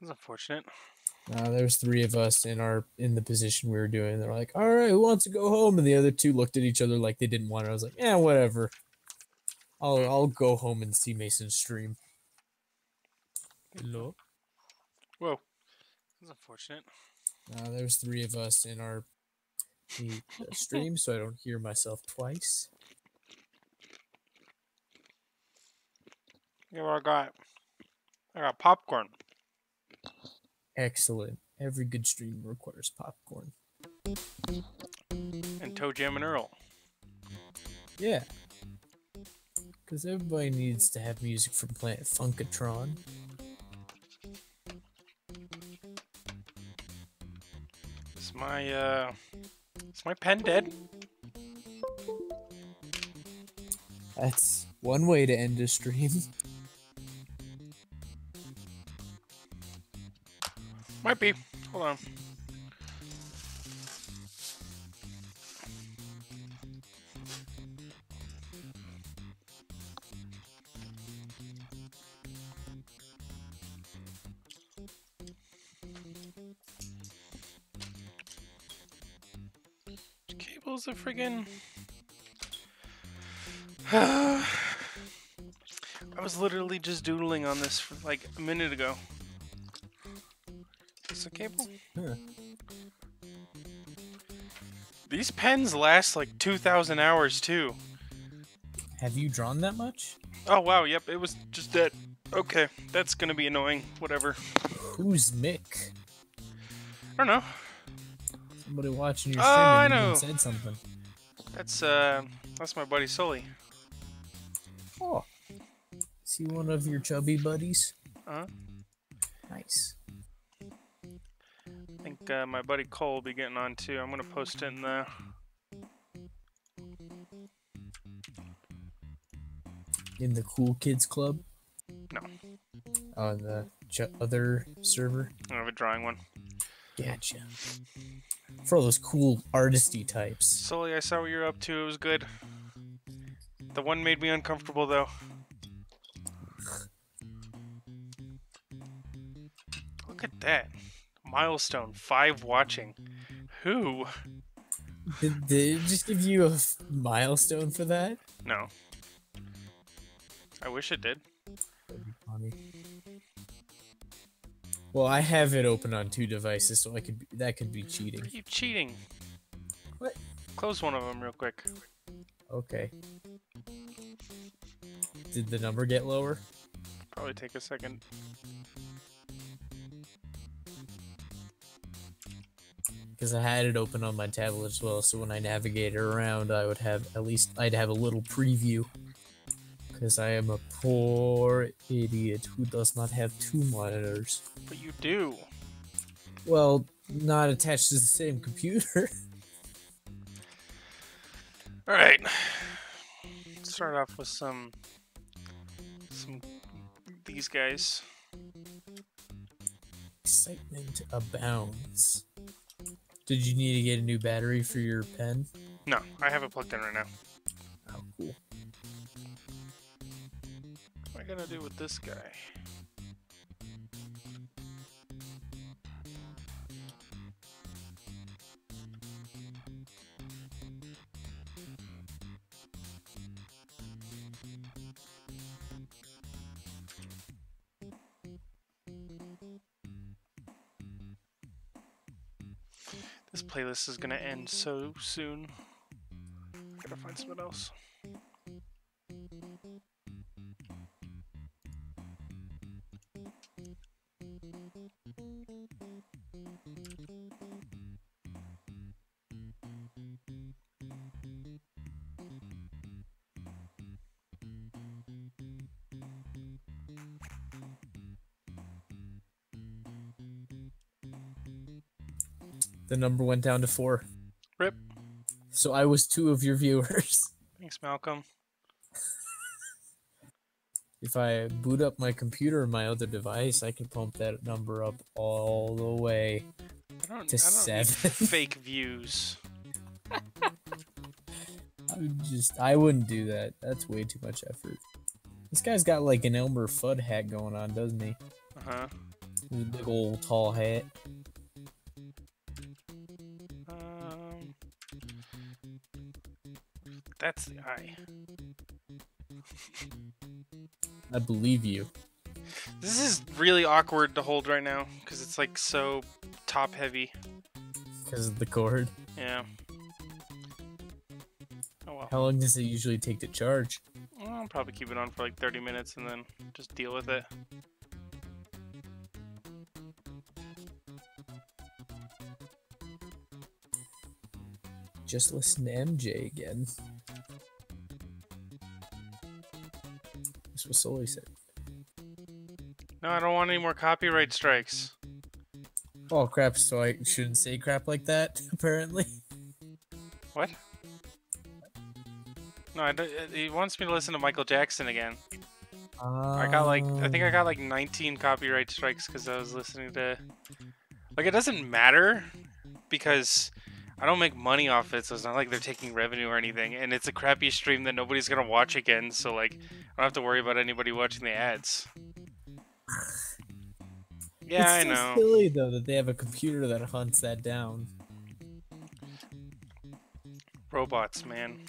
That's unfortunate. There's three of us in the position we were doing. They're like, "All right, who wants to go home?" And the other two looked at each other like they didn't want it. I was like, "Yeah, whatever. I'll go home and see Mason stream." Hello. Whoa. That's unfortunate. There's three of us in the stream, so I don't hear myself twice. Yeah, what I got? I got popcorn. Excellent. Every good stream requires popcorn. And Toe Jam and Earl. Yeah. Because everybody needs to have music from Planet Funkatron. Is my pen dead? That's one way to end a stream. Might be. Hold on. Cable's a friggin'. I was literally just doodling on this for like a minute ago. Is this a cable? Huh. These pens last like 2,000 hours too. Have you drawn that much? Oh wow, yep, it was just dead. Okay, that's gonna be annoying. Whatever. Who's Mick? I don't know. Somebody watching your Oh, stream I and know. even said something. That's my buddy Sully. Oh. Is he one of your chubby buddies? Uh-huh. Nice. I think my buddy Cole will be getting on too. I'm gonna post it in the... In the Cool Kids Club? No. On the other server? I have a drawing one. Gotcha. For all those cool artisty types. Sully, I saw what you're up to. It was good. The one made me uncomfortable though. Look at that. Milestone 5 watching. Who? Did it just give you a milestone for that? No. I wish it did. That'd be funny. Well, I have it open on 2 devices, so that could be cheating. Are you cheating? What? Close one of them real quick. Okay. Did the number get lower? Probably take a second. Because I had it open on my tablet as well, so when I navigated around, I would have I'd have a little preview. Because I am a poor idiot who does not have 2 monitors. But you do. Well, not attached to the same computer. Alright. Start off with some these guys. Excitement abounds. Did you need to get a new battery for your pen? No, I have it plugged in right now. Oh, cool. What am I gonna do with this guy? This playlist is gonna end so soon. Gotta find something else. The number went down to 4. Rip. So I was 2 of your viewers. Thanks, Malcolm. If I boot up my computer and my other device, I can pump that number up all the way to 7. Need fake views. I wouldn't do that. That's way too much effort. This guy's got like an Elmer Fudd hat going on, doesn't he? Uh-huh. With a big old tall hat. That's the eye. I believe you. This is really awkward to hold right now because it's like so top heavy. Because of the cord. Yeah. Oh well. How long does it usually take to charge? I'll probably keep it on for like 30 minutes and then just deal with it. Just listen to MJ again. That's what Sully said. No, I don't want any more copyright strikes. Oh crap, so I shouldn't say crap like that, apparently. What? No, he wants me to listen to Michael Jackson again. I think I got like 19 copyright strikes because I was listening to... Like, it doesn't matter because I don't make money off it, so it's not like they're taking revenue or anything. And it's a crappy stream that nobody's gonna watch again, so like, I don't have to worry about anybody watching the ads. Yeah, I know. It's silly though that they have a computer that hunts that down. Robots, man.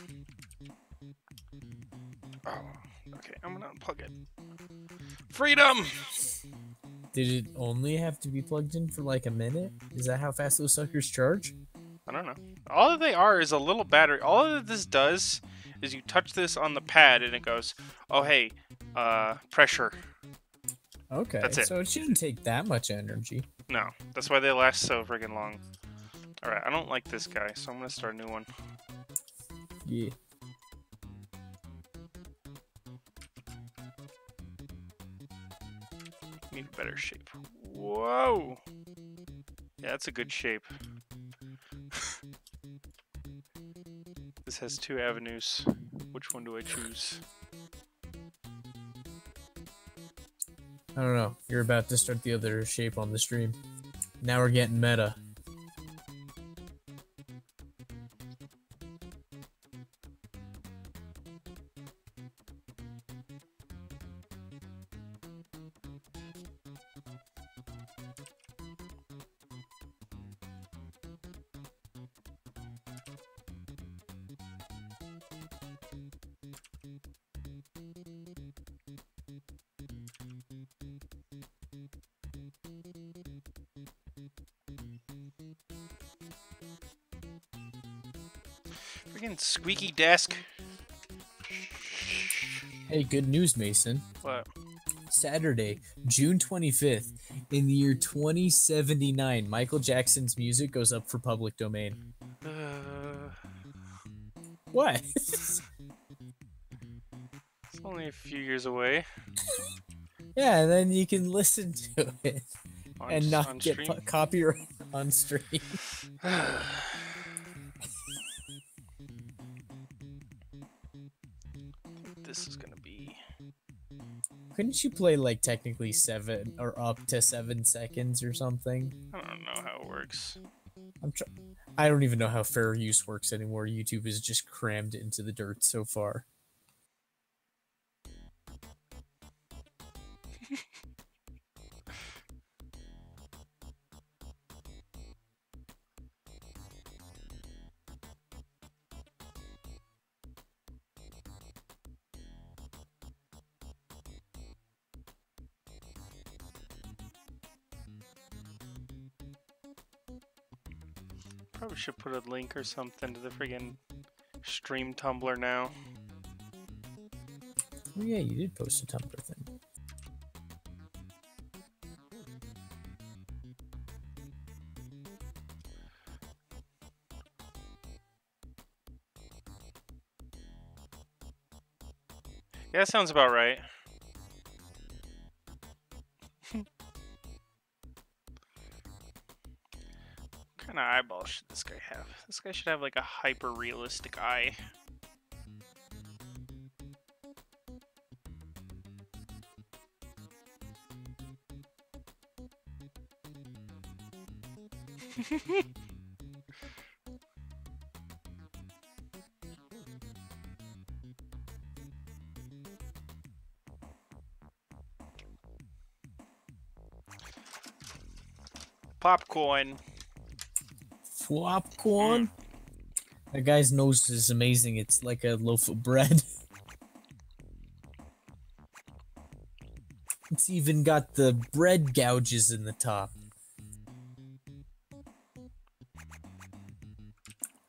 Oh, okay, I'm gonna unplug it. Freedom! Did it only have to be plugged in for like a minute? Is that how fast those suckers charge? I don't know. All that they are is a little battery. All that this does is you touch this on the pad and it goes, oh hey, pressure. Okay, that's it. So it shouldn't take that much energy. No, that's why they last so friggin' long. Alright, I don't like this guy, so I'm gonna start a new one. Yeah. Need a better shape. Whoa! Yeah, that's a good shape. This has 2 avenues. Which one do I choose? I don't know. You're about to start the other shape on the stream. Now we're getting meta. Freaking squeaky desk. Hey, good news, Mason. What? Saturday, June 25th, in the year 2079, Michael Jackson's music goes up for public domain. What? It's only a few years away. Yeah, and then you can listen to it and not get stream? copyright on stream. This is gonna be... Couldn't you play like technically 7 or up to 7 seconds or something? I don't know how it works. I don't even know how fair use works anymore. YouTube is just crammed into the dirt so far. Probably should put a link or something to the friggin' stream Tumblr now. Oh yeah, you did post a Tumblr thing. Yeah, that sounds about right. What kind of eyeball should this guy have? This guy should have like a hyper-realistic eye. Popcorn. Flopcorn? That guy's nose is amazing. It's like a loaf of bread. It's even got the bread gouges in the top.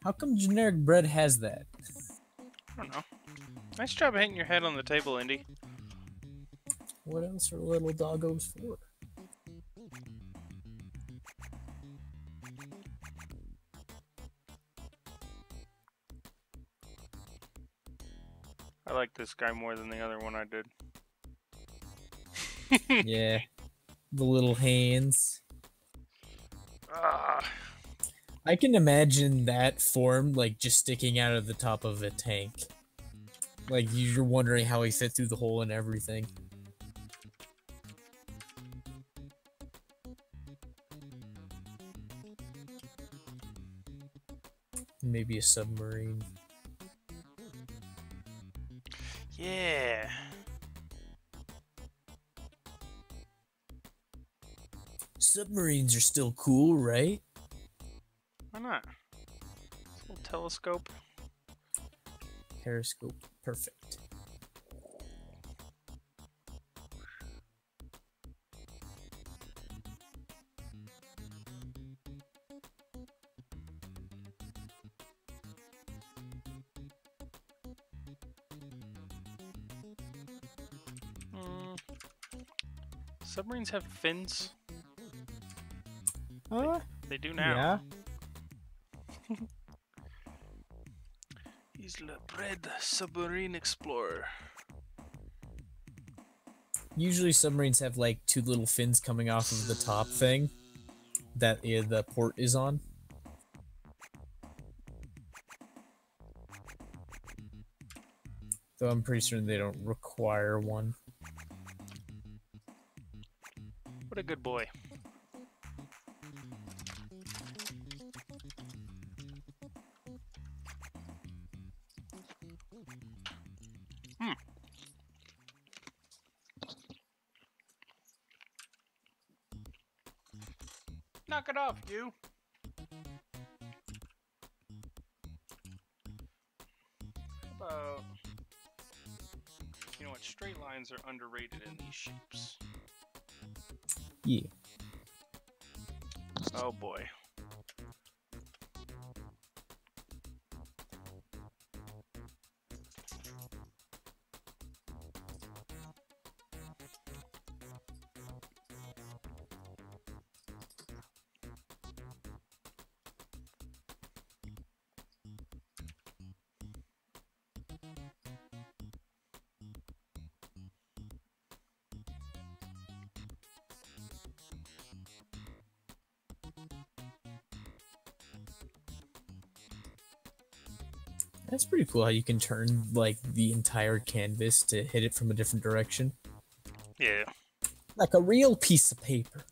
How come generic bread has that? I don't know. Nice job hitting your head on the table, Indy. What else are little doggos for? I like this guy more than the other one I did. Yeah. The little hands. I can imagine that form, like, just sticking out of the top of a tank. Like, you're wondering how he fit through the hole and everything. Maybe a submarine. Yeah. Submarines are still cool, right? Why not? Little telescope. Periscope. Perfect. Submarines have fins. They do Yeah. now. He's the Red Submarine Explorer. Usually submarines have like two little fins coming off of the top thing that the port is on. Though I'm pretty certain they don't require one. What a good boy. Knock it off, you. How about... You know what? Straight lines are underrated in these shapes. Yeah. Oh boy. That's pretty cool how you can turn like the entire canvas to hit it from a different direction. Yeah. Like a real piece of paper.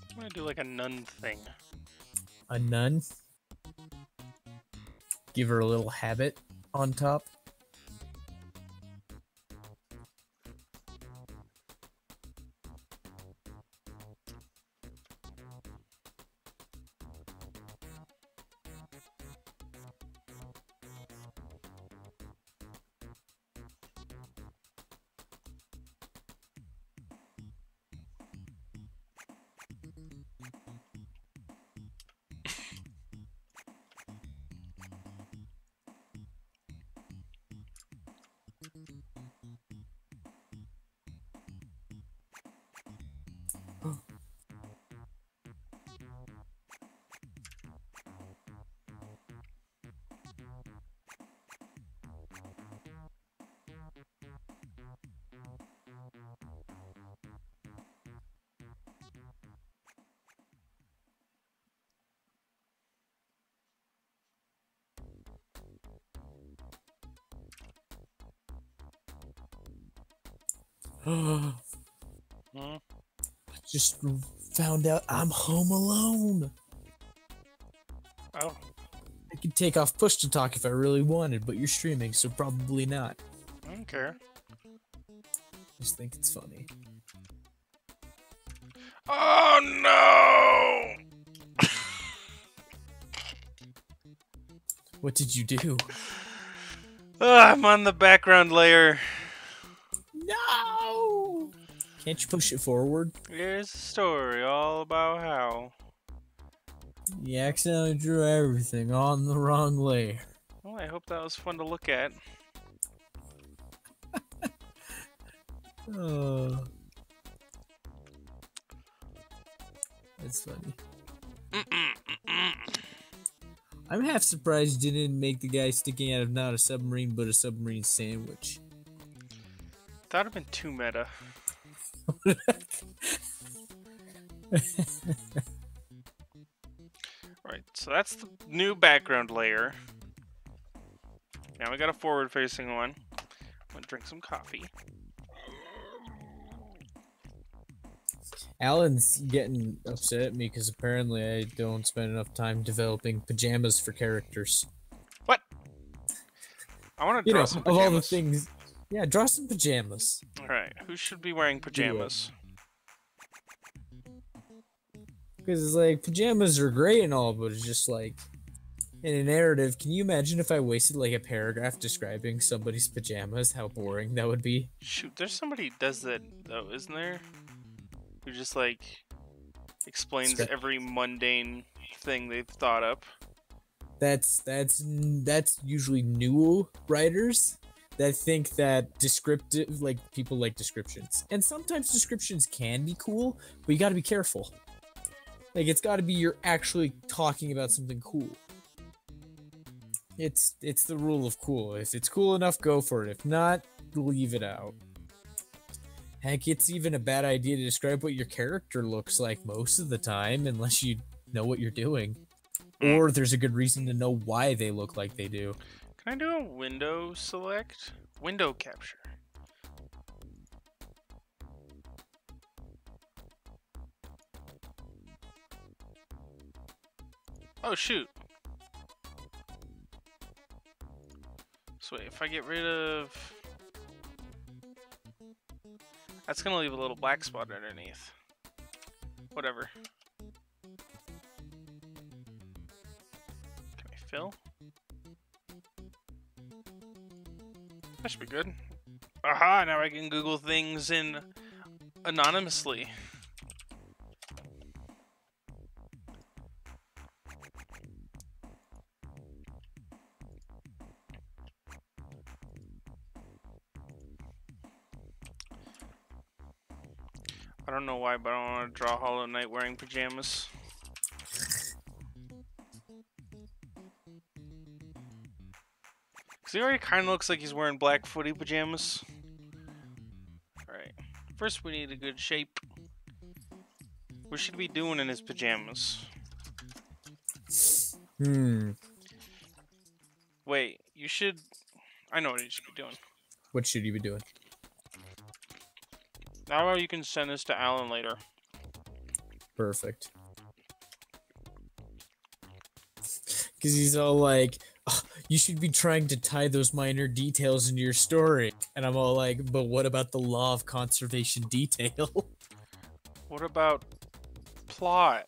I'm gonna do like a nun thing. A nun? Give her a little habit on top. Hmm? Just found out I'm home alone. Oh. I could take off push to talk if I really wanted, but you're streaming, so probably not. I don't care. Just think it's funny. Oh no! What did you do? I'm on the background layer. No! Can't you push it forward? Here's a story all about how. You accidentally drew everything on the wrong layer. Well, I hope that was fun to look at. Oh. That's funny. I'm half surprised you didn't make the guy sticking out of not a submarine but a submarine sandwich. That would have been too meta. Right, so that's the new background layer. Now we got a forward-facing one. I'm gonna drink some coffee. Alan's getting upset at me because apparently I don't spend enough time developing pajamas for characters. What? I want to draw some pajamas. Of all the things, yeah, draw some pajamas. All right, who should be wearing pajamas? Because it's like pajamas are great and all, but it's just like in a narrative. Can you imagine if I wasted like a paragraph describing somebody's pajamas? How boring that would be. Shoot, there's somebody who does that though, isn't there? Who just like explains every mundane thing they've thought up. That's usually new writers that think that descriptive, like people like descriptions, and sometimes descriptions can be cool, but you got to be careful. Like it's got to be you're actually talking about something cool. It's the rule of cool. If it's cool enough, go for it. If not, leave it out. Heck, it's even a bad idea to describe what your character looks like most of the time, unless you know what you're doing. Or there's a good reason to know why they look like they do. Can I do a window select? Window capture. Oh, shoot. So wait, if I get rid of... That's gonna leave a little black spot underneath. Whatever. Can I fill? That should be good. Aha! Now I can Google things in anonymously. I don't know why, but I don't want to draw Hollow Knight wearing pajamas. Because he already kind of looks like he's wearing black footy pajamas. Alright. First we need a good shape. What should he be doing in his pajamas? Wait, you should... I know what you should be doing. What should you be doing? Now you can send this to Alan later. Perfect. Because he's all like, You should be trying to tie those minor details into your story. And I'm all like, but what about the law of conservation detail? What about plot?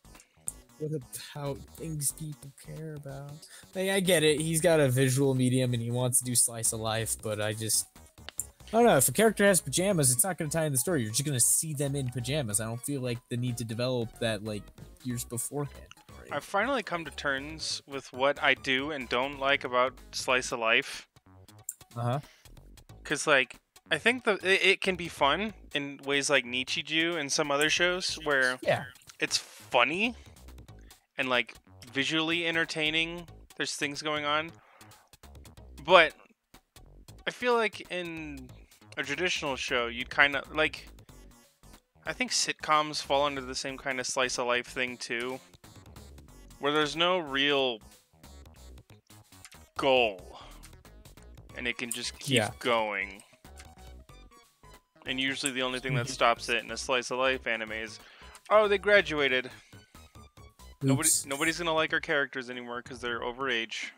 What about things people care about? Like, I get it. He's got a visual medium and he wants to do slice of life, but I don't know. If a character has pajamas, it's not going to tie in the story. You're just going to see them in pajamas. I don't feel like the need to develop that, like, years beforehand. Right? I've finally come to terms with what I do and don't like about slice of life. Uh-huh. Because, like, I think it can be fun in ways like Nichijou and some other shows where it's funny and, like, visually entertaining. There's things going on. But I feel like in a traditional show, you'd kind of, like, I think sitcoms fall under the same kind of slice of life thing, too. Where there's no real goal. And it can just keep going. And usually the only thing that stops it in a slice of life anime is, oh, they graduated. Nobody's gonna like our characters anymore because they're overage.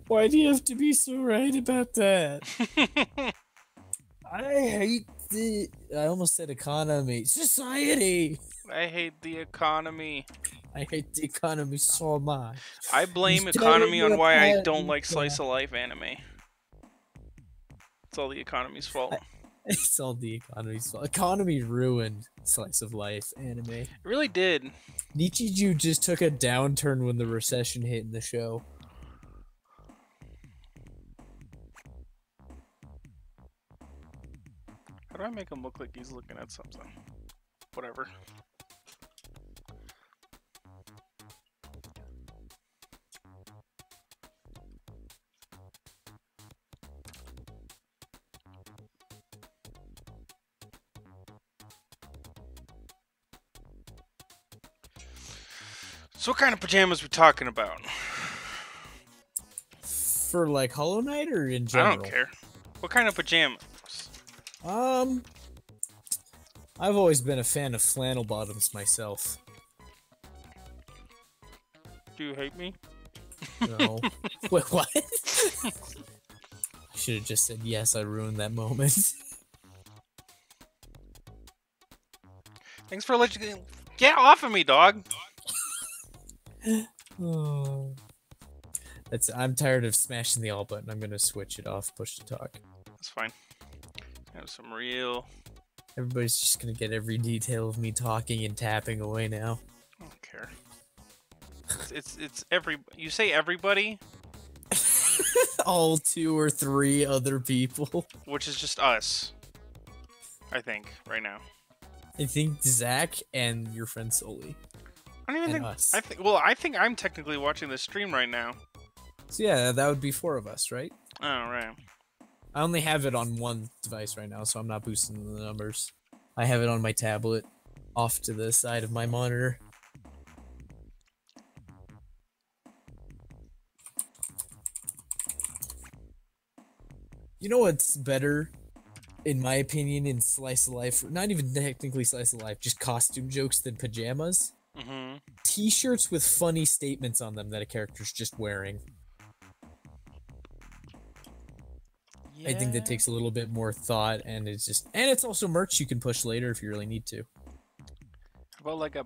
Why do you have to be so right about that? I hate I almost said economy. Society! I hate the economy. I hate the economy so much. I blame economy on why I don't like slice of life anime. It's all the economy's fault. It's all the economy's fault. Economy ruined slice of life anime. It really did. Nichijou just took a downturn when the recession hit in the show. How do I make him look like he's looking at something? Whatever. So what kind of pajamas we talking about? For like Hollow Knight or in general? I don't care. What kind of pajamas? I've always been a fan of flannel bottoms myself. Do you hate me? No. Wait, what? I should have just said yes, I ruined that moment. Thanks for letting... Get off of me, dog! Oh. I'm tired of smashing the all button. I'm gonna switch it off, push to talk. That's fine. Have some real... Everybody's just gonna get every detail of me talking and tapping away now. I don't care. It's every... You say everybody? All 2 or 3 other people. Which is just us. I think, right now. I think Zach and your friend Soli. I don't even think... Us. I think I'm technically watching the stream right now. So yeah, that would be 4 of us, right? Oh, right. I only have it on one device right now, so I'm not boosting the numbers. I have it on my tablet, off to the side of my monitor. You know what's better, in my opinion, in slice of life? Not even technically slice of life, just costume jokes than pajamas. Mm-hmm. T-shirts with funny statements on them that a character's just wearing. I think that takes a little bit more thought, and it's also merch you can push later if you really need to. How about like a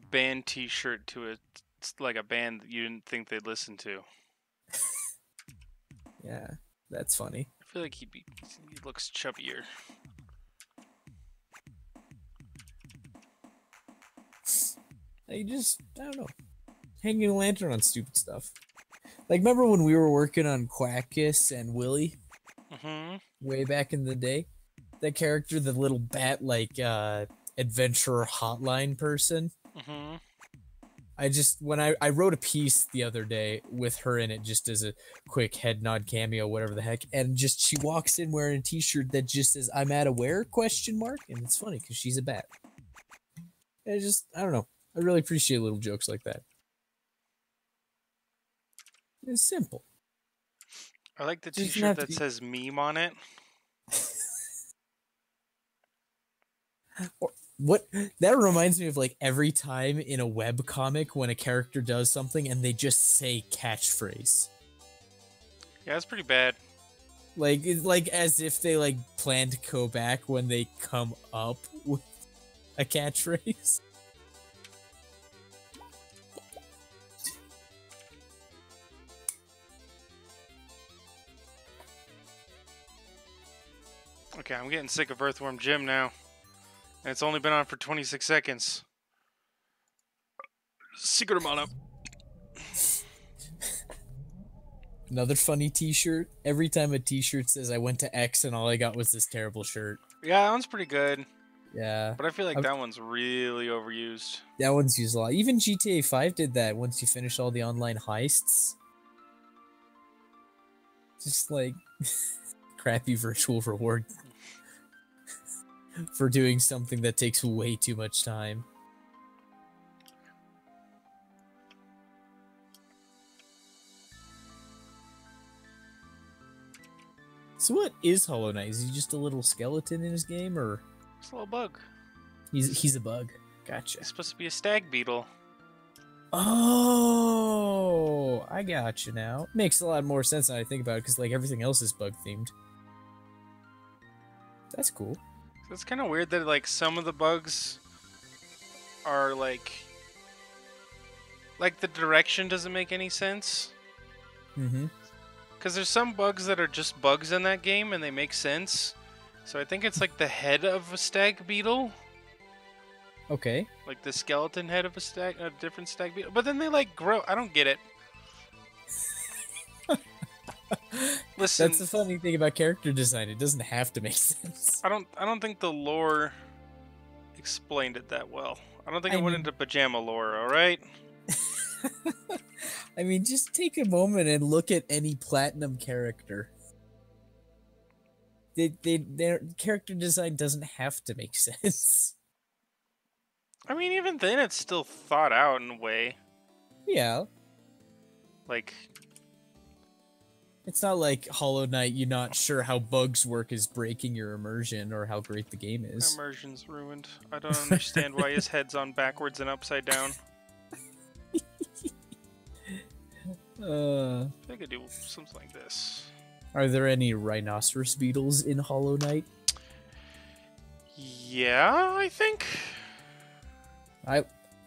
band T-shirt to a band that you didn't think they'd listen to? Yeah, that's funny. I feel like he looks chubbier. I don't know, hanging a lantern on stupid stuff. Like, remember when we were working on Quackus and Willy? Mm-hmm. Way back in the day? That character, the little bat, like, adventurer hotline person? Mm-hmm. When I wrote a piece the other day with her in it, just as a quick head nod cameo, whatever the heck, and she walks in wearing a t-shirt that just says, "I'm at a where?" ? And it's funny, because she's a bat. I don't know. I really appreciate little jokes like that. It's simple. I like the t-shirt that says meme on it. What that reminds me of like every time in a web comic when a character does something and they just say catchphrase. Yeah, it's pretty bad. Like it's like as if they like plan to go back when they come up with a catchphrase. Okay, I'm getting sick of Earthworm Jim now. And it's only been on for 26 seconds. Secret him on up. Another funny t-shirt. Every time a t-shirt says I went to X and all I got was this terrible shirt. Yeah, that one's pretty good. Yeah. But I feel like that one's really overused. That one's used a lot. Even GTA 5 did that once you finish all the online heists. Just like crappy virtual reward for doing something that takes way too much time. So what is Hollow Knight? Is he just a little skeleton in his game, or It's a little bug. he's a bug? Gotcha. It's supposed to be a stag beetle. Oh, I gotcha now. Makes a lot more sense when I think about it, because like everything else is bug themed. That's cool. So it's kind of weird that like some of the bugs are like the direction doesn't make any sense. Mm-hmm. Because there's some bugs that are just bugs in that game and they make sense. So I think it's like the head of a stag beetle. Okay. Like the skeleton head of a different stag beetle. But then they like grow. I don't get it. Listen, that's the funny thing about character design. It doesn't have to make sense. I don't think the lore explained it that well. I don't think it went into pajama lore, alright? I mean, just take a moment and look at any platinum character. Their character design doesn't have to make sense. I mean, even then, it's still thought out in a way. Yeah. Like, it's not like Hollow Knight, you're not sure how bugs work is breaking your immersion or how great the game is. Immersion's ruined. I don't understand why his head's on backwards and upside down. I think I could do something like this. Are there any rhinoceros beetles in Hollow Knight? Yeah, I think.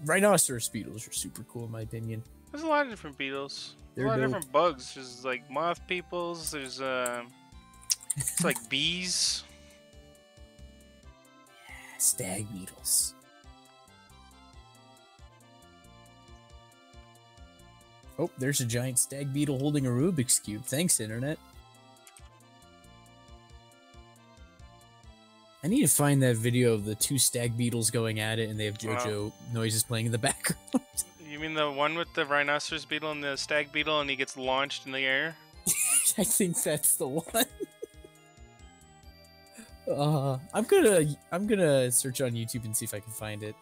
Rhinoceros beetles are super cool in my opinion. There's a lot of different beetles. There's a lot of different bugs. There's like moth peoples. There's it's like bees. Yeah, stag beetles. Oh, there's a giant stag beetle holding a Rubik's Cube. Thanks, Internet. I need to find that video of the two stag beetles going at it and they have JoJo noises playing in the background. You mean the one with the rhinoceros beetle and the stag beetle and he gets launched in the air? I think that's the one. I'm gonna search on YouTube and see if I can find it.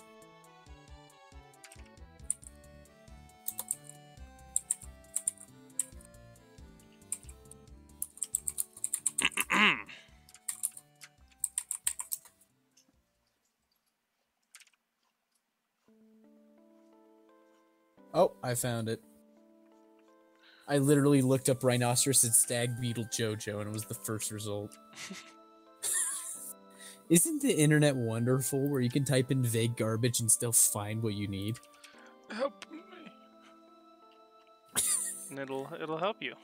Oh, I found it. I literally looked up rhinoceros and stag beetle JoJo, and it was the first result. Isn't the internet wonderful, where you can type in vague garbage and still find what you need? Help me. And it'll help you.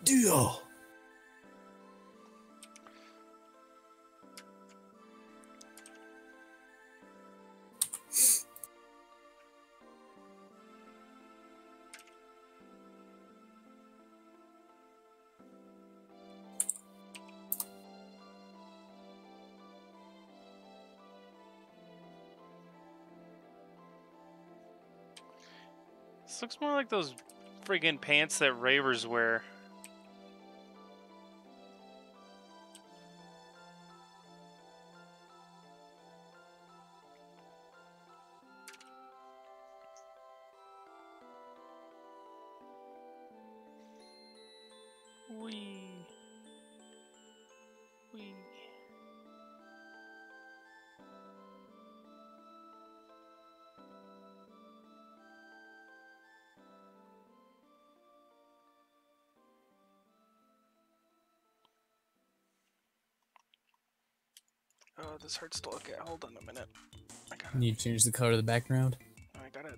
Deal. This looks more like those friggin' pants that ravers wear. Wee. Wee. Oh, this hurts to look at. Hold on a minute. You change the color of the background? I gotta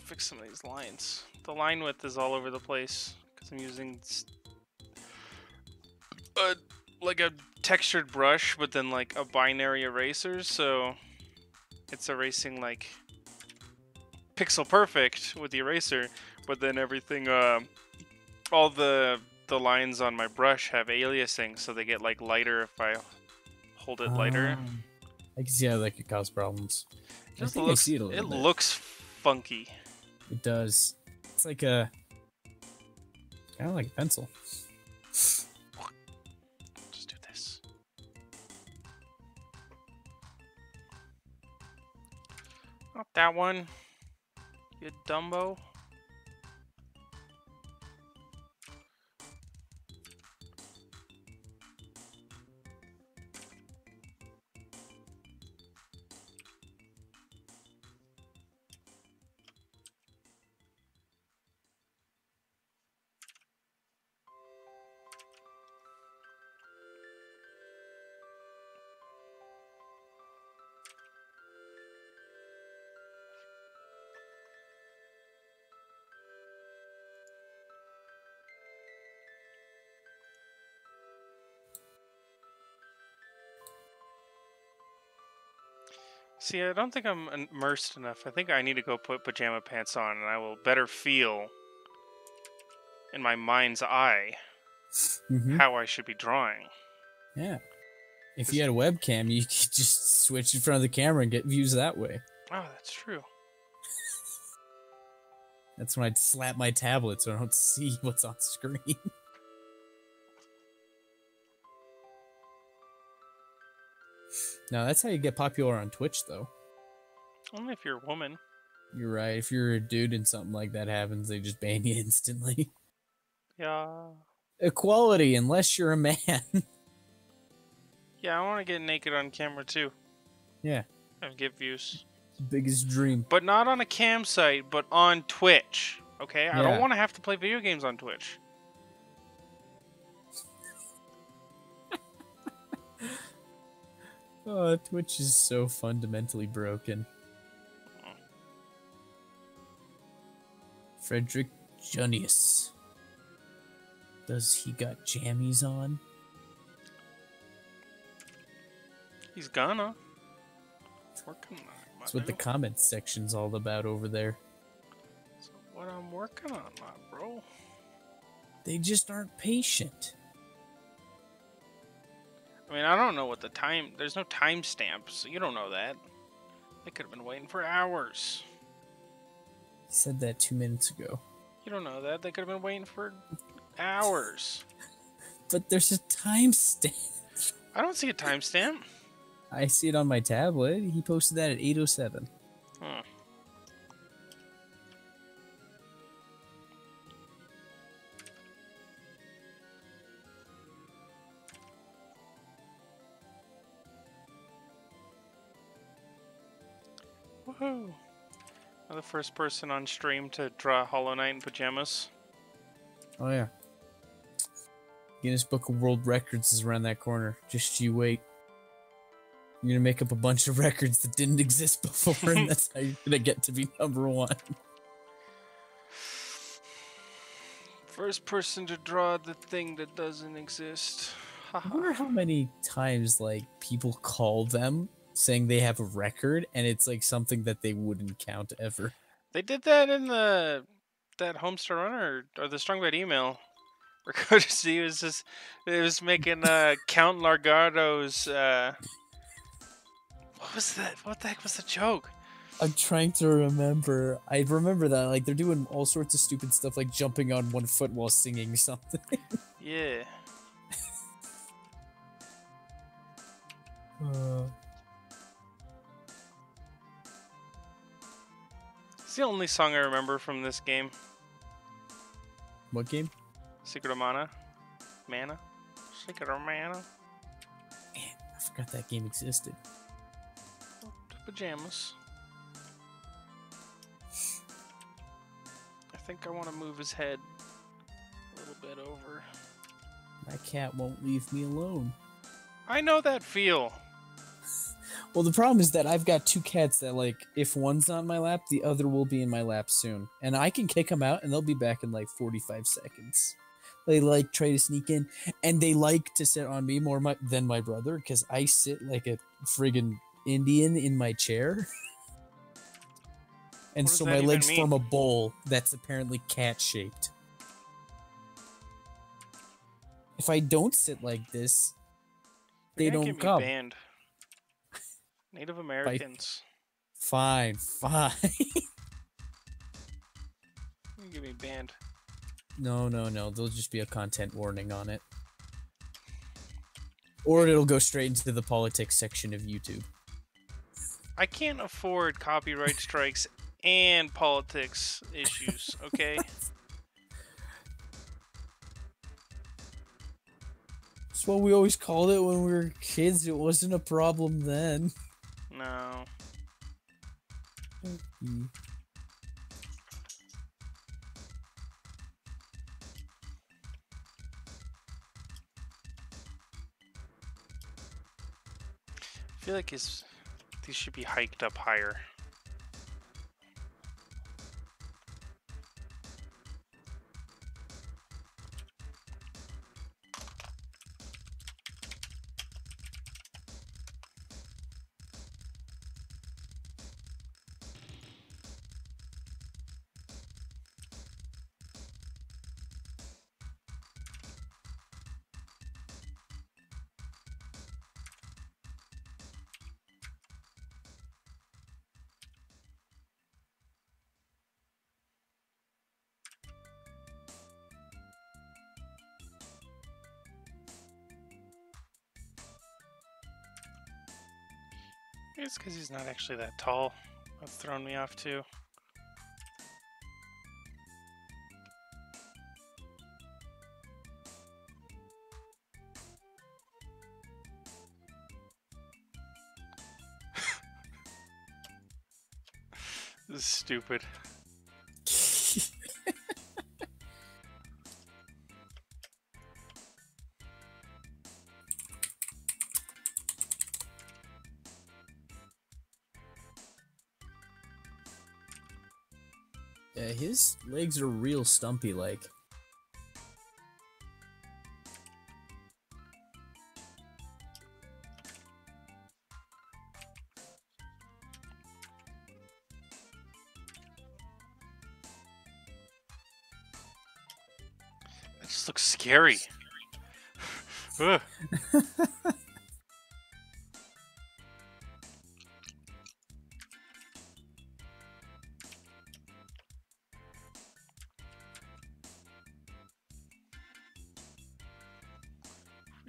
fix some of these lines. The line width is all over the place because I'm using like a textured brush, but then like a binary eraser, so it's erasing like pixel perfect with the eraser, but then everything, all the lines on my brush have aliasing, so they get like lighter if I hold it lighter. I can see how that could cause problems. I see it a little bit. It looks funky. It does. It's like a kind of like a pencil. Just do this. Not that one. You Dumbo. See, I don't think I'm immersed enough. I think I need to go put pajama pants on, and I will better feel in my mind's eye how I should be drawing. Yeah. If you had a webcam, you could just switch in front of the camera and get views that way. Oh, that's true. That's when I'd slap my tablet so I don't see what's on screen. No, that's how you get popular on Twitch, though. Only if you're a woman. You're right. If you're a dude and something like that happens, they just ban you instantly. Yeah. Equality, unless you're a man. Yeah, I want to get naked on camera, too. Yeah. And get views. Biggest dream. But not on a cam site, but on Twitch. Okay? Yeah. I don't want to have to play video games on Twitch. Oh, Twitch is so fundamentally broken. Frederick Junius. Does he got jammies on? He's gonna. Working on it. That's what the comments section's all about over there. That's what I'm working on, my bro. They just aren't patient. I mean, I don't know what the time... There's no timestamp, so you don't know that. They could have been waiting for hours. He said that 2 minutes ago. You don't know that. They could have been waiting for hours. But there's a timestamp. I don't see a timestamp. I see it on my tablet. He posted that at 8:07. Huh. Woohoo! I'm the first person on stream to draw Hollow Knight in pajamas. Oh yeah. Guinness Book of World Records is around that corner. Just you wait. You're gonna make up a bunch of records that didn't exist before, and that's how you're gonna get to be #1. First person to draw the thing that doesn't exist. I wonder how many times like people call them saying they have a record, and it's like something that they wouldn't count ever. They did that in that Homestar Runner or the Strong Bad email. Where Courtesy was making Count Largardo's. What was that? What the heck was the joke? I'm trying to remember. I remember that like they're doing all sorts of stupid stuff, like jumping on one foot while singing something. Yeah. It's the only song I remember from this game. What game? Secret of Mana. Secret of Mana. Man, I forgot that game existed. Pajamas. I think I want to move his head a little bit over. My cat won't leave me alone. I know that feel. Well, the problem is that I've got two cats that, like, if one's on my lap, the other will be in my lap soon. And I can kick them out, and they'll be back in, like, 45 seconds. They, like, try to sneak in, and they like to sit on me more than my brother, because I sit like a friggin' Indian in my chair. And so my legs form a bowl that's apparently cat-shaped. If I don't sit like this, they don't come. Banned. Native Americans. Fine. You get me banned. No. There'll just be a content warning on it. Or it'll go straight into the politics section of YouTube. I can't afford copyright strikes and politics issues, okay? That's what we always called it when we were kids. It wasn't a problem then. No. I feel like these should be hiked up higher. It's because he's not actually that tall. That's thrown me off too. This is stupid. Yeah, his legs are real stumpy like. That just looks scary. Ugh.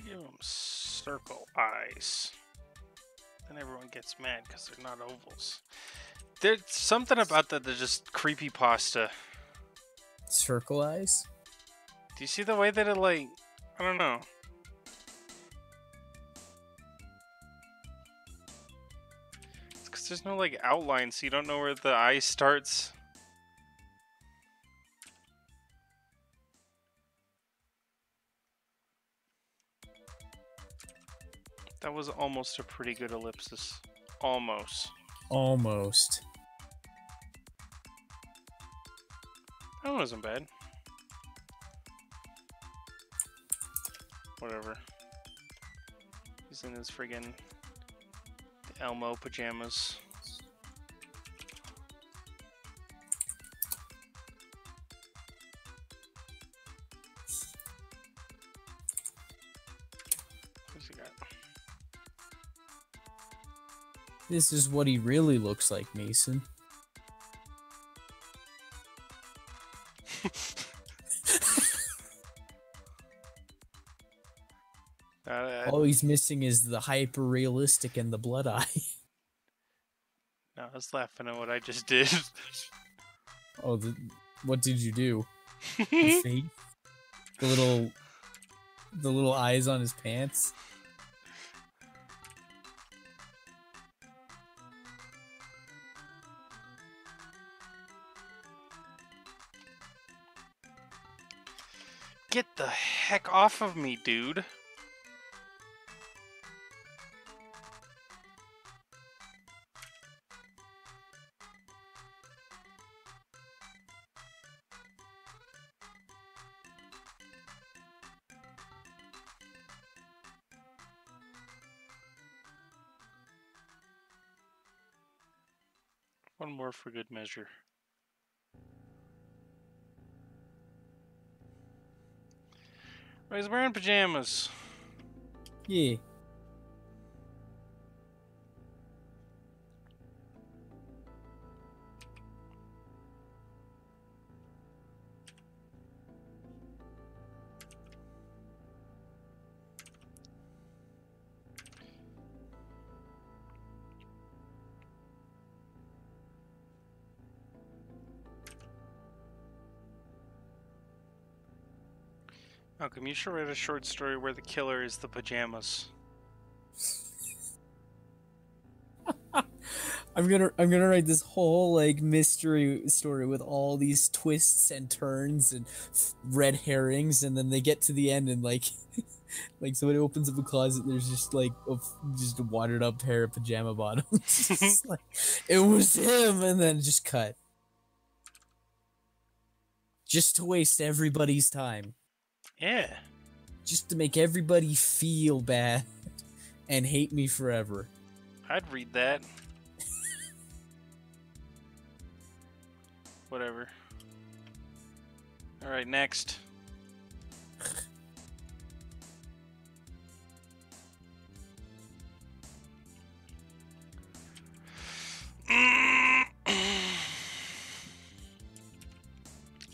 Give them circle eyes. Then everyone gets mad because they're not ovals. There's something about that that's just creepy pasta. Circle eyes? Do you see the way that it, like, I don't know. It's because there's no, like, outline, so you don't know where the eye starts. That was almost a pretty good ellipsis. Almost. Almost. That wasn't bad. Whatever. He's in his friggin' Elmo pajamas. What's he got? This is what he really looks like, Mason. All he's missing is the hyper-realistic and the blood eye. No, I was laughing at what I just did. Oh, what did you do? The face? The little eyes on his pants? Get the heck off of me, dude. One more for good measure. Oh, he's wearing pajamas. Yeah. Malcolm, you should write a short story where the killer is the pajamas. I'm gonna write this whole like mystery story with all these twists and turns and red herrings, and then they get to the end and like like somebody opens up a closet, there's just like just a watered up pair of pajama bottoms. Like, it was him, and then just cut. Just to waste everybody's time. Yeah. Just to make everybody feel bad and hate me forever. I'd read that. Whatever. Alright, next.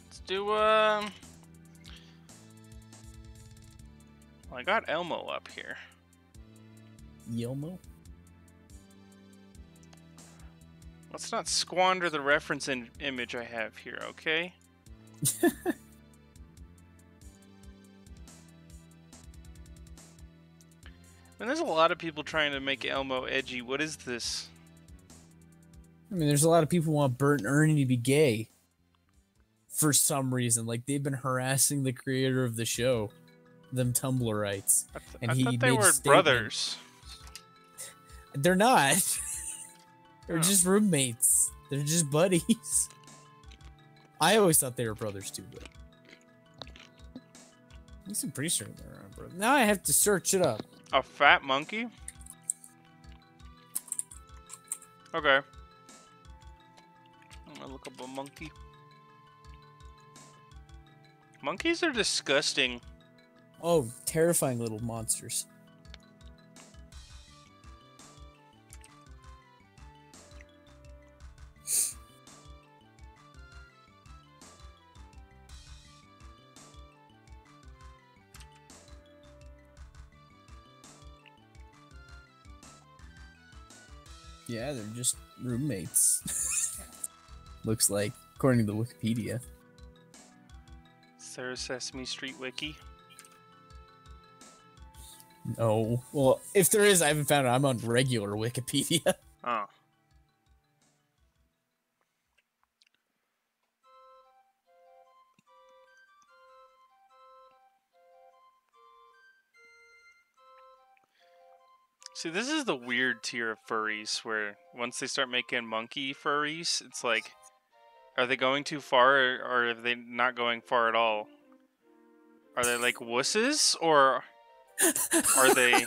Let's do, well, I got Elmo up here. Yelmo? Let's not squander the reference image I have here, okay? And there's a lot of people trying to make Elmo edgy. What is this? I mean, there's a lot of people who want Bert and Ernie to be gay. For some reason. Like, they've been harassing the creator of the show. Them Tumblrites. I thought they were brothers. They're not. They're just roommates. They're just buddies. I always thought they were brothers too, but at least I'm pretty sure they're brothers. Now I have to search it up. A fat monkey? Okay. I'm gonna look up a monkey. Monkeys are disgusting. Oh, terrifying little monsters. Yeah, they're just roommates. Looks like, according to the Wikipedia. Sarah Sesame Street Wiki. No. Well, if there is, I haven't found it. I'm on regular Wikipedia. Oh. See, this is the weird tier of furries where once they start making monkey furries, it's like, are they going too far or are they not going far at all? Are they like wusses or are they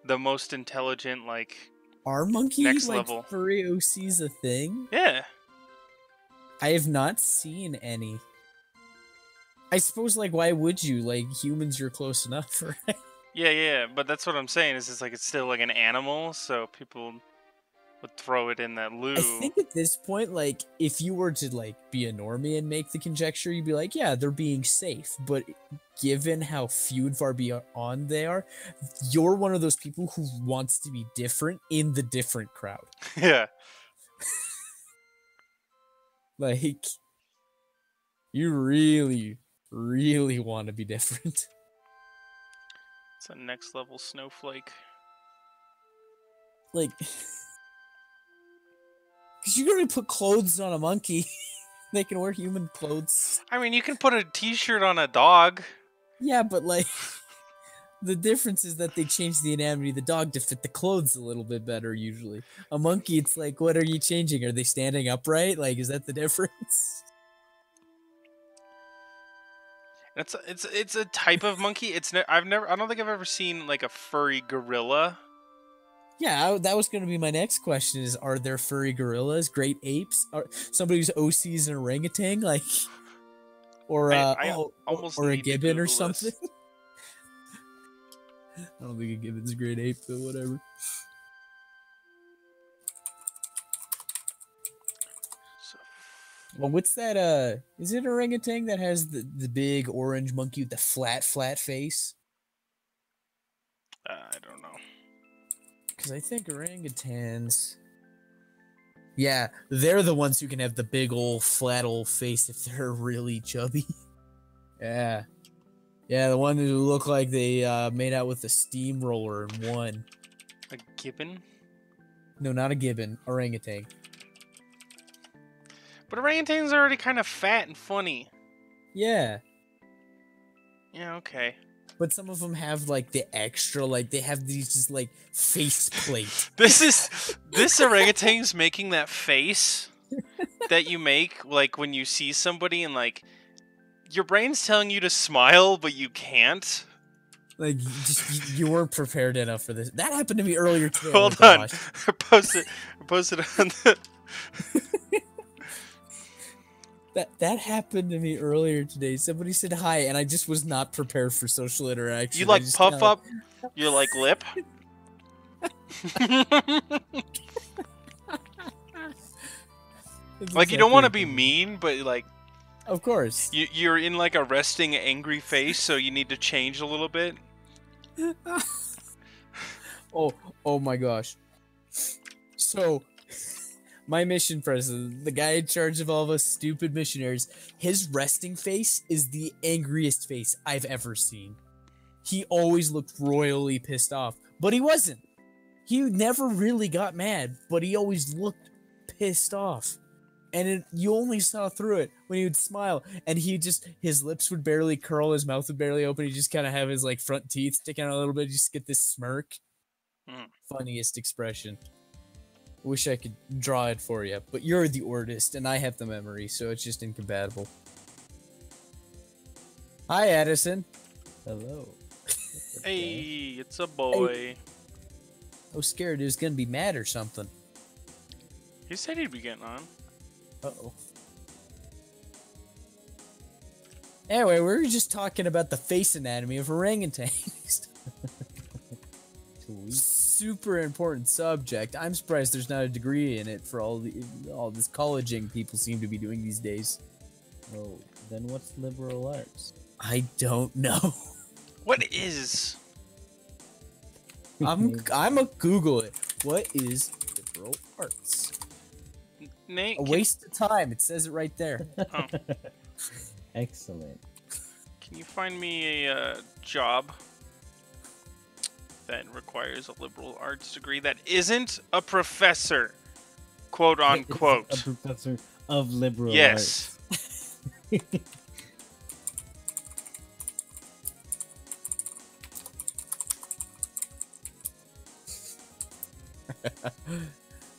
the most intelligent, like, are monkey next like level furry OCs a thing? Yeah. I have not seen any. I suppose, like, why would you? Like, humans, you're close enough, right? Yeah, but that's what I'm saying is it's like it's still like an animal, so people would throw it in that loo. I think at this point, like, if you were to, like, be a normie and make the conjecture, you'd be like, yeah, they're being safe. But given how few and far beyond they are, you're one of those people who wants to be different in the different crowd. Yeah. Like, you really, really want to be different. It's a next level snowflake. Like, because you can already put clothes on a monkey. They can wear human clothes. I mean, you can put a t-shirt on a dog. Yeah, but, like, the difference is that they change the anatomy of the dog to fit the clothes a little bit better, usually. A monkey, it's like, what are you changing? Are they standing upright? Like, is that the difference? It's a type of monkey. I don't think I've ever seen like a furry gorilla. Yeah, that was going to be my next question: is are there furry gorillas, great apes, or somebody who's OC's an orangutan, like, or I almost or a need to gibbon or Google something? this. I don't think a gibbon's a great ape, but whatever. So, Well, what's that? Is it orangutan that has the big orange monkey with the flat face? I don't know. Because I think orangutans. Yeah, they're the ones who can have the big old flat old face if they're really chubby. Yeah. Yeah, the one who look like they made out with a steamroller in one. A gibbon? No, not a gibbon. Orangutan. But orangutans are already kind of fat and funny. Yeah. Yeah, okay. But some of them have like the extra, like they have these just like face plate. This orangutan's making that face that you make like when you see somebody and like your brain's telling you to smile but you can't. Like you weren't prepared enough for this. That happened to me earlier today. Hold on. Post it on the That happened to me earlier today. Somebody said hi, and I just was not prepared for social interaction. You like puff up your like lip. Like you don't want to be mean, but like, of course, you're in like a resting angry face, so you need to change a little bit. Oh my gosh! So. My mission president, the guy in charge of all of us stupid missionaries, his resting face is the angriest face I've ever seen. He always looked royally pissed off, but he wasn't. He never really got mad, but he always looked pissed off. And you only saw through it when he would smile, and his lips would barely curl, his mouth would barely open, he'd just kind of have his like front teeth sticking out a little bit, just get this smirk. Funniest expression. Wish I could draw it for you, but you're the artist, and I have the memory, so it's just incompatible. Hi, Addison. Hello. Hey, it's a boy. Hey. I was scared he was gonna be mad or something. He said he'd be getting on. Uh-oh. Anyway, we were just talking about the face anatomy of orangutans. Super important subject. I'm surprised there's not a degree in it for all this colleging people seem to be doing these days. Oh, then what's liberal arts? I don't know. What is? I'm a Google it. What is liberal arts? Nate, a waste of time. It says it right there. Oh. Excellent. Can you find me a job that requires a liberal arts degree that isn't a professor, quote unquote? A professor of liberal arts. Yes.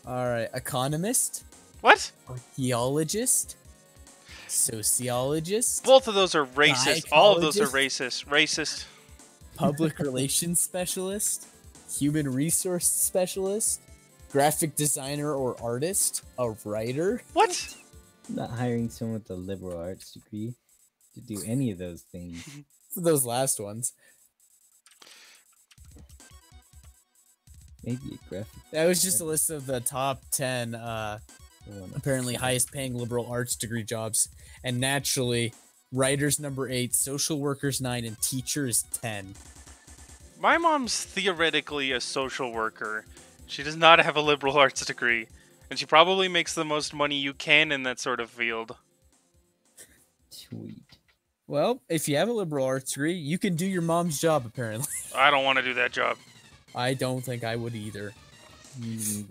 All right, economist. What? Archaeologist. Sociologist. Both of those are racist. All of those are racist. Racist. Public relations specialist. Human resource specialist. Graphic designer or artist. A writer. What? I'm not hiring someone with a liberal arts degree to do any of those things. Those last ones. Maybe a graphic. That was just a list of the top 10 apparently highest paying liberal arts degree jobs. And naturally, writers number 8, social workers 9, and teachers 10. My mom's theoretically a social worker. She does not have a liberal arts degree. And she probably makes the most money you can in that sort of field. Sweet. Well, if you have a liberal arts degree, you can do your mom's job, apparently. I don't want to do that job. I don't think I would either.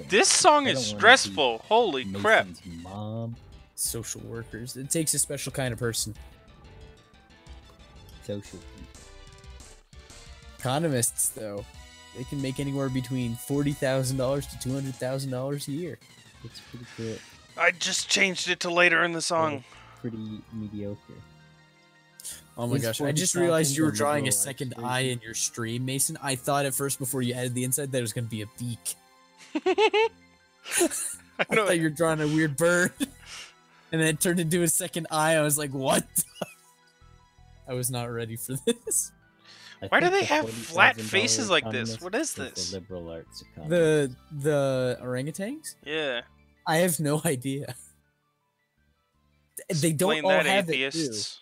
This song is stressful. Holy crap. Mom. Social workers. It takes a special kind of person. Social. Economists, though, they can make anywhere between $40,000 to $200,000 a year. It's pretty good. I just changed it to later in the song. Pretty mediocre. Oh my Is gosh, I just 40,000 realized you were the drawing a liberal second arts eye version? in your stream, Mason. I thought at first before you added the inside that it was going to be a beak. I I know. thought you were drawing a weird bird. And then it turned into a second eye. I was like, what? I was not ready for this. I Why do think they the have flat $40,000 faces like this? economist What is is this? The liberal arts economist. The orangutans? Yeah. I have no idea. They don't Explain all that, have it, too. atheists.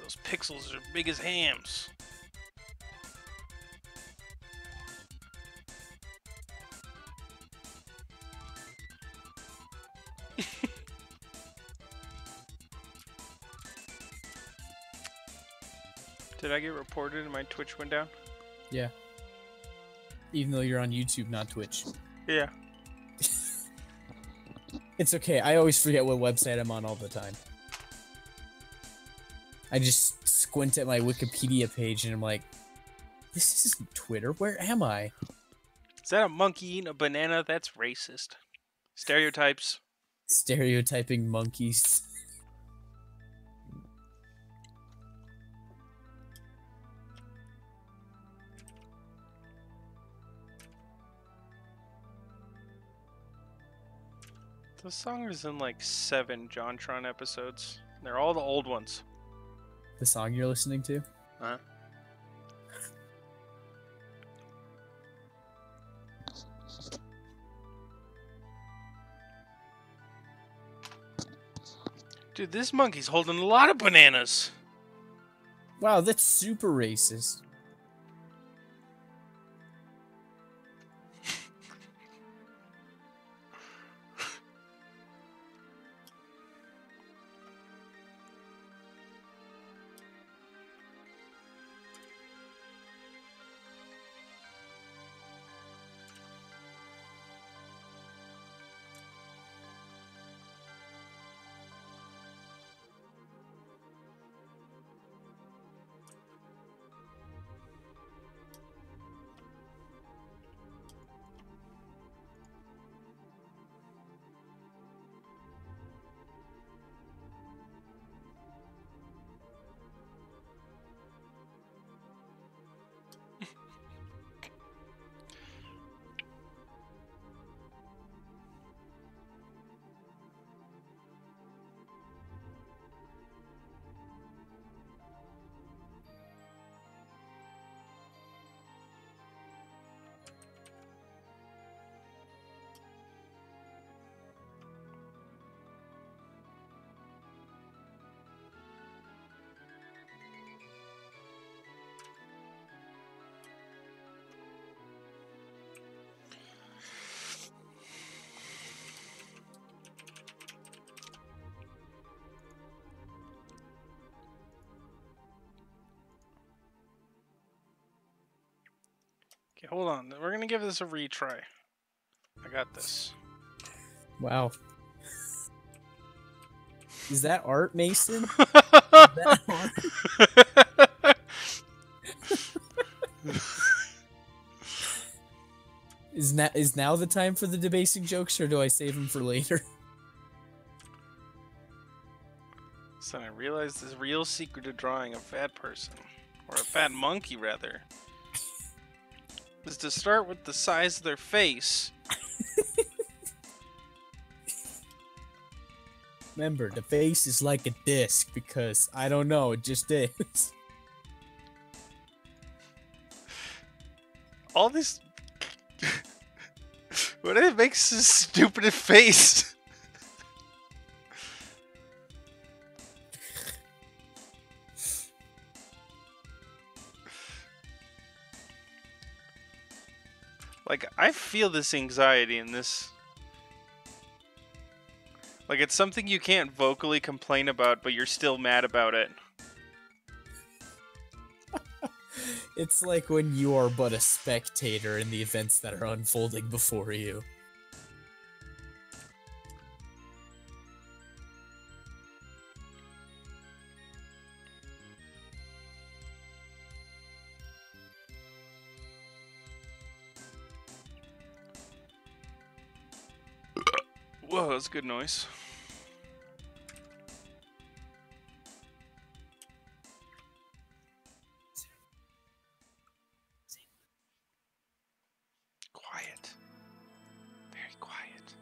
Those pixels are big as hams. Did I get reported and my Twitch went down? Yeah. Even though you're on YouTube, not Twitch. Yeah. It's okay. I always forget what website I'm on all the time. I just squint at my Wikipedia page and I'm like, this isn't Twitter. Where am I? Is that a monkey eating a banana? That's racist. Stereotypes. Stereotyping monkeys. The song is in like 7 JonTron episodes. They're all the old ones. The song you're listening to? Uh-huh. Dude, this monkey's holding a lot of bananas. Wow, that's super racist. Okay, hold on. We're gonna give this a retry. I got this. Wow. Is that art, Mason? Is that art? Is now the time for the debasing jokes, or do I save them for later? So I realized the real secret to drawing a fat person, or a fat monkey rather, is to start with the size of their face. Remember, the face is like a disc because, I don't know, it just is. All this... What it makes this stupid face? Like, I feel this anxiety in this. Like, it's something you can't vocally complain about, but you're still mad about it. It's like when you are but a spectator in the events that are unfolding before you. Whoa, that's good noise. Quiet. Very quiet.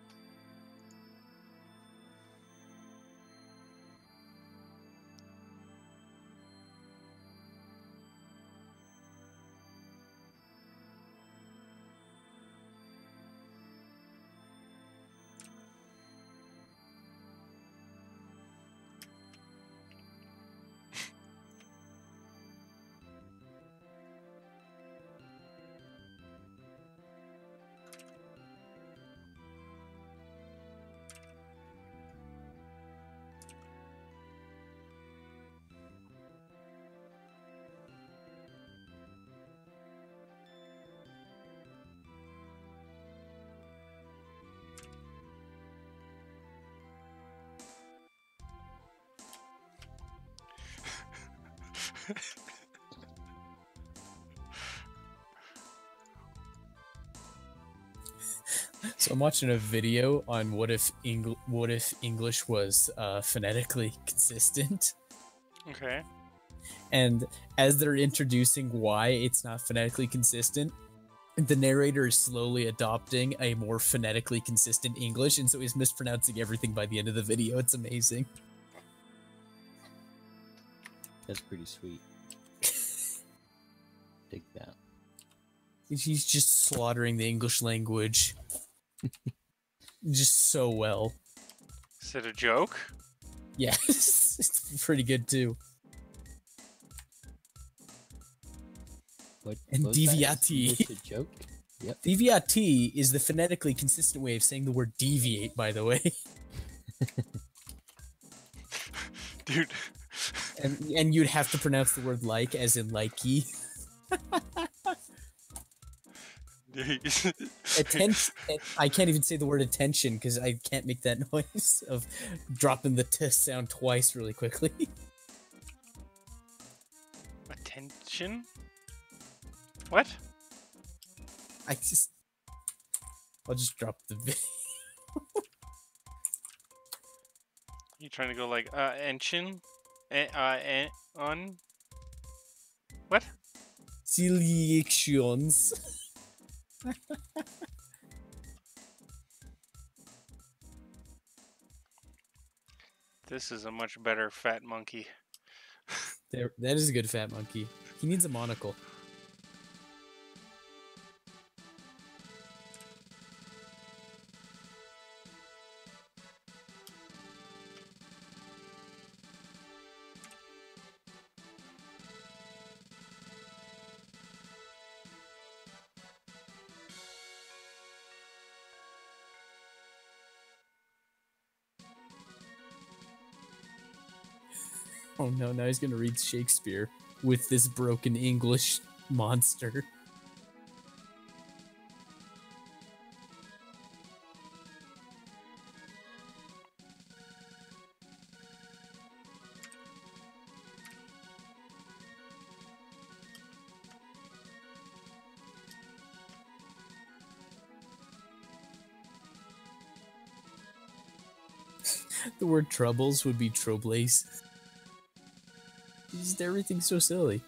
So I'm watching a video on what if English was phonetically consistent. Okay. And as they're introducing why it's not phonetically consistent, the narrator is slowly adopting a more phonetically consistent English, and so he's mispronouncing everything by the end of the video. It's amazing. That's pretty sweet. Dig that. He's just slaughtering the English language. Just so well. Is it a joke? Yeah, it's pretty good too. What, And was that? deviati. Is this a joke? Yep. Deviati is the phonetically consistent way of saying the word deviate, by the way. Dude. And you'd have to pronounce the word like as in likey. Attention. I can't even say the word attention because I can't make that noise of dropping the t sound twice really quickly. Attention? What? I'll just drop the video. You trying to go like enchin? On? What? Selections. This is a much better fat monkey. There, that is a good fat monkey. He needs a monocle. Oh no, now he's gonna read Shakespeare with this broken English monster. The word troubles would be troubles. Just everything's so silly.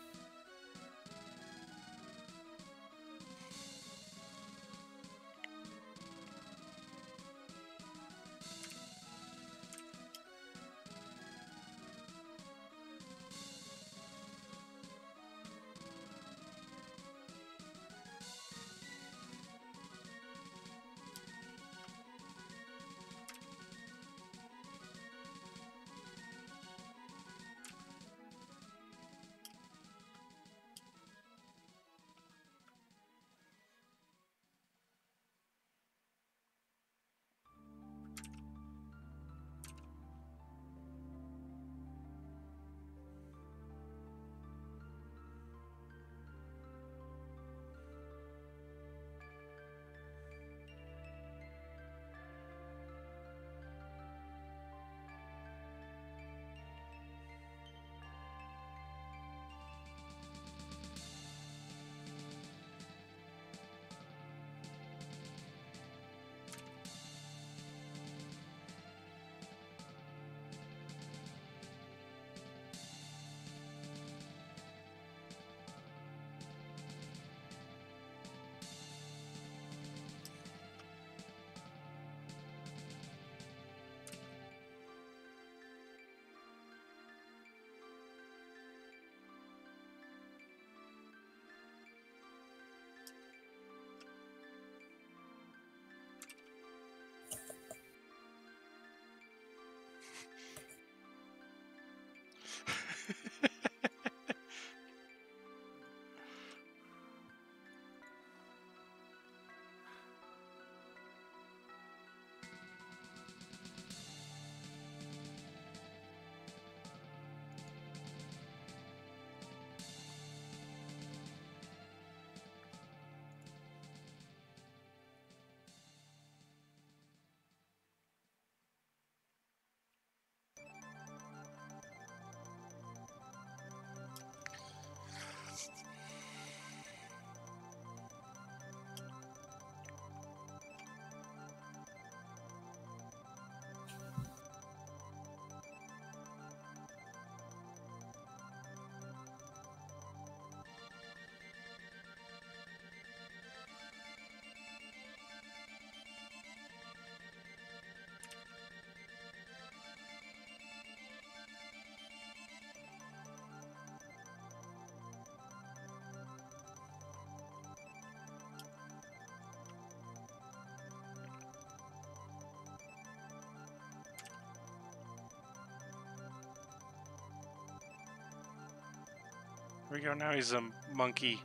Here we go. Now he's a monkey.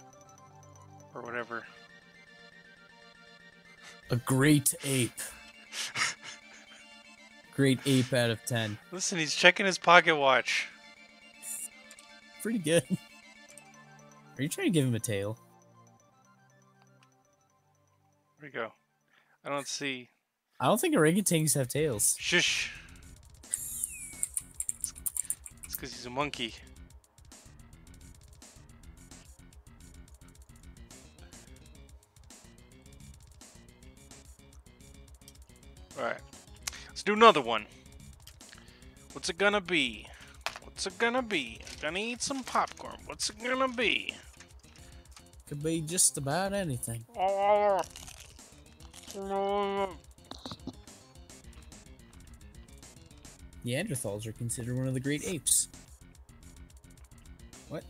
Or whatever. A great ape. Great ape out of 10. Listen, he's checking his pocket watch. Pretty good. Are you trying to give him a tail? Here we go. I don't see. I don't think orangutans have tails. Shush. It's because he's a monkey. Alright. Let's do another one. What's it gonna be? What's it gonna be? Gonna eat some popcorn. What's it gonna be? Could be just about anything. Neanderthals are considered one of the great apes. What?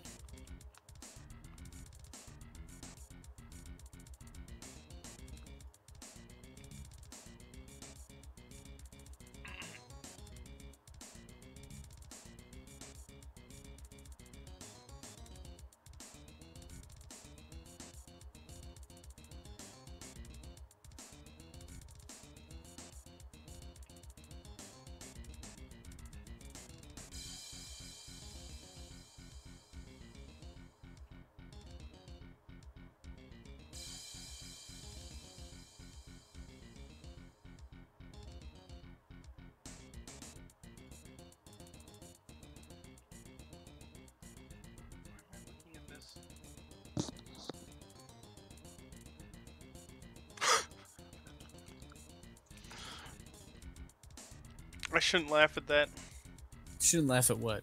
I shouldn't laugh at that. Shouldn't laugh at what?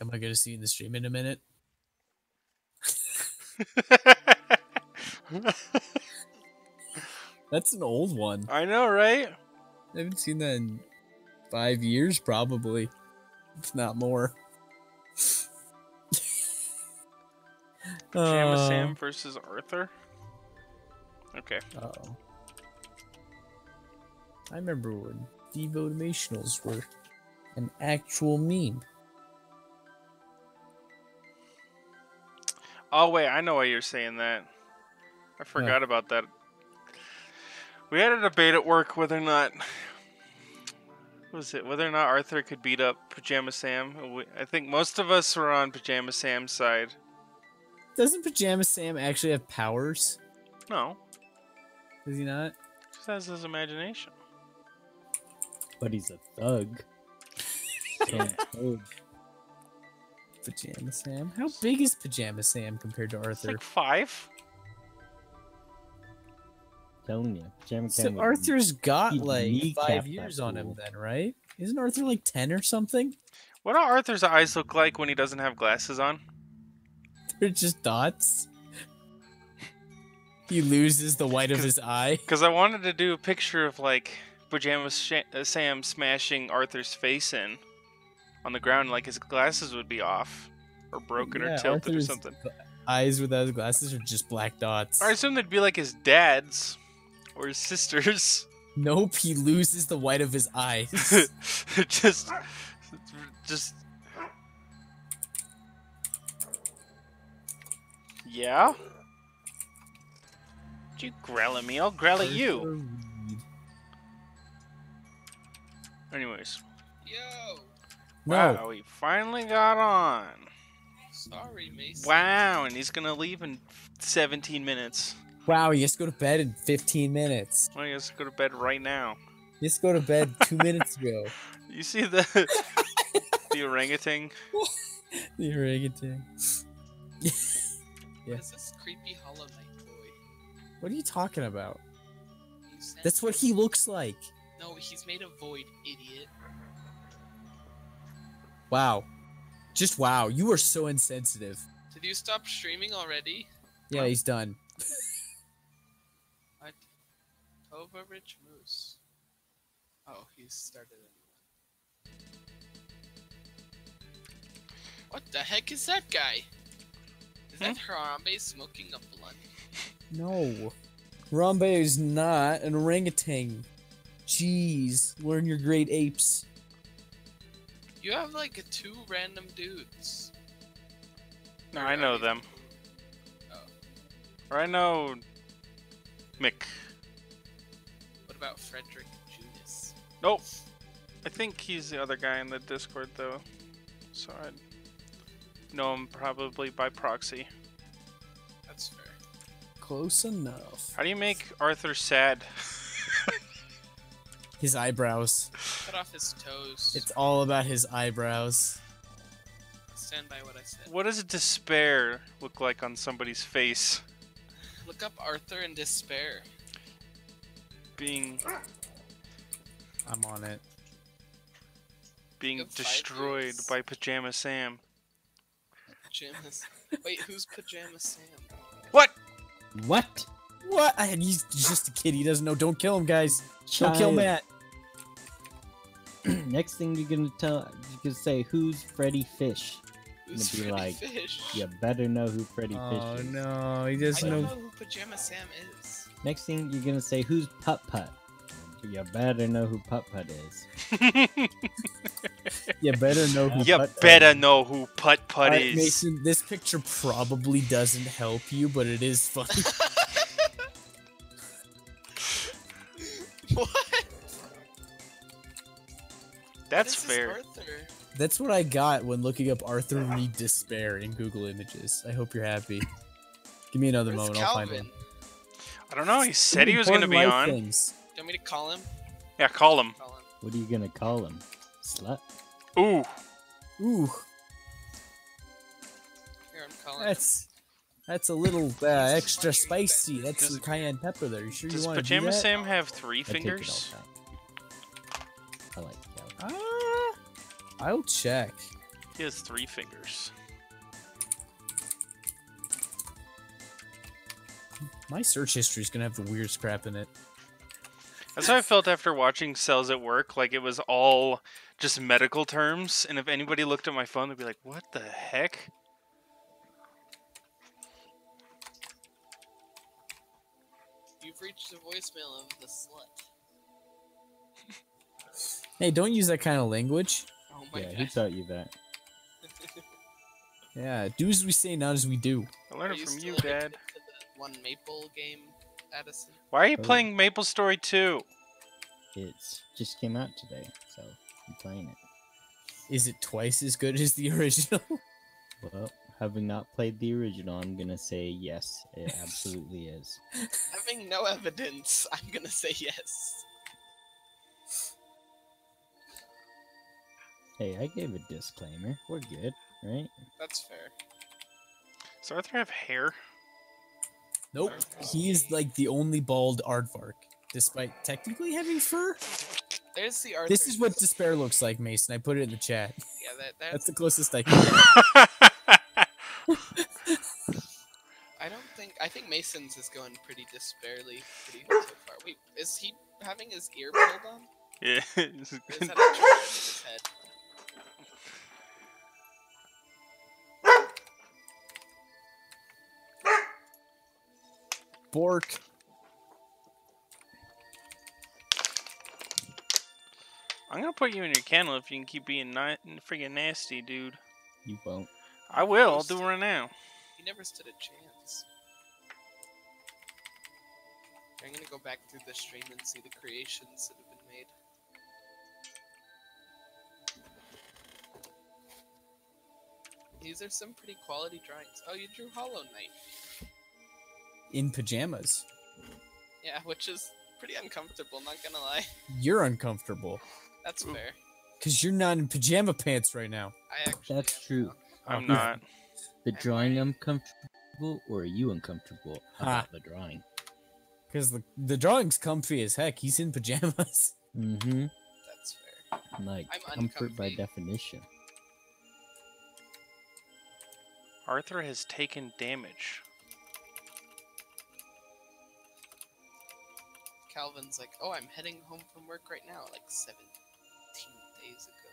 Am I gonna see you in the stream in a minute? That's an old one. I know, right? I haven't seen that in 5 years, probably. If not more. Pajama Sam versus Arthur. Okay. Uh-oh. I remember when Devotimationals were an actual meme. Oh wait, I know why you're saying that. I forgot about that. We had a debate at work whether or not whether or not Arthur could beat up Pajama Sam. I think most of us were on Pajama Sam's side. Doesn't Pajama Sam actually have powers? No. Does he not? Just has his imagination. But he's a thug. Can't hold. Pajama Sam? How big is Pajama Sam compared to It's Arthur? like 5. Telling you. Pajama So Sam would Arthur's got he'd like kneecap 5 that years on him fool. then, right? Isn't Arthur like 10 or something? What do Arthur's eyes look like when he doesn't have glasses on? They're just dots. He loses the white of his eye. Because I wanted to do a picture of like Pajama Sam smashing Arthur's face in on the ground, like his glasses would be off or broken or tilted Arthur's or something. Eyes without his glasses are just black dots. I assume they'd be like his dad's or his sister's. Nope, he loses the white of his eyes. just. Yeah. Did you growl at me? I'll growl at you. Anyways. Yo! No. Wow, he finally got on. Sorry, Mason. Wow, and he's gonna leave in 17 minutes. Wow, he has to go to bed in 15 minutes. Well, he has to go to bed right now. He has to go to bed 2 minutes ago. You see the the orangutan? The orangutan. Yeah. What is this creepy Hollow Knight boy? What are you talking about? You sent That's what he looks like. No, he's made of void, idiot. Wow. Just wow. You are so insensitive. Did you stop streaming already? Yeah, he's done. What? Tova Rich Moose. Oh, he's started a new one. What the heck is that guy? Is that Harambe smoking a blunt? No. Harambe is not an orangutan. Jeez. Learn your great apes. You have like 2 random dudes. No, Or I know are you- them. Oh. Or I know Mick. What about Frederick Junis? Nope. I think he's the other guy in the Discord though. So I know him probably by proxy. That's fair. Close enough. How do you make Arthur sad? His eyebrows. Cut off his toes. It's all about his eyebrows. Stand by what I said. What does despair look like on somebody's face? Look up Arthur in despair. Being I'm on it. being You have 5 destroyed years. by Pajama Sam. Pajamas. Wait, who's Pajama Sam? What? What? What? He's just a kid. He doesn't know. Don't kill him, guys. Don't kill Child. Matt. Next thing you're gonna say, who's Freddy Fish? Who's be Freddy like, Fish? You better know who Freddy Oh Fish is. no, he I doesn't don't know. know who Pajama Sam is. Next thing you're gonna say, who's Putt Putt? You better know who Putt Putt is. You better know who. You Putt Putt better is. know who Putt Putt Alright, is. Mason, this picture probably doesn't help you, but it is funny. What? That's What is this fair. Arthur? That's what I got when looking up Arthur Reed Despair in Google Images. I hope you're happy. Give me another Where's moment. I'll find Calvin? one. I don't know. He said he was going to be Important life on. things. Do you want me to call him? Yeah, call him. Call him. What are you gonna call him? Slut? Ooh. Ooh, Here, I'm calling him. that's a little extra spicy. That's some cayenne pepper there. You sure you Does want to do Pajama that? Sam have 3 I take it all fingers? back. I like Calvin. I'll check. He has 3 fingers. My search history is gonna have the weirdest crap in it. That's how I felt after watching Cells at Work. Like it was all just medical terms, and if anybody looked at my phone, they'd be like, "What the heck?" You've reached the voicemail of the slut. Hey, don't use that kind of language. Oh my Yeah, who god. taught you that? Yeah, do as we say, not as we do. I learned Are it from still you, addicted Dad. to the one Maple game, Addison? Why are you Oh. playing Maple Story 2? It's just came out today, so I'm playing it. Is it twice as good as the original? Well, having not played the original, I'm gonna say yes, it absolutely is. Having no evidence, I'm gonna say yes. Hey, I gave a disclaimer. We're good, right? That's fair. Does Arthur have hair? Nope. He is like the only bald aardvark, despite technically having fur. There's the Arthur. This is what despair looks like, Mason. I put it in the chat. Yeah, That's the closest I can get. I think Mason's is going pretty despairly pretty so far. Wait, is he having his ear pulled on? Yeah. Or is that a trigger in his head? Bork. I'm gonna put you in your kennel if you can keep being freaking nasty, dude. You won't. I will. I'll do it right now. He never stood a chance. I'm gonna go back through the stream and see the creations that have been made. These are some pretty quality drawings. Oh, you drew Hollow Knight. In pajamas. Yeah, which is pretty uncomfortable, not gonna lie. You're uncomfortable. That's Ooh. fair. Because you're not in pajama pants right now. I actually That's am true. now. I'm Oh, not. The I'm drawing wearing- uncomfortable, or are you uncomfortable about the drawing? Because the drawing's comfy as heck. He's in pajamas. Mm-hmm. That's fair. Like I'm comfort by uncomfy. definition. Arthur has taken damage. Calvin's like, oh, I'm heading home from work right now, like 17 days ago.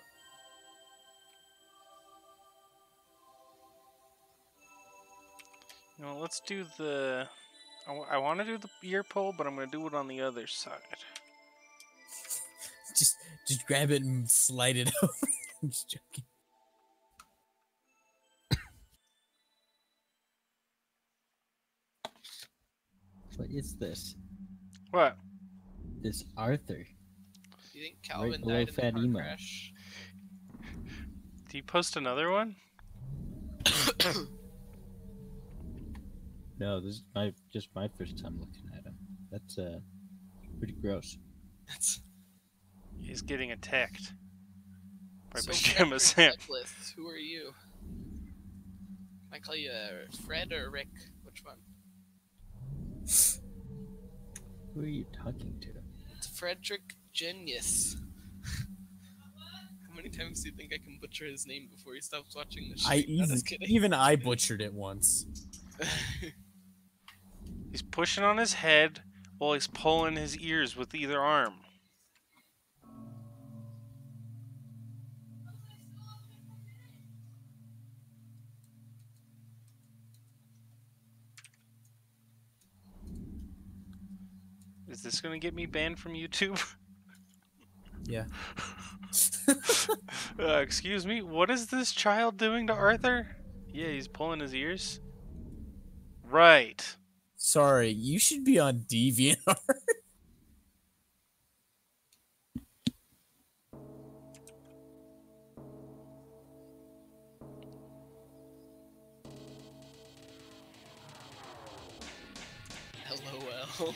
You know, let's do the... I want to do the ear pull, but I'm going to do it on the other side. Just grab it and slide it over. I'm just joking. What is this? What? This Arthur. You think Calvin below died in the Fat car Emo. crash? Do you post another one? No, this is just my first time looking at him. That's pretty gross. That's He's getting attacked by so Pajama Frederick Sam. Douglas, who are you? Can I call you Fred or Rick? Which one? Who are you talking to? It's Frederick Genius. How many times do you think I can butcher his name before he stops watching the stream? No, just kidding. Even I butchered it once. He's pushing on his head while he's pulling his ears with either arm. Is this gonna get me banned from YouTube? Yeah. Excuse me, what is this child doing to Arthur? Yeah, he's pulling his ears. Right. Sorry, you should be on DeviantArt. LOL.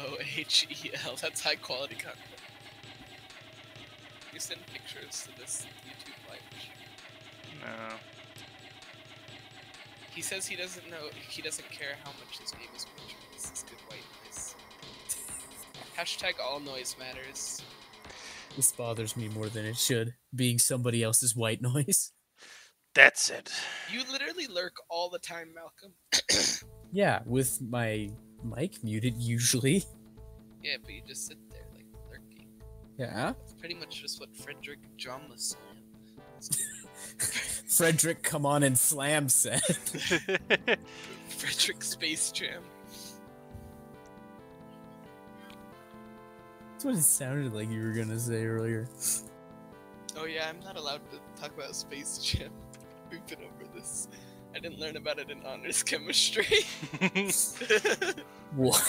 EHOHEL. That's high quality content. You send pictures to this YouTube live stream. No. He says he doesn't care how much this game is pictured. This is good white noise. Hashtag all noise matters. This bothers me more than it should, being somebody else's white noise. That's it. You literally lurk all the time, Malcolm. Yeah, with my mic muted usually. Yeah, but you just sit there like lurking. Yeah. That's pretty much just what Frederick John was saying. Frederick, come on and slam said. Frederick Space Jam. That's what it sounded like you were gonna say earlier. Oh yeah, I'm not allowed to talk about Space Jam. We've been over this. I didn't learn about it in honors chemistry. What?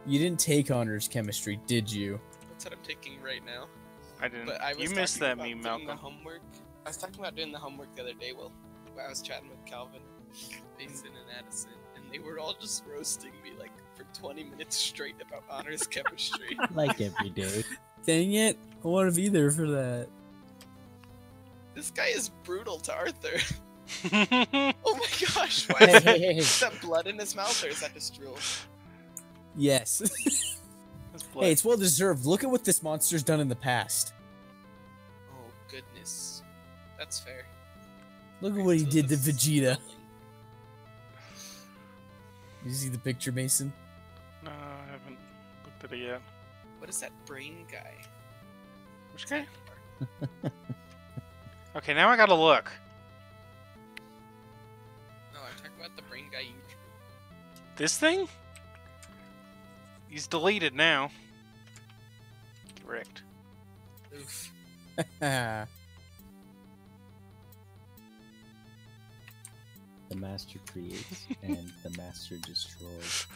You didn't take honors chemistry, did you? That's what I'm taking right now. I didn't. But I was You missed talking that about meme, doing Malcolm. the homework. I was talking about doing the homework the other day while I was chatting with Calvin, Mason, and Addison, and they were all just roasting me like for 20 minutes straight about honors chemistry. Like every day. Dang it! I want to be there for that. This guy is brutal to Arthur. Oh my gosh, why Hey. is that blood in his mouth, or is that just drool? Yes. That's blood. Hey, it's well deserved. Look at what this monster's done in the past. Oh goodness, that's fair. Look at what he So did to this is Vegeta. swelling. You see the picture, Mason? No, I haven't looked at it yet. What is that brain guy? Which guy? Okay, now I gotta look. No, I'm talking about the brain guy you drew. This thing? He's deleted now. Correct. Oof. The master creates and the master destroys.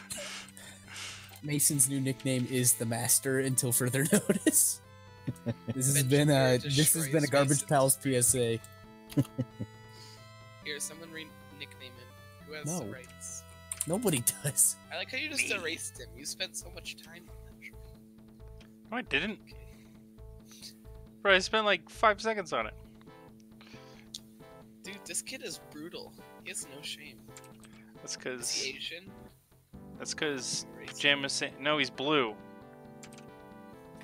Mason's new nickname is the Master until further notice. This has been Vegeta a destroys Garbage Mason. Pals PSA. Here, someone nickname him. Who has the No. rights? Nobody does. I like how you just erased him. You spent so much time on that. No, I didn't. Okay. Bro, I spent like 5 seconds on it. Dude, this kid is brutal. He has no shame. That's Is because. he Asian? That's because Erase him. Jamison. No, he's blue.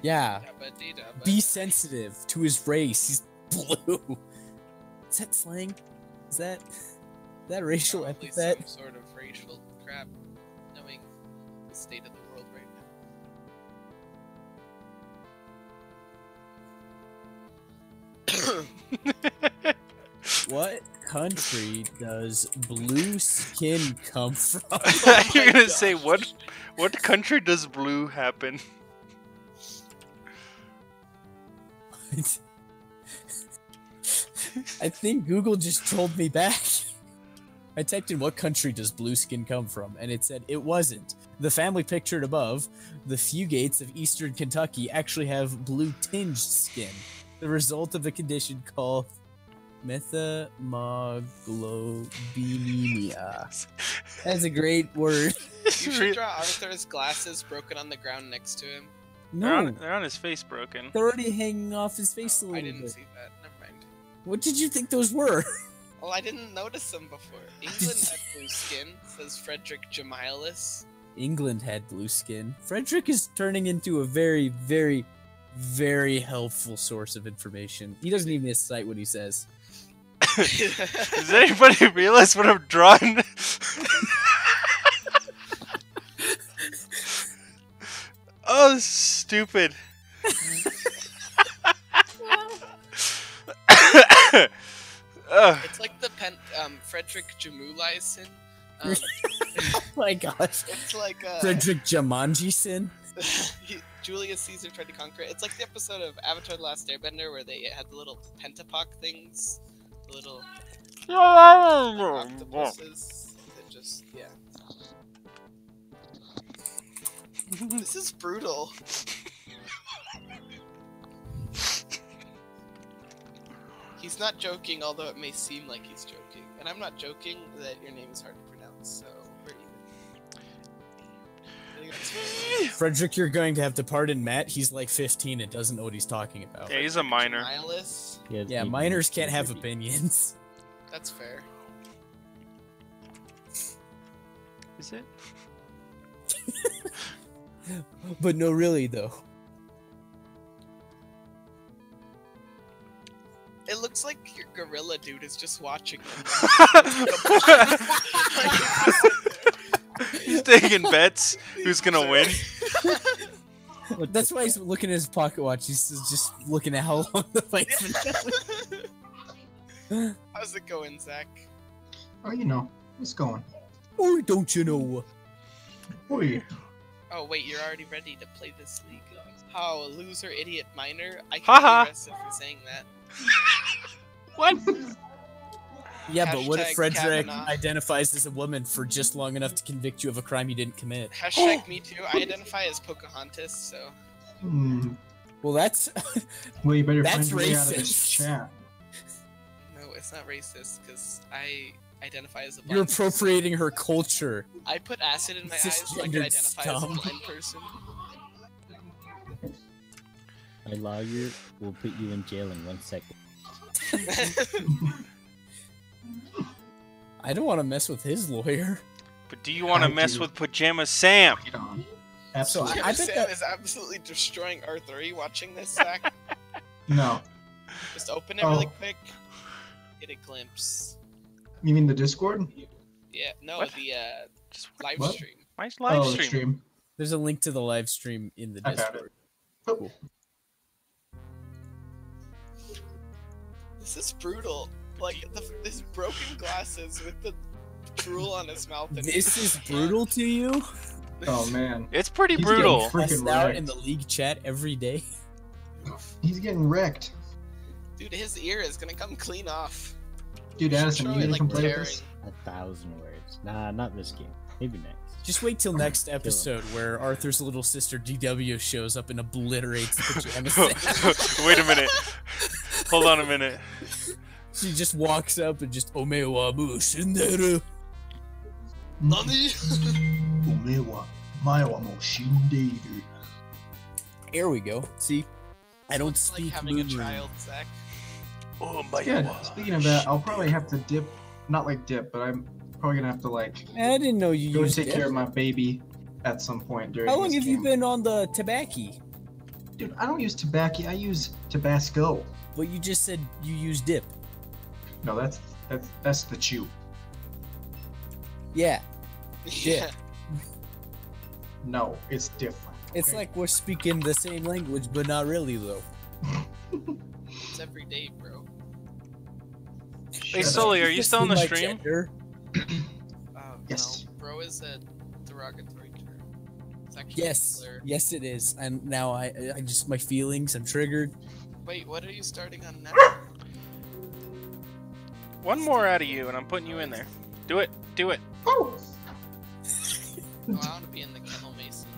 Yeah. Dabba-dee-dabba. Be sensitive to his race. He's blue. Is that slang? Is that racial Probably epithet? some sort of racial crap, knowing the state of the world right now. What country does blue skin come from? You're my gonna say gosh. what country does blue happen? I think Google just trolled me back. I typed in what country does blue skin come from, and it said it wasn't. The family pictured above, the Fugates of eastern Kentucky, actually have blue tinged skin, the result of a condition called methemoglobinemia. That's a great word. You should draw Arthur's glasses broken on the ground next to him. No, They're on his face broken. they're already hanging off his face a I little didn't bit. see that. Never mind. What did you think those were? Well, I didn't notice them before. England had blue skin, says Frederick Jamilis. England had blue skin. Frederick is turning into a very, very, very helpful source of information. He doesn't even cite what he says. Does anybody realize what I'm drawing? Oh, this is stupid. It's like the Frederick Jamulaisen. Oh my gosh. It's like Frederick Jumanji-sin? Julius Caesar tried to conquer it. It's like the episode of Avatar: The Last Airbender where they had the little pentapock things, the little octopuses. That just This is brutal. He's not joking, although it may seem like he's joking. And I'm not joking that your name is hard to pronounce, so we're even. Frederick, you're going to have to pardon Matt. He's like 15 and doesn't know what he's talking about. Yeah, he's a minor. Nihilus? Yeah, minors can't have opinions. That's fair. Is it? But no, really, though. It looks like your gorilla dude is just watching them. He's taking bets. Who's gonna win? That's why he's looking at his pocket watch. He's just looking at how long the fight's been going. How's it going, Zach? Oh, you know, it's going. Or don't you know? Oi. Oh wait, you're already ready to play this league. How loser, idiot, minor? I Haha. can be arrested for saying that. What? Yeah, but what if Hashtag Frederick Kavanaugh. identifies as a woman for just long enough to convict you of a crime you didn't commit? Hashtag me too. I identify as Pocahontas, so. Hmm. Well, that's Well, you better That's find your way out of this racist. chat. No, it's not racist, because I identify as a blind you're person. appropriating her culture. I put acid in my eyes so I can Cisgendered identify as a scum. blind person. My lawyer will put you in jail in 1 second. I don't want to mess with his lawyer. But do you want to I mess do. with Pajama Sam? Get on. So Absolutely. I bet Sam that- is absolutely destroying Arthur. Are you watching this, Zach? No. Just open it really Oh. quick. Get a glimpse. You mean the Discord? Yeah, no, What? the Just live What? stream. my live Oh, the stream. stream. There's a link to the live stream in the I found Discord. Oh, This is brutal. Like this broken glasses with the drool on his mouth. And This is brutal to you? oh man. It's pretty He's brutal. getting freaking Passed out wrecked. in the league chat every day. He's getting wrecked. Dude, his ear is gonna come clean off. Dude, You should Addison, show you it, gonna like, come play with tearing. us? 1,000 words. Nah, not this game. Maybe next. Just wait till next episode where Arthur's little sister DW shows up and obliterates the Pajama Sam. Wait a minute. Hold on a minute. She just walks up and just Omewa mu shinderu. Nani? おめえは前はもう死んでいる。 Here we go. See? I don't It's like speak having a Moonring. child, Zach. Oh my Yeah, god. speaking of that, I'll probably have to dip, not like dip, but I'm probably gonna have to like Man, I didn't know you go used take it. care of my baby at some point during How long this have you game. been on the tobacco? Dude, I don't use tobacco, I use Tabasco. But you just said you use dip. No, that's the chew. Yeah. Yeah. No, it's different. It's okay? like we're speaking the same language, but not really though. It's every day, bro. Hey, Shut up. Sully, are you still on the My stream? gender. Yes. No, bro is a derogatory term. It's actually Yes. slur. Yes, it is. And now I just my feelings. I'm triggered. Wait, what are you starting on now? One more out of you, and I'm putting you in there. Do it. Do it. Oh! Oh, I want to be in the Kennel Mason.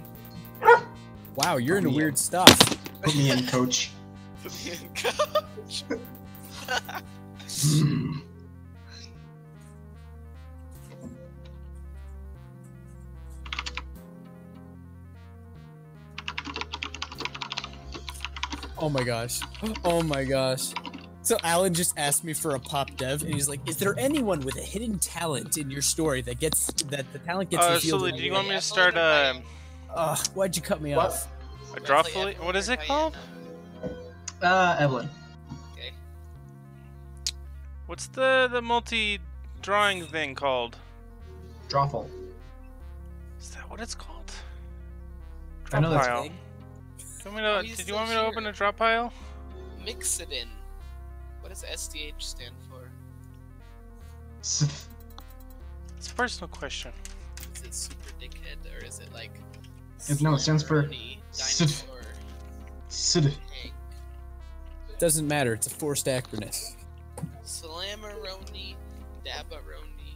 Wow, you're into weird stuff. Put me in, coach. Put me in, coach. Oh my gosh. Oh my gosh. So Alan just asked me for a pop dev, and he's like, "Is there anyone with a hidden talent in your story that the talent gets revealed?" So do you want me to start Why'd you cut me What? off? a drop fully? What is it called? Evelyn. Okay. What's the multi-drawing thing called? Drawful. Is that what it's called? I know that's Pile. big. Oh, he's Did you still want me to open here. a drop pile? Mix it in. What does SDH stand for? Sith. It's a personal question. Is it super dickhead or is it like? No, it stands for Slammeroni Sith. Dinosaur Sid. Hank. Doesn't matter. It's a forced acronym. Slammeroni Dabaroni.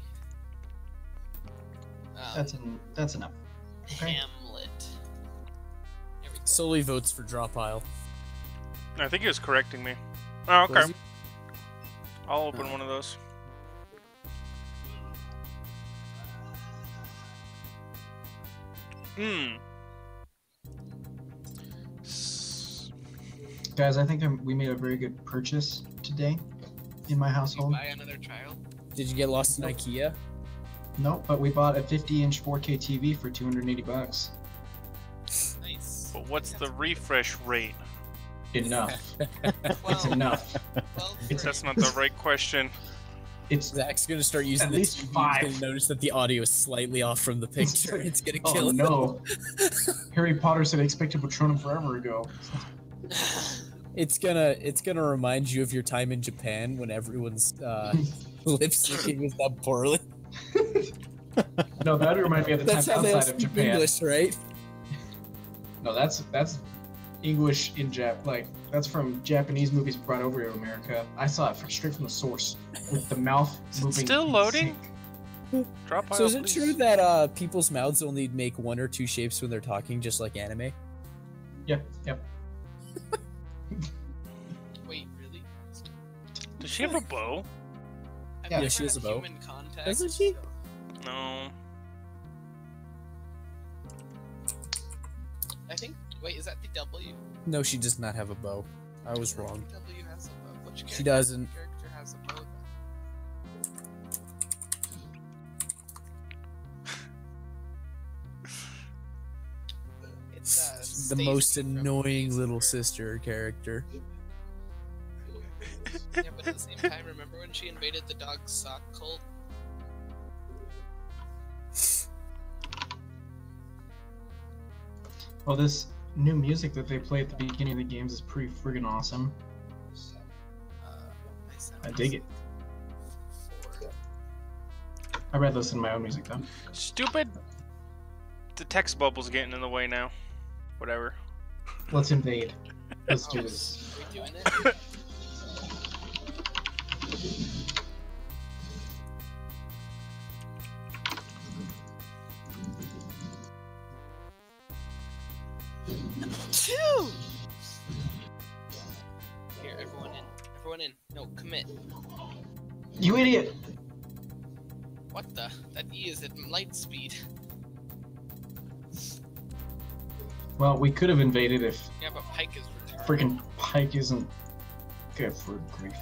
That's enough. Okay. Hamlet. There we go. Solely votes for drop pile. I think he was correcting me. Oh, Was okay. he? I'll open one of those. Hmm. Guys, I think we made a very good purchase today in my Did you household. buy another child? Did you get lost in IKEA? No, but we bought a 50-inch 4K TV for $280. Nice. But what's the refresh rate? Enough. It's 12. enough. 12 It's- That's not the right question. It's Zach's gonna start using At the least TV. He's 5. gonna notice that the audio is slightly off from the picture. It's gonna kill oh him. no. Harry Potter said I expected Patronum forever ago. It's gonna remind you of your time in Japan when everyone's lip syncing was done poorly. No, that reminds me of the That's time how they all outside of speak Japan. English, right? No, that's English in Jap. Like that's from Japanese movies brought over to America. I saw it straight from the source with the mouth Is it moving. still in loading? sync. Drop pile, So is it please. true that people's mouths only make one or two shapes when they're talking, just like anime? Yep. Yep. Wait, really? Does she have a bow? I've Yeah, never she has had a bow. human contact, Doesn't she? so- No. I think. Wait, is that the W? No, she does not have a bow. I was wrong. W has a bow. Which She doesn't. character has a bow? It's The Stacy most from annoying Days of little Our sister character. Yeah, but at the same time, remember when she invaded the dog sock cult? Well, this new music that they play at the beginning of the games is pretty friggin' awesome. I dig it. Four. I read listen to my own music though. Stupid. The text bubble's getting in the way now. Whatever. Let's invade. Let's Oh, do this. Are we doing it? Two. Here, everyone in. Everyone in. No, commit. You idiot! What the? That E is at light speed. Well, we could have invaded if Yeah, but Pike is retarded. friggin' Pike isn't good for grief.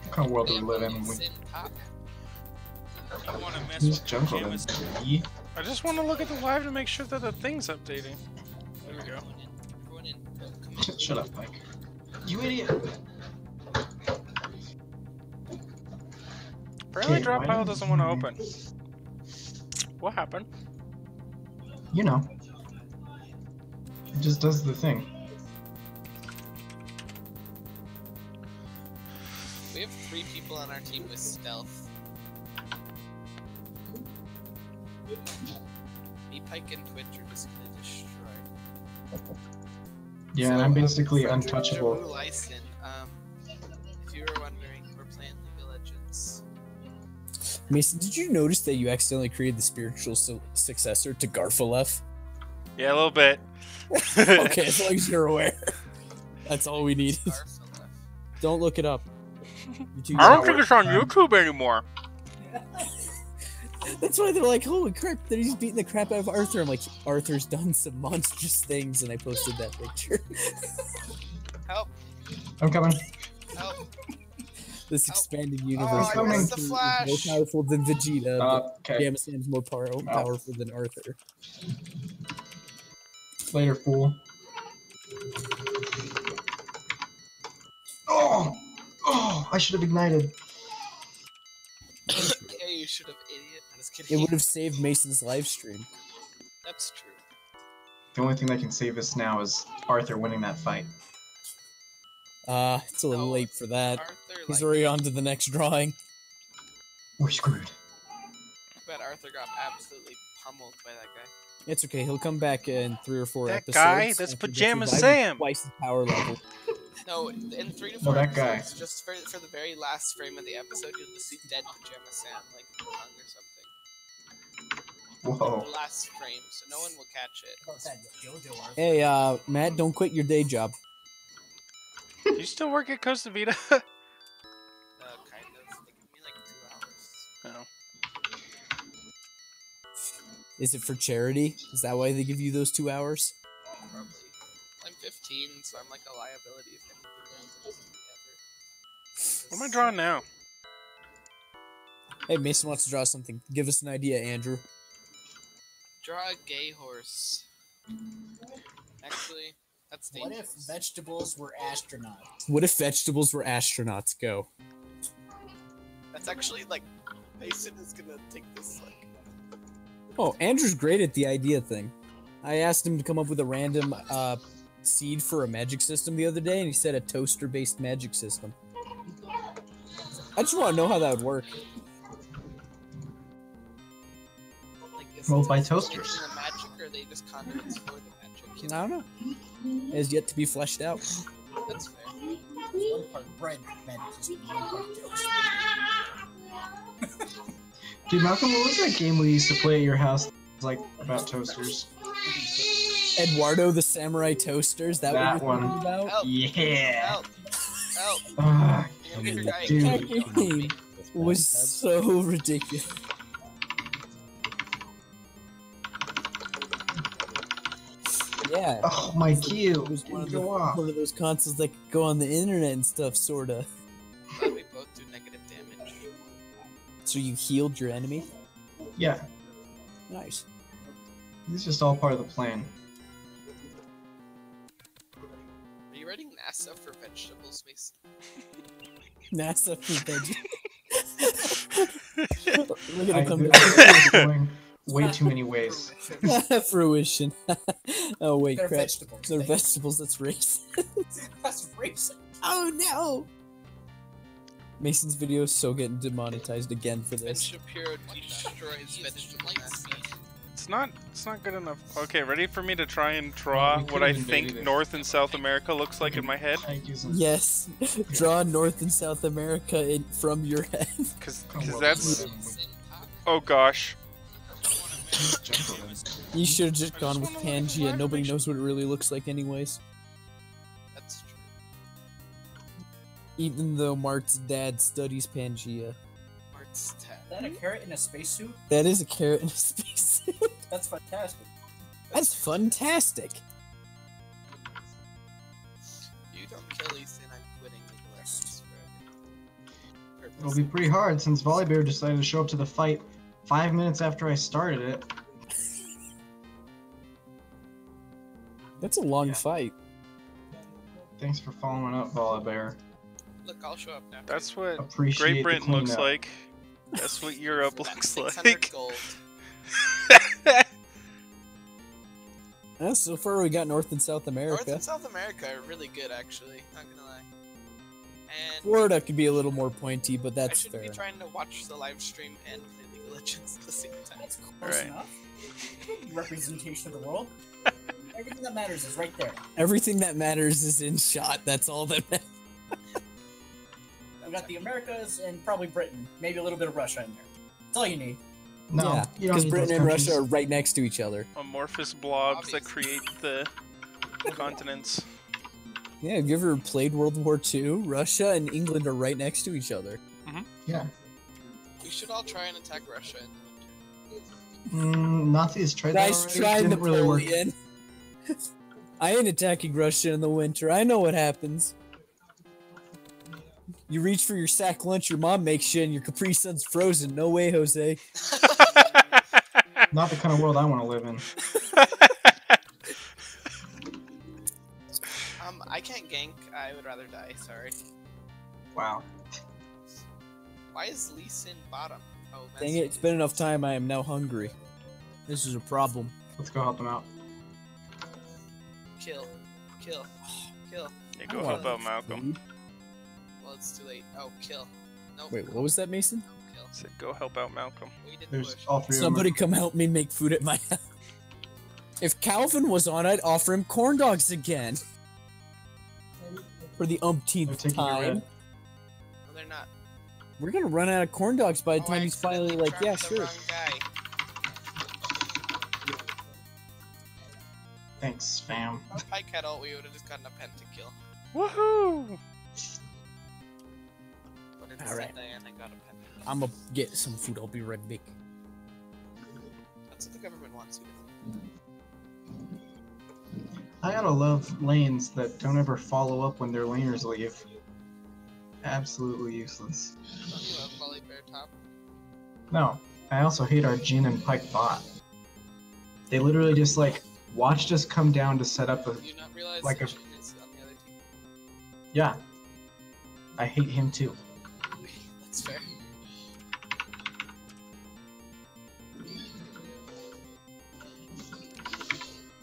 What kind of world do we live in? Sin pop. I want to mess Who's with jungle? pajamas. E? I just want to look at the live to make sure that the thing's updating. There we go. Everyone in. No, commit. Shut up, Pike. You idiot! Apparently, Okay, drop why pile don't doesn't want to you- open. What happened? You know. It just does the thing. We have 3 people on our team with stealth. Me, Pike, and Twitch are just gonna destroy. Yeah, and I'm basically Frederick untouchable. Jabu Lyson, if you were wondering, we're playing League of Legends. Mason, did you notice that you accidentally created the spiritual successor to Garfalef? Yeah, a little bit. Okay, as long as you're aware. That's all we need. Garfield. Don't look it up. I don't think it's on YouTube anymore. That's why they're like, holy crap, that he's beating the crap out of Arthur. I'm like, Arthur's done some monstrous things, and I posted that picture. Help! I'm coming. Help! This expanded universe. I missed the is flash. more powerful than Vegeta, but Okay. Gamma Sam's more powerful than Arthur. Later, fool. Oh! Oh! I should have ignited. Yeah, you should have, idiot. I'm just kidding. It would have saved Mason's live stream. That's true. The only thing that can save us now is Arthur winning that fight. It's a little No, late for that. Arthur, He's like, already on to the next drawing. We're screwed. but Arthur got absolutely pummeled by that guy. It's okay, he'll come back in 3 or 4 That episodes. guy? That's after Pajama surviving Sam. Twice his power level. No, in 3 to No, 4 that guy. episodes, just for the very last frame of the episode, you'll just see dead Pajama Sam, like, hung or something. Whoa. The last frame, so no one will catch it. Hey, Matt, don't quit your day job. Do you still work at Costa Vida? Kind of. They give me like 2 hours. No. Is it for charity? Is that why they give you those 2 hours? Probably. I'm 15, so I'm like a liability if anything goes ever. What am I drawing now? Hey, Mason wants to draw something. Give us an idea, Andrew. Draw a gay horse. Actually, that's What dangerous. if vegetables were astronauts? What if vegetables were astronauts? Go. That's actually like Mason is gonna take this like. Oh, Andrew's great at the idea thing. I asked him to come up with a random seed for a magic system the other day, and he said a toaster-based magic system. I just want to know how that would work. Like, is Well, it by just toasters. making the magic, or are they just condiments for the magic? You I don't know. It has yet to be fleshed out. That's fair. One part bread magic system, one part toast. Dude, Malcolm, what was that game we used to play at your house? Like about toasters. Eduardo the Samurai Toaster, is that That what you're one. thinking about? Help! Yeah. Help! Help! Ah, You know, your guy dude. That game was so ridiculous. Yeah. Oh, my cue. It was one of, Go off. one of those consoles that could go on the internet and stuff, sorta. But we both do negative damage. So you healed your enemy? Yeah, Nice. this is just all part of the plan. Are you writing NASA for vegetables, Mason? NASA for veggie. We're gonna I, come this is going way too many ways. to fruition. Oh wait, They're crap. vegetables. They're They- vegetables, that's race. That's racist. Oh no! Mason's video is so getting demonetized again for Ben this. Shapiro destroys vegetable NASA. It's not good enough. Okay, ready for me to try and draw We what I could've think invaded it. North and South America looks like in my head? I use them. Yes, draw North and South America from your head. Cause well, that's... whatever. Oh gosh. You should have just gone with Pangea. Nobody knows what it really looks like anyways. That's true. Even though Mart's dad studies Pangea. Art's tab. Is that a carrot in a spacesuit? That is a carrot in a spacesuit. That's fantastic. That's fantastic. You don't kill Ethan, I'm quitting League of Legends forever. It'll be pretty hard since Volibear decided to show up to the fight 5 minutes after I started it. That's a long fight. Thanks for following up, Volibear. Look, I'll show up now. That's what Appreciate Great Britain the looks cleanup. like. That's what Europe That's looks 600 like. gold. So far we got North and South North America. and South America are really good, actually. Not gonna lie. And Florida could be a little more pointy, but I that's should fair. be trying to watch the live stream and play League of Legends at the same time. That's close Alright. enough. Representation of the world. Everything that matters is right there. Everything that matters is in shot. That's all that matters. We got the Americas and probably Britain. Maybe a little bit of Russia in there. That's all you need. No, yeah, you don't because need Britain those and countries. Russia are right next to each other. Amorphous blobs that create the continents. Yeah, have you ever played World War II? Russia and England are right next to each other. Yeah. We should all try and attack Russia in the winter. Nazis tried that Nice already. try, Didn't really work. Napoleon. I ain't attacking Russia in the winter. I know what happens. You reach for your sack lunch your mom makes you, and your Capri Sun's frozen. No way, Jose. Not the kind of world I want to live in. I can't gank. I would rather die. Sorry. Wow. Why is Lee Sin bottom? Oh, Dang it, it's been enough time. I am now hungry. This is a problem. Let's go help them out. Kill. Kill. Kill. Yeah, go help out Malcolm. Well, it's too late. Oh, kill. No. Wait, what was that, Mason? Kill. Said go help out Malcolm. We did There's push. all three Somebody of come help me make food at my house. If Calvin was on, I'd offer him corn dogs again. For the They're umpteenth taking your time. red. No, they're not. We're gonna run out of corn dogs by the Oh, time I he's finally accidentally like, yeah, trapped the sure. wrong guy. Thanks, fam. If Pike had ult, we would have just gotten a pentakill. Woohoo! But instead, Alright. Diana got a pentakill. I'm gonna get some food. I'll be right back. That's what the government wants you to do. I gotta love lanes that don't ever follow up when their laners leave. Absolutely useless. Don't you love Molly Bear Top? No, I also hate our Jin and Pike bot. They literally just like watched us come down to set up a. Do you not realize Like that a- Jhin is on the other team? Yeah. I hate him too. That's fair.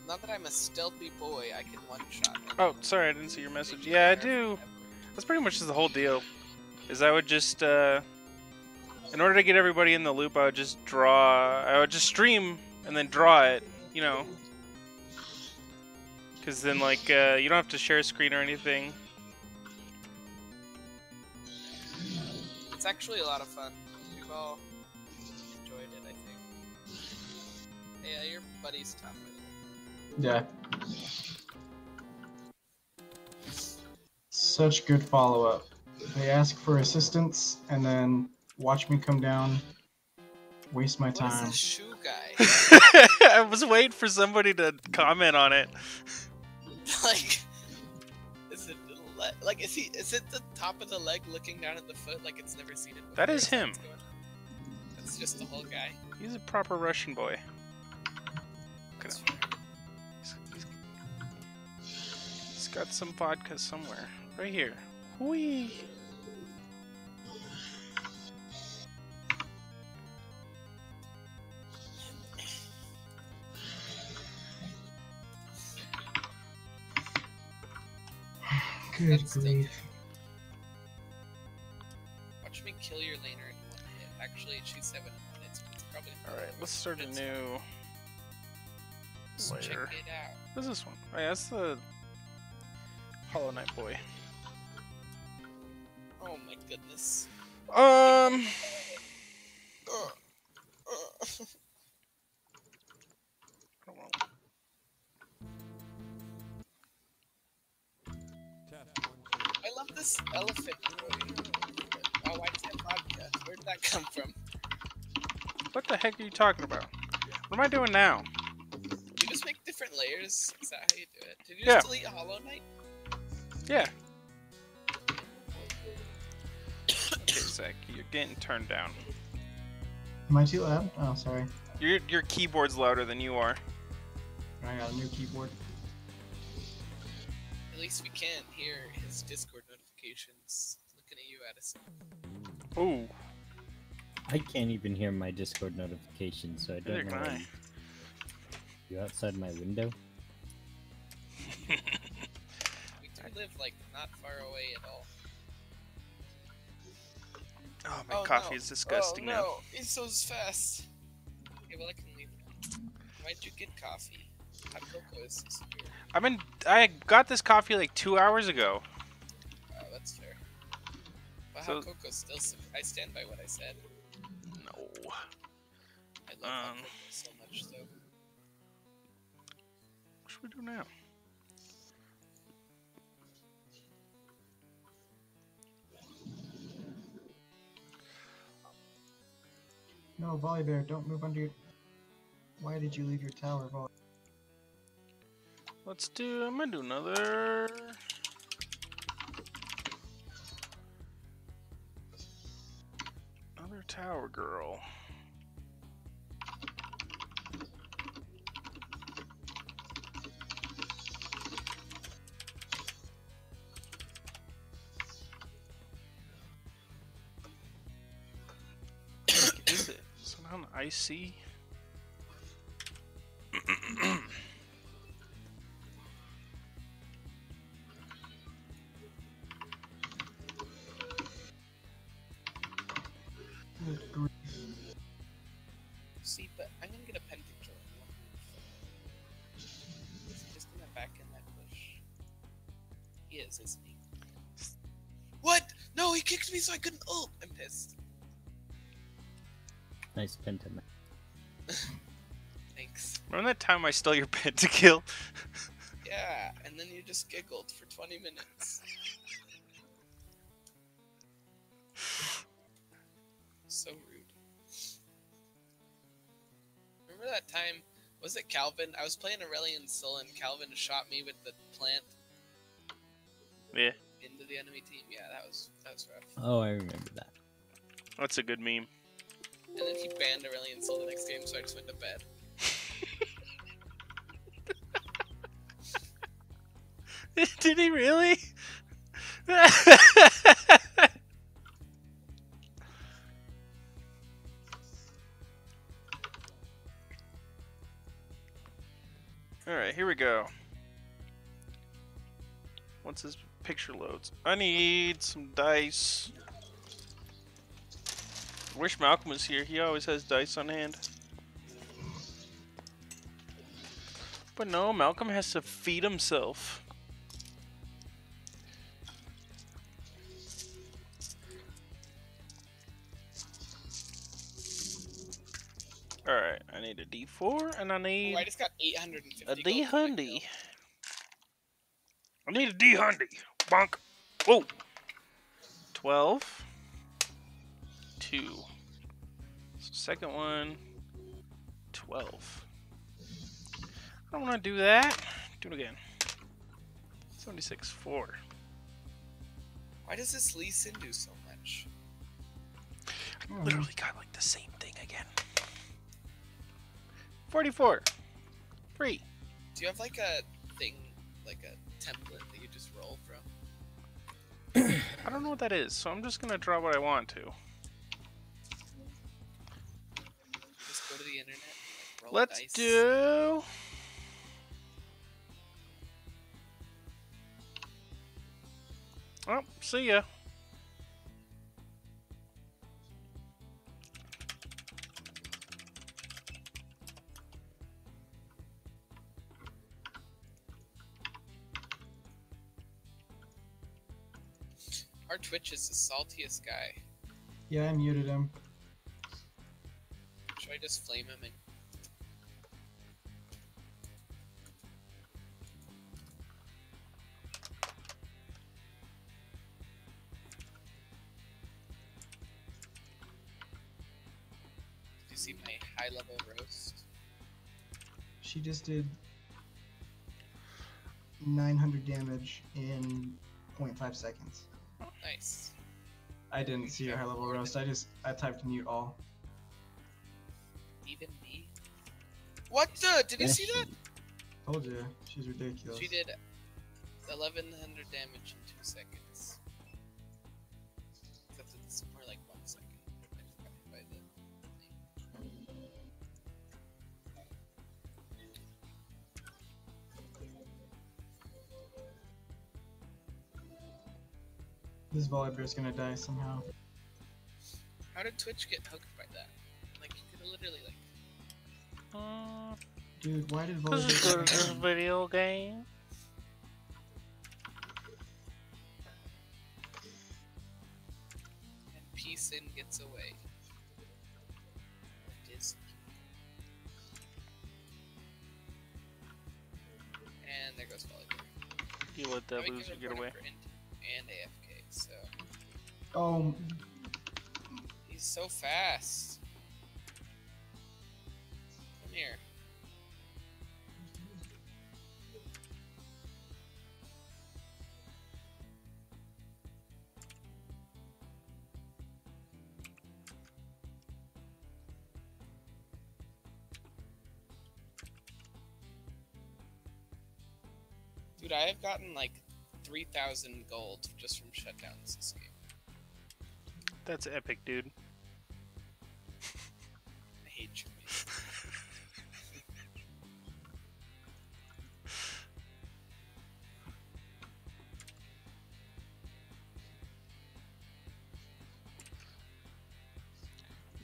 Not that I'm a stealthy boy, I can one-shot. Oh, sorry, I didn't see your message. Yeah, I do. That's pretty much the whole deal. Is I would just, in order to get everybody in the loop, I would just stream and then draw it, you know. Because then, like, you don't have to share a screen or anything. It's actually a lot of fun. We've all enjoyed it, I think. Yeah, your buddy's tough. Yeah. Such good follow up. They ask for assistance and then watch me come down, waste my What is time. this shoe guy? I was waiting for somebody to comment on it. Like, is it like is it the top of the leg looking down at the foot like it's never seen it before? That is him. What's going on? That's just the whole guy. He's a proper Russian boy. That's He's got some vodka somewhere. Right here. Whee! Good That's grief. Watch me kill your laner in one hit. Actually, she's 7 minutes. But it's probably Alright, let's start a It's- new Check layer. it out. What's this one? Oh yeah, that's the Hollow Knight boy. Oh my goodness. Um, Ugh. I don't know. I love this elephant. Oh, why does it have vodka? Where did that come from? What the heck are you talking about? What am I doing now? You just make different layers? Is that how you do it? Did you Yeah. just delete Hollow Knight? Yeah. Okay, Zach, you're getting turned down. Am I too loud? Oh, sorry. Your keyboard's louder than you are. I got a new keyboard. At least we can't hear his Discord notifications. Looking at you, Addison. Ooh, I can't even hear my Discord notifications, so I neither don't can know. I. You outside my window? We do live, like, not far away at all. Oh, my Oh, coffee no. is disgusting oh, now. no. It's so fast. Okay, well, I can leave now. Why'd you get coffee? Hot cocoa is superior. I got this coffee like 2 hours ago. Oh, that's fair. But So- hot cocoa is still I stand by what I said. No. I love hot cocoa so much, though. What should we do now? No, Volley Bear, don't move under your... Why did you leave your tower, Volley? I'm gonna do another. Another tower girl. Is it? Is it on icy? Good grief. See, but I'm gonna get a pentakill. Is he just gonna back in that push? He is, isn't he? What? No, he kicked me so I couldn't ult! I'm pissed. Nice pentament. Thanks. Remember that time I stole your pentakill? Yeah, and then you just giggled for 20 minutes. So rude. Remember that time? Was it Calvin? I was playing Aurelion Sol and Calvin shot me with the plant Yeah, into the enemy team. Yeah, that was rough. Oh, I remember that. that's a good meme. And then he banned Aurelion Sol the next game, so I just went to bed. Did he really? Alright, here we go. Once this picture loads, I need some dice. I wish Malcolm was here. He always has dice on hand. But no, Malcolm has to feed himself. Alright, I need a D4 and I need Oh, I just got 850 a gold D from that hundy. kill. I need a D hundy. Bonk. Whoa. 12. 2. Second one. 12. I don't want to do that. Do it again. 76. 4. Why does this Lee Sin do so much? Literally got like the same thing again. 44. 3. Do you have like a thing, like a template that you just roll from? I don't know what that is, so I'm just gonna draw what I want to. Just go to the internet, like, roll Let's dice. do. Oh, see ya. Our Twitch is the saltiest guy. Yeah, I muted him. Should I just flame him and... Did you see my high level roast? She just did 900 damage in 0.5 seconds. Nice. I didn't see her high level roast. I typed mute all. Even me? What the? Did you see that? Told you, she's ridiculous. She did 1100 damage in 2 seconds. Except it's more like 1 second. I just got hit by the thing. This Volibear's gonna die somehow. How did Twitch get hooked by that? Like, you could have literally, like... Dude, why did This is good at this volleyball? video game. And Peace In gets away. Disney. And there goes volleyball. You let Now that we can loser run get it away. for Int and AFK, so Oh, he's so fast. Come here. Dude, I have gotten like 3,000 gold just from shutdowns this game. That's epic, dude. I hate you.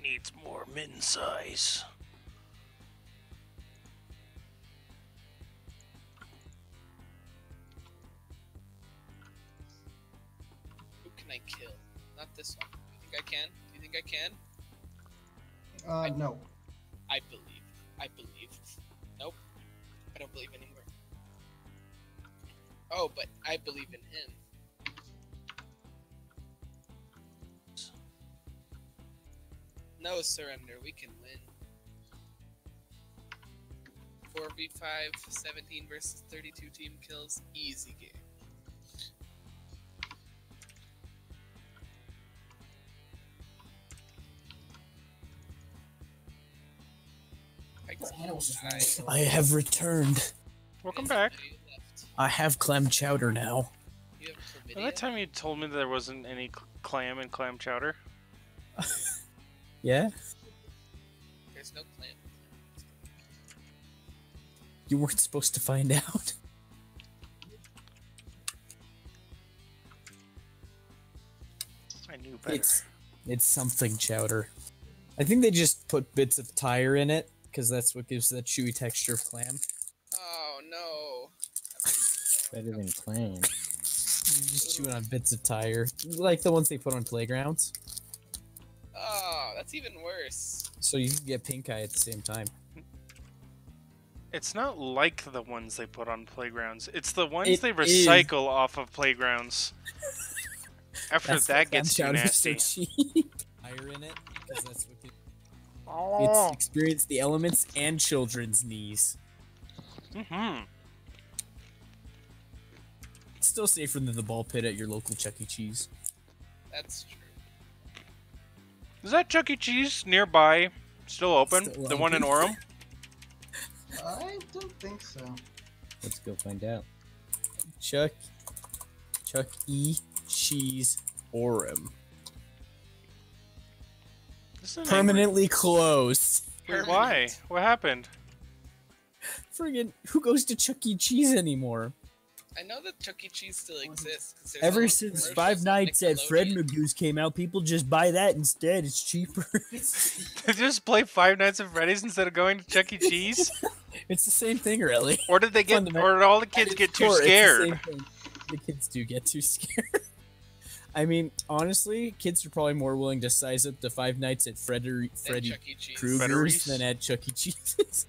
Needs more min size. Who can I kill? Not this one. Do you think I can? Do you think I can? no. I believe. I believe. Nope. I don't believe anymore. Oh, but I believe in him. No surrender. We can win. 4v5, 17 versus 32 team kills. Easy game. I have returned. Welcome back. I have clam chowder now. You have By chlamydia? that time you told me there wasn't any clam in clam chowder. Yeah? There's no clam. You weren't supposed to find out. I knew better. It's something chowder. I think they just put bits of tire in it, because that's what gives that chewy texture of clam. Oh no. Better than clam. You're just chewing on bits of tire, like the ones they put on playgrounds. Oh, that's even worse. So you can get pink eye at the same time. It's not like the ones they put on playgrounds. It's the ones It they is. recycle off of playgrounds. After That's that why gets too clam chowder's so nasty. cheap. Tire in it, because that's what gives Oh. it's experience the elements and children's knees. Mm-hmm. It's still safer than the ball pit at your local Chuck E. Cheese. That's true. Is that Chuck E. Cheese nearby? Still open? Still The one in open. Orem? I don't think so. Let's go find out. Chuck E. Cheese Orem. This is an Permanently closed. angry- Wait, why? What happened? Friggin' who goes to Chuck E. Cheese anymore? I know that Chuck E. Cheese still exists. 'cause there's Ever all since commercials Five on Nights at Fred Nickelodeon. Magoo's came out, people just buy that instead. It's cheaper. They just play Five Nights at Freddy's instead of going to Chuck E. Cheese? It's the same thing, really. Or did they get? Fundamental- Or did all the kids get too Or it's the scared? same thing. The kids do get too scared. I mean, honestly, kids are probably more willing to size up to Five Nights at Freddy Then Chuck E. Cheese. Krueger's Frederi's? than at Chuck E. Cheese's.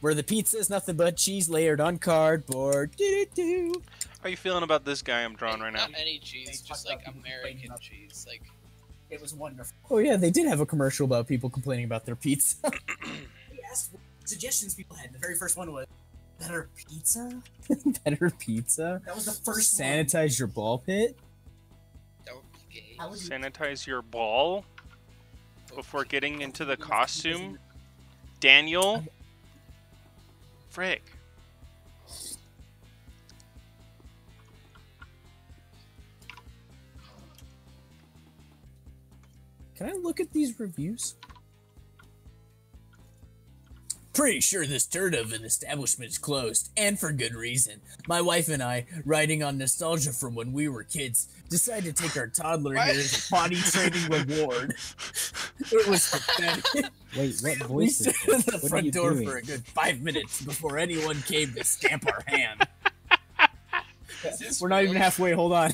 Where the pizza is nothing but cheese layered on cardboard. Do-do-do. How are you feeling about this guy I'm drawing right now? Not any cheese, They just talked like about people American complaining about- cheese. Like, It was wonderful. Oh yeah, they did have a commercial about people complaining about their pizza. We asked what suggestions people had. The very first one was better pizza. Better pizza. That was the first one. Sanitize your ball pit. don't be gay. How would you- Sanitize your ball before getting into the costume? Daniel? Frick. Can I look at these reviews? Pretty sure this turd of an establishment is closed, and for good reason. My wife and I, riding on nostalgia from when we were kids, decided to take our toddler What? here as a potty training reward. It was pathetic. Wait, what We voice is stood at this? the What are front you door doing? for a good 5 minutes before anyone came to stamp our hand. We're not even halfway, hold on.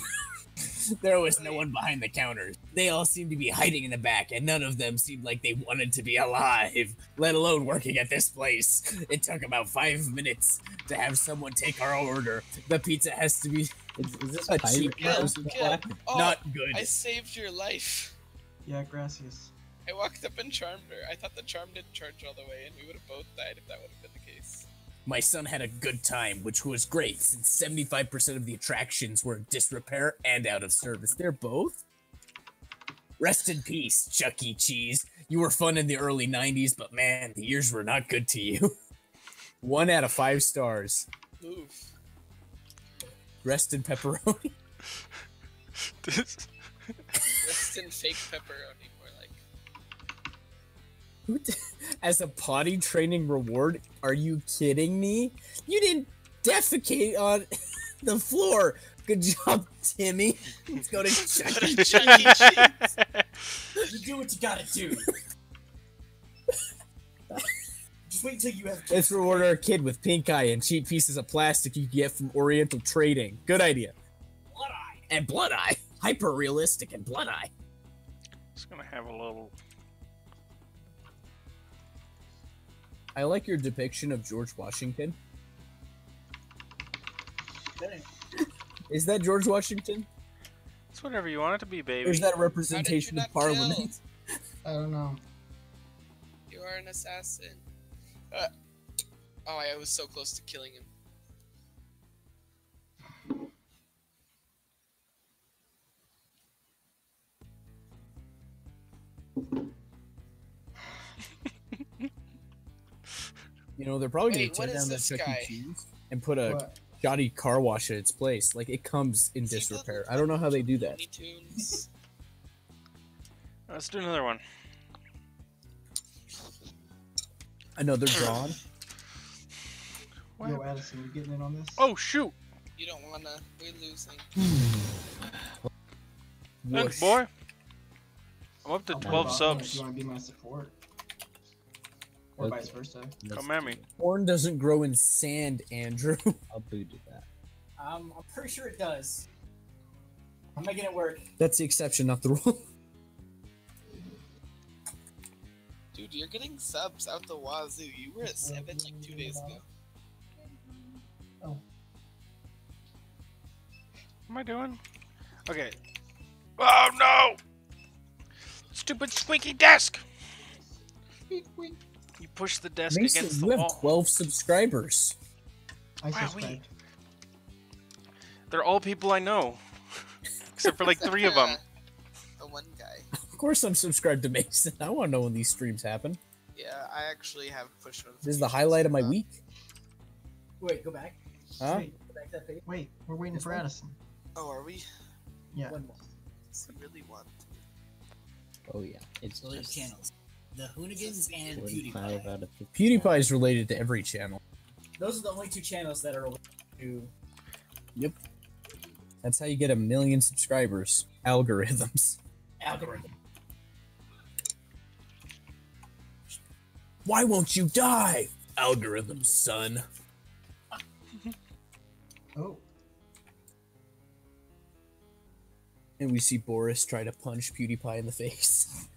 There was no one behind the counters. They all seemed to be hiding in the back, and none of them seemed like they wanted to be alive, let alone working at this place. It took about 5 minutes to have someone take our order. The pizza has to be Is this a pirate cheap Gil? frozen Gil, flat. oh, Not good. I saved your life. Yeah, gracias. I walked up and charmed her. I thought the charm didn't charge all the way, and we would have both died if that would have been the case. My son had a good time, which was great, since 75% of the attractions were in disrepair and out of service. They're both? Rest in peace, Chuck E. Cheese. You were fun in the early 90s, but man, the years were not good to you. 1 out of 5 stars. Move. Rest in pepperoni. This- Rest in fake pepperoni, more like. As a potty training reward? Are you kidding me? You didn't defecate on the floor. Good job, Timmy. Let's go to Chuck E. Cheese. Chuck E. Cheese. You do what you gotta do. Just wait until you have. Let's reward our kid with pink eye and cheap pieces of plastic you can get from Oriental Trading. Good idea. Blood Eye. And Blood Eye. Hyper realistic and Blood Eye. Just gonna have a little. I like your depiction of George Washington. Is that George Washington? It's whatever you want it to be, baby. Or is that a representation of not Parliament? I don't know. You are an assassin. Oh, I was so close to killing him. You know, they're probably going Wait, to tear what is down the this Chuck guy? E. Cheese and put a What? shoddy car wash at its place. Like, it comes in Is he disrepair. the- I don't know how they do that. Looney Tunes? Let's do another one. I know they're drawn. What? Yo, Addison, you getting in on this? Oh shoot! You don't wanna. We're losing. Good Whoosh. boy. I'm up to I'll 12 pop up subs. If you want to be my support. Or Okay. vice versa. Come at me. Corn doesn't grow in sand, Andrew. I'll boot at that. I'm pretty sure it does. I'm making it work. That's the exception, not the rule. Dude, you're getting subs out the wazoo. You were at 7 like 2 days ago. Oh. What am I doing? Okay. Oh no! Stupid squeaky desk! You push the desk Mason, against you the have wall. 12 subscribers. I Wow, suspect. They're all people I know. Except for like Except 3 of for, them. The one guy. Of course I'm subscribed to Mason. I want to know when these streams happen. Yeah, I actually have push notifications. This is the highlight of my on. week. Wait, go back. Huh? Wait, go back to that page. Wait, we're waiting This for one? Addison. Oh, are we? Yeah. One more. Does he really want to? Oh yeah, it's So there's just channels. The Hoonigans and 45 PewDiePie. out of 50. PewDiePie is related to every channel. Those are the only 2 channels that are related to. That's how you get 1 million subscribers. Algorithms. Algorithm. Why won't you die? Algorithms, son. Oh. And we see Boris try to punch PewDiePie in the face.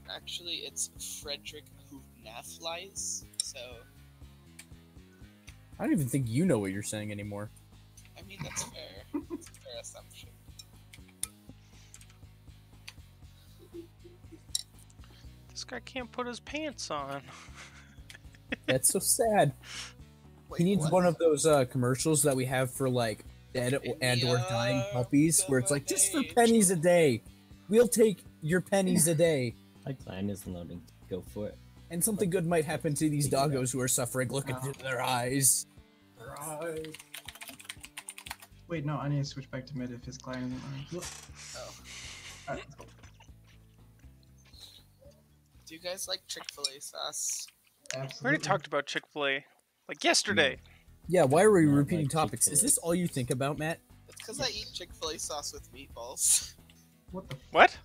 Actually, it's Frederick Hoofnathlies, so, I don't even think you know what you're saying anymore. I mean, that's fair. It's a fair assumption. This guy can't put his pants on. That's so sad. Wait, He needs what? one of those commercials that we have for like dead and or dying puppies, where it's like just for pennies a day. We'll take your pennies a day. My client is loading. Go for it. And something good might happen to these doggos who are suffering. Look into their eyes. Right. Wait, no, I need to switch back to mid if his client isn't running. Oh. Alright, let's go. Do you guys like Chick-fil-A sauce? We Absolutely. already talked about Chick-fil-A. Like yesterday. Yeah, why are we Not repeating like topics? Is Chick-fil-A. this all you think about, Matt? It's because I eat Chick-fil-A sauce with meatballs. What the What?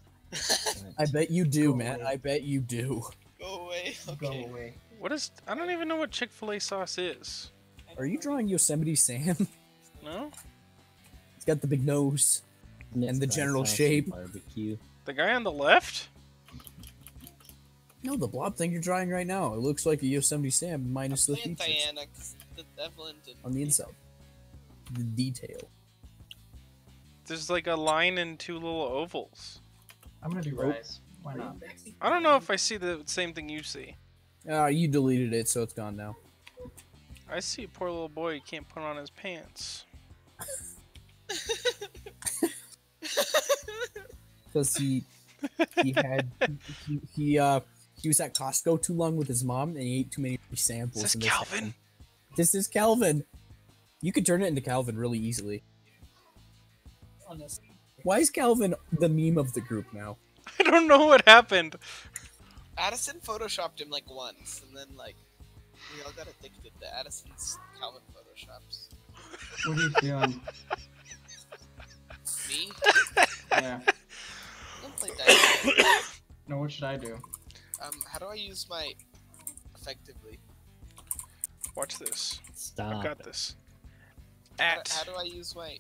I bet you do, Go Matt. away. I bet you do. Go away. Go Okay. away. What is? I don't even know what Chick-fil-A sauce is. Are you drawing Yosemite Sam? No? He's got the big nose. It's the got general sauce and shape. Barbecue. The guy on the left? No, the blob thing you're drawing right now. It looks like a Yosemite Sam minus the Playing features Diana 'cause the Evelyn didn't. on the inside. The detail. There's like a line and two little ovals. I'm gonna do Rise. Why not? I don't know if I see the same thing you see. You deleted it, so it's gone now. I see a poor little boy who can't put on his pants. Because he was at Costco too long with his mom, and he ate too many samples. Is this and Calvin? This is Calvin. You could turn it into Calvin really easily. Why is Calvin the meme of the group now? I don't know what happened. Addison photoshopped him like once, and then like we all got addicted to Addison's Calvin photoshops. What are you doing? Me? Yeah. I don't play Diana. No, what should I do? How do I use my effectively? Watch this. Stop. I've got it. this. How At. do I use my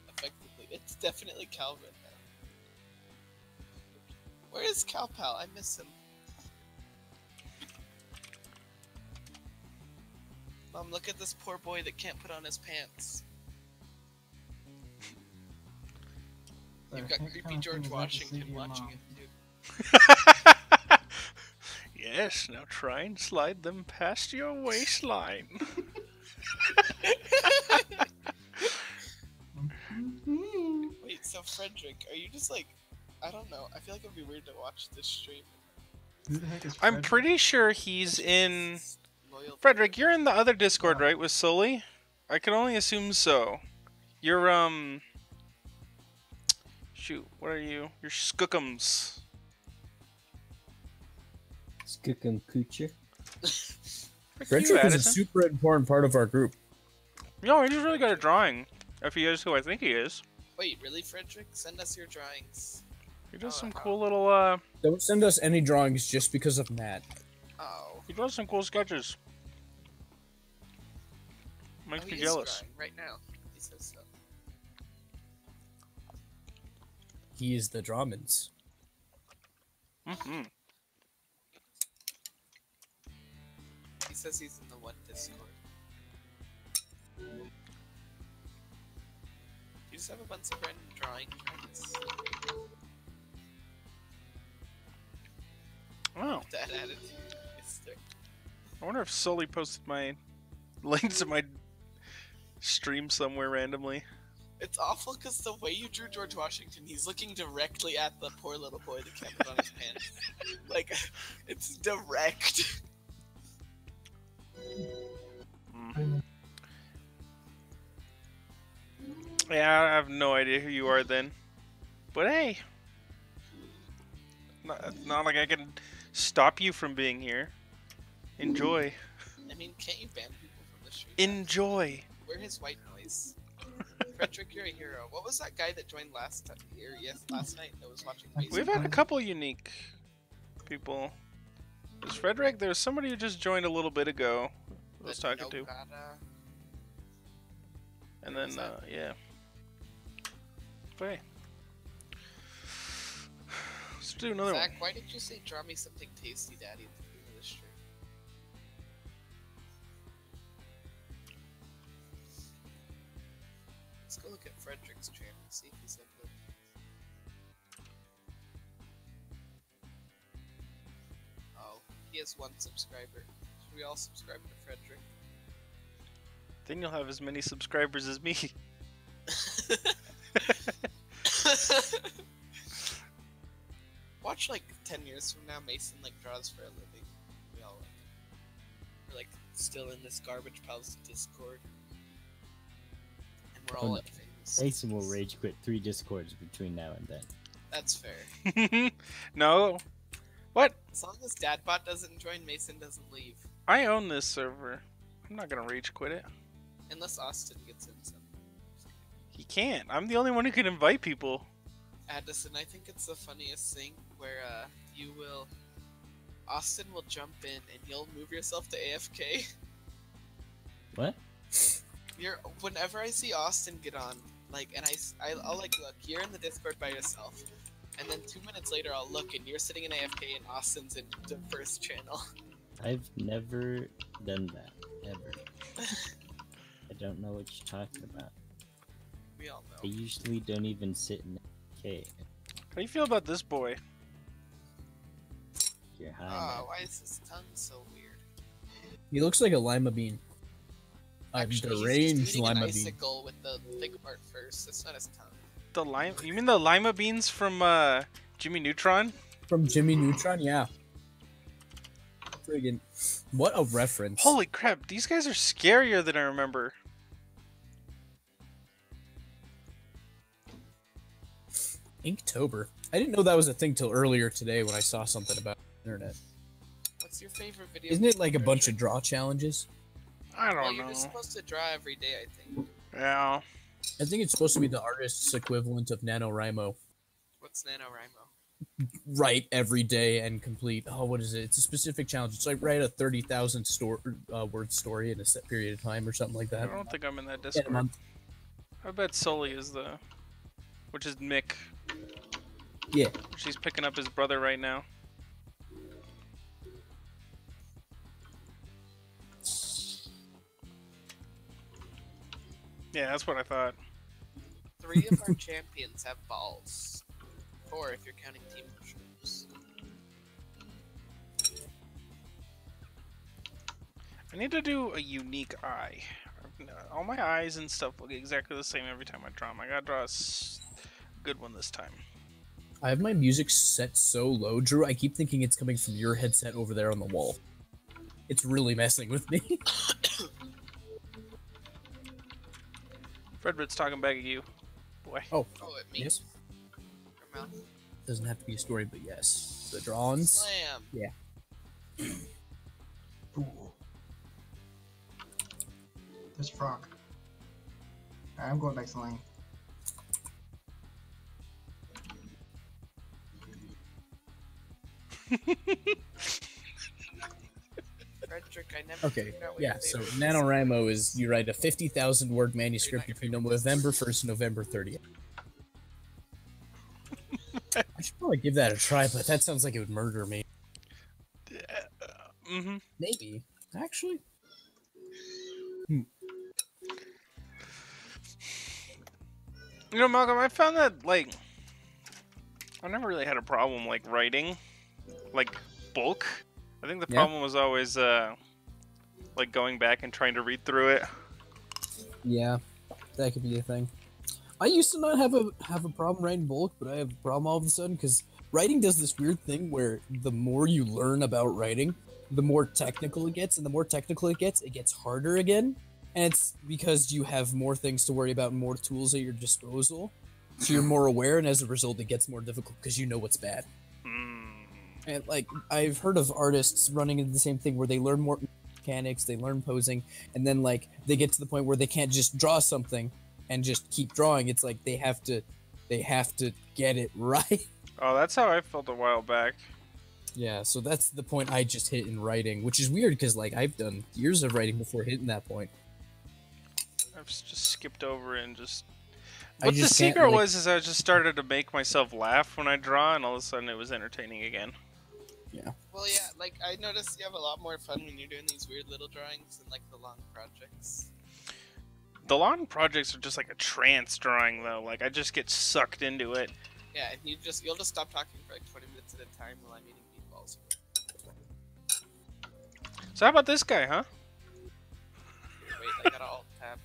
effectively? It's definitely Calvin now. Where is Cal Pal? I miss him. Mom, look at this poor boy that can't put on his pants. You've got creepy George Washington watching it too. Yes, now try and slide them past your waistline. Wait, so Frederick, are you just like, I don't know. I feel like it'd be weird to watch this stream. Who the heck is I'm Fred? pretty sure he's in... Loyal. Frederick, you're in the other Discord, right, with Sully? I can only assume so. You're, Shoot, what are you? You're Skookums. Skookum Coocher. Frederick is a Addison? super important part of our group. No, he's really good at drawing. If he is who I think he is. Wait, really, Frederick? Send us your drawings. He does Oh, some wow. cool little, Don't send us any drawings just because of Matt. Oh. he does some cool sketches. Makes Oh, me he is jealous. drawing right now. He says so. He is the Drawmans. Mm-hmm. He says he's in the one Discord. You just have a bunch of random drawing friends. Oh, That attitude, mister. I wonder if Sully posted my links to my stream somewhere randomly. It's awful because the way you drew George Washington, he's looking directly at the poor little boy that can't put on his pants. Like, it's direct. Yeah, I have no idea who you are then. But hey, it's not like I can stop you from being here. Enjoy. I mean, can't you ban people from the stream? Enjoy. We're his white noise. Frederick, you're a hero. What was that guy that joined last night that was watching Mason? We've had a couple unique people. There's Frederick. There's somebody who just joined a little bit ago. I was talking to. Nogata. And then, Who's that? yeah. But hey. Let's do another Zach, one. why did you say draw me something tasty, Daddy, at the beginning of the stream? Let's go look at Frederick's channel and see if he's uploaded. Oh, he has 1 subscriber. Should we all subscribe to Frederick? Then you'll have as many subscribers as me. Watch like 10 years from now, Mason like draws for a living. We all we're like still in this garbage pals Discord, and we're all Oh, no. like famous. Mason will rage quit 3 Discords between now and then. That's fair. No. What? As long as Dadbot doesn't join, Mason doesn't leave. I own this server. I'm not gonna rage quit it. Unless Austin gets in some. He can't. I'm the only one who can invite people. Addison, I think it's the funniest thing where Austin will jump in and you'll move yourself to AFK. What? Whenever I see Austin get on, like, and I'll like look, you're in the Discord by yourself, and then 2 minutes later I'll look and you're sitting in AFK and Austin's in the first channel. I've never done that, ever. I don't know what you're talking about. We all I know. usually don't even sit in AFK. How do you feel about this boy? You're high, Oh, why is his tongue so weird? He looks like a lima bean. A Actually, deranged he's eating an lima bean. icicle with the thick part first. That's not his tongue. The lime? You mean the lima beans from Jimmy Neutron? From Jimmy Neutron, yeah. Friggin', what a reference. Holy crap! These guys are scarier than I remember. Inktober. I didn't know that was a thing till earlier today when I saw something about the internet. What's your favorite video? Isn't it like a game bunch version? of draw challenges? I Well, don't you're know. just supposed to draw every day, I think. Yeah. I think it's supposed to be the artist's equivalent of NaNoWriMo. What's NaNoWriMo? Write every day and complete. Oh, what is it? It's a specific challenge. It's like write a 30,000 word story in a set period of time or something like I that. don't think I'm in that In a Discord. month. I bet Sully is which is Mick. Yeah. She's picking up his brother right now. Yeah, that's what I thought. 3 of our champions have balls. 4 if you're counting team mushrooms. I need to do a unique eye. All my eyes and stuff look exactly the same every time I draw them. I gotta draw a good one this time. I have my music set so low, Drew. I keep thinking it's coming from your headset over there on the wall. It's really messing with me. Frederick's talking back at you. Boy. Oh, Oh, it me. yes. Or mouth. Doesn't have to be a story, but yes. The drawings. Slam. Ooh. There's Frog. Alright, I'm going back to lane. Frederick, I never Okay, figured out what yeah, your so favorite NaNoWriMo is you write a 50,000 word manuscript You're not between gonna November 1st and November 30th. I should probably give that a try, but that sounds like it would murder me. Mm-hmm. Maybe. Actually. You know, Malcolm, I found that, like, I never really had a problem, like, writing, like, bulk. I think the Yeah. problem was always, like, going back and trying to read through it. Yeah, that could be a thing. I used to not have a problem writing bulk, but I have a problem all of a sudden because writing does this weird thing where the more you learn about writing, the more technical it gets, and the more technical it gets harder again. And it's because you have more things to worry about and more tools at your disposal. So you're more aware, and as a result, it gets more difficult because you know what's bad. And like I've heard of artists running into the same thing where they learn more mechanics, they learn posing, and then like they get to the point where they can't just draw something and just keep drawing. It's like they have to get it right. Oh, that's how I felt a while back. Yeah, so that's the point I just hit in writing, which is weird because like I've done years of writing before hitting that point. I've just skipped over it and just... I What the just can't, secret like- was is I just started to make myself laugh when I draw, and all of a sudden it was entertaining again. Well, yeah, like, I noticed you have a lot more fun when you're doing these weird little drawings than, like, the long projects. The long projects are just like a trance drawing, though. Like, I just get sucked into it. Yeah, and you'll just stop talking for, like, 20 minutes at a time while I'm eating meatballs. So how about this guy, huh? Wait, I got alt tab.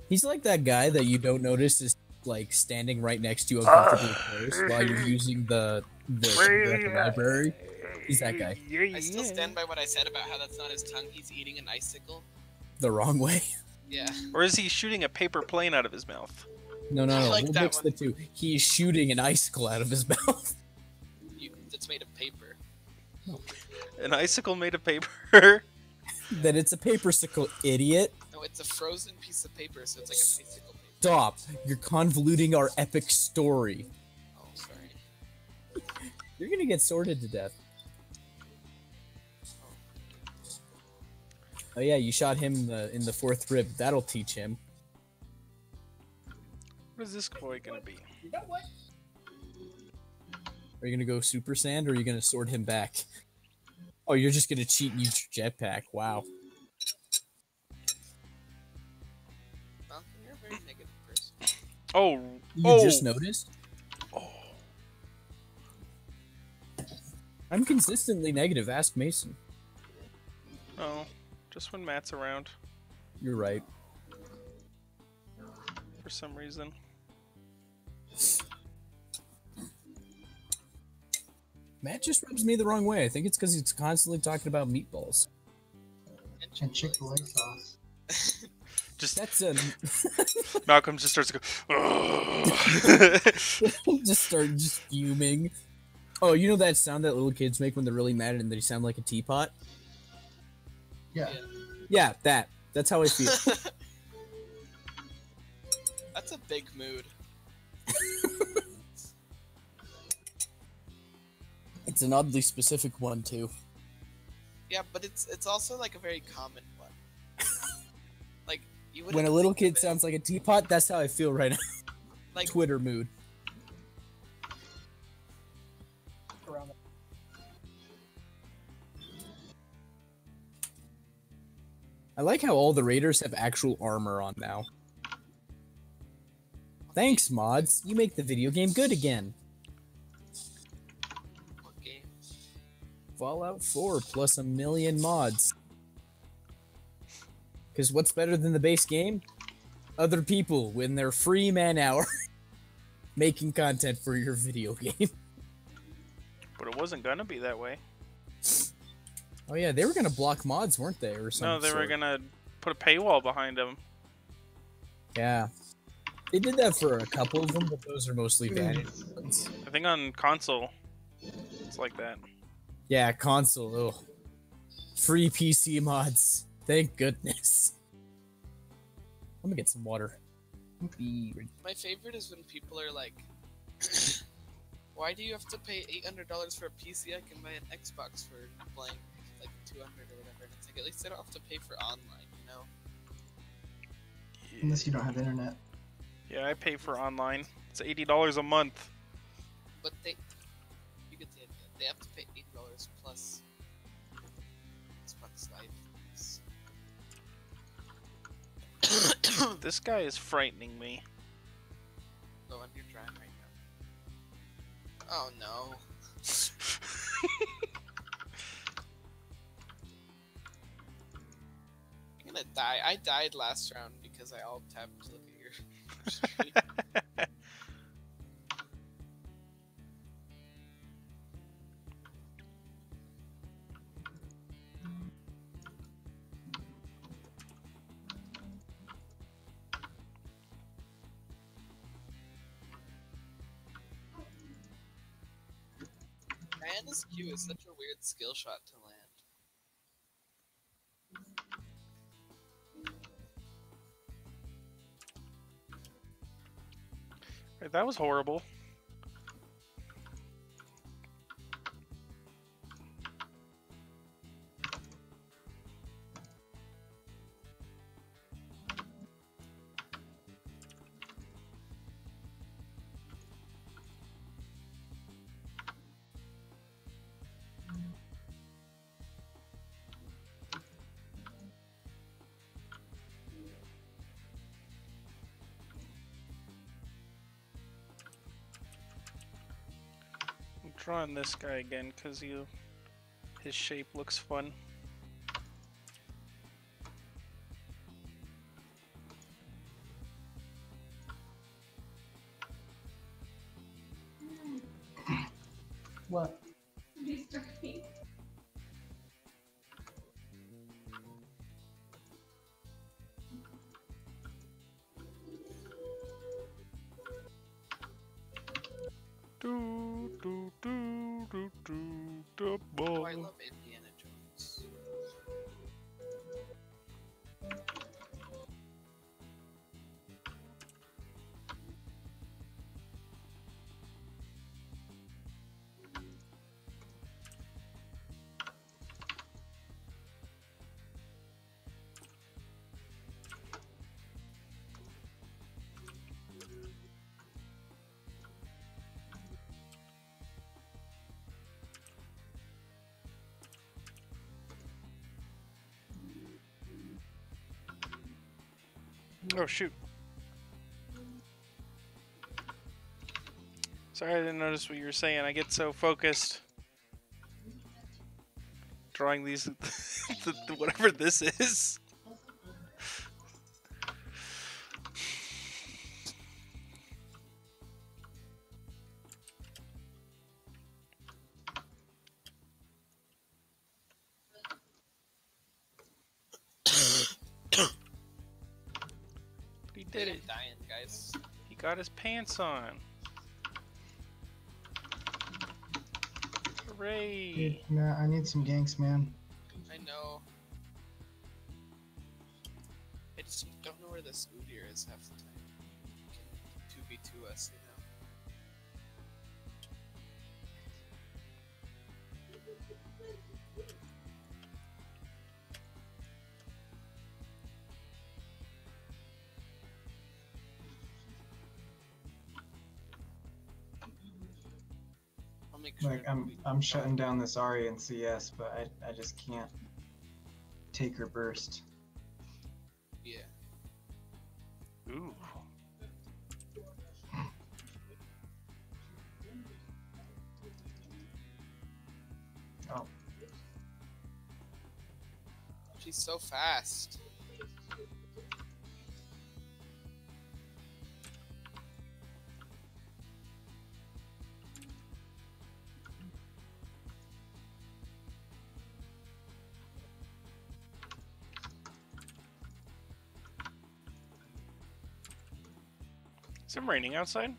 He's like that guy that you don't notice is like standing right next to you uncomfortably close while you're using the library. He's that guy. I still stand by what I said about how that's not his tongue. He's eating an icicle. The wrong way. Yeah. Or is he shooting a paper plane out of his mouth? No, I like we'll that mix the one. two. He's shooting an icicle out of his mouth. It's made of paper. An icicle made of paper? Then it's a papersicle, idiot. No, it's a frozen piece of paper, so it's like a icicle paper. Stop. You're convoluting our epic story. Oh, You're gonna get sorted to death. Oh yeah, you shot him in the 4th rib. That'll teach him. What is this boy gonna be? You know what? Are you gonna go Super Sand or are you gonna sword him back? Oh, you're just gonna cheat and use your jetpack. Wow. Malcolm, you're a very negative person. Oh, You just noticed? Oh. I'm consistently negative. Ask Mason. Oh, just when Matt's around You're right. for some reason. Matt just rubs me the wrong way. I think it's because he's constantly talking about meatballs. And Chick-fil-A sauce. Just That's Malcolm just starts to go. just fuming. Oh, you know that sound that little kids make when they're really mad and they sound like a teapot? Yeah. Yeah, that. That's how I feel. That's a big mood. It's an oddly specific one too. Yeah, but it's also like a very common one. Like you would. When a little kid sounds like a teapot, that's how I feel right now. like Twitter mood. Around I like how all the raiders have actual armor on now. Thanks, mods. You make the video game good again. what game? Fallout 4 plus a million mods. Because what's better than the base game? Other people when they're free man hour making content for your video game. But it wasn't gonna be that way. Oh yeah, they were gonna block mods, weren't they? Or something? No, they were gonna put a paywall behind them. Yeah. They did that for a couple of them, but those are mostly vanity ones. I think on console, it's like that. Yeah, console. Ugh. Free PC mods. Thank goodness. Let me get some water. My favorite is when people are like, "Why do you have to pay $800 for a PC? I can buy an Xbox for blank like 200 or whatever." And it's like at least I don't have to pay for online, you know? Unless you don't have internet. Yeah, I pay for online. It's $80 a month. But you get the idea. They have to pay $8 plus Xbox Live. This guy is frightening me. Go on your drive right now. Oh no. I'm gonna die. I died last round because I alt tabbed to look at your screen. Diana's Q is such a weird skill shot to land. That was horrible. I'm drawing this guy again because his shape looks fun. What? Do do do do do do Oh, I boy. love Indiana Jones. Oh shoot. Sorry, I didn't notice what you were saying. I get so focused drawing these, whatever this is. He did it. Dying, guys. He got his pants on. Hooray! Dude, nah, I need some ganks, man. I know. I just don't know where the Udyr is half the time. Can 2v2 us, you know. I'll make sure. Like I'm shutting down this Arya in CS, but I just can't take her burst. Yeah. Ooh. Oh, She's so fast. Is it raining outside?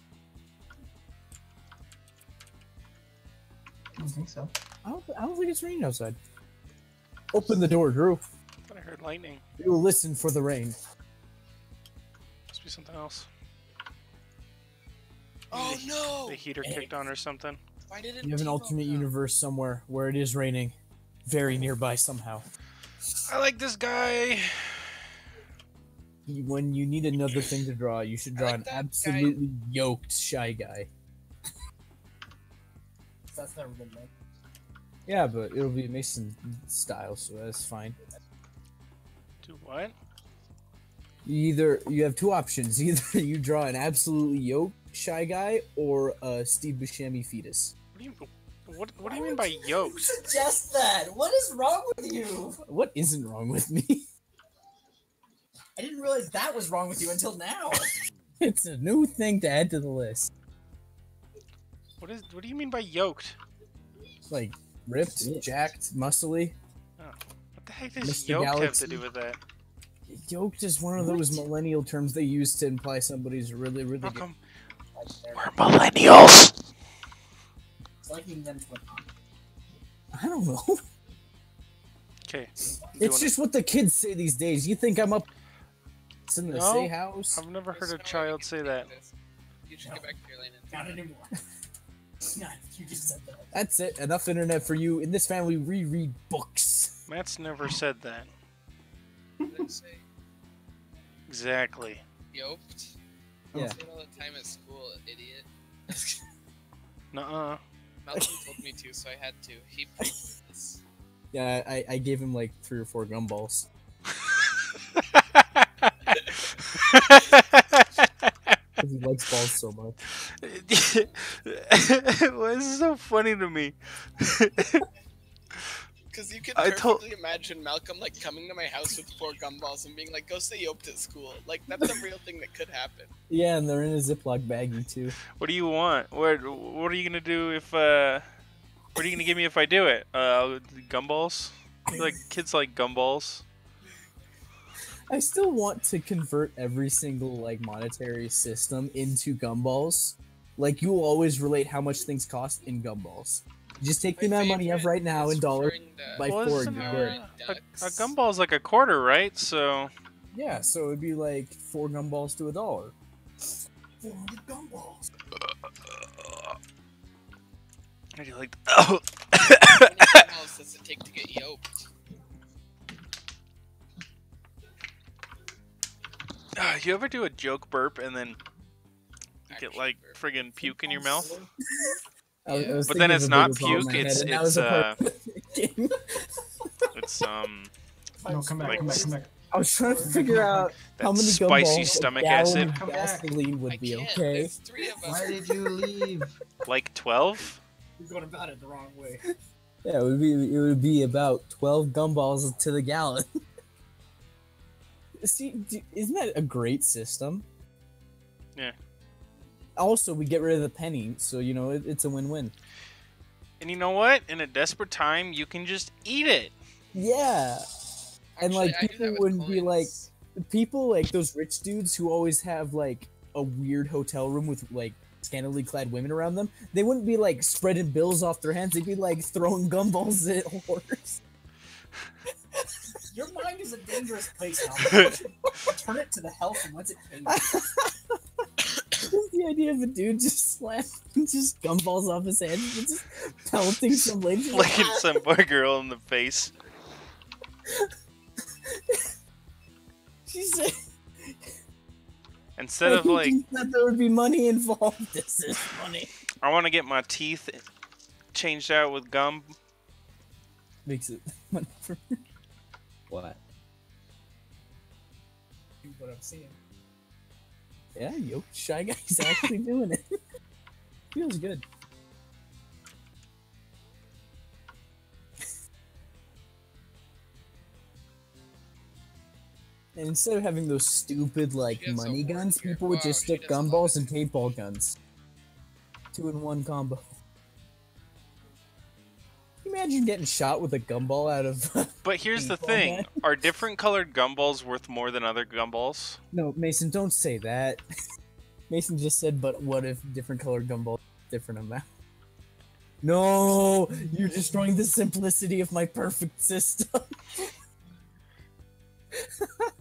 I don't think so. I don't think it's raining outside. Open the door, Drew. I thought I heard lightning. We will listen for the rain. Must be something else. Oh no! The heater kicked on or something. Why didn't You have an Timo alternate come? universe somewhere where it is raining, very nearby somehow. I like this guy. When you need another thing to draw, you should draw like an that guy. absolutely yoked shy guy. That's never been made. Yeah, but it'll be Mason style, so that's fine. Do what? You have two options. Either you draw an absolutely yoked shy guy or a Steve Buscemi fetus. What do you mean by yoked? Suggest that. What is wrong with you? What isn't wrong with me? I didn't realize that was wrong with you until now. It's a new thing to add to the list. What do you mean by yoked? Like ripped, jacked, muscly. Oh, what the heck does Mr. yoked have Galaxy. to do with that? Yoked is one of those millennial terms they use to imply somebody's really, really How good. come Like, they're- we're millennials? It's liking them to I don't know. Okay. It's just what the kids say these days. You think I'm up in the No, say house? I've never heard a There's no way child we say can that. do this. You should get back to your lane and Not do it. anymore. Not, you just said that. That's it. Enough internet for you. In this family, we read books. Matt's never said that. What did I say? Exactly. Yoked? Yeah. I say it all the time at school, idiot. Nuh-uh. Malcolm told me to, so I had to. He proved this. Yeah, I gave him like 3 or 4 gumballs. Because he likes balls so much. Well, this is so funny to me. Because you can I told- perfectly imagine Malcolm like coming to my house with 4 gumballs and being like, "Go say yoked at school." Like that's a real thing that could happen. Yeah, and they're in a Ziploc baggie too. What do you want? What are you gonna do if what are you gonna give me if I do it? Gumballs? Like kids like gumballs. I still want to convert every single like monetary system into gumballs. Like you will always relate how much things cost in gumballs. Just take the amount of money you have right now in dollars by Well, 4 isn't and a, you're good. a gumball's like a quarter, right? So Yeah, so it'd be like 4 gumballs to $1. 400 gumballs. I do like. How many gumballs does it take to get yoked? You ever do a joke burp and then you get Actually, like burp. friggin' puke in your mouth? I was But thinking then of it's a not bigger ball in puke, my head, it's- and that it's, was a perfect game. It's No, come back, Like- come back, come back. I was trying to figure out how That many spicy gumballs stomach a gallon acid. of Come back. gasoline I would be, can't. okay? There's 3 of Why us. did you leave? Like 12? You're going about it the wrong way. Yeah, it would be about 12 gumballs to the gallon. See, isn't that a great system? Yeah. Also, we get rid of the penny, so you know it's a win-win. And you know what? In a desperate time, you can just eat it. Yeah, and like Actually, I do people that with wouldn't be like coins. people like those rich dudes who always have like a weird hotel room with like scantily clad women around them. They wouldn't be like spreading bills off their hands. They'd be like throwing gumballs at whores. Your mind is a dangerous place now. Turn it to the health and once it pays. Just the idea of a dude just slapping just gumballs off his hands and just pelting some lady. Flicking some poor girl in the face. She said, Instead of like, she said there would be money involved. This is funny. I want to get my teeth changed out with gum. Makes it money for me. What? What I'm seeing. Yeah, yo, Shy Guy's actually doing it. Feels good. And instead of having those stupid, like, She has a money word guns, here. people would Wow, just she stick does a lot gumballs of and paintball guns. 2-in-1 combo. Imagine getting shot with a gumball out of... But here's the Paintball thing: gun. are different colored gumballs worth more than other gumballs? No, Mason, don't say that. Mason just said, but what if different colored gumballs different amount? No, you're destroying the simplicity of my perfect system.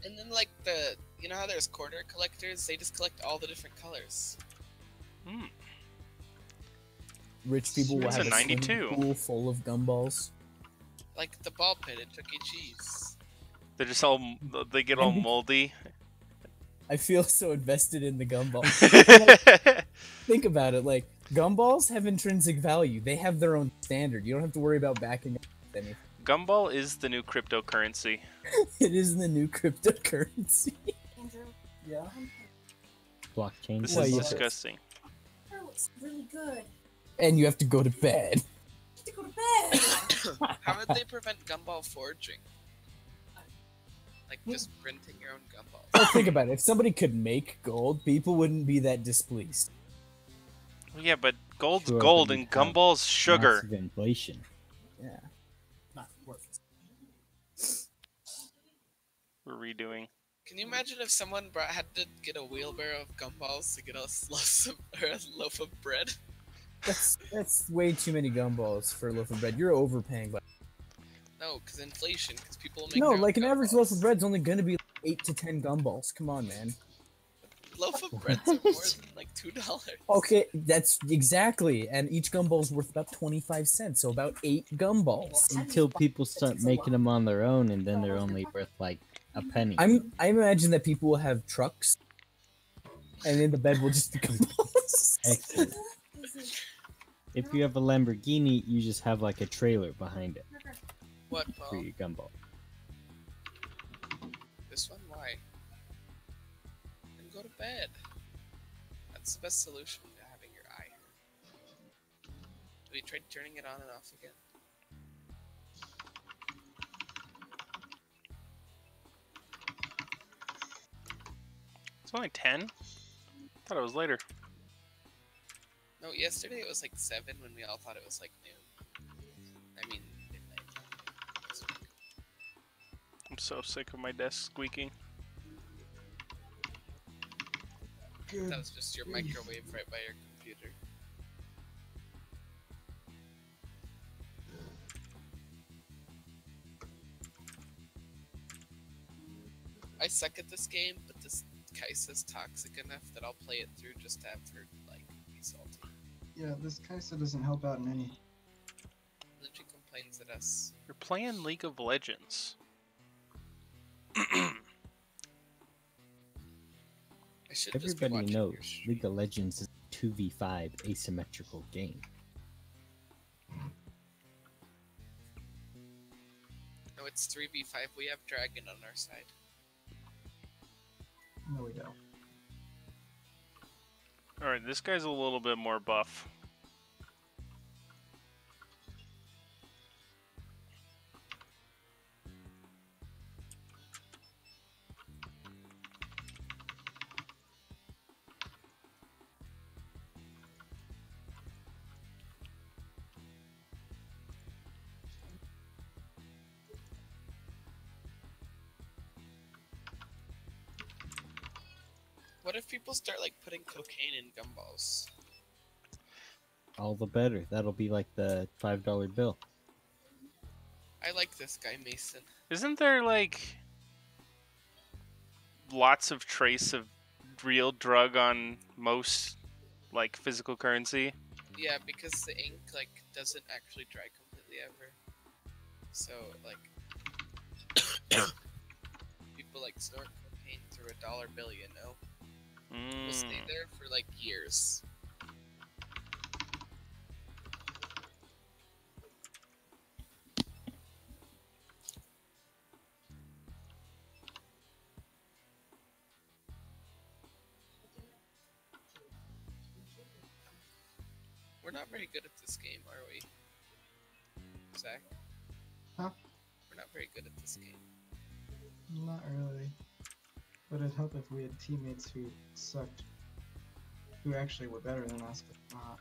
And then like you know how there's quarter collectors? They just collect all the different colors. Hmm. Rich people will It's have a a swimming 92. pool full of gumballs. Like the ball pit at Chuck E. Cheese. They're just all they get all moldy. I feel so invested in the gumball. Think about it, like, gumballs have intrinsic value. They have their own standard. You don't have to worry about backing up with anything. Gumball is the new cryptocurrency. It is the new cryptocurrency. Andrew, Yeah. Blockchain. This Why, is yeah. disgusting. that looks really good. And you have to go to bed. I have to go to bed. How would they prevent gumball forging? Like just printing your own gumball. Well, think about it. If somebody could make gold, people wouldn't be that displeased. Well, yeah, but gold's Sure, gold but you and have gumball's sugar. Massive inflation. Yeah. Not worth it. We're redoing. Can you imagine if someone had to get a wheelbarrow of gumballs to get a loaf of bread? That's way too many gumballs for a loaf of bread. You're overpaying. But No, because inflation. Because people make no, their own like an average loaf of gumballs. bread's only gonna be like 8 to 10 gumballs. Come on, man. Loaf of breads are more than like $2. Okay, that's exactly. And each gumball's worth about 25 cents, so about 8 gumballs. Until people start making them on their own, and then they're only worth like a penny. I imagine that people will have trucks, and then the bed will just be gumballs. Excellent. If you have a Lamborghini, you just have like a trailer behind it What, for Paul? your gumball. This one? Why? Then go to bed. That's the best solution to having your eye hurt. Have you tried turning it on and off again? It's only 10? Thought it was later. No, yesterday it was like 7 when we all thought it was like noon. I mean, midnight. This week. I'm so sick of my desk squeaking. That was just your microwave right by your computer. I suck at this game, but this Kaisa's toxic enough that I'll play it through just to have her, like, be salty. Yeah, this Kaisa doesn't help out in any. And then she complains at us. You're playing League of Legends. I should just be Everybody watching knows your stream. League of Legends is a 2v5 asymmetrical game. No, it's 3v5. We have Dragon on our side. No, we don't. Alright, this guy's a little bit more buff. What if people start like putting cocaine in gumballs? All the better. That'll be like the $5 bill. I like this guy, Mason. Isn't there like lots of trace of real drug on most like physical currency? Yeah, because the ink like doesn't actually dry completely ever. So like people like snort cocaine through a dollar bill, you know? Will stay there for like years. We're not very good at this game, are we? Zach? Huh? We're not very good at this game. Not really. But I'd hope if we had teammates who sucked, who actually were better than us, but not.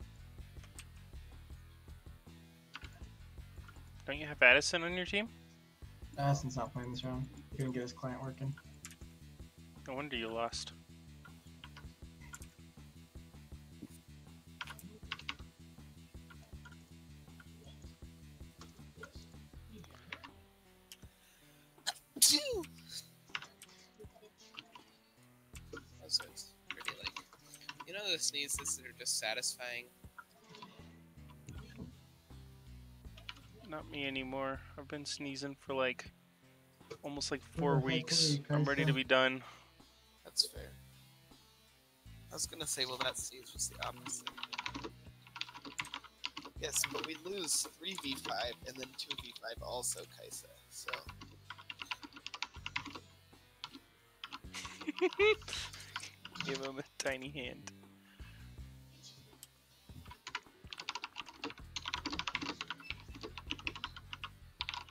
Don't you have Addison on your team? Addison's not playing this round. He couldn't get his client working. No wonder you lost. It's pretty like, you know, the sneezes that are just satisfying. Not me anymore. I've been sneezing for like almost like 4 Oh, weeks. hopefully, I'm ready to be done. That's fair. I was gonna say, well, that sneeze was the opposite. Yes, but we lose 3v5 and then 2v5 also, Kaisa. So Give him a tiny hand.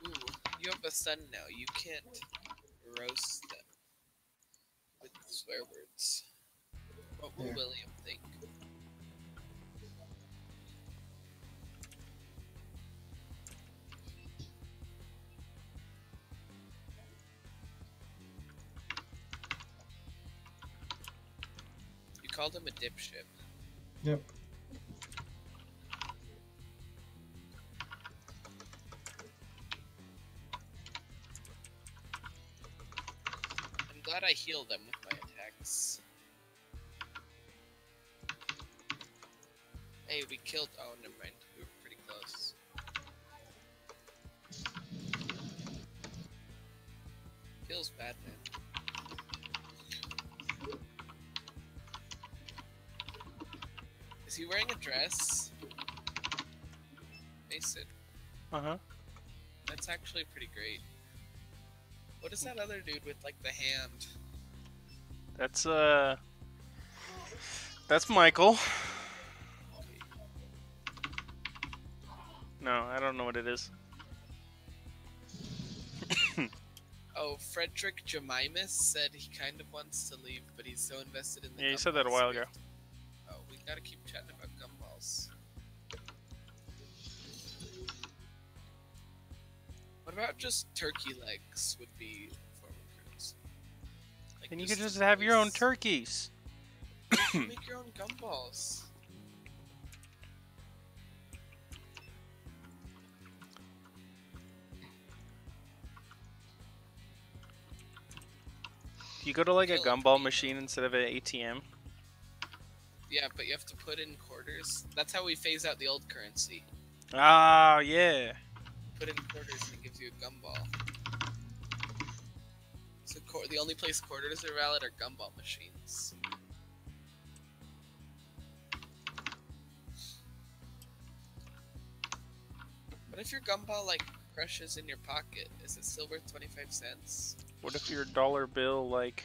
ooh, you have a son now. You can't roast them with swear words. What will Yeah. William think? You called him a dipshit. Yep. I'm glad I healed them with my attacks. Hey, we killed. Oh, never mind. We were pretty close. Feels bad, man. Is he wearing a dress? Mason, Uh-huh. that's actually pretty great. What is that other dude with like the hand? That's Michael. No, I don't know what it is. Oh, Frederick Jemimus said he kind of wants to leave, but he's so invested in the Yeah, you said that a gumballs. while ago. Oh, we gotta keep chatting about gumballs. What about just turkey legs would be a form of currency? Like And you could just have have your own turkeys. Make your own gumballs. You go to like a Kill a gumball tree. machine instead of an ATM. Yeah, but you have to put in quarters. That's how we phase out the old currency. Ah, yeah. Put in quarters and it gives you a gumball. So the only place quarters are valid are gumball machines. What if your gumball like crushes in your pocket? Is it still worth 25 cents? What if your dollar bill like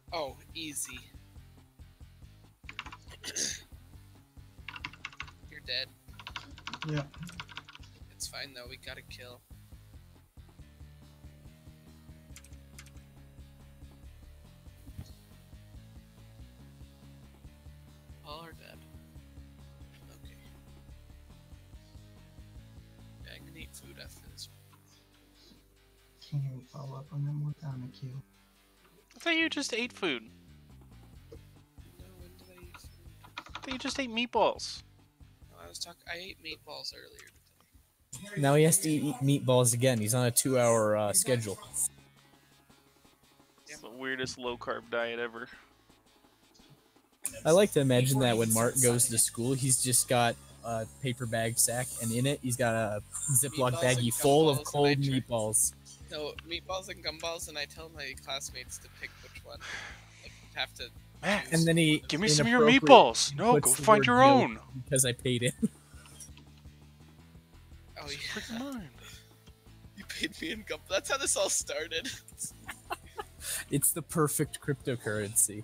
Oh, easy. You're dead. Yeah. It's fine though, we got a kill. All are dead. Okay. Yeah, I'm gonna eat food after this. Can't even follow up on them. We're down a kill. I thought you just ate food. No, when did I eat food? I thought you just ate meatballs. No, I ate meatballs earlier today. Now he has to eat meatballs again. He's on a 2-hour schedule. It's the weirdest low-carb diet ever. I like to imagine that when Mark goes to school, he's just got a paper bag sack, and in it he's got a Ziploc Meatballs baggie and full of gumballs, cold and I try- meatballs. No, meatballs and gumballs, and I tell my classmates to pick which one. Like, have to. Matt, choose And then he give me some of your inappropriately meatballs. No, puts go the find word your joke own. because I paid him. Oh Freaking yeah, mine. you paid me in gum. That's how this all started. It's the perfect cryptocurrency.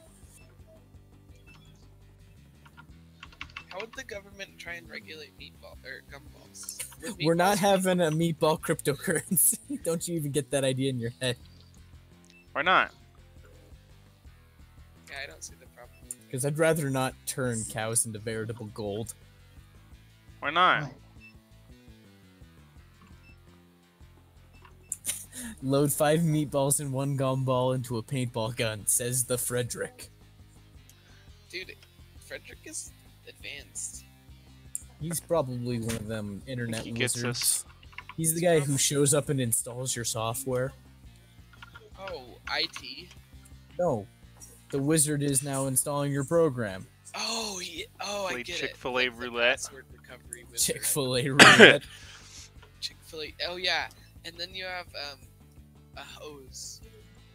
How would the government try and regulate meatball or gumballs? Would We're not meatballs- having a meatball cryptocurrency. Don't you even get that idea in your head? Why not? Yeah, I don't see the problem. Because I'd rather not turn cows into veritable gold. Why not? Right. Load 5 meatballs and 1 gumball into a paintball gun, says the Frederick. Dude, Frederick is advanced. He's probably one of them internet He gets wizards. us. He's the guy who shows up and installs your software. Oh, IT. No, the wizard is now installing your program. Oh, I Play get Chick-fil-A it. Like the roulette. password recovery wizard. Chick-fil-A roulette. Chick-fil-A. Oh yeah, and then you have a hose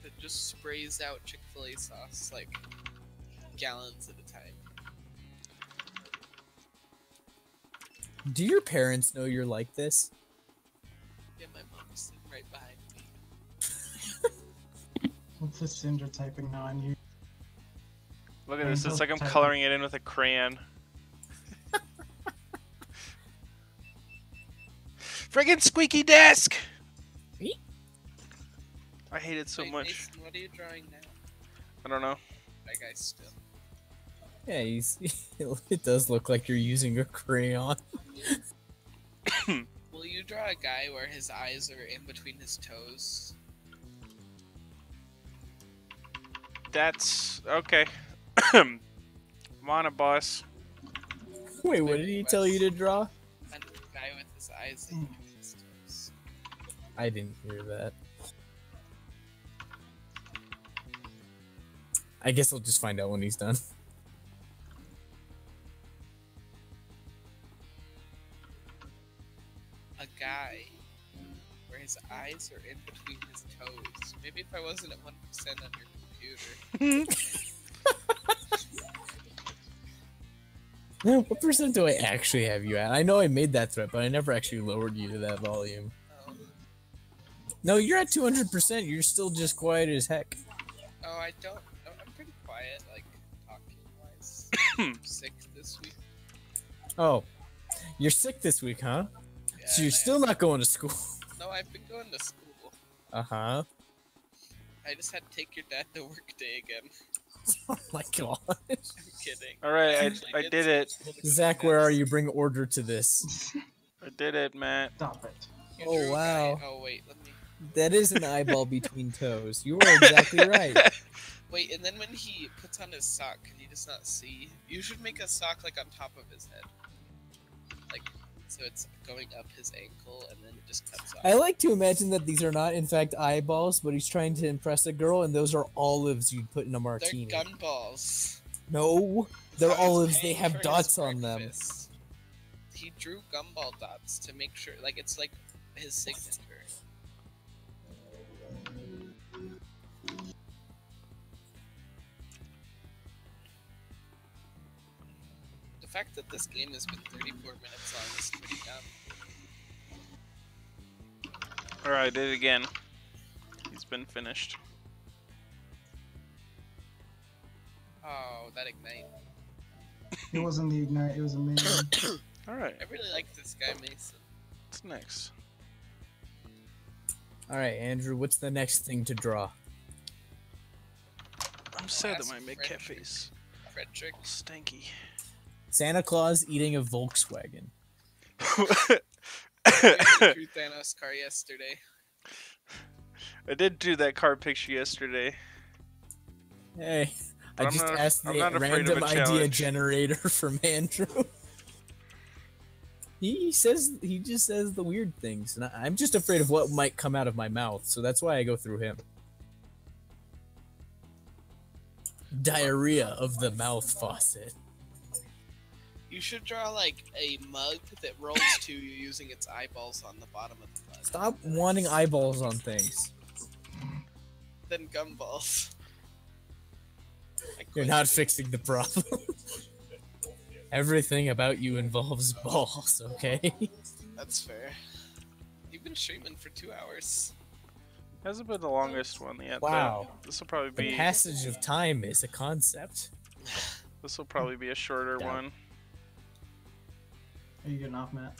that just sprays out Chick-fil-A sauce like gallons at a time. Do your parents know you're like this? Yeah, my mom's sitting right behind me. What's this Cinder typing now on you? Look at this. It's like I'm Typing. coloring it in with a crayon. Friggin' squeaky desk! Me? I hate it so Wait, much. Nathan, what are you drawing now? I don't know. That guy's still. Yeah, it does look like you're using a crayon. Will you draw a guy where his eyes are in between his toes? That's okay. Come on, boss. Wait, what did he tell you to draw? A guy with his eyes in between his toes. I didn't hear that. I guess I'll just find out when he's done. A guy where his eyes are in between his toes. Maybe if I wasn't at 1% on your computer. What percent do I actually have you at? I know I made that threat, but I never actually lowered you to that volume. No, you're at 200%. You're still just quiet as heck. Oh, I don't. I'm pretty quiet, like talking wise. I'm sick this week. Oh, you're sick this week, huh? Yeah, So you're and I still have- not going to school. No, I've been going to school. Uh-huh. I just had to take your dad to work day again. Oh my god. I'm kidding. Alright, Actually, I did it. school to go Zach, to where class. are you? Bring order to this. I did it, Matt. Stop it. You Oh, drew a guy- wow. Oh wait, let me. That is an eyeball between toes. You are exactly right. Wait, and then when he puts on his sock, can you just not see? You should make a sock like on top of his head, like so it's going up his ankle, and then it just cuts off. I like to imagine that these are not, in fact, eyeballs, but he's trying to impress a girl, and those are olives you'd put in a They're martini. gun balls. No, they're He's olives. They paying have for his dots on them. breakfast. He drew gumball dots to make sure, like it's like his signature. The fact that this game has been 34 minutes long is pretty dumb. Alright, I did it again. He's been finished. with that Ignite. It wasn't the Ignite, it was a minion. Alright, I really like this guy, Mason. what's next? All right, Andrew, what's the next thing to draw? I'm sad that Ask my mid Frederick. cat face Frederick. stanky. Santa Claus eating a Volkswagen. I drew Thanos car yesterday. I did do that card picture yesterday. Hey, But I I'm just not- asked I'm the not afraid of random a idea challenge. generator from Andrew. He just says the weird things, and I'm just afraid of what might come out of my mouth, so that's why I go through him. Diarrhea of the mouth faucet. You should draw like a mug that rolls to you using its eyeballs on the bottom of the mug. Stop wanting eyeballs on things. Then gumballs. I You're quit. not fixing the problem. Everything about you involves balls, okay? That's fair. You've been streaming for 2 hours. Hasn't been the longest one yet. Wow. This will probably The be. passage of time is a concept. This will probably be a shorter Yeah. one. Are you getting off, Matt?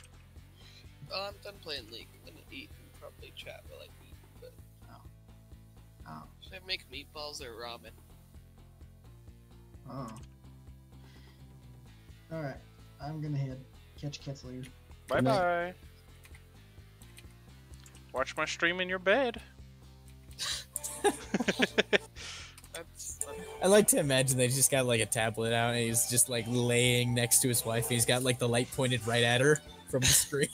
Oh, I'm done playing League. I'm gonna eat and probably chat while I eat. But Oh. should I make meatballs or ramen? Oh. Alright. I'm gonna head. Catch cats later. Bye bye. Watch my stream in your bed. That's I like to imagine they just got like a tablet out and he's just like laying next to his wife. He's got like the light pointed right at her from the screen.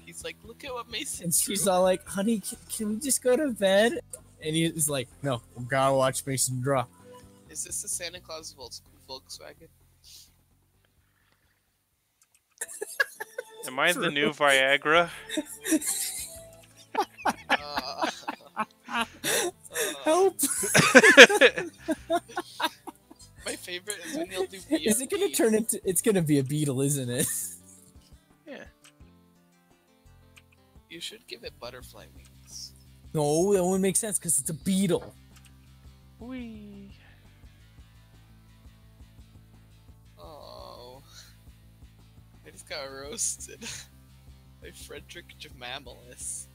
he's like, look at what Mason And she's drew." all like, honey, can we just go to bed? And he's like, no, we gotta watch Mason draw. Is this the Santa Claus Volkswagen? Am I the new Viagra? Uh, Help! my favorite is when he'll do Is it gonna BFG. turn into? It's gonna be a beetle, isn't it? Yeah. You should give it butterfly wings. No, that wouldn't make sense because it's a beetle. Wee. Oh, I just got roasted by Frederick Jamamelis.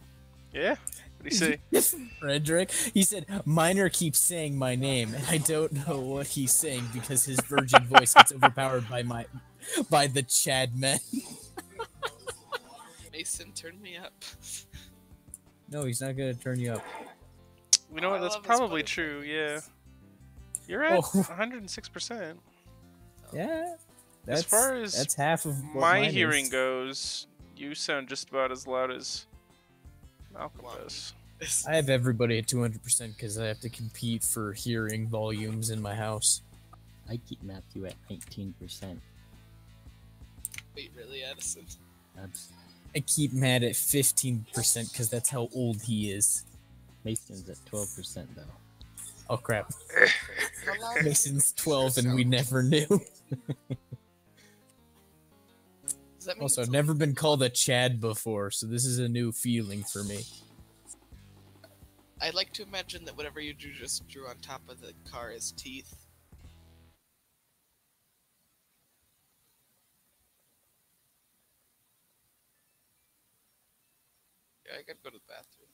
Yeah? What do you say? Frederick, he said, Miner keeps saying my name, and I don't know what he's saying because his virgin voice gets overpowered by the Chad men. Mason, turn me up. No, he's not gonna turn you up. You know what? I That's love his probably butterfly true, wings. yeah. You're at Oh. 106%. Yeah, As far as that's half of what My mine hearing is. goes, you sound just about as loud as Malcolm Wow. does. I have everybody at 200% because I have to compete for hearing volumes in my house. I keep Matthew at 19%. Wait, really, Addison? That's I keep Matt at 15% because that's how old he is. Mason's at 12% though. Oh crap. How loud is Mason's the 12 and we sound? never knew. Does that mean Also, it's I've never been called a Chad before, so this is a new feeling for me. I'd like to imagine that whatever you just drew on top of the car is teeth. Yeah, I gotta go to the bathroom.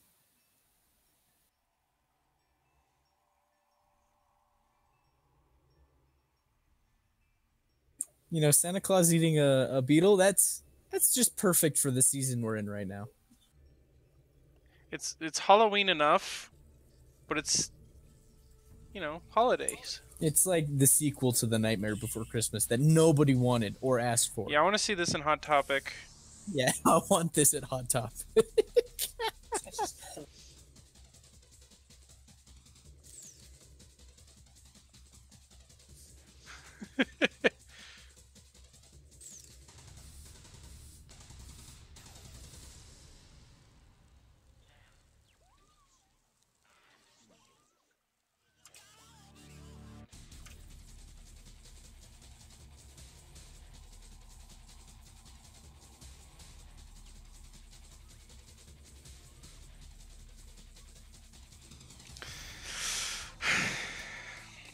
You know, Santa Claus eating a beetle, that's just perfect for the season we're in right now. It's Halloween enough, but it's, holidays. It's like the sequel to The Nightmare Before Christmas that nobody wanted or asked for. Yeah, I want to see this in Hot Topic. Yeah, I want this at Hot Topic.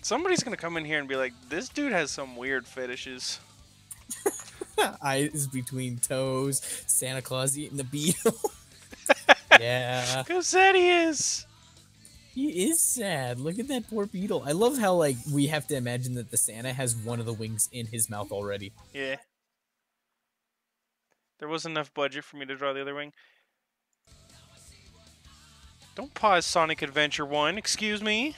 Somebody's gonna come in here and be like, "This dude has some weird fetishes." Eyes between toes. Santa Claus eating the beetle. Yeah. How sad he is. He is sad. Look at that poor beetle. I love how like we have to imagine that the Santa has one of the wings in his mouth already. Yeah. There wasn't enough budget for me to draw the other wing. Don't pause Sonic Adventure 1, excuse me.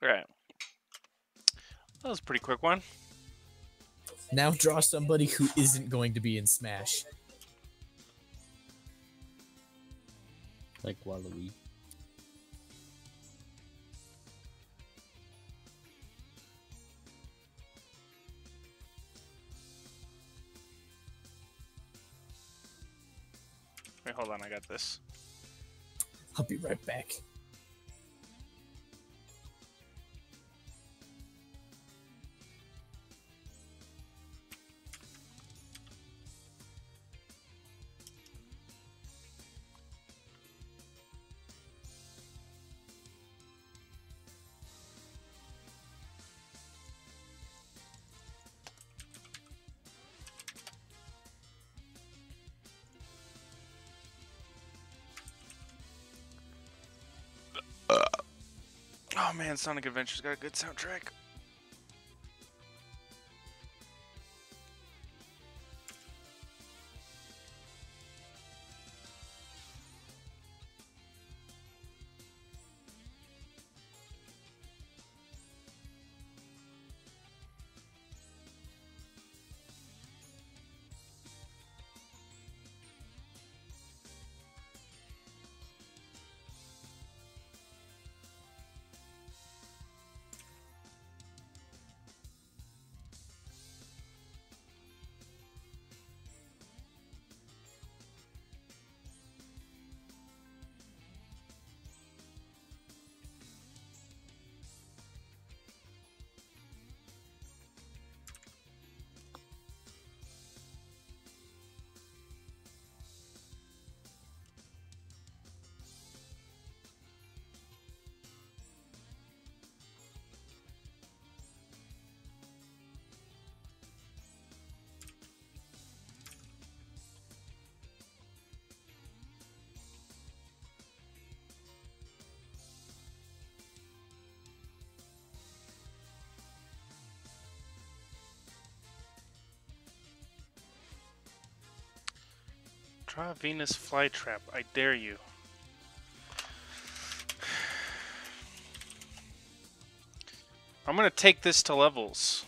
Alright. That was a pretty quick one. Now draw somebody who isn't going to be in Smash. Like Waluigi. Wait, hold on, I got this. I'll be right back. Oh man, Sonic Adventure's got a good soundtrack. Draw a Venus flytrap, I dare you. I'm gonna take this to levels.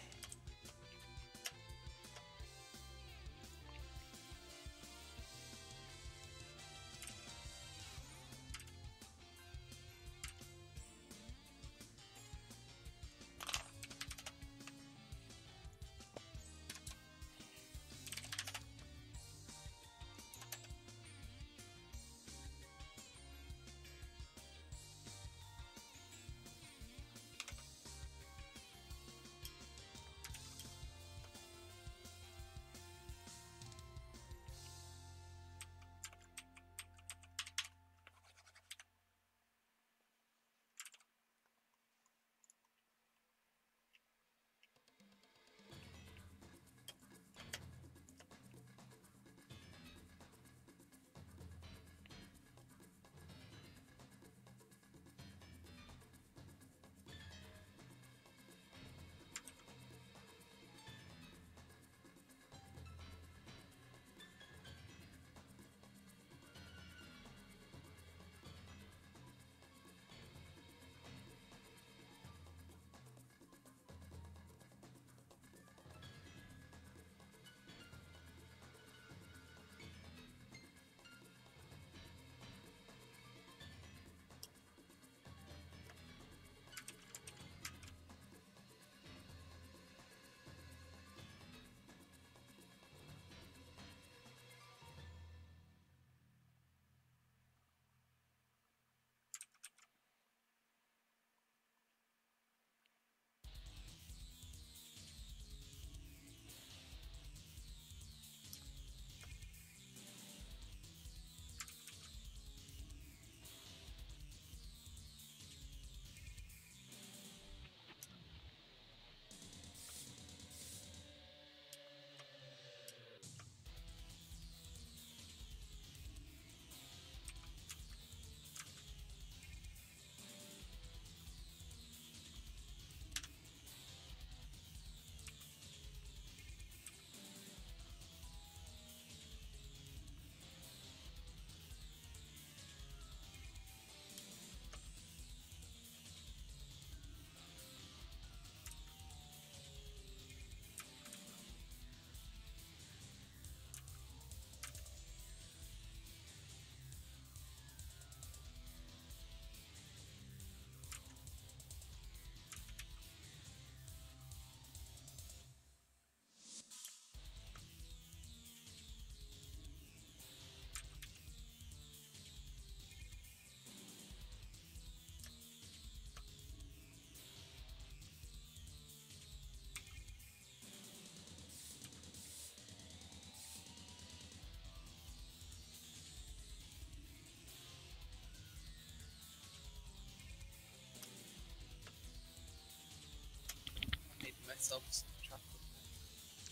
myself some chocolate.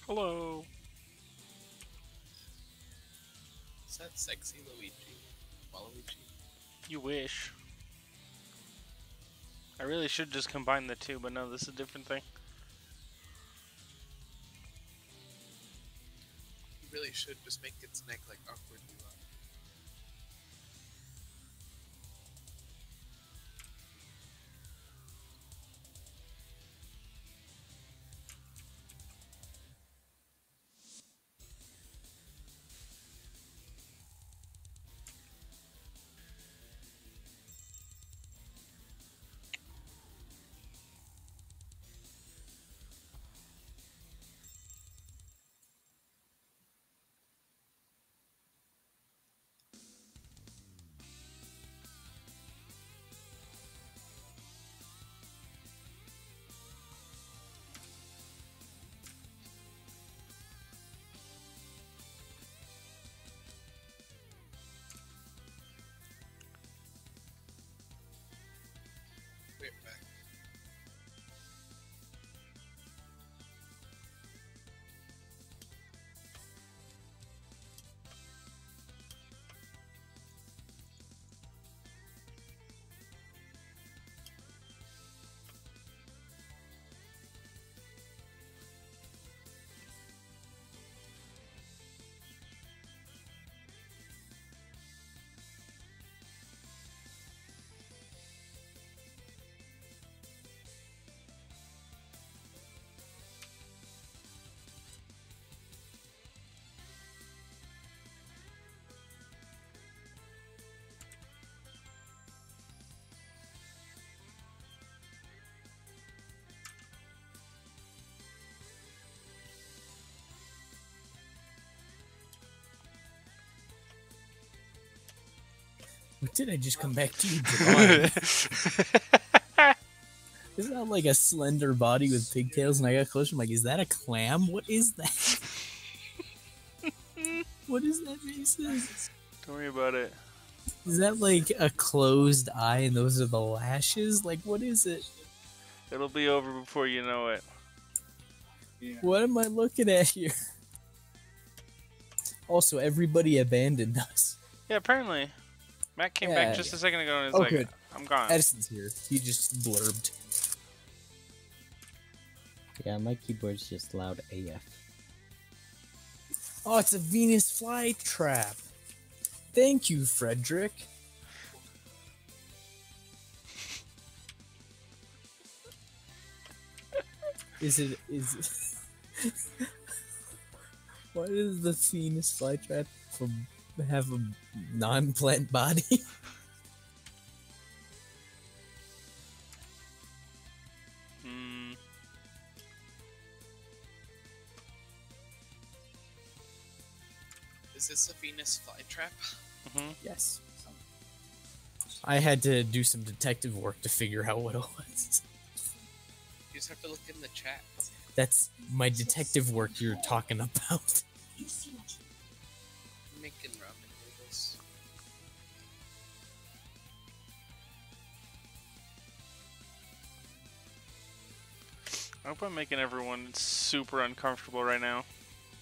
Hello. Is that sexy Luigi? Waluigi? You wish. I really should just combine the two, but no, this is a different thing. You really should just make its neck like awkwardly long. Wait back. What did I just come back to you, Javon? Isn't that like a slender body with pigtails? And I got closer, I'm like, is that a clam? What is that? What is that faces? Don't worry about it. Is that like a closed eye and those are the lashes? Like, what is it? It'll be over before you know it. Yeah. What am I looking at here? Also, everybody abandoned us. Yeah, apparently. Matt came Yeah. back just a second ago and is Oh, like, good. I'm gone. Edison's here. He just blurbed. Yeah, my keyboard's just loud AF. Oh, it's a Venus flytrap. Thank you, Frederick. Is why does the Venus flytrap have a non-plant body? Hmm. Is this a Venus flytrap? Mm-hmm. Yes. I had to do some detective work to figure out what it was. You just have to look in the chat. That's my detective work you're talking about. I'm making ramen noodles. I hope I'm making everyone super uncomfortable right now.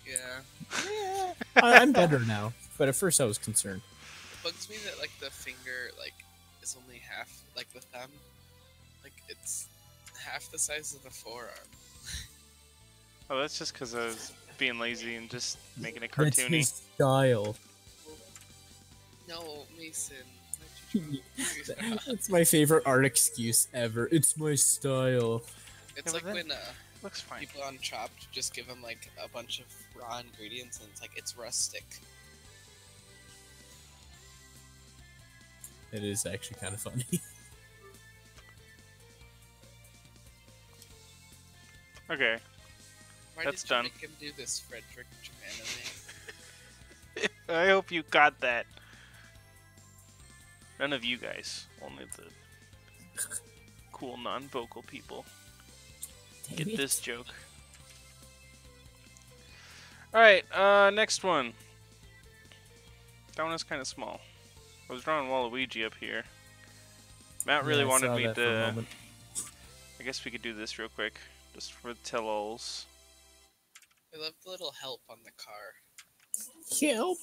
Yeah. I'm better now, but at first I was concerned. It bugs me that like the finger like is only half, like the thumb, like it's half the size of the forearm. Oh, that's just because I was being lazy and just making it That's cartoony. his style. No, Mason. why'd you do that? That's my favorite art excuse ever. It's my style. It's Yeah, like but then- when Looks fine. people on Chopped just give them like a bunch of raw ingredients and it's like it's rustic. It is actually kind of funny. Okay. Why That's did you done. make him do this, Frederick Germano? I hope you got that. None of you guys. Only the cool non-vocal people get this joke. Alright, next one. That one is kind of small. I was drawing Waluigi up here. Matt really wanted me to... I guess we could do this real quick. Just for tell-alls. I love the little help on the car. Help!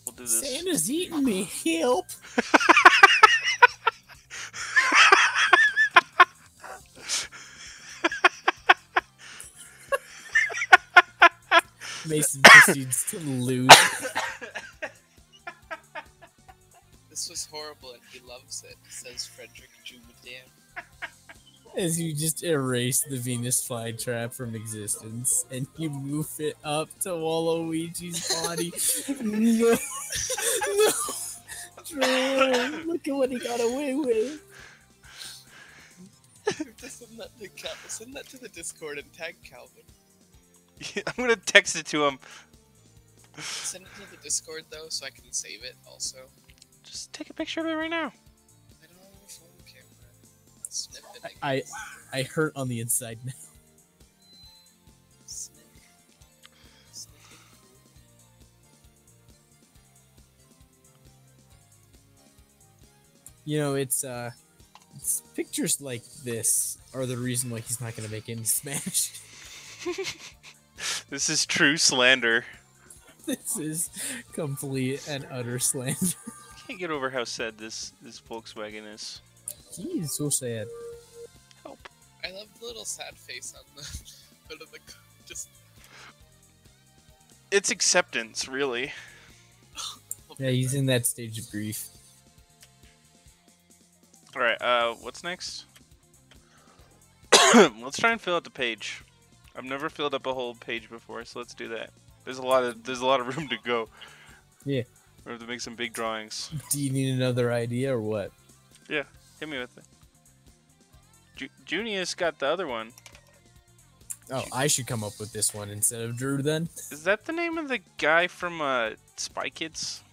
We'll do this. Santa's eating me. Help! Mason proceeds to lose. This was horrible and he loves it, says Frederick Jumadam. As you just erase the Venus flytrap from existence and you move it up to Waluigi's body. No. No. Drew, look at what he got away with. Send that to the Discord and tag Calvin. I'm gonna text it to him. Send it to the Discord though, so I can save it also. Just take a picture of it right now. I don't have a phone camera. I'll snip it. I hurt on the inside now. Snip. Snip it. You know, it's pictures like this are the reason why he's not gonna make any Smash. This is true slander. This is complete and utter slander. Can't get over how sad this Volkswagen is. He is so sad. Help. I love the little sad face on the foot of the car. Just It's acceptance, really. Yeah, he's in that stage of grief. Alright, what's next? Let's try and fill out the page. I've never filled up a whole page before, so let's do that. There's a lot of room to go. Yeah. We have to make some big drawings. Do you need another idea or what? Yeah, hit me with it. Junius got the other one. Oh, I should come up with this one instead of Drew then? Is that the name of the guy from Spy Kids?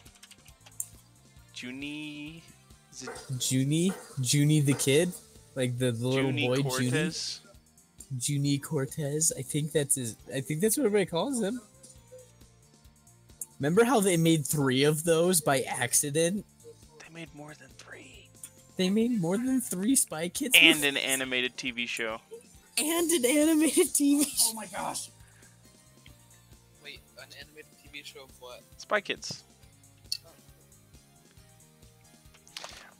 Junie? Is it Junie? Junie the kid? Like the little Junie boy Cortez? Junie Cortez? I think that's what everybody calls him. Remember how they made 3 of those by accident? They made more than 3. They made more than 3 Spy Kids? And an animated TV show. And an animated TV show. Oh my gosh. wait, an animated TV show of what? Spy Kids.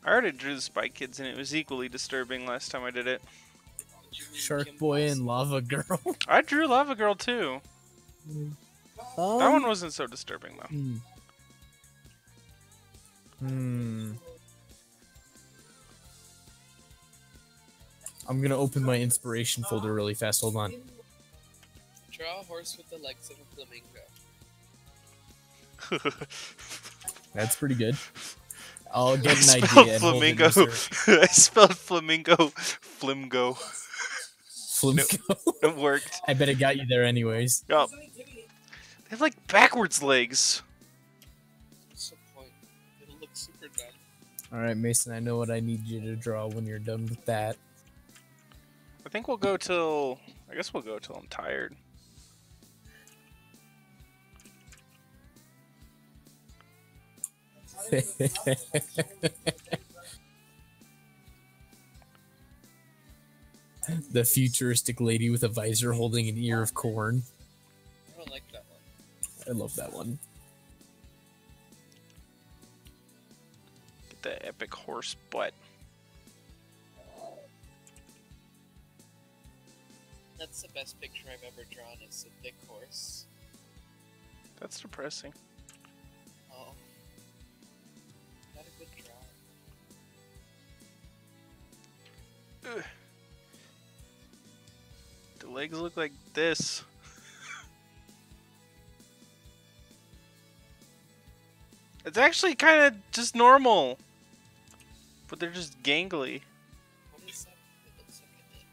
I already drew the Spy Kids and it was equally disturbing last time I did it. Did you mean Shark Kim Boy Possible? and Lava Girl. I drew Lava Girl too. That one wasn't so disturbing though. I'm gonna open my inspiration folder really fast. Hold on. Draw a horse with the legs of a flamingo. That's pretty good. I'll get I an spelled idea. And hold it in flamingo. reserve. I spelled flamingo. Flimgo. Flimgo. It worked. I bet it got you there anyways. Oh. They have like backwards legs. What's the point? It'll look super dumb. Alright, Mason, I know what I need you to draw when you're done with that. I think we'll go till. I guess we'll go till I'm tired. The futuristic lady with a visor holding an ear of corn. I don't like that one. I love that one. Get the epic horse butt. That's the best picture I've ever drawn. Is a thick horse. That's depressing. Oh. Not a good drawing. Ugh. The legs look like this. It's actually kind of just normal. But they're just gangly. What is that? It looks like an egg.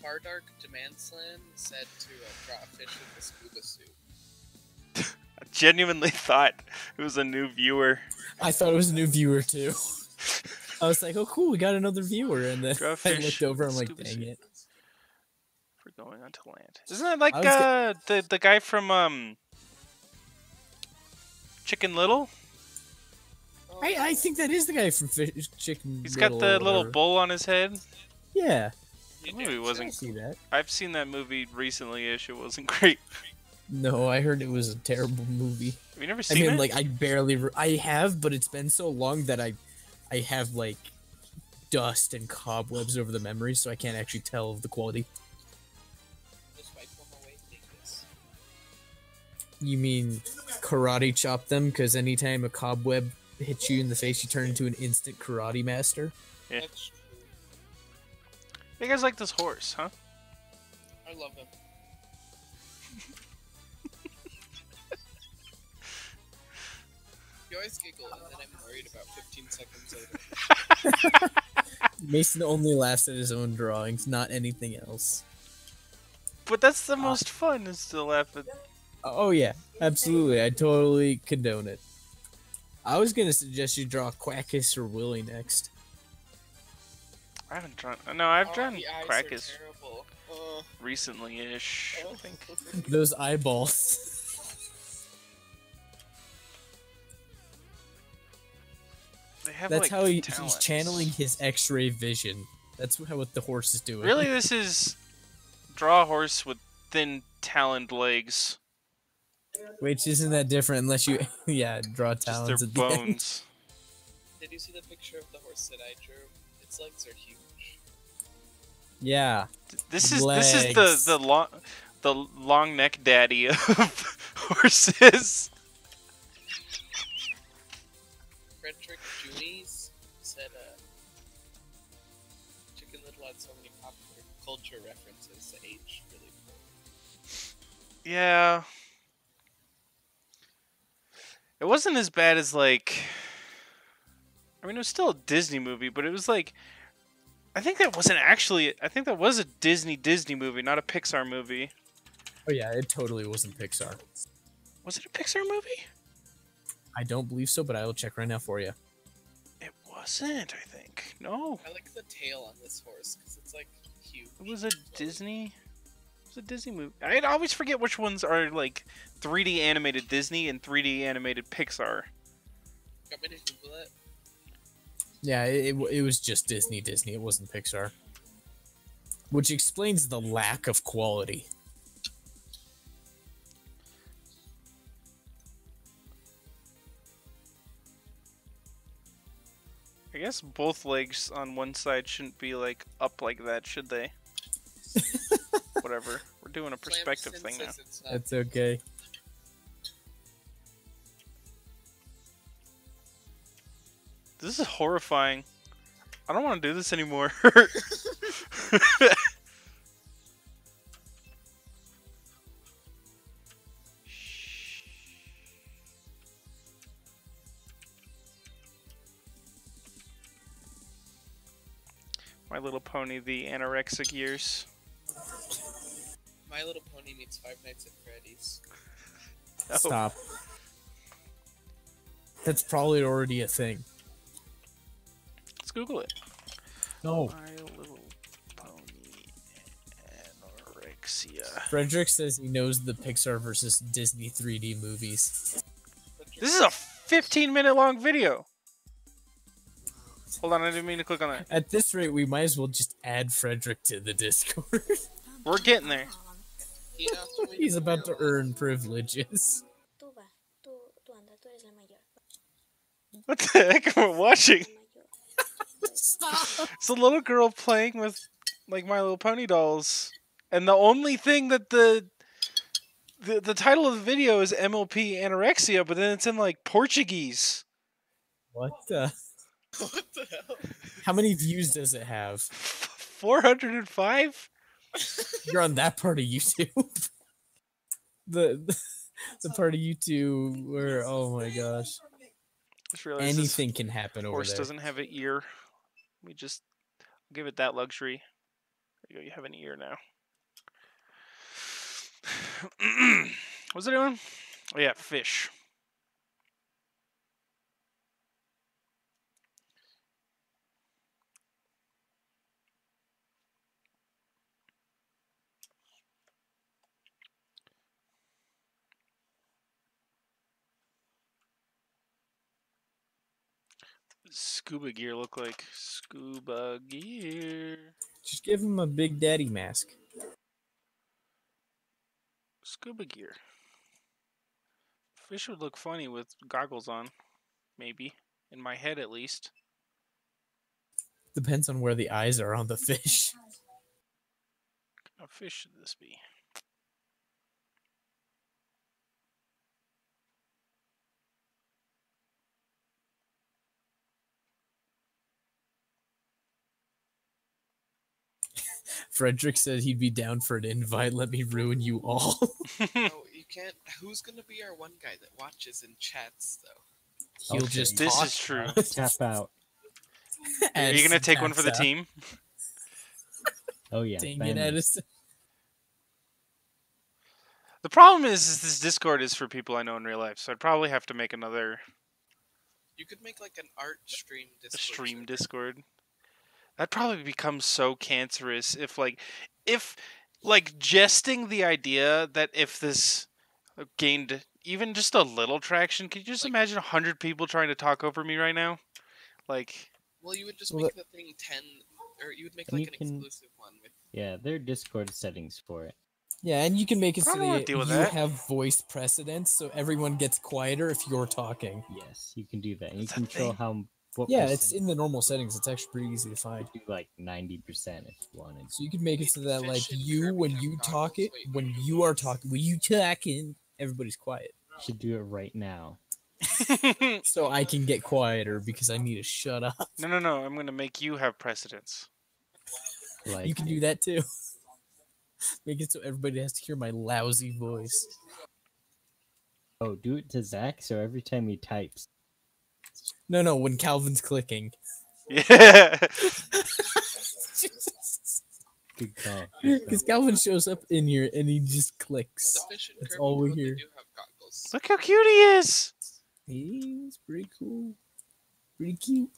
Fardark Demandsland said to draw a fish with a scuba suit. I genuinely thought it was a new viewer. I thought it was a new viewer too. I was like, oh cool, we got another viewer, and then Draw I fish, looked over, I'm like, scuba dang it. For going onto land. Isn't that like I was the guy from Chicken Little? I think that is the guy from Chicken. He's got the little bowl on his head. Yeah, The movie I wasn't. see that. I've seen that movie recently-ish. It wasn't great. No, I heard it was a terrible movie. Have you never I seen mean, it? like, I barely. I have, but it's been so long that I have like dust and cobwebs over the memories, so I can't actually tell of the quality. Just wipe them away, dingus. You mean karate chop them? Because anytime a cobweb hits you in the face, you turn into an instant karate master. Yeah. That's true. You guys like this horse, huh? I love him. You always giggle, and then I'm worried about 15 seconds later. Mason only laughs at his own drawings, not anything else. But that's the most fun, is to laugh at. Oh yeah, absolutely. I totally condone it. I was gonna suggest you draw Quackus or Willy next. I haven't drawn. No, I've drawn the eyes Quackus are terrible. recently-ish. I think. Those eyeballs. They have That's like how he's talents. channeling his X-ray vision. That's what the horse is doing. Really, this is draw a horse with thin, taloned legs. Which isn't that different unless you, yeah, draw Just their talons at the end. bones. Did you see the picture of the horse that I drew? Its legs are huge. Yeah. This is Legs. the long neck daddy of horses. Frederick Junies said, Chicken Little had so many popular culture references that aged really poor. Yeah. It wasn't as bad as, like... I mean, it was still a Disney movie, but it was like... I think that wasn't actually... I think that was a Disney movie, not a Pixar movie. Oh yeah, it totally wasn't Pixar. Was it a Pixar movie? I don't believe so, but I will check right now for you. It wasn't, I think. No. I like the tail on this horse because it's like huge. It was a Disney... It was a Disney movie. I always forget which ones are, like, 3D animated Disney and 3D animated Pixar. Got me to Google it. Yeah, it was just Disney. It wasn't Pixar. Which explains the lack of quality. I guess both legs on one side shouldn't be, like, up like that, should they? Whatever. We're doing a perspective Clamson thing now. says it's not. That's okay. This is horrifying. I don't want to do this anymore. My Little Pony, the anorexic years. My Little Pony meets Five Nights at Freddy's. Oh. Stop. That's probably already a thing. Let's Google it. No. My Little Pony anorexia. Frederick says he knows the Pixar versus Disney 3D movies. This is a 15-minute long video. Hold on, I didn't mean to click on that. At this rate, we might as well just add Frederick to the Discord. We're getting there. He asked me He's to about to wear earn privileges. Tú va, tú anda, tú eres la mayor. What the heck am I watching? Stop! It's a little girl playing with, like, My Little Pony dolls. And the only thing that the title of the video is MLP anorexia, but then it's in, like, Portuguese. What the? What the hell? How many views does it have? 405? You're on that part of YouTube. the part of YouTube where, oh my gosh, Just realized anything can happen this over horse there. doesn't have an ear. Let me just give it that luxury. There you go, you have an ear now. What's it doing? Oh yeah, fish. scuba gear look like? Scuba gear. Just give him a Big Daddy mask. Scuba gear. Fish would look funny with goggles on. Maybe. In my head, at least. Depends on where the eyes are on the fish. What kind of fish should this be? Frederick said he'd be down for an invite. Let me ruin you all. No, you can't. Who's gonna be our one guy that watches and chats though? He'll Okay. just This talk is true. Tap out. Are you gonna take one for the Taps out. team? Oh yeah. Dang it, family. Edison. The problem is this Discord is for people I know in real life, so I'd probably have to make another You could make like an art stream Discord. stream server. Discord. That'd probably become so cancerous if jesting the idea that if this gained even just a little traction, could you just Like- imagine 100 people trying to talk over me right now? Like, Well, you would just Well, make the thing 10, or you would make And like you an can- exclusive one with. Yeah, there are Discord settings for it. Yeah, and you can make it I so don't wanna that deal with you that. have voice precedence, so everyone gets quieter if you're talking. Yes, you can do that. And you Is that a control thing? how what Yeah, it's percent- in the normal settings. It's actually pretty easy to find. do like 90% if you wanted. So you can make it so that, like, Fish and you, Kirby when have you talk goggles. it, Wait, when wait, you are talking, when you talking, everybody's quiet. You should do it right now. So I can get quieter because I need to shut up. no, I'm gonna make you have precedence. Like You can do that too. Make it so everybody has to hear my lousy voice. oh, do it to Zach so every time he types. No, when Calvin's clicking. Yeah. Good call. Because Calvin shows up in here and he just The clicks. fish and That's Kirby all we totally hear. do have goggles. Look how cute he is. He's pretty cool. Pretty cute.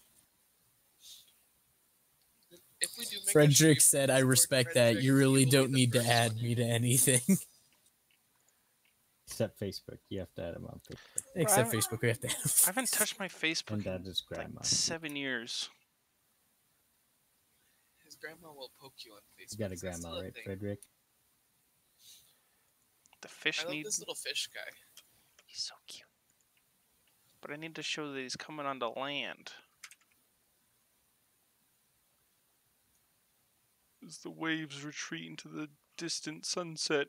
If we do make a Frederick stream said, I Discord, respect that. Frederick, You really will be don't the need to first add one. me to anything. Except Facebook. You have to add him on Facebook. Except I- Facebook, we have to I haven't touched my Facebook And in that is like grandma. 7 years. His grandma will poke you on Facebook. You got a Is that grandma, still a right, thing? Frederick? The fish I love needs. this little fish guy. He's so cute. But I need to show that he's coming onto land. As the waves retreat into the distant sunset.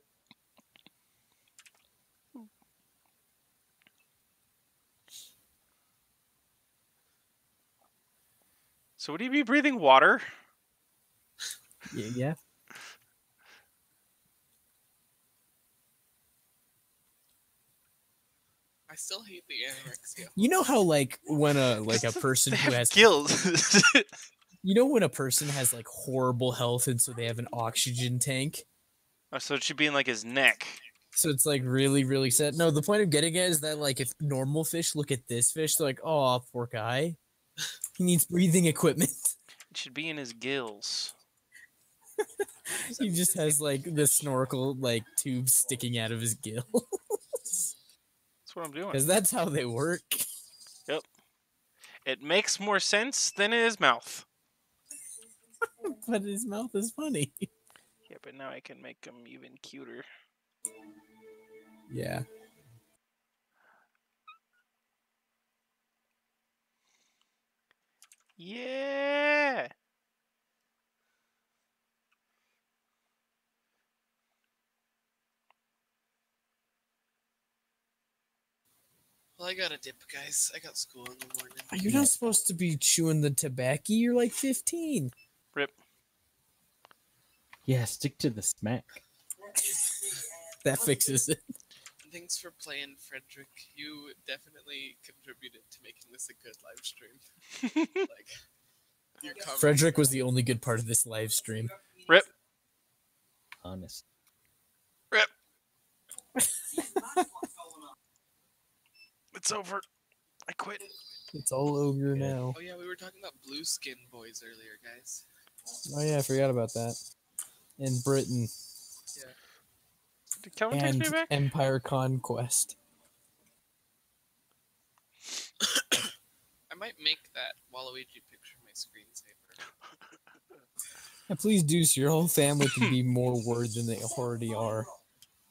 So would he be breathing water? Yeah. I still hate the anorexia. You know how, like, when a person They who have has gills. You know when a person has like horrible health and so they have an oxygen tank? Oh, so it should be in like his neck. So it's like really, really sad. No, the point I'm getting at is that like if normal fish look at this fish, they're like, oh, poor guy. He needs breathing equipment. It should be in his gills. He just has like the snorkel like tube sticking out of his gill. That's what I'm doing. Because that's how they work. It makes more sense than in his mouth. But his mouth is funny. Yeah, but now I can make him even cuter. Yeah. Yeah. Well, I gotta dip, guys. I got school in the morning. You're not supposed to be chewing the tobacco. You're like 15. Rip. Yeah, stick to the smack. That fixes it. Thanks for playing, Frederick. You definitely contributed to making this a good live stream. Like, your comments- Frederick was the only good part of this live stream. Rip. Honest. Rip. It's over. I quit. It's all over now. Oh yeah, we were talking about blue skin boys earlier, guys. Oh yeah, I forgot about that. In Britain Did Kelvin text and me back? Empire Conquest. I'm might make that Waluigi picture my screensaver. Yeah, please do, so your whole family can be more word than they already are.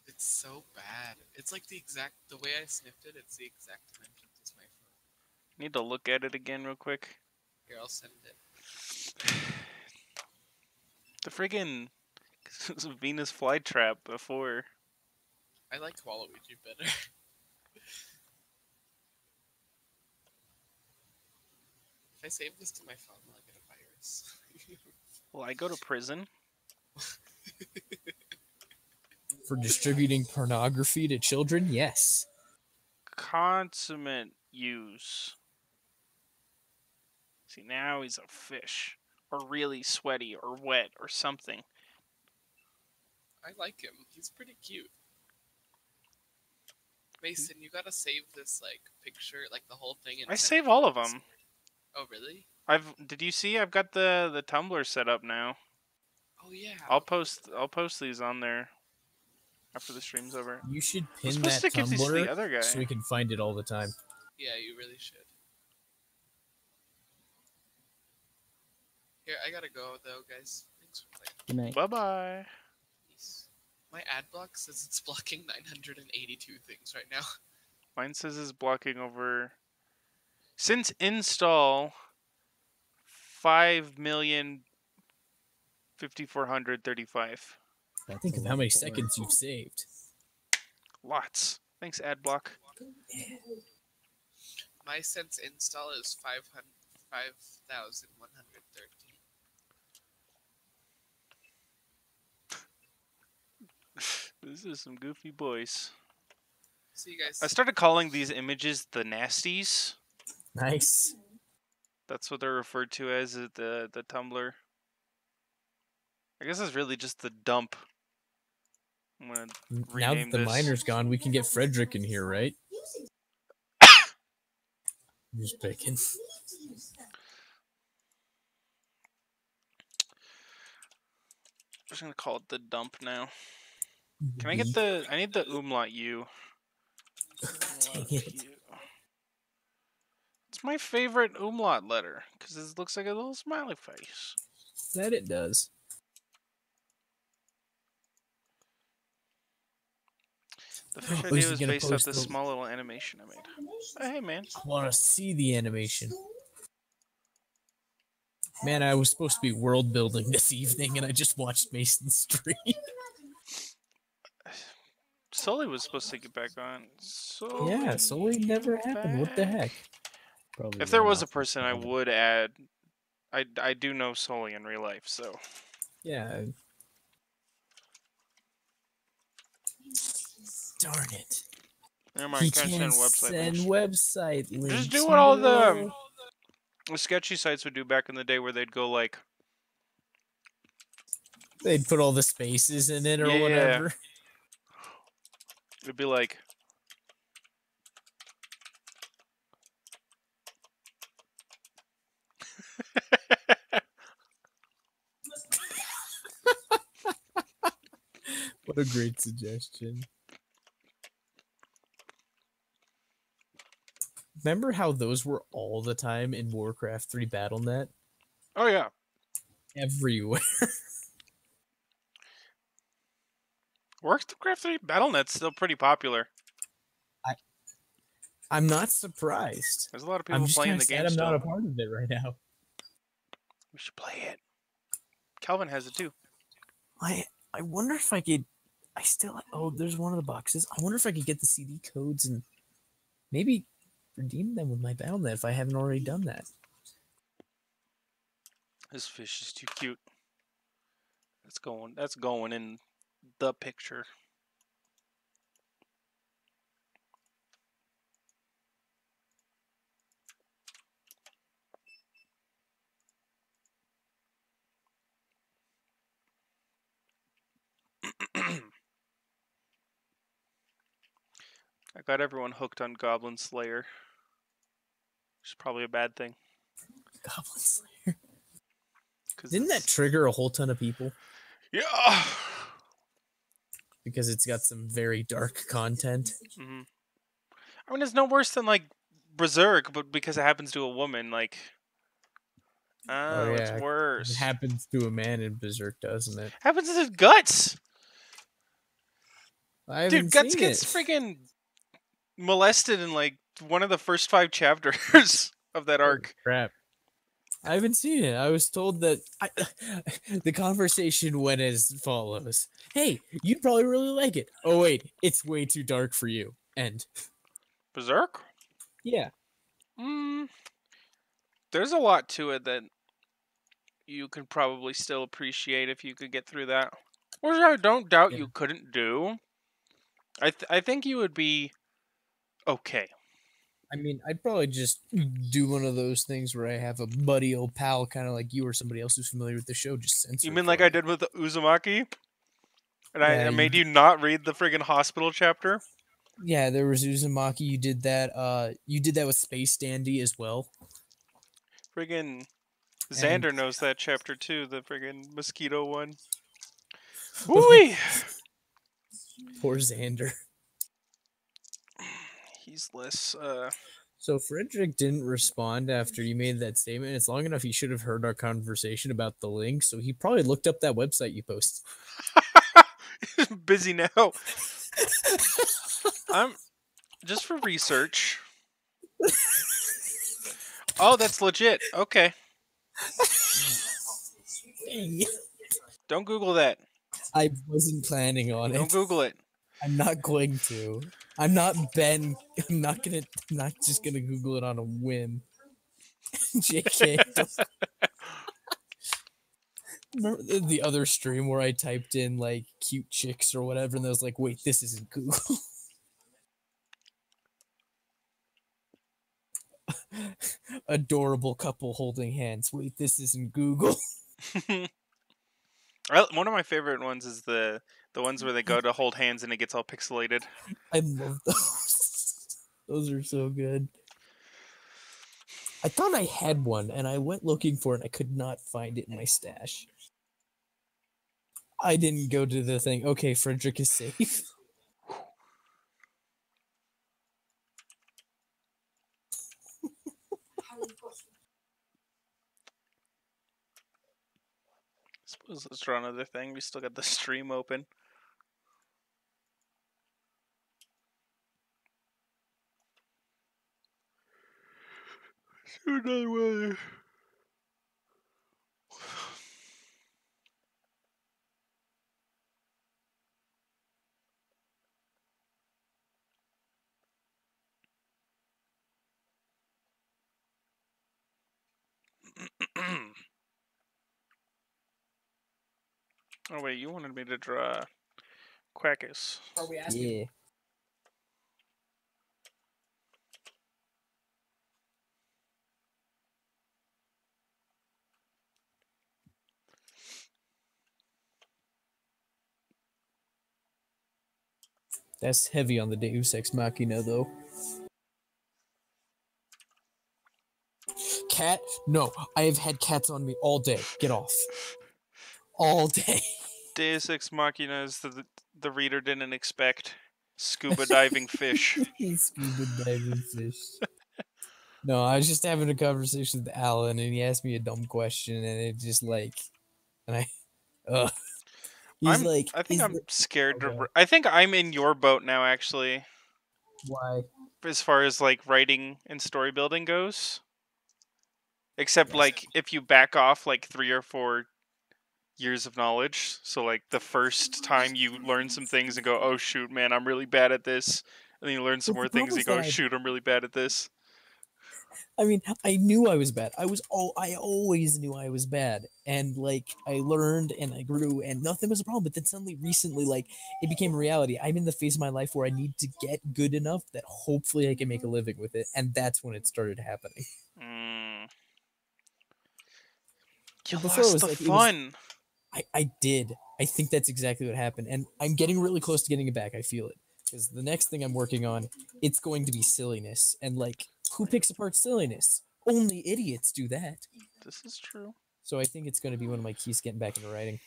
It's so bad. It's like the way I sniffed it, it's the exact dimensions as my phone. Need to look at it again real quick. Here, I'll send it. The friggin' Venus flytrap before. I liked Waluigi better. If I save this to my phone, I'll get a virus. Will I go to prison? For distributing pornography to children? Yes. Consummate use. See, now he's a fish. Or really sweaty or wet or something. I like him. He's pretty cute. Mason, you gotta save this like picture, like the whole thing. I save all of them. Oh really? Did you see? I've got the Tumblr set up now. Oh yeah. I'll post these on there after the stream's over. You should I'm pin supposed that to give these to the Tumblr other guy. so we can find it all the time. Yeah, you really should. Here, I gotta go though, guys. Thanks for playing. Good night. Bye bye. Peace. My ad block says it's blocking 982 things right now. Mine says it's blocking over. Since install, 5,5,435. Think of how many seconds you've saved. Lots. Thanks, AdBlock. My since install is 5,113. This is some goofy boys. See you guys. I started calling these images the nasties. Nice. That's what they're referred to as at the Tumblr. I guess it's really just the dump. I'm gonna Now that rename the this. miner's gone, we can get Frederick in here, right? I'm just picking. I'm just gonna call it the dump now. Can I get the? I need the umlaut U. Dang it. It's my favorite umlaut letter because it looks like a little smiley face. That it does. The fish Oh, idea is he was gonna based off post this the- small little animation I made. Oh, hey man. I want to see the animation. Man, I was supposed to be world building this evening, and I just watched Mason's stream. Sully was supposed to get back on. So Yeah, Sully never happened. What the heck? Probably If there ran was a off his person, I phone. would add. I do know Sully in real life, so Yeah. Darn it. never mind. He Can't can't send website send links. website links. Just do what all no. the sketchy sites would do back in the day, where they'd go like, They'd put all the spaces in it or Yeah. whatever. it'd be like, What a great suggestion. Remember how those were all the time in Warcraft 3 Battle.net? oh yeah, Everywhere. Warcraft 3 Battle.net's still pretty popular. I'm not surprised. There's a lot of I'm people just playing kind the of game sad I'm still. not a part of it right now. We should play it. Calvin has it too. I wonder if I could. I still. Oh, there's one of the boxes. I wonder if I could get the CD codes and maybe redeem them with my Battle.net if I haven't already done that. This fish is too cute. That's going in the picture. I got everyone hooked on Goblin Slayer. Which is probably a bad thing. Goblin Slayer. 'Cause Didn't that it's- trigger a whole ton of people? Yeah. Because it's got some very dark content. I mean, it's no worse than like Berserk, but because it happens to a woman, like, oh, it's yeah, worse. it happens to a man in Berserk, doesn't it? Happens to Guts. I haven't Dude, Guts seen gets it. freaking molested in like one of the first 5 chapters of that arc. Crap. I haven't seen it. I was told that the conversation went as follows. Hey, you'd probably really like it. Oh, wait, it's way too dark for you. End. Berserk? Yeah. There's a lot to it that you could probably still appreciate if you could get through that. Which I don't doubt you couldn't do. I think you would be okay. I mean, I'd probably just do one of those things where I have a buddy old pal, kind of like you or somebody else who's familiar with the show, just censor. You mean like I did with Uzumaki? And Yeah, I made you not read the friggin' hospital chapter? Yeah, there was Uzumaki. You did that. You did that with Space Dandy as well. Friggin' Xander knows that chapter too, the friggin' mosquito one. Woo-wee! Poor Xander. He's less, So Frederick didn't respond after you made that statement. It's long enough he should have heard our conversation about the link, so he probably looked up that website you posted. busy now. I'm just for research. Oh, that's legit. Okay. Don't Google that. I wasn't planning on it. Don't Google it. I'm not going to. I'm not just gonna Google it on a whim. JK. Remember the other stream where I typed in like cute chicks or whatever, and I was like, wait, this isn't Google. Adorable couple holding hands. Wait, this isn't Google. One of my favorite ones is the ones where they go to hold hands and it gets all pixelated. I love those. Those are so good. I thought I had one, and I went looking for it, and I could not find it in my stash. I didn't go to the thing. Okay, Frederick is safe. Suppose let's draw another thing. We still got the stream open. Do another one. Oh wait, you wanted me to draw Quackus. Are we asking? Yeah. That's heavy on the Deus Ex Machina, though. Cat? No, I have had cats on me all day. Get off. All day. Deus Ex Machina is the reader didn't expect. Scuba diving fish. Scuba diving fish. No, I was just having a conversation with Alan, and he asked me a dumb question, and it just like, and I, he's like, I think I'm scared Okay. to. I think I'm in your boat now, actually. Why? As far as like writing and story building goes. Except like if you back off like 3 or 4 years of knowledge. So like the first time you learn some things and go, oh shoot, man, I'm really bad at this. And then you learn some But more the things and you problem go, is that shoot, I'm really bad at this. I mean, I knew I was bad. I always knew I was bad. And like I learned and I grew and nothing was a problem. But then suddenly recently, like it became a reality. I'm in the phase of my life where I need to get good enough that hopefully I can make a living with it. And that's when it started happening. You Before it lost was the like- it was- fun. I did. I think that's exactly what happened. And I'm getting really close to getting it back. I feel it. Because the next thing I'm working on, it's going to be silliness. And like, who picks apart silliness? Only idiots do that. This is true. So I think it's going to be one of my keys getting back into writing.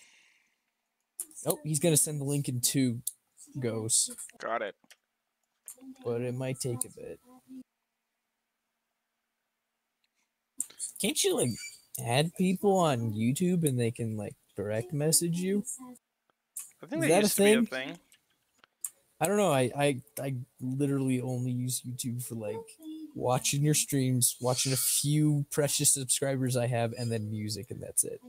Oh, he's going to send the link in 2 goes. Got it. But it might take a bit. Can't you like add people on YouTube and they can like direct message you? I think Is that that a used to be a thing? thing. I don't know. I literally only use YouTube for like watching your streams, watching a few precious subscribers I have, and then music, and that's it.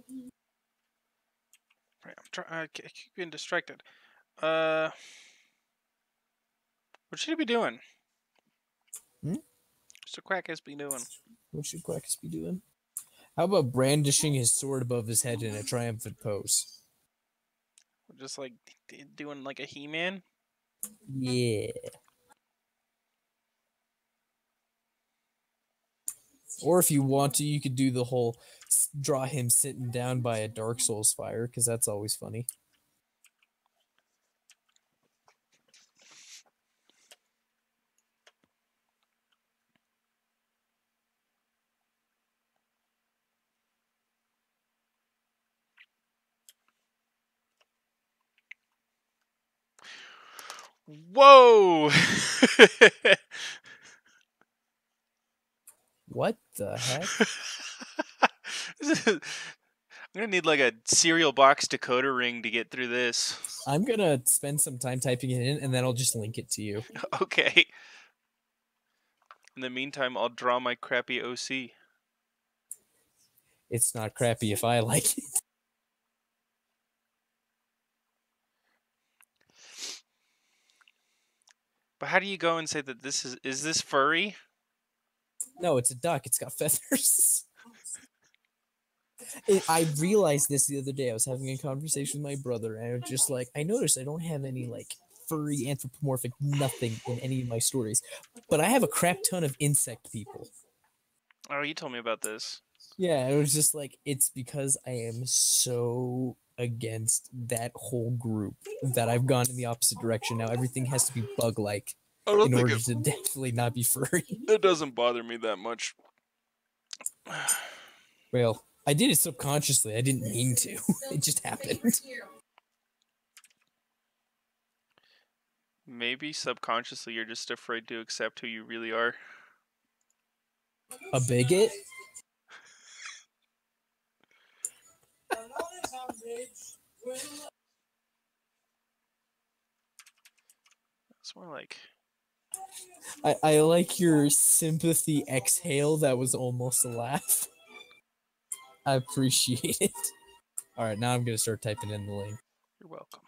Right, I'm trying. I keep getting distracted. What should he be doing? Hmm? Mr. Quack has been doing. What should Quackus be doing? How about brandishing his sword above his head in a triumphant pose? Just like doing like a He-Man. Yeah. Or if you want to, you could do the whole draw him sitting down by a Dark Souls fire, because that's always funny. Whoa! What the heck? I'm gonna need like a cereal box decoder ring to get through this. I'm gonna spend some time typing it in, and then I'll just link it to you. Okay. In the meantime, I'll draw my crappy OC. It's not crappy if I like it. But how do you go and say that this is this furry? No, it's a duck. It's got feathers. I realized this the other day. I was having a conversation with my brother, and I was just like, I noticed I don't have any like furry, anthropomorphic nothing in any of my stories, but I have a crap ton of insect people. Oh, you told me about this. Yeah, it was just like, it's because I am so against that whole group that I've gone in the opposite direction. Now everything has to be bug-like I don't in think order to definitely not be furry. it doesn't bother me that much. Well, I did it subconsciously. I didn't mean to. It just happened. Maybe subconsciously you're just afraid to accept who you really are. A bigot? It's more like I like your sympathy exhale. That was almost a laugh. I appreciate it. All right, now I'm going to start typing in the link. you're welcome.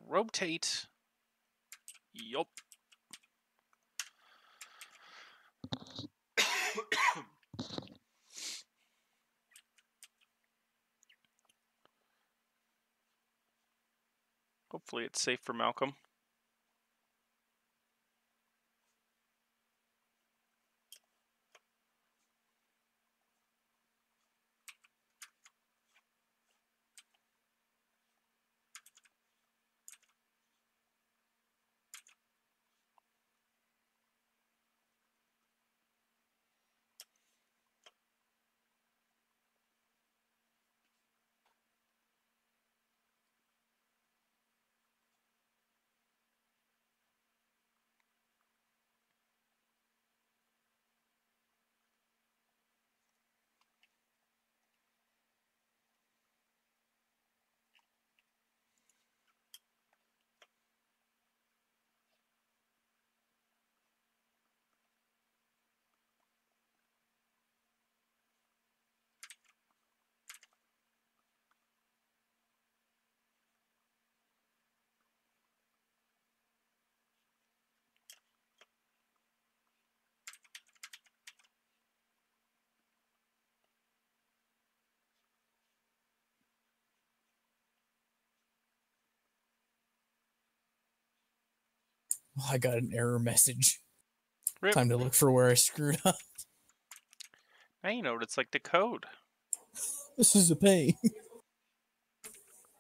Rotate. Yup. Hopefully it's safe for Malcolm. Oh, I got an error message. Rip. Time to look for where I screwed up. Now you know what it's like to code. This is a pain.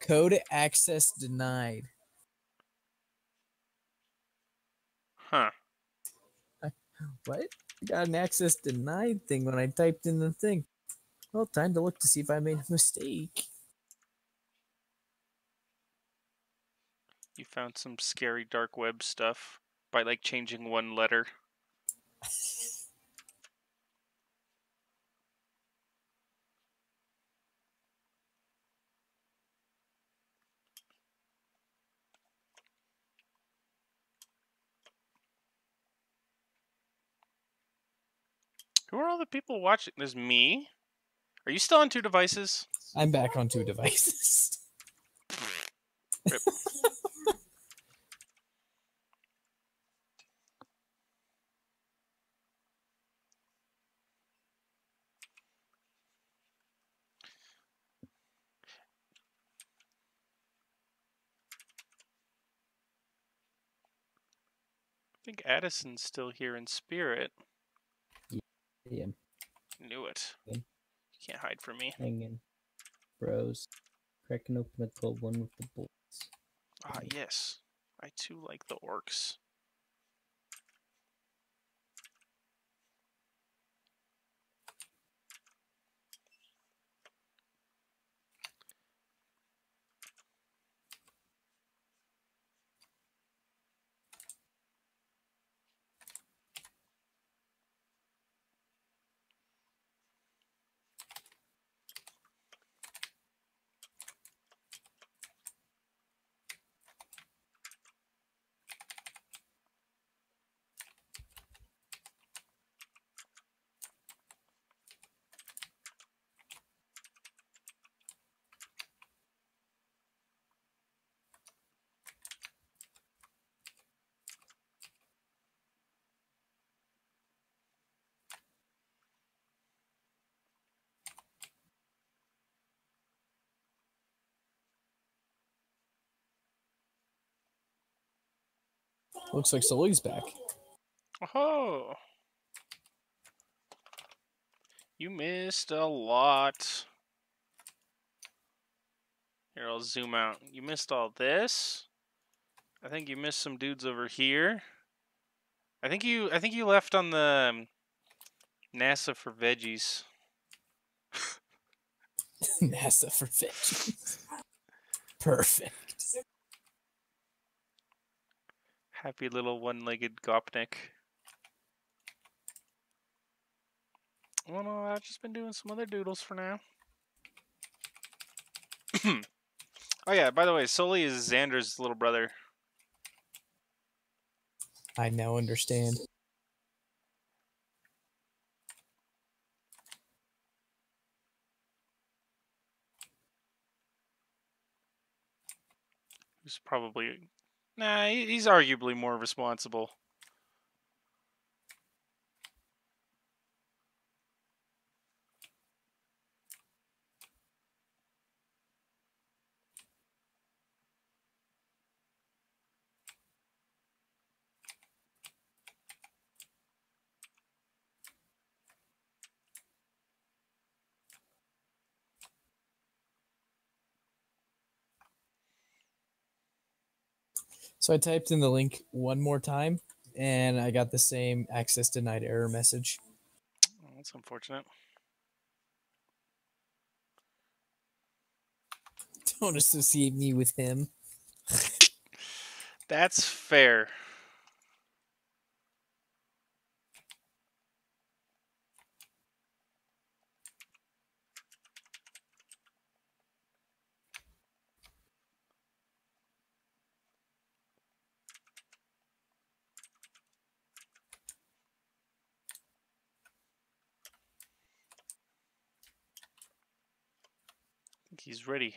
Code access denied. Huh. What? I got an access denied thing when I typed in the thing. Well, time to look to see if I made a mistake. You found some scary dark web stuff by like changing one letter. Who are all the people watching? There's me. Are you still on 2 devices? I'm back on 2 devices. Rip. I think Addison's still here in spirit. Yeah, Knew it. Yeah. You can't hide from me. hanging. Bros. Cracking open a cold one with the bullets. Ah, yes. I too like the orcs. Looks like Sully's back. Oh! You missed a lot. Here, I'll zoom out. You missed all this. I think you missed some dudes over here. I think you left on the NASA for veggies. NASA for veggies. Perfect. Happy little one-legged Gopnik. Well, no, I've just been doing some other doodles for now. Oh yeah, by the way, Sully is Xander's little brother. I now understand. Who's probably... Nah, he's arguably more responsible. So I typed in the link one more time, and I got the same access denied error message. Oh, that's unfortunate. Don't associate me with him. That's fair. I think he's ready.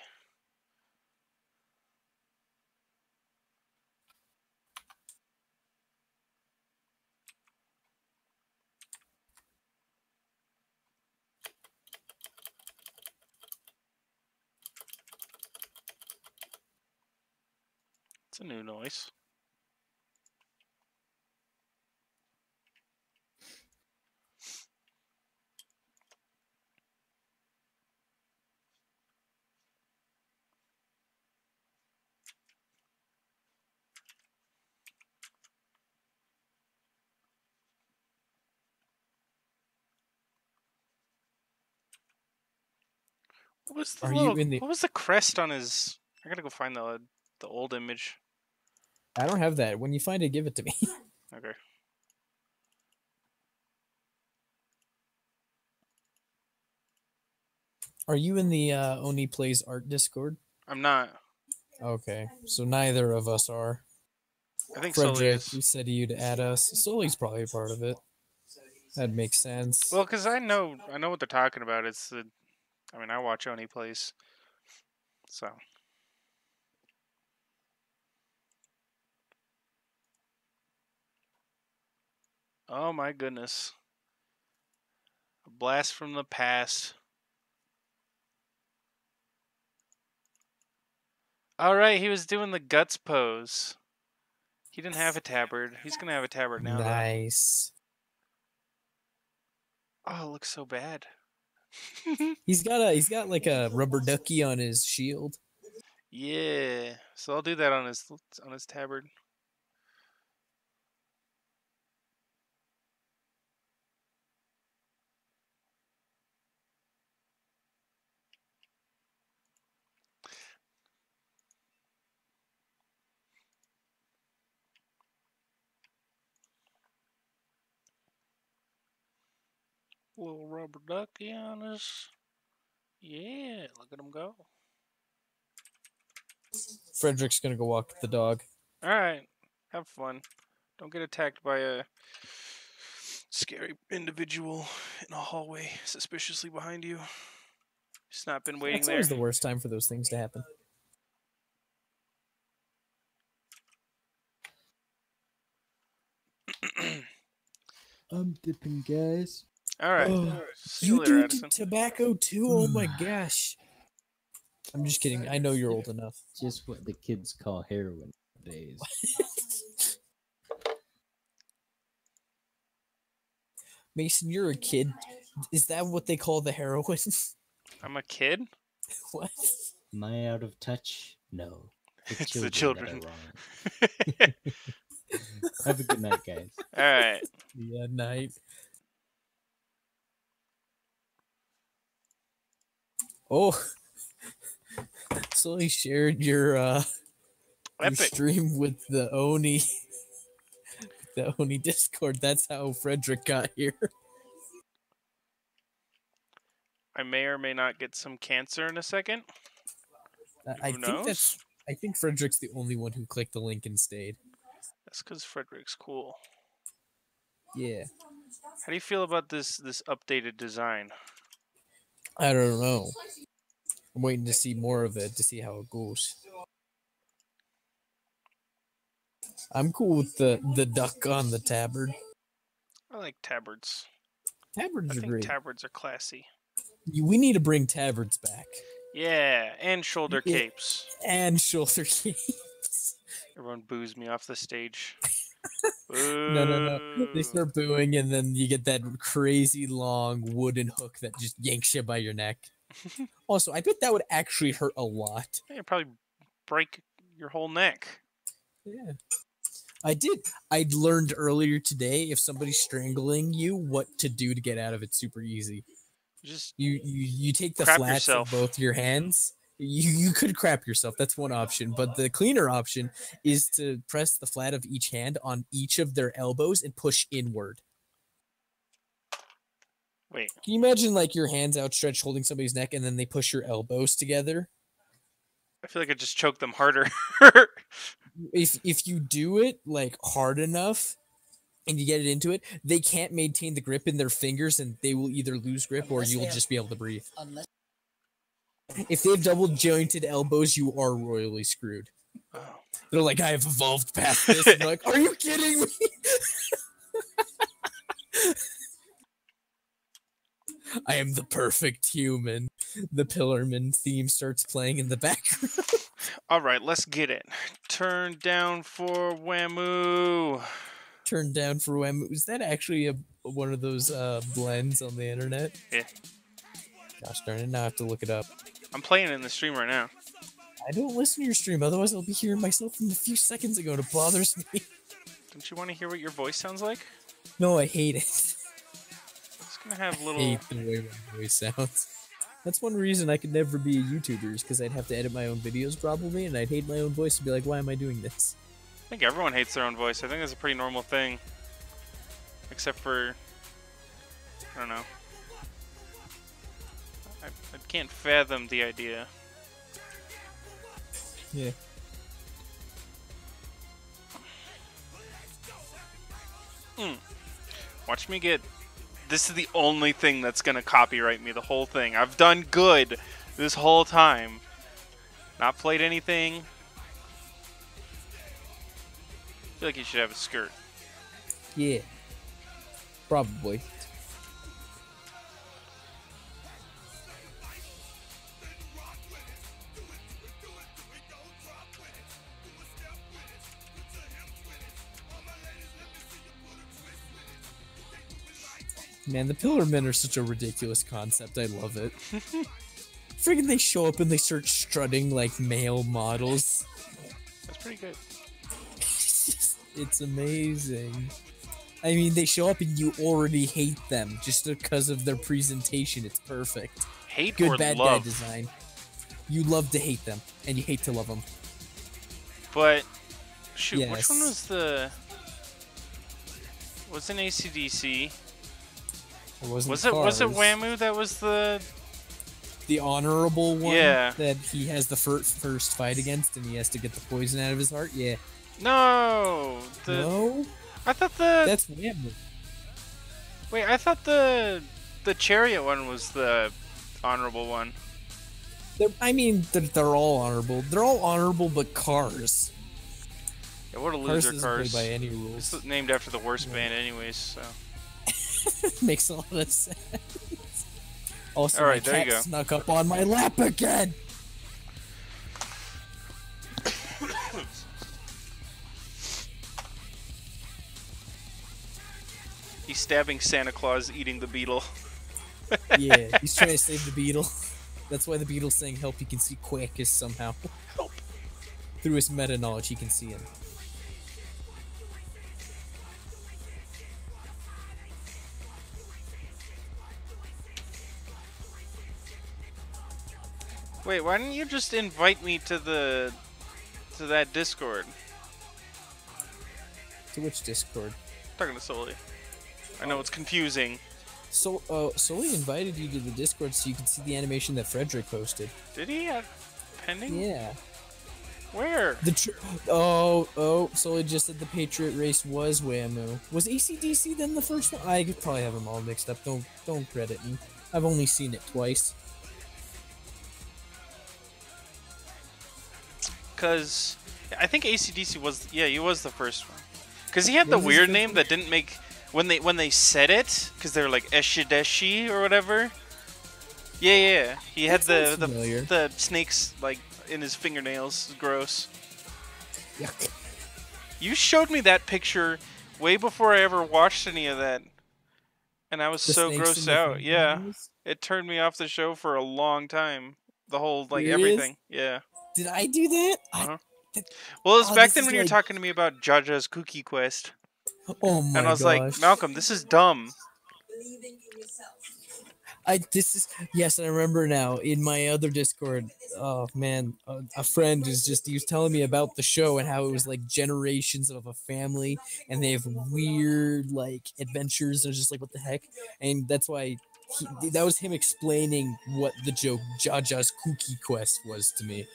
It's a new noise. What was the Are you in the- what was the crest on his? I gotta go find the old image. I don't have that. When you find it, give it to me. Okay. Are you in the Oni Plays Art Discord? I'm not. Okay, so neither of us are. I think Sully Frederick, is. you said you'd add us. Sully's probably a part of it. That makes sense. Well, because I know what they're talking about. I watch Oni Plays. So. Oh my goodness. A blast from the past. Alright, he was doing the guts pose. He didn't have a tabard. He's gonna have a tabard now, nice. though. Oh, it looks so bad. He's got like a rubber ducky on his shield. Yeah. So I'll do that on his tabard. Little rubber ducky on us. Yeah, look at him go. Frederick's gonna go walk the dog. Alright, have fun. Don't get attacked by a scary individual in a hallway suspiciously behind you. Just not been waiting That's there. always the worst time for those things to happen. I'm dipping, guys. Alright. Oh, See you you later, do Addison. tobacco too? Oh my gosh. I'm just kidding. I know you're old enough. Just what the kids call heroin nowadays. Mason, you're a kid. Is that what they call the heroin? I'm a kid? What? Am I out of touch? No. It's the that children. are wrong. Have a good night, guys. Alright. Yeah, night. Oh. So he shared your Epic. stream with the Oni. The Oni Discord. That's how Frederick got here. I may or may not get some cancer in a second. I Who think I think Frederick's the only one who clicked the link and stayed. That's because Frederick's cool. Yeah. How do you feel about this updated design? I don't know. I'm waiting to see more of it to see how it goes. I'm cool with the duck on the tabard. I like tabards. Tabards I are think great. tabards are classy. We need to bring tabards back. Yeah, and shoulder Yeah. capes. And shoulder capes. Everyone boos me off the stage. No. They Boo. start booing, and then you get that crazy long wooden hook that just yanks you by your neck. Also, I bet that would actually hurt a lot. It'd probably break your whole neck. Yeah. I learned earlier today if somebody's strangling you, what to do to get out of it super easy. Just You take the crap flats yourself. of both your hands. You could crap yourself. That's one option. But the cleaner option is to press the flat of each hand on each of their elbows and push inward. wait. Can you imagine like your hands outstretched holding somebody's neck and then they push your elbows together? I feel like I just choked them harder. If you do it like hard enough and you get it into it, they can't maintain the grip in their fingers and they will either lose grip or you'll just be able to breathe. Unless If they have double jointed elbows, you are royally screwed. Oh. They're like, I have evolved past this. And you're like, are you kidding me? I am the perfect human. The Pillarman theme starts playing in the background. All right, let's get it. Turn down for Whammoo. Turned down for Whammoo. Is that actually one of those blends on the internet? Yeah. Gosh darn it, now I have to look it up. I'm playing it in the stream right now. I don't listen to your stream, otherwise I'll be hearing myself from a few seconds ago and it bothers me. Don't you want to hear what your voice sounds like? No, I hate it. It's gonna have I little. hate the way my voice sounds. That's one reason I could never be a YouTuber, is because I'd have to edit my own videos probably, and I'd hate my own voice and be like, why am I doing this? think everyone hates their own voice. I think that's a pretty normal thing. Except for, I don't know. I can't fathom the idea. Yeah. Watch me get... This is the only thing that's gonna copyright me, the whole thing. I've done good this whole time. Not played anything. I feel like you should have a skirt. Yeah. Probably. Man, the Pillar Men are such a ridiculous concept. I love it. Friggin' they show up and they start strutting like male models. That's pretty good. It's amazing. I mean, they show up and you already hate them just because of their presentation. It's perfect. Hate Good or bad love? guy design. You love to hate them, and you hate to love them. But, shoot, which Yes. one was the... Was in AC/DC? Was it Cars. Whamu that was the... The honorable one? Yeah. That he has the first fight against, and he has to get the poison out of his heart? Yeah. No! No? I thought the... That's Whamu. Wait, I thought the Chariot one was the honorable one. They're all honorable. They're all honorable, but Cars. Yeah, what a Cars loser, doesn't Cars. play by any rules. It's named after the worst band anyways, so... Makes a lot of sense. Also, Alright, my there you cat go. snuck up on my lap again! He's stabbing Santa Claus, eating the beetle. Yeah, he's trying to save the beetle. That's why the beetle's saying help. He can see Quackus somehow. Help. Through his meta knowledge, he can see him. Wait, why didn't you just invite me to that Discord? To which Discord? Talking to Sully. I know it's confusing. So, Sully invited you to the Discord so you could see the animation that Frederick posted. Did he have pending? Yeah. Where? Sully just said the Patriot race was Whamu. Was AC/DC then the first one? I could probably have them all mixed up. Don't credit me. I've only seen it twice. Because I think AC/DC was, yeah, he was the first one. Because he had the Was this weird the name first that didn't make, when they said it, because they were like Eshideshi or whatever. Yeah. He had That sounds familiar. the snakes like in his fingernails. Gross. Yuck. You showed me that picture way before I ever watched any of that, and I was The so snakes grossed in the out. Yeah, fingernails? it turned me off the show for a long time. The whole like Serious? everything. Yeah. Did I do that? Uh-huh. Well, it was back this then is when you were like- talking to me about Jaja's Cookie Quest, Oh my and I was gosh. like, Malcolm, this is dumb. Yes, I remember now. In my other Discord, oh man, a friend he was telling me about the show and how it was like generations of a family, and they have weird like adventures. I was just like, what the heck? And that's why that was him explaining what the joke Jaja's Cookie Quest was to me.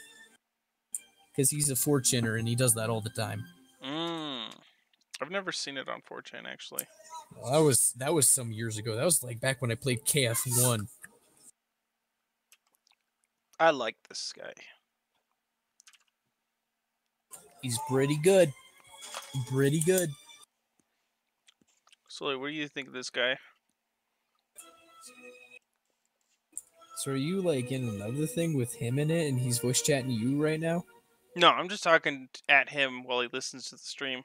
Because he's a fortuner and he does that all the time. I've never seen it on 4chan actually. Well, that was some years ago. That was like back when I played KF1. I like this guy. He's pretty good. Pretty good. So, what do you think of this guy? So are you like in another thing with him in it and he's voice chatting you right now? No, I'm just talking at him while he listens to the stream.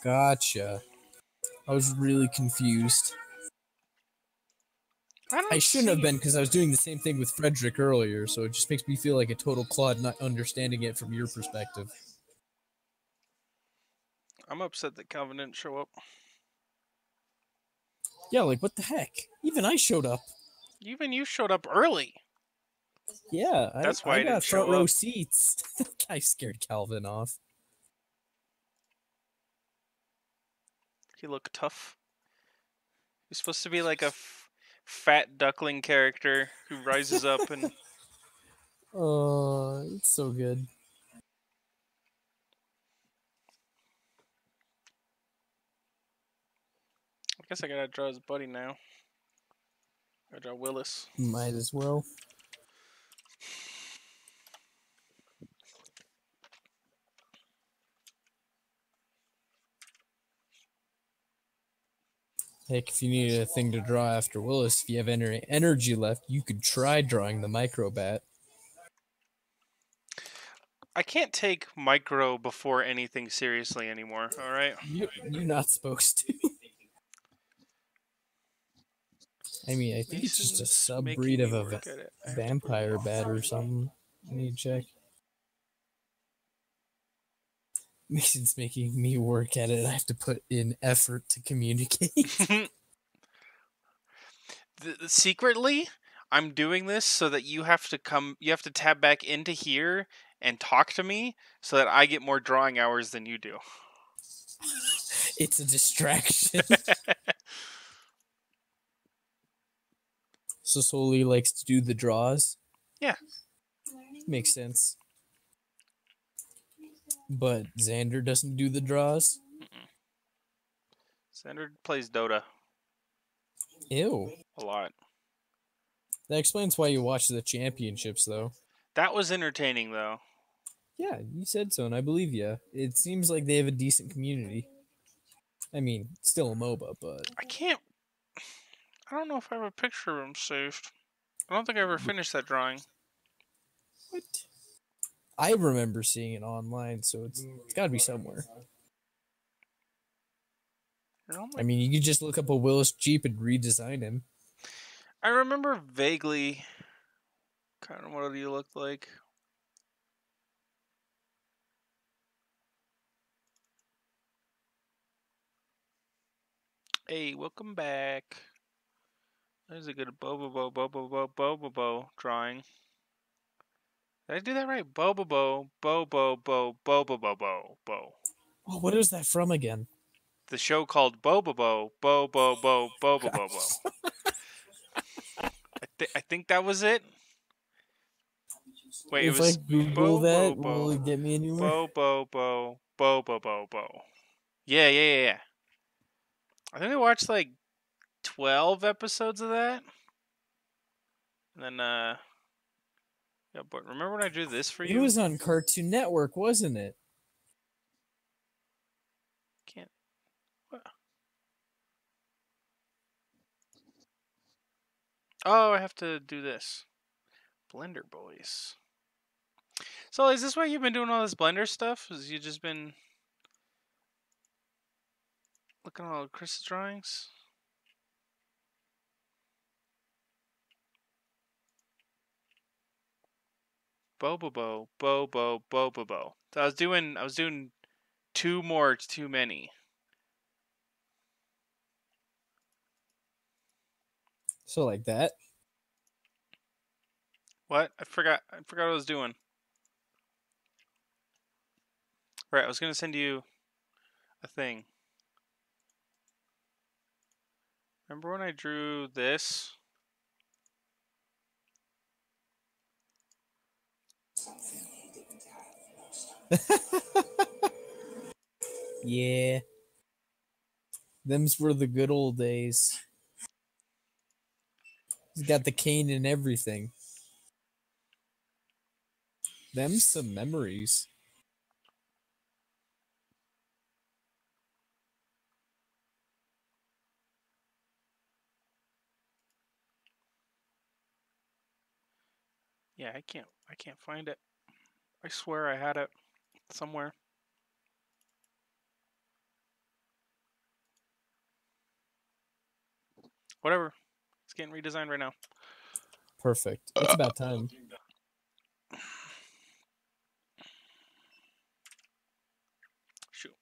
Gotcha. I was really confused. I shouldn't have been because I was doing the same thing with Frederick earlier, so it just makes me feel like a total clod not understanding it from your perspective. I'm upset that Calvin didn't show up. Yeah, like what the heck? Even I showed up. Even you showed up early. Yeah, That's why I I got didn't show front row up. seats. I scared Calvin off. He looked tough. He's supposed to be like a fat duckling character who rises up and. Oh, it's so good. I guess I gotta draw his buddy now. Gotta draw Willis. Might as well. Heck, if you need a thing to draw after Willis, if you have any energy left, you could try drawing the Microbat. I can't take Micro before anything seriously anymore, alright? You're not supposed to. I mean, I think it's just a subbreed of a vampire bat or something. I need to check. Mason's making me work at it. I have to put in effort to communicate. Secretly, I'm doing this so that you have to tab back into here and talk to me so that I get more drawing hours than you do. It's a distraction. So Soli likes to do the draws? Yeah. Makes sense. But Xander doesn't do the draws? Xander plays Dota. Ew. A lot. That explains why you watch the championships, though. That was entertaining, though. Yeah, you said so, and I believe you. It seems like they have a decent community. I mean, still a MOBA, but... I don't know if I have a picture of him saved. I don't think I ever finished that drawing. What? I remember seeing it online, so it's got to be somewhere. I mean, you could just look up a Willis Jeep and redesign him. I remember vaguely kind of what he looked like. Hey, welcome back. There's a good Bobobo drawing. Did I do that right? Bobobo, Bobobo. Oh, what is that from again? The show called Bobobo, Bobobo. I think that was it. Wait, if it was I Google that, will it get me anywhere? Bobobo. Yeah. I think I watched like 12 episodes of that. And then, yeah, but remember when I drew this for you? It was on Cartoon Network, wasn't it? What? Oh, I have to do this. Blender Boys. So, is this why you've been doing all this Blender stuff? Has you just been looking at all Chris's drawings? Bobobo. So I was doing two more too many. So like that? What? I forgot what I was doing. Right, I was gonna send you a thing. Remember when I drew this? Yeah. Them's were the good old days. He's got the cane and everything. Them's some memories. Yeah, I can't find it. I swear I had it somewhere. Whatever. It's getting redesigned right now. Perfect. It's about time. Shoot.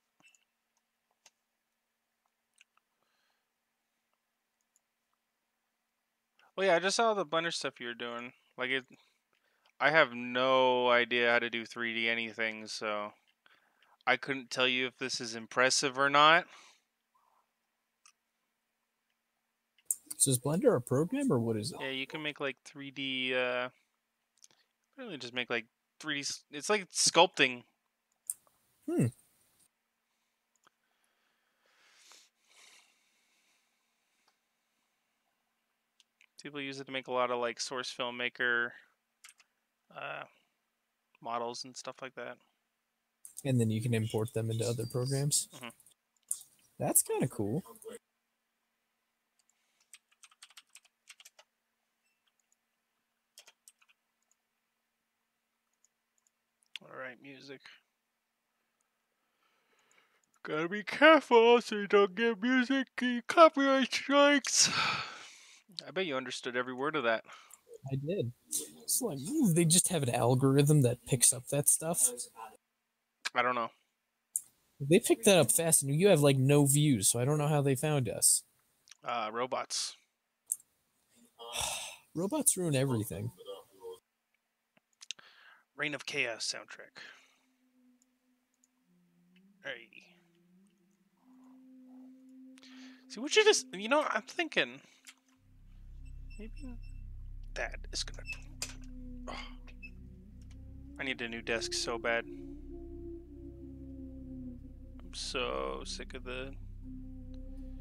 Well, yeah, I just saw the Blender stuff you were doing. Like I have no idea how to do 3D anything, so I couldn't tell you if this is impressive or not. So is Blender a program or what is it? Yeah, you can make like 3D. Really, just make like 3D. It's like sculpting. Hmm. People use it to make a lot of like Source Filmmaker models and stuff like that. And then you can import them into other programs. Mhm. That's kind of cool. All right, music. Gotta be careful so you don't get music copyright strikes. I bet you understood every word of that. I did. It's like they just have an algorithm that picks up that stuff. I don't know. They picked that up fast, and you have like no views, so I don't know how they found us. Robots. Robots ruin everything. Reign of Chaos soundtrack. Hey. See, what you just, I'm thinking maybe that is gonna. Oh, I need a new desk so bad. I'm so sick of the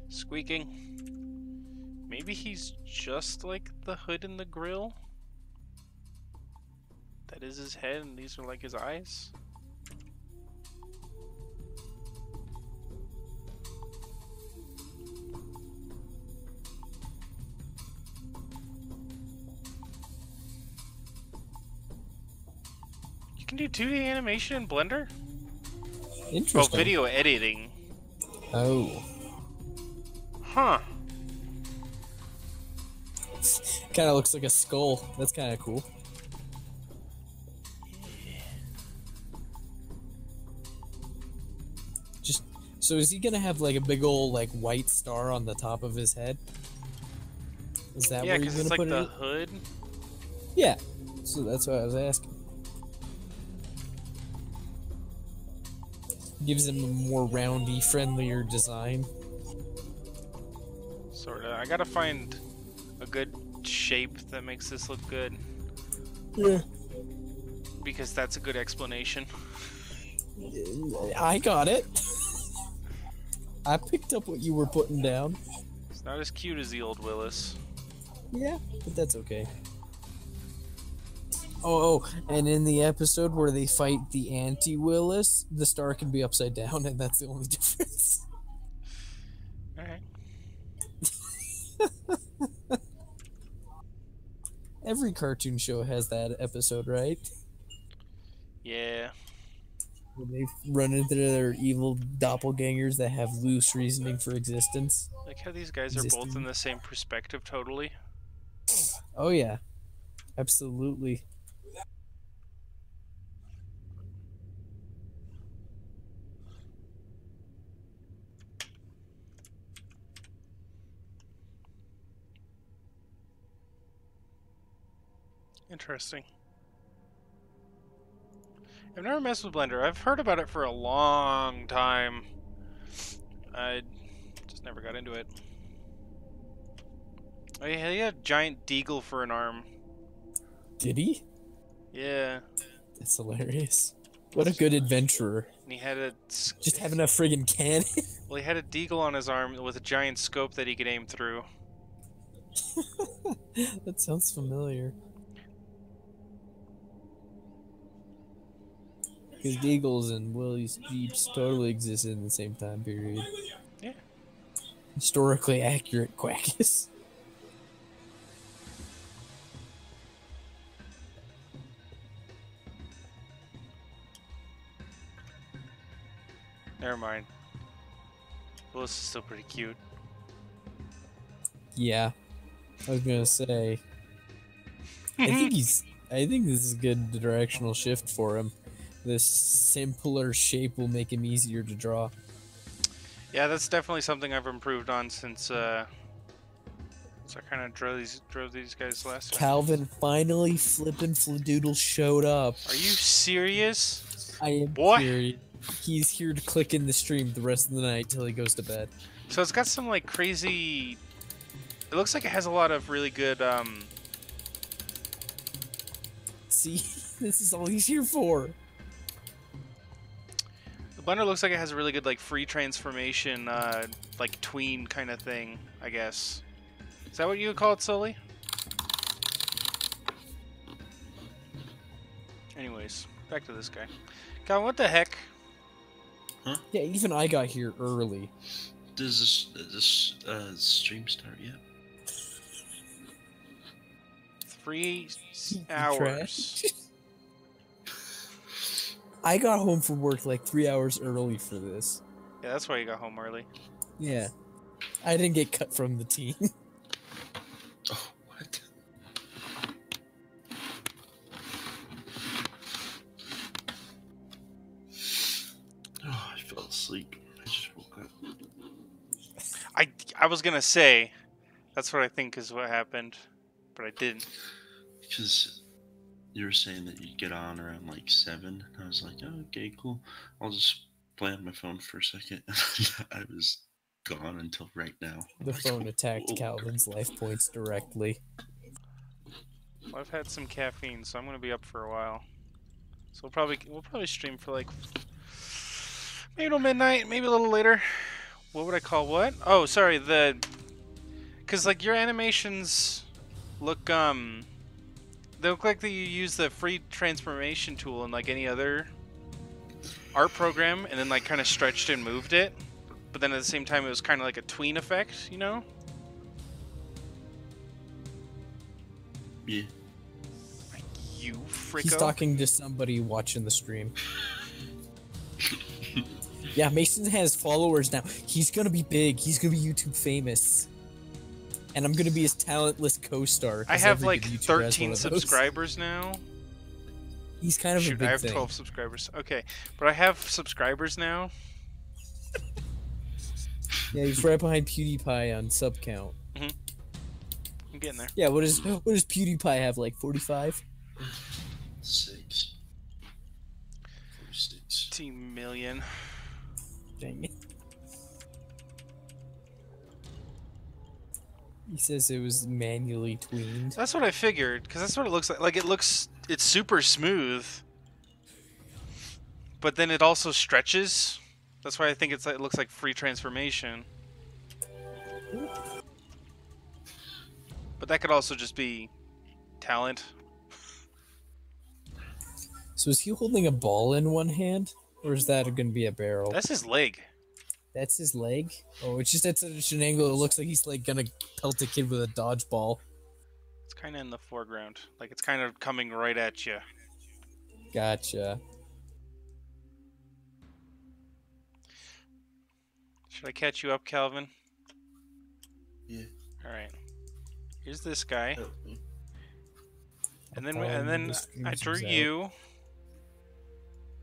squeaking. Maybe he's just like the hood and the grill. That is his head, and these are like his eyes. You can do 2D animation in Blender? Interesting. Oh, video editing. Oh. Huh. Kind of looks like a skull. That's kind of cool. So is he gonna have like a big old like white star on the top of his head? Is that Yeah, where because you're it's gonna like put the it? hood. Yeah. So that's what I was asking. Gives him a more roundy, friendlier design. Sorta. I gotta find a good shape that makes this look good. Yeah. Because that's a good explanation. I got it. I picked up what you were putting down. It's not as cute as the old Willis. Yeah, but that's okay. Oh, and in the episode where they fight the anti-Willis, the star can be upside down, and that's the only difference. Alright. Every cartoon show has that episode, right? Yeah. When they run into their evil doppelgangers that have loose reasoning for existence. Like how these guys are both in the same perspective totally. Oh yeah. Absolutely. Interesting. I've never messed with Blender. I've heard about it for a long time. I just never got into it. Oh yeah, he had a giant deagle for an arm. Did he? Yeah. That's hilarious. What a good adventurer. And he had a... Just having a friggin' cannon. Well, he had a deagle on his arm with a giant scope that he could aim through. That sounds familiar. Because Deagles and Willys Jeeps totally existed in the same time period. Yeah. Historically accurate Quackus. Never mind. Willis is still pretty cute. Yeah. I was gonna say. I think this is a good directional shift for him. This simpler shape will make him easier to draw. Yeah, that's definitely something I've improved on since I kind of drove these guys last time. Calvin finally flippin' Fladoodle showed up. Are you serious? I am What? serious. He's here to click in the stream the rest of the night till he goes to bed. So it's got some like crazy It looks like it has a lot of really good. See, this is all he's here for. The Blender looks like it has a really good like free transformation, like tween kind of thing. I guess. Is that what you would call it, Sully? Anyways, back to this guy. God, what the heck? Yeah, even I got here early. Does this stream start yet? 3 hours. I got home from work like 3 hours early for this. Yeah, that's why you got home early. Yeah. I didn't get cut from the team. Oh, what? Oh, I fell asleep. I just woke up. I was gonna say, that's what I think is what happened, but I didn't. Because you were saying that you'd get on around like 7, and I was like, oh, okay, cool. I'll just play on my phone for a second. I was gone until right now. The phone attacked Calvin's life points directly. Well, I've had some caffeine, so I'm gonna be up for a while. So we'll probably stream for like maybe till midnight, maybe a little later. What would I call what? Oh, sorry, because like your animations look they look like you use the free transformation tool in like any other art program, and then like kind of stretched and moved it. But then at the same time, it was kind of like a tween effect, you know? Yeah. Like, you fricko. He's talking to somebody watching the stream. Yeah, Mason has followers now. He's gonna be big. He's gonna be YouTube famous. And I'm gonna be his talentless co-star. I have like 13 subscribers now. He's kind of a big I have thing. 12 subscribers. Okay, but I have subscribers now. Yeah, he's right behind PewDiePie on sub count. I'm getting there. Yeah, what does PewDiePie have? Like 45? 6. 46. 2 million. Dang it. He says it was manually tweened. That's what I figured, because that's what it looks like. Like, it's super smooth, but then it also stretches. That's why I think it looks like free transformation. But that could also just be talent. So is he holding a ball in one hand? Or is that going to be a barrel? That's his leg. That's his leg? Oh, it's just at such an angle it looks like he's like going to pelt a kid with a dodgeball. It's kind of in the foreground. Like, it's kind of coming right at you. Gotcha. Should I catch you up, Calvin? Yeah. Alright. Here's this guy. Help me. And then I drew you.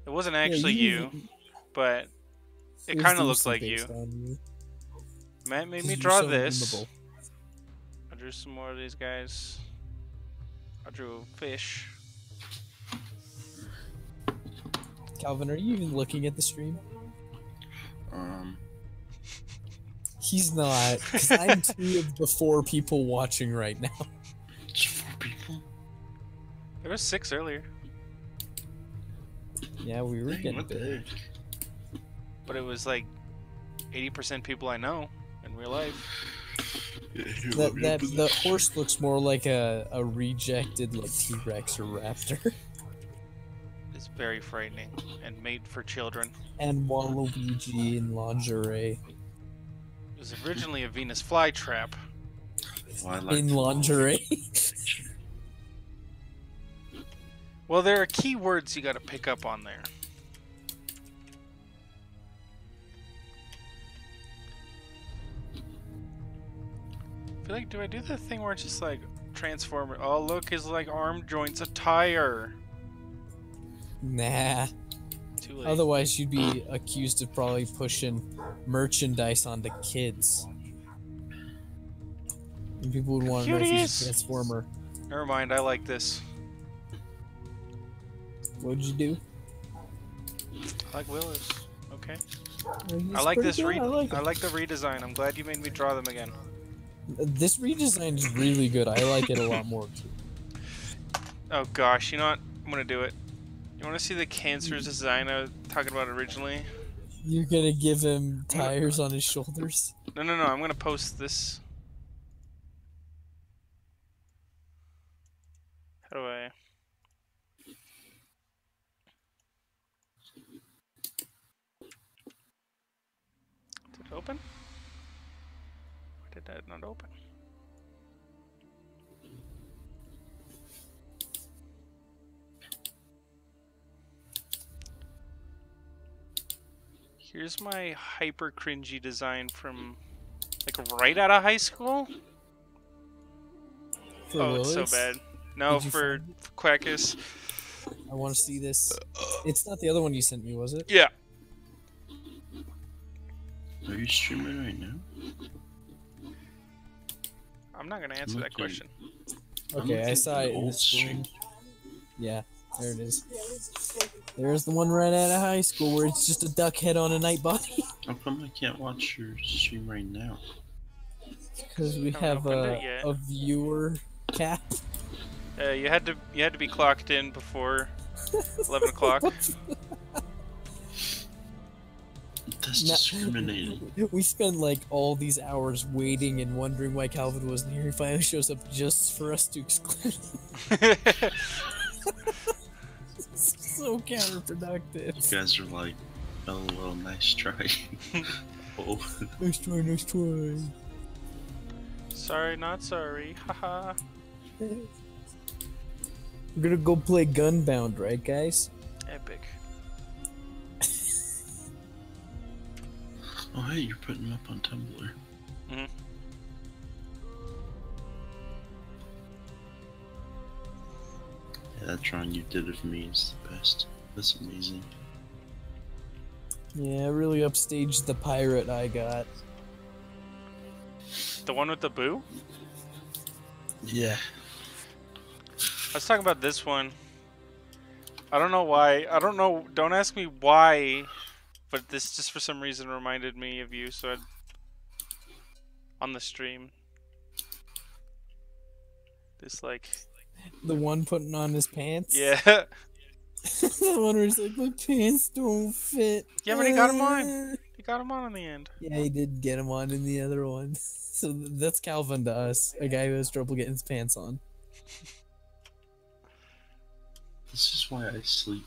It wasn't actually you, but it kind of looked like you. Matt made me draw this. I drew some more of these guys. I drew a fish. Calvin, are you even looking at the stream? He's not. 'Cause I'm 2 of the 4 people watching right now. It's 4 people? There was 6 earlier. Yeah, we were Dang, getting what the big. heck? But it was like 80% people I know in real life. Yeah, here, let me open The this. horse looks more like a rejected like T-Rex or raptor. It's very frightening and made for children. And Waluigi in lingerie. It was originally a Venus flytrap. Well, I like In lingerie. Well, there are key words you gotta pick up on there. I feel like, do I do the thing where it's just like transform? Oh, look, his like arm joint's a tire. Nah. Too late. Otherwise, you'd be accused of probably pushing merchandise onto kids. And people would want to know if he's a Transformer. Never mind, I like this. What'd you do? I like Willis. Okay. Well, he's I like pretty this. good. I like I him. like the redesign. I'm glad you made me draw them again. This redesign is really good. I like it a lot more too. Oh gosh, you know what? I'm gonna do it. You want to see the cancer's design I was talking about originally? You're gonna give him tires on his shoulders? No, no, no. I'm gonna post this. How do I? Did it open? Why did that not open? Here's my hyper cringy design from like right out of high school. For Oh, it's so Willis? bad. No, Did you for find Quackus. I want to see this. It's not the other one you sent me, was it? Yeah. Are you streaming right now? I'm not gonna answer that Okay. question. Okay, I saw it in the Old stream. stream. Yeah, there it is. There's the one right out of high school where it's just a duck head on a night body. How come I can't watch your stream right now? Because we Haven't have opened it yet. a viewer cap. You had to be clocked in before 11 o'clock. That's No- discriminating. We spent like all these hours waiting and wondering why Calvin wasn't here. He finally shows up just for us to exclude him. It's so counterproductive. You guys are like, LOL, nice try. Oh, Nice try, nice try. Sorry, not sorry. Haha. We're gonna go play Gunbound, right, guys? Epic. oh hey, you're putting them up on Tumblr. Mhm. Yeah, that drawing you did of me is the best. That's amazing. Yeah, really upstaged the pirate I got. The one with the boo? Yeah. I was talking about this one. I don't know why. I don't know. Don't ask me why. But this just for some reason reminded me of you. So on the stream. This like. The one putting on his pants? Yeah. The one where he's like, my pants don't fit. Yeah, but he got him on. He got him on in the end. Yeah, he did get him on in the other one. So that's Calvin to us, a guy who has trouble getting his pants on. This is why I sleep.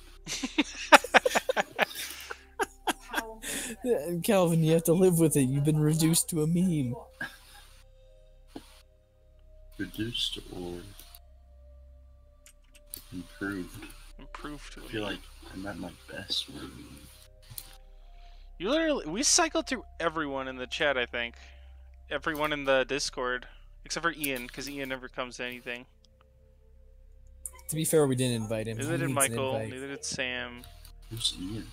And Calvin, you have to live with it. You've been reduced to a meme. Reduced or improved. Improved. I feel like I'm at my best when You literally. We cycled through everyone in the chat, I think. Everyone in the Discord. Except for Ian, because Ian never comes to anything. To be fair, we didn't invite him. Neither He did needs an Michael. invite. Neither did Sam. who's Ian?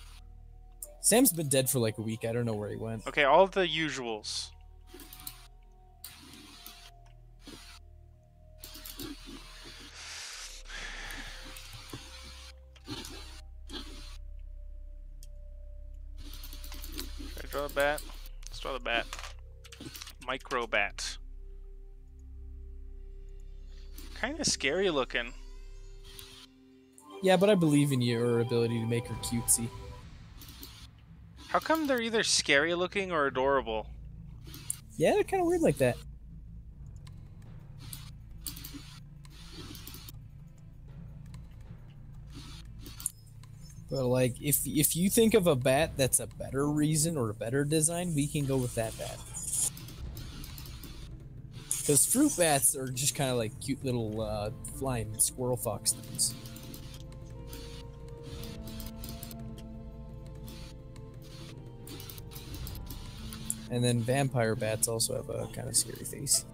Sam's been dead for like a week. I don't know where he went. Okay, all the usuals. Should I draw a bat? Let's draw the bat. Micro bat. Kind of scary looking. Yeah, but I believe in your ability to make her cutesy. How come they're either scary looking or adorable? Yeah, they're kind of weird like that. But like, if you think of a bat that's a better reason or a better design, we can go with that bat. Because fruit bats are just kind of like cute little flying squirrel fox things. And then vampire bats also have a kind of scary face.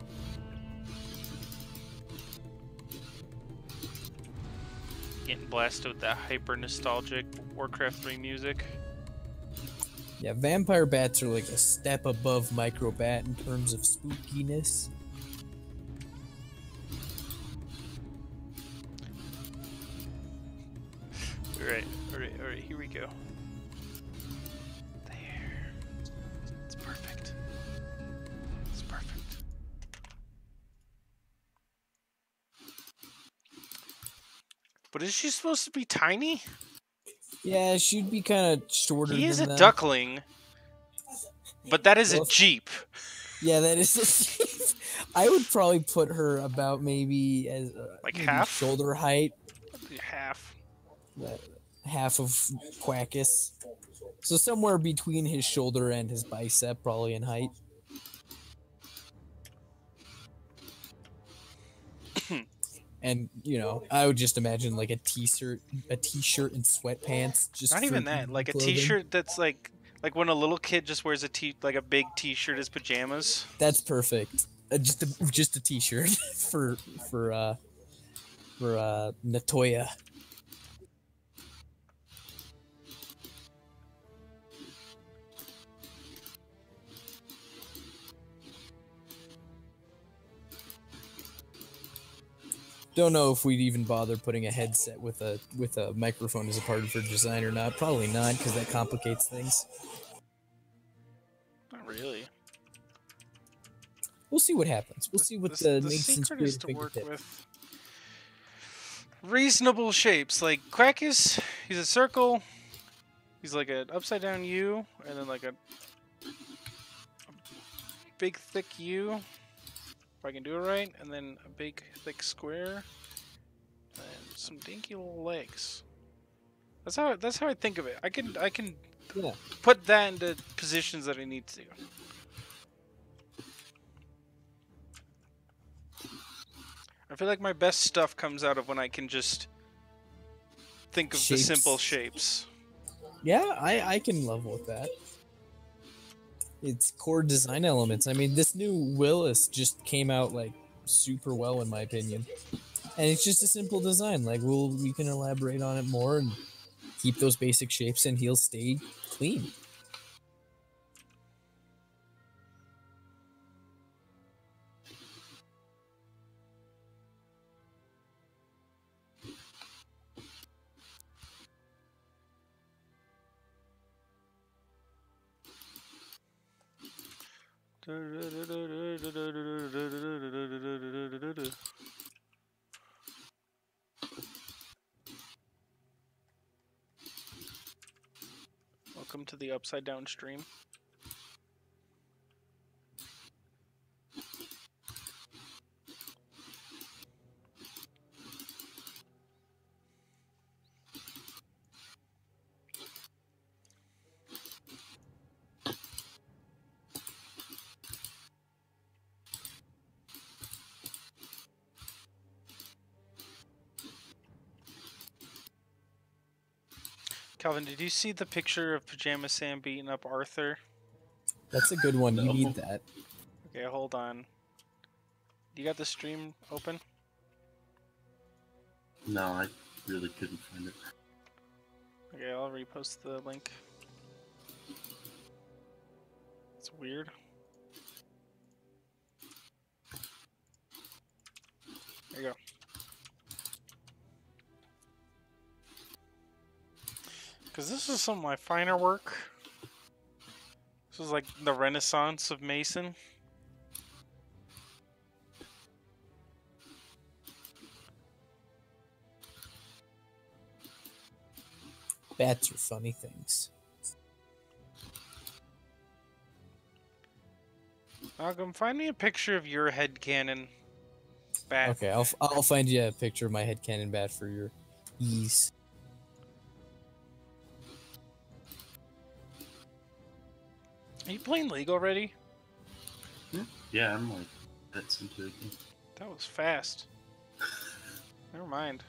Getting blasted with that hyper nostalgic Warcraft 3 music. Yeah, vampire bats are like a step above microbat in terms of spookiness. Alright, here we go. There. It's perfect. It's perfect. But is she supposed to be tiny? Yeah, she'd be kind of shorter. He is than a that. duckling, but that is Well, a jeep. Yeah, that is. I would probably put her about maybe as Like maybe half? shoulder height, Half. half of Quackus. So somewhere between his shoulder and his bicep, probably in height. And I would just imagine like a t-shirt and sweatpants. Just Not for even that. Like a clothing. t-shirt that's like when a little kid just wears like a big t-shirt as pajamas. That's perfect. Just a t-shirt for Natoya. Don't know if we'd even bother putting a headset with a microphone as a part of her design or not. Probably not, because that complicates things. Not really. We'll see what happens. We'll see what the Mason's secret is to creative work finger with reasonable shapes. Like Quackus, he's a circle. He's like an upside down U, and then like a big thick U. If I can do it right, and then a big thick square, and some dinky little legs. That's how I think of it. I can Yeah. put that into positions that I need to. I feel like my best stuff comes out of when I can just think of the Shapes. simple shapes. Yeah, I can level with that. It's core design elements. I mean, this new Willis just came out like super well in my opinion, and it's just a simple design. Like we can elaborate on it more and keep those basic shapes, and he'll stay clean. Welcome to the upside down stream. Calvin, did you see the picture of Pajama Sam beating up Arthur? That's a good one. You need that. Okay, hold on. You got the stream open? No, I really couldn't find it. Okay, I'll repost the link. It's weird. There you go. Because this is some of my finer work. This was like the Renaissance of Mason. Bats are funny things. Malcolm, find me a picture of your headcanon bat. Okay, I'll find you a picture of my headcanon bat for your ease. Are you playing League already? Yeah, I'm like, that's into it. That was fast. Never mind.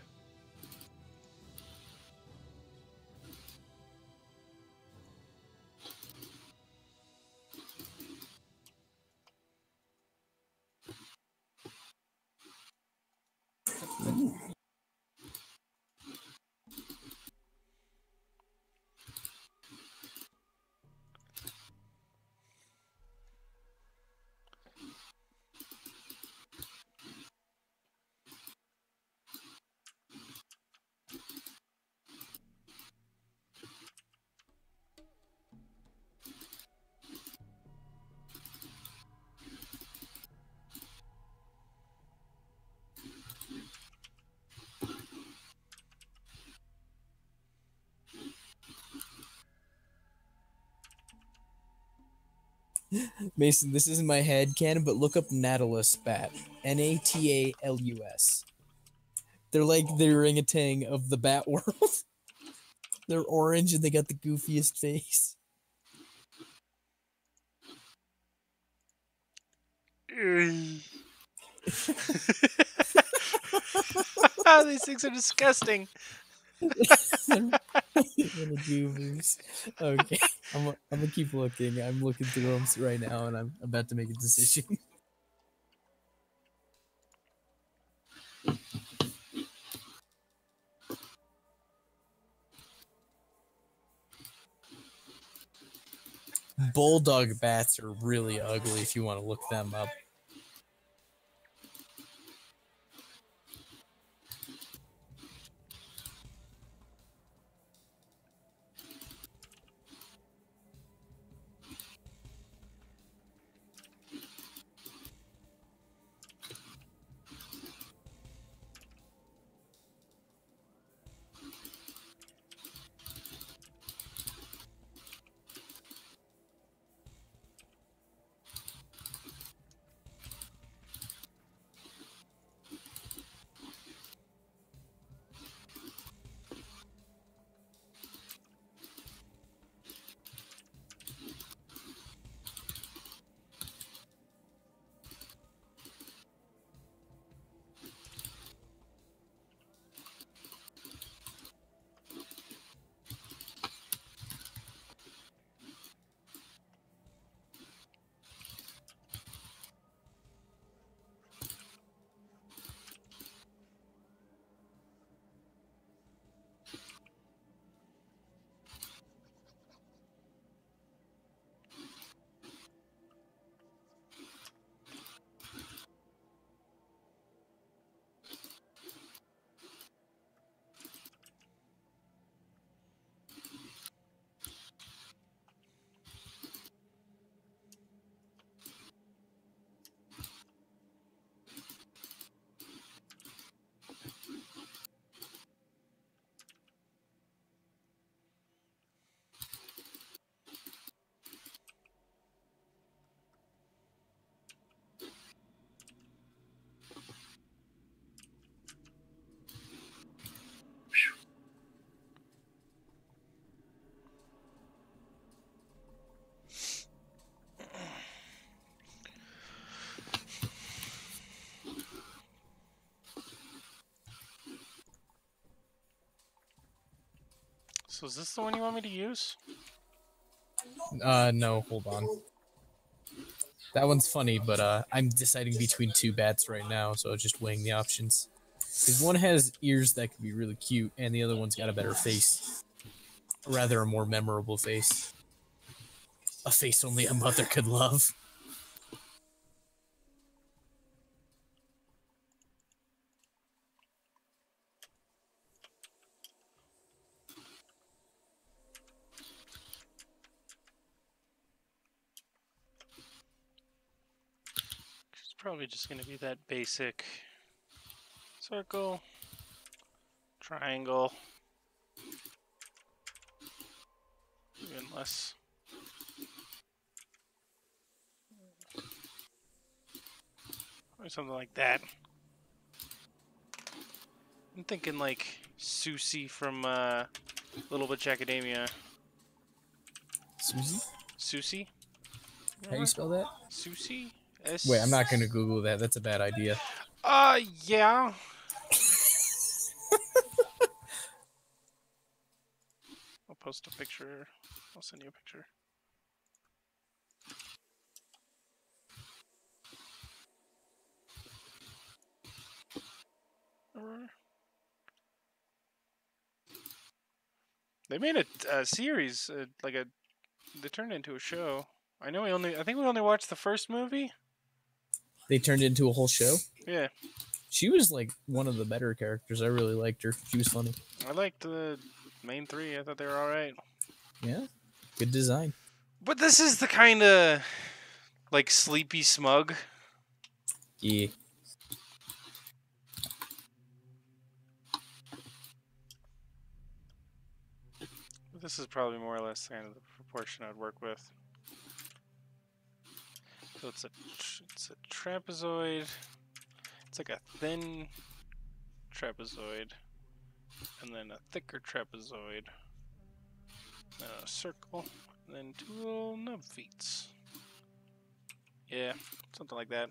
Mason, this isn't my head canon, but look up Nautilus bat. Natalus. They're like the orangutan of the bat world. They're orange and they got the goofiest face. These things are disgusting. Little goobers. Okay, I'm gonna keep looking. I'm looking through them right now, and I'm about to make a decision. Bulldog bats are really ugly if you want to look them up. So is this the one you want me to use? No, hold on. That one's funny, but I'm deciding between two bats right now, so just weighing the options. Because one has ears that could be really cute, and the other one's got a better face. Or rather, a more memorable face. A face only a mother could love. It's probably just going to be that basic circle, triangle, even less. Or something like that. I'm thinking like Susie from Little Witch Academia. Susie? Susie? How do you spell that? Susie? Wait, I'm not gonna Google that. That's a bad idea. Yeah. I'll post a picture. I'll send you a picture. They made a series, they turned it into a show. I think we only watched the first movie. They turned it into a whole show? Yeah. She was like one of the better characters. I really liked her. She was funny. I liked the main three. I thought they were alright. Yeah. Good design. But this is the kind of like Sleepy Smug. Yeah. This is probably more or less kind of the proportion I'd work with. So it's a trapezoid. It's like a thin trapezoid, and then a thicker trapezoid, then a circle, and then 2 little nub feet. Yeah, something like that.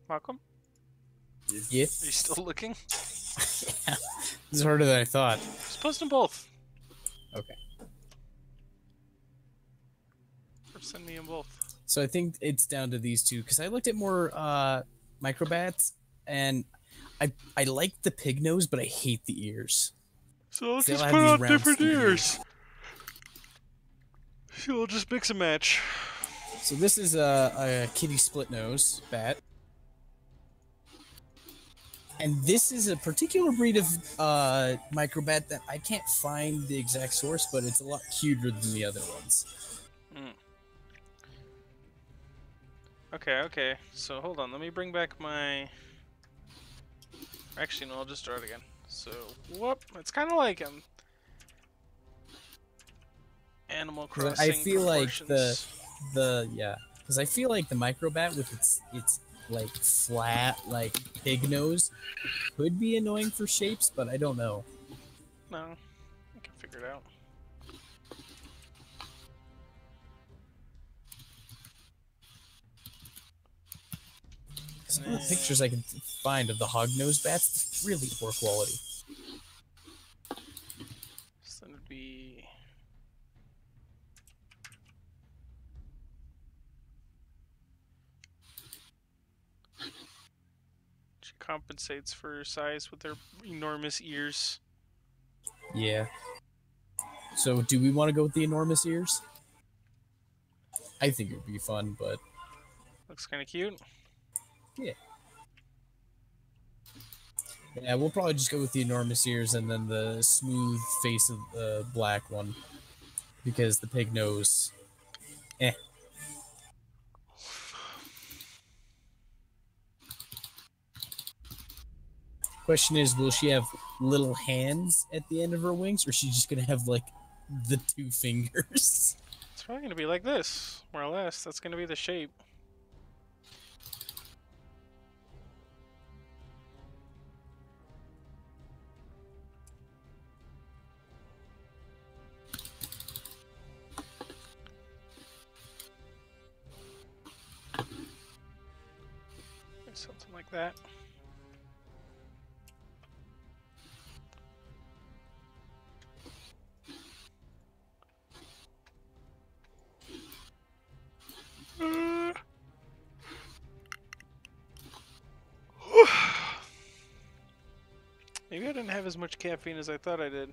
Malcolm? Yeah. Are you still looking? Yeah. This is harder than I thought. Just post them both. Okay. Or send me them both. So I think it's down to these two because I looked at more microbats and I like the pig nose, but I hate the ears. So let's They'll just have put these out round different skinny ears. So we'll just mix and match. So this is a kitty split nose bat. And this is a particular breed of microbat that I can't find the exact source, but it's a lot cuter than the other ones. Okay. So hold on, let me bring back my... Actually, no, I'll just draw it again. So, whoop. It's kind of like Animal Crossing I feel like proportions. because I feel like the microbat with its like flat like pig nose could be annoying for shapes, but I don't know. No, I can figure it out. Some of the pictures I can find of the hognose bats, it's really poor quality. So then it'd be... She compensates for size with their enormous ears. Yeah. So do we want to go with the enormous ears? I think it would be fun, but Looks kind of cute. yeah, we'll probably just go with the enormous ears and then the smooth face of the black one. Because the pig nose... Question is, will she have little hands at the end of her wings, or is she just going to have, like, the 2 fingers? It's probably going to be like this, more or less. That's going to be the shape. Something like that. Maybe I didn't have as much caffeine as I thought I did.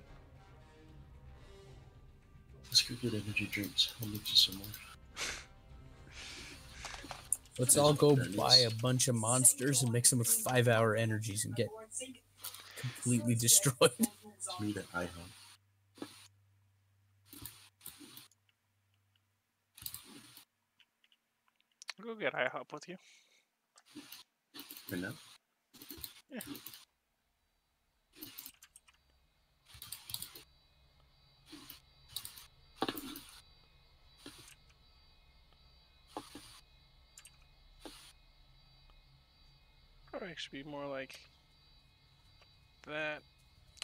Let's go get energy drinks. I'll make you some more. Let's all go buy a bunch of monsters and mix them with 5-hour energies and get completely destroyed. Meet at IHOP. I'll go get IHOP with you. Right now? Yeah. Probably should be more like that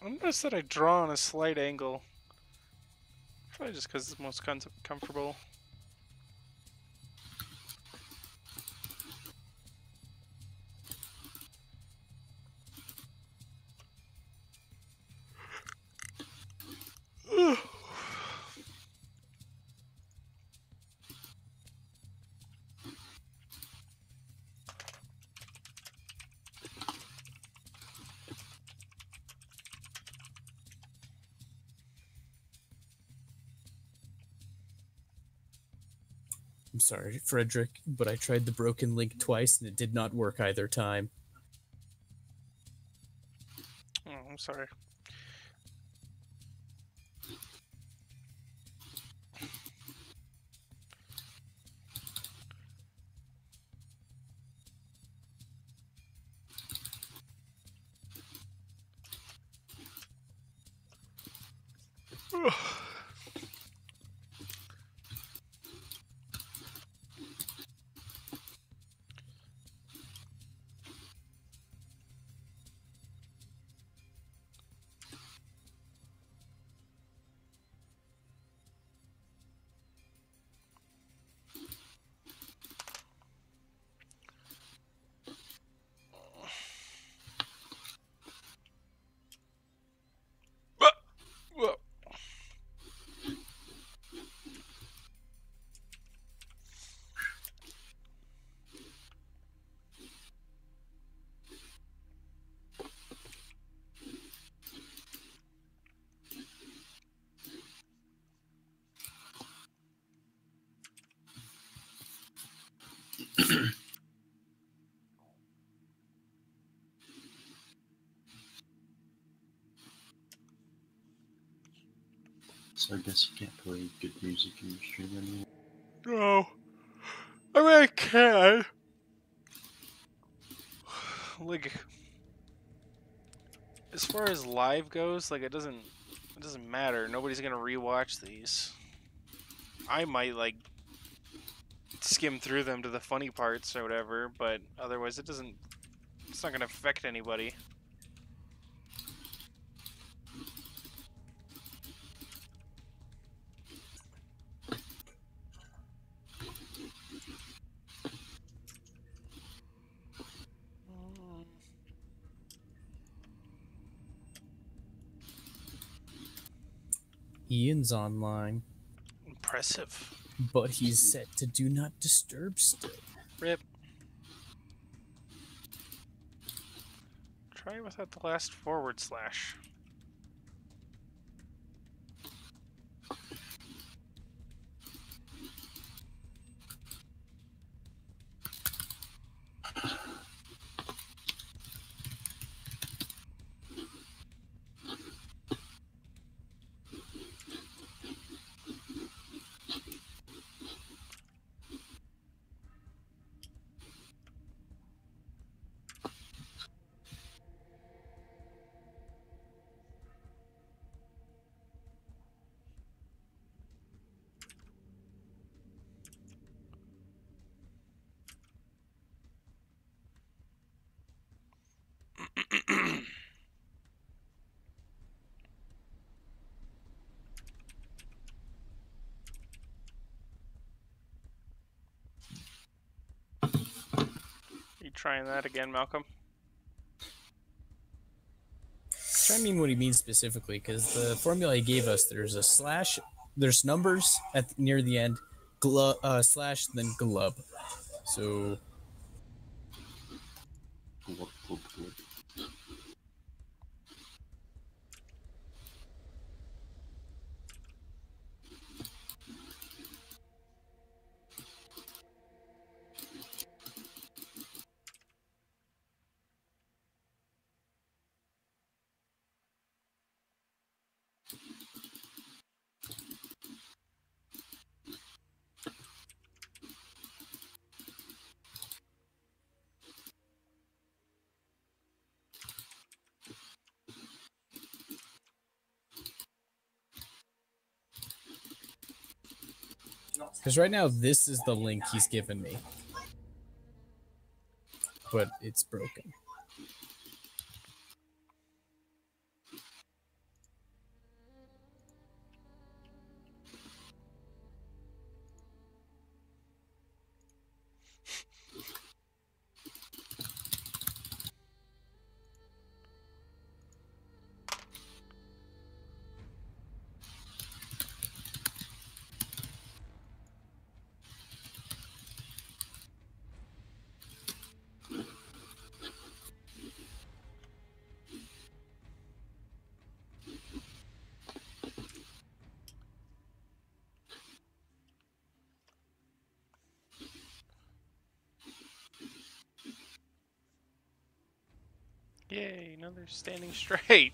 I noticed that I draw on a slight angle. Probably just because it's the most comfortable. I'm sorry, Frederick, but I tried the broken link twice and it did not work either time. Oh, I'm sorry. So I guess you can't play good music in your stream anymore. No. I mean, I can. Like, as far as live goes, like, it doesn't matter. Nobody's gonna rewatch these. I might, like, skim through them to the funny parts or whatever, but otherwise it's not gonna affect anybody. Ian's online, Impressive. but he's set to do not disturb still. Rip. Try without the last forward slash. You trying that again, Malcolm? I mean what he means specifically, because the formula he gave us, there's a slash, there's numbers at near the end, slash, then glub. So Glub, glub, glub. because right now this is the link he's given me, but it's broken. know, they're standing straight.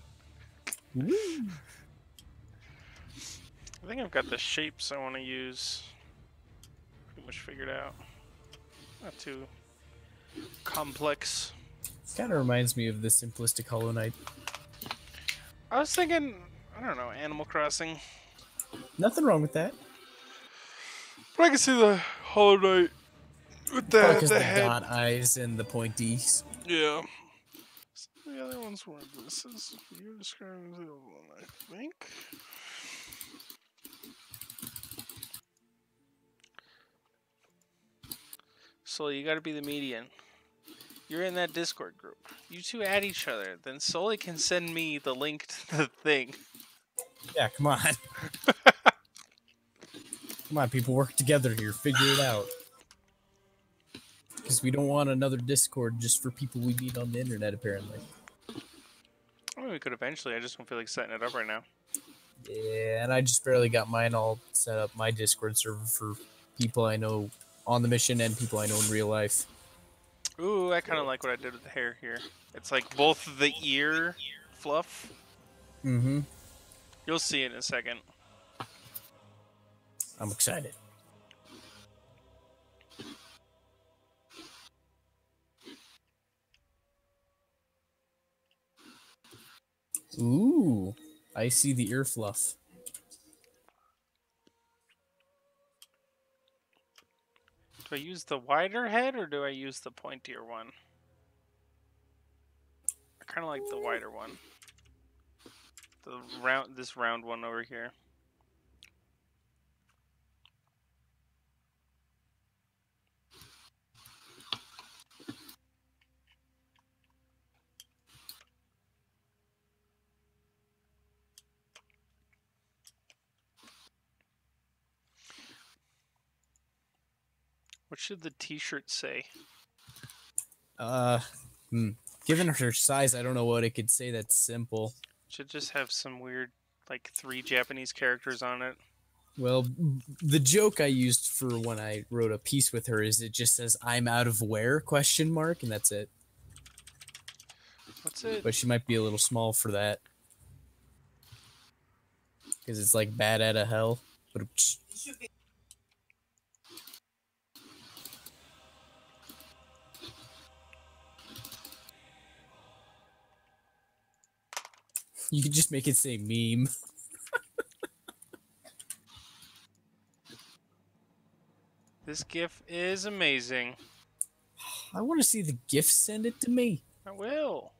Woo. I think I've got the shapes I want to use pretty much figured out. Not too complex. Kind of reminds me of the simplistic Hollow Knight. I was thinking, I don't know, Animal Crossing. Nothing wrong with that. But I can see the Hollow Knight with Because the the head. dot eyes and the pointies. Yeah. The other ones weren't. This is you're describing the other one, I think. So you gotta be the median. You're in that Discord group. You two add each other. Then Sully can send me the link to the thing. Yeah, come on. Come on, people, work together here. Figure it out. Because we don't want another Discord just for people we meet on the internet, apparently. I mean, we could eventually. I just don't feel like setting it up right now. Yeah, and I just barely got mine all set up, my Discord server for people I know on the mission and people I know in real life. Ooh, I kind of like what I did with the hair here. It's like both the ear fluff. Mm-hmm. You'll see it in a second. I'm excited. Ooh, I see the ear fluff. Do I use the wider head or do I use the pointier one? I kind of like the wider one. This round one over here. What should the t-shirt say? Given her size, I don't know what it could say that's simple. Should just have some weird, like 3 Japanese characters on it. Well, the joke I used for when I wrote a piece with her is it just says "I'm out of where?" ? And that's it. What's it? But she might be a little small for that. Because it's like bad out of hell. But you could just make it say meme. This GIF is amazing. I want to see the GIF. Send it to me. I will.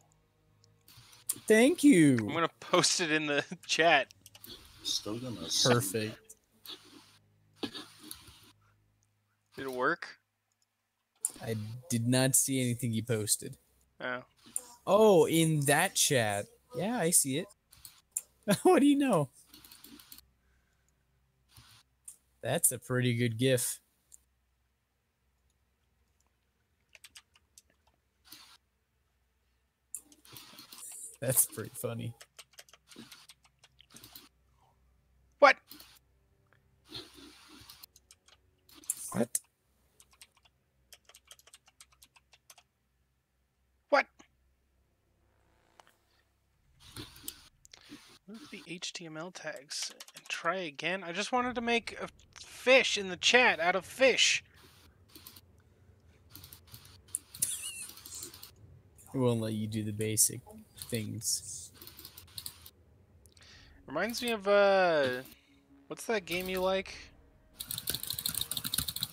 Thank you. I'm gonna post it in the chat. Still gonna Perfect. Did it work? I did not see anything you posted. Oh. Oh, in that chat. Yeah, I see it. What do you know? That's a pretty good GIF. That's pretty funny. What? What? What? Move the HTML tags and try again. I just wanted to make a fish in the chat out of fish. It won't let you do the basic things. Reminds me of what's that game you like?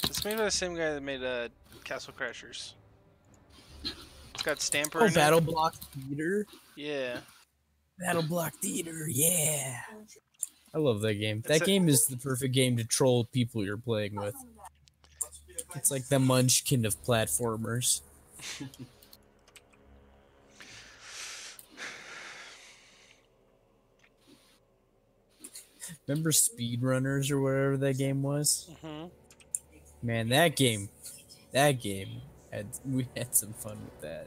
It's made by the same guy that made Castle Crashers. It's got Stamper Oh, in Battle it. Block Theater? Yeah. Battle Block Theater, yeah. I love that game. It's That game is the perfect game to troll people you're playing with. It's like the Munchkin of platformers. Remember Speedrunners or whatever that game was? Mm-hmm. Man, we had some fun with that.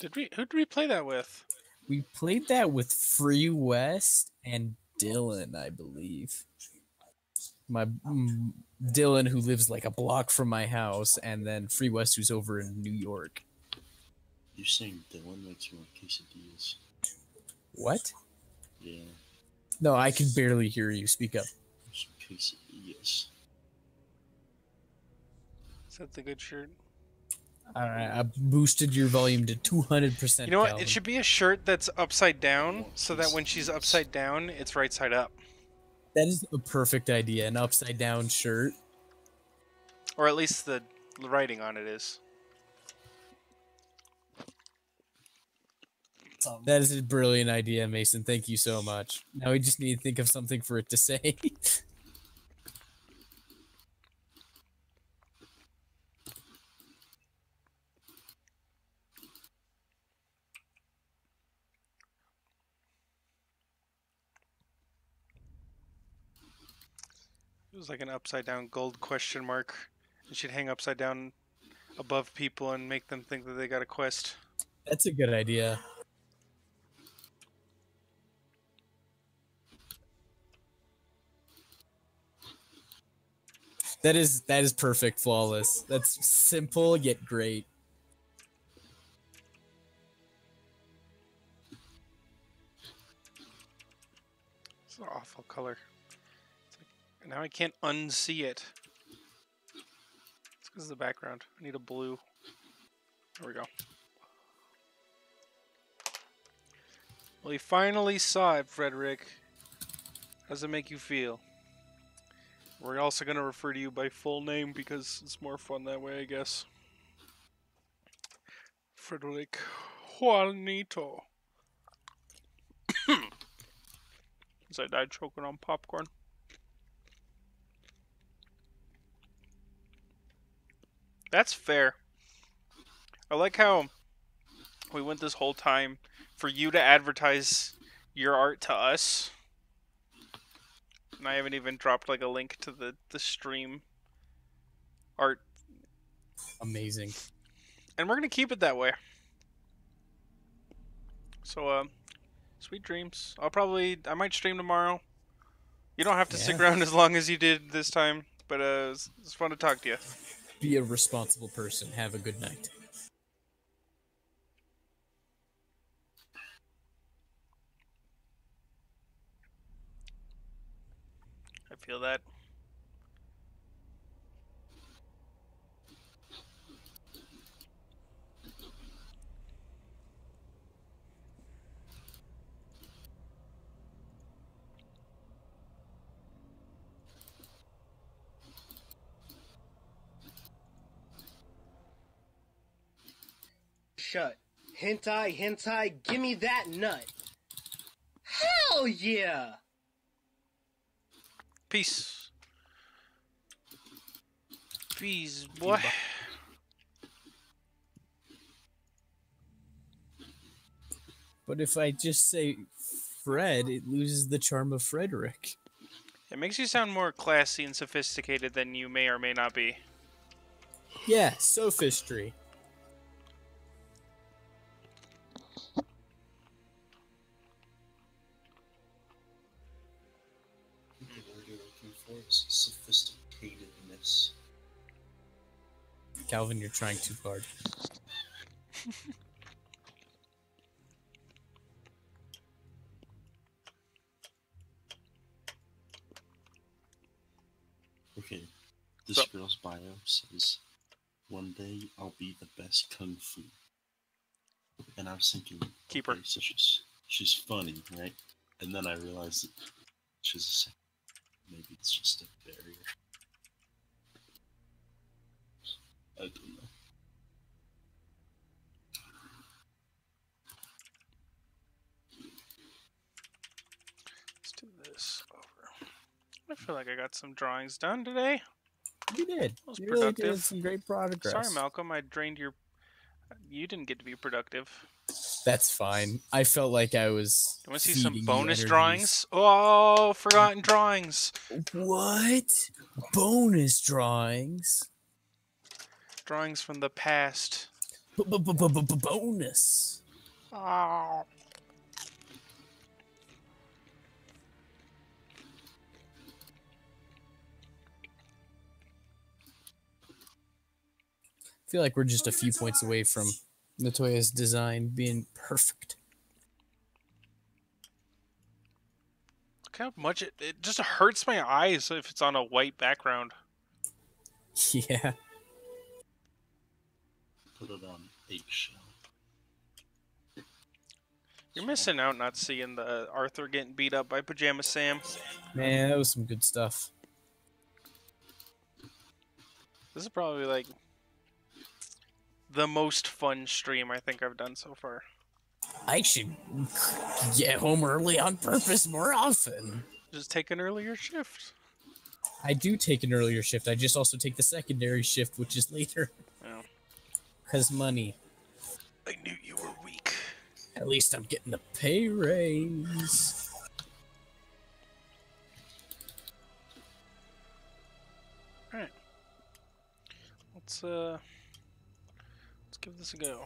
Who did we play that with? We played that with Free West and Dylan, I believe. Dylan, who lives like a block from my house, and then Free West, who's over in New York. You saying Dylan makes me want quesadillas? What? Yeah, No, I can barely hear you. Speak up. some quesadillas. Is that the good shirt? All right, I boosted your volume to 200%. You know what? Calvin. It should be a shirt that's upside down, so that when she's upside down, it's right side up. That is a perfect idea. An upside down shirt. Or at least the writing on it is. That is a brilliant idea, Mason. Thank you so much. Now we just need to think of something for it to say. It was like an upside down gold question mark. It should hang upside down above people and make them think that they got a quest. That's a good idea. That is perfect, flawless. That's simple yet great. It's an awful color. It's like, now I can't unsee it. It's because of the background. I need a blue. There we go. Well, you finally saw it, Frederick. How does it make you feel? We're also going to refer to you by full name because it's more fun that way, I guess. Frederick Juanito. As I died choking on popcorn. That's fair. I like how we went this whole time for you to advertise your art to us. And I haven't even dropped like a link to the stream art. Amazing. And we're going to keep it that way. So, sweet dreams. I might stream tomorrow. You don't have to stick around as long as you did this time, but it's fun to talk to you. Be a responsible person. Have a good night. I feel that. Shut. Hentai, gimme that nut. Hell yeah! Peace. Peace, boy. But if I just say Fred, it loses the charm of Frederick. It makes you sound more classy and sophisticated than you may or may not be. Yeah, sophistry. What you're looking for is sophisticatedness. Calvin, you're trying too hard. Okay, this girl's bio says, "One day I'll be the best kung fu." And I was thinking, keep her. So she's funny, right? And then I realized that she's maybe it's just a barrier. I don't know. Let's do this over. I feel like I got some drawings done today. You did. That was You really productive. did some great progress. Sorry, Malcolm, I drained your... You didn't get to be productive. That's fine. I felt like I was. You want to see some feeding you bonus energies. drawings? Oh, forgotten drawings. What? Bonus drawings? Drawings from the past. Bonus. Oh. I feel like we're just a few points away from Latoya's design being perfect. Look how much it just hurts my eyes if it's on a white background. Yeah. Put it on eggshell. You're missing out not seeing the Arthur getting beat up by Pajama Sam. Man, that was some good stuff. This is probably like the most fun stream I think I've done so far. I should get home early on purpose more often. Just take an earlier shift. I do take an earlier shift. I just also take the secondary shift, which is later. Oh. Because money. I knew you were weak. At least I'm getting a pay raise. Alright. Let's give this a go.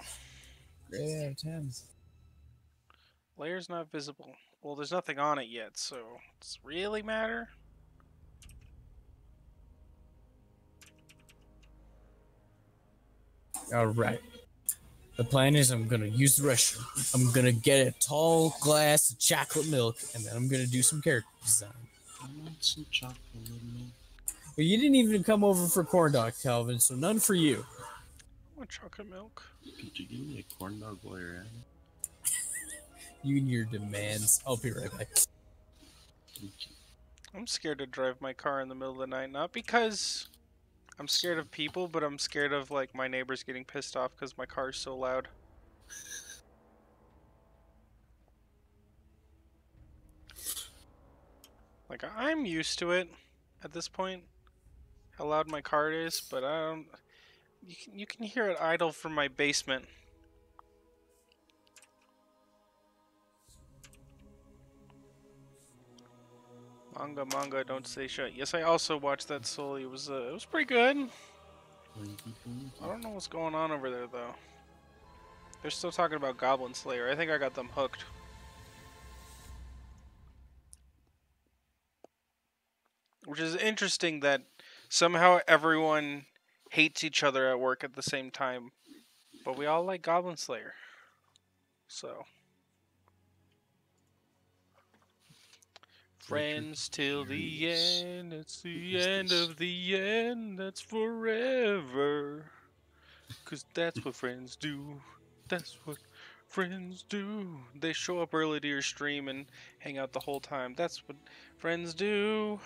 Great out of 10. Layer's not visible. Well, there's nothing on it yet, so does it really matter? Alright. The plan is I'm going to use the restroom. I'm going to get a tall glass of chocolate milk, and then I'm going to do some character design. I want some chocolate milk. Well, you didn't even come over for corn dog, Calvin, so none for you. I want chocolate milk. Could you give me a corn dog while you're at it? You and your demands. I'll be right back. I'm scared to drive my car in the middle of the night, not because I'm scared of people, but I'm scared of like my neighbors getting pissed off because my car is so loud. Like I'm used to it at this point, how loud my car is, but I don't. You can hear it idle from my basement. Manga, don't say shut. Yes, I also watched that solely. It was pretty good. I don't know what's going on over there though. They're still talking about Goblin Slayer. I think I got them hooked. Which is interesting that somehow everyone hates each other at work at the same time, but we all like Goblin Slayer. So. Friends till the end, it's the end of the end, that's forever. 'Cause that's what friends do, that's what friends do. They show up early to your stream and hang out the whole time, that's what friends do.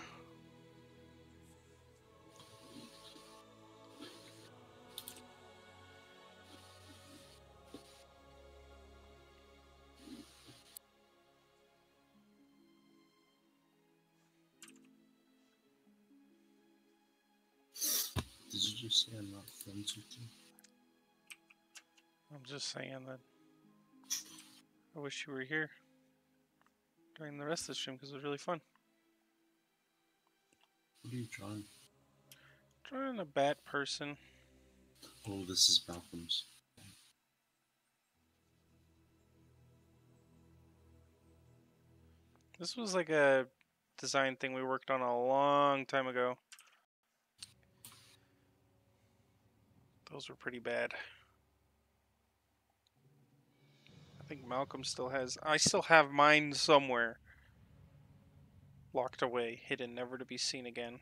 Did you just say I'm not friends with you? I'm just saying that I wish you were here during the rest of the stream because it was really fun. What are you drawing? Drawing a bat person. Oh, this is Malcolm's. This was like a design thing we worked on a long time ago. Those were pretty bad. I think Malcolm still has... I still have mine somewhere. Locked away, hidden, never to be seen again.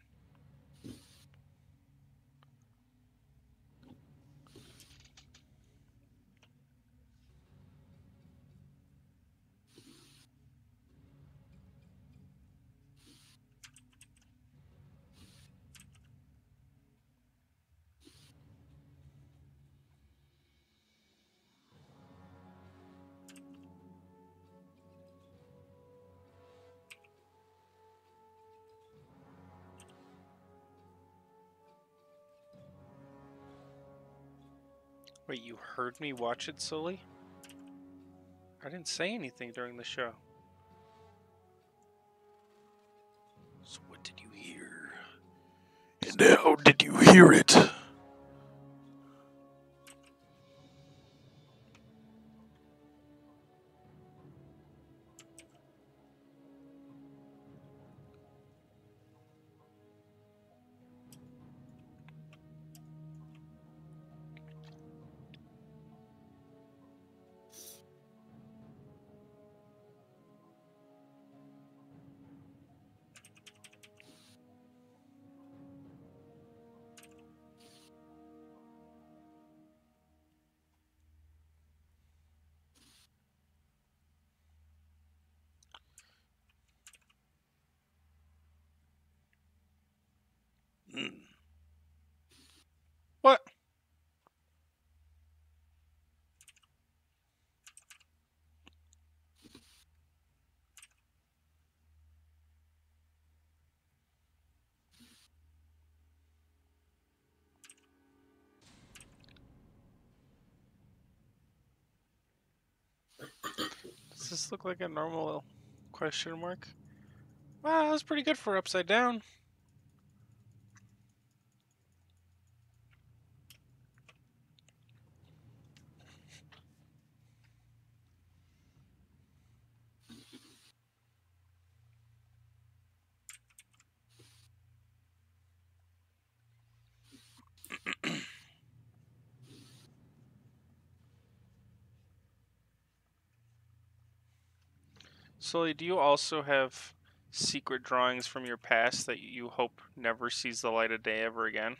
Wait, you heard me watch it, Sully? I didn't say anything during the show. So what did you hear? And how did you hear it? this look like a normal question mark? Wow, that was pretty good for upside down. Sully, do you also have secret drawings from your past that you hope never sees the light of day ever again?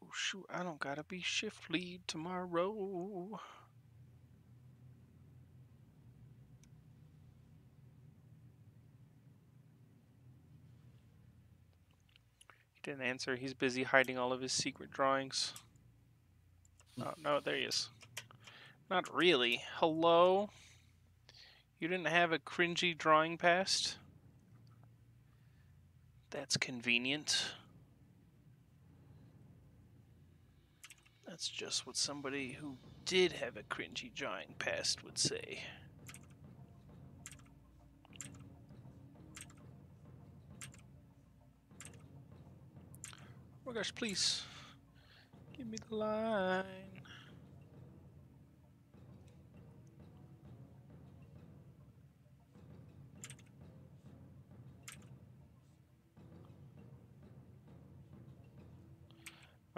Oh shoot, I don't gotta be shift lead tomorrow. He didn't answer. He's busy hiding all of his secret drawings. Oh, no, there he is. Not really. Hello? You didn't have a cringy drawing past? That's convenient. That's just what somebody who did have a cringy drawing past would say. Oh my gosh, please. Give me the line.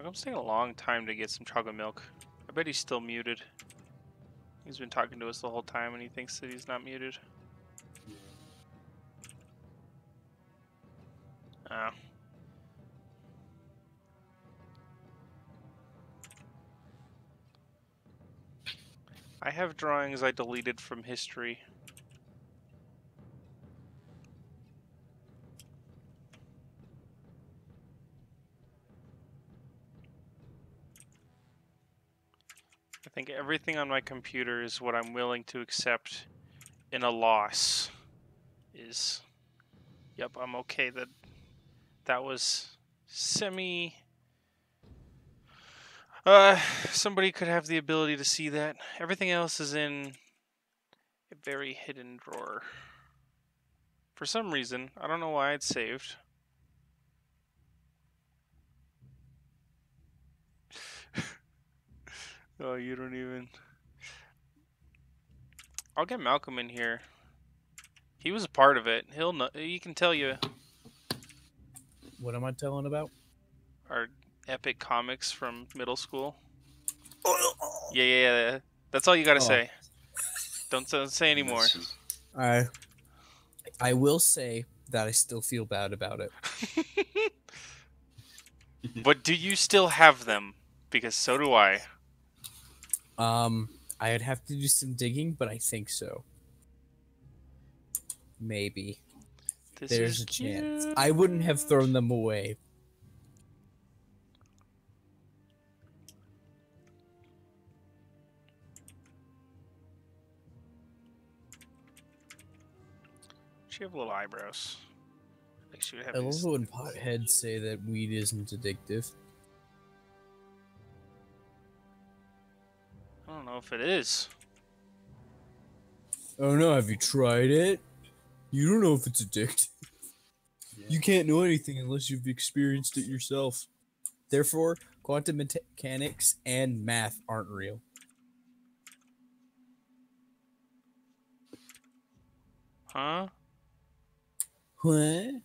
It's taking a long time to get some chocolate milk. I bet he's still muted. He's been talking to us the whole time and he thinks that he's not muted. Oh. I have drawings I deleted from history. I think everything on my computer is what I'm willing to accept in a loss. Yep, I'm okay that that was semi... somebody could have the ability to see that. Everything else is in a very hidden drawer. For some reason, I don't know why it's saved. Oh, you don't even... I'll get Malcolm in here. He was a part of it. He'll know. He can tell you. What am I telling about? Our epic comics from middle school. Yeah. That's all you gotta say. Don't say anymore. I will say that I still feel bad about it. But do you still have them? Because so do I. I'd have to do some digging, but I think so. Maybe. There's a chance. I wouldn't have thrown them away. She have little eyebrows. Like she would have. I love when potheads say that weed isn't addictive. I don't know if it is. Oh no, have you tried it? You don't know if it's addictive. Yeah. You can't know anything unless you've experienced it yourself. Therefore, quantum mechanics and math aren't real. Huh? What?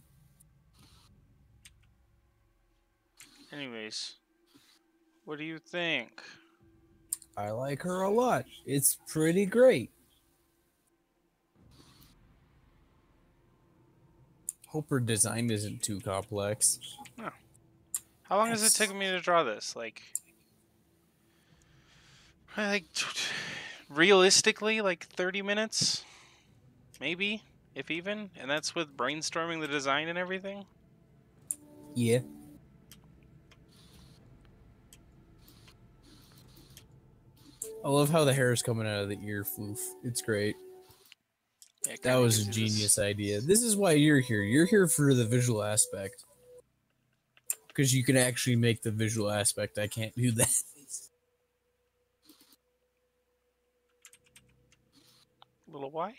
Anyways, what do you think? I like her a lot. It's pretty great. Hope her design isn't too complex. No. How long does it take me to draw this? Like realistically, like 30 minutes? Maybe, if even? And that's with brainstorming the design and everything? Yeah. I love how the hair is coming out of the ear floof. It's great. Yeah, it That kinda was gives a you this- genius idea. This is why you're here. You're here for the visual aspect. Because you can actually make the visual aspect. I can't do that. Little Y.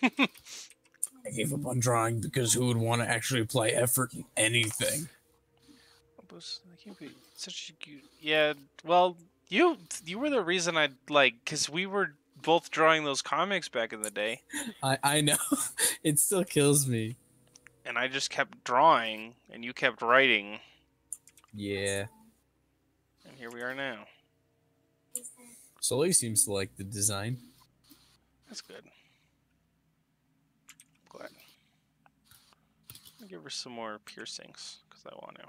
I gave up on drawing because who would want to actually apply effort in anything? Such a cute. Yeah. Well, you were the reason I like, because we were both drawing those comics back in the day, I know. It still kills me. and I just kept drawing, and you kept writing, Yeah. and here we are now. Sully seems to like the design. That's good. I'm glad. I'll give her some more piercings because I want to.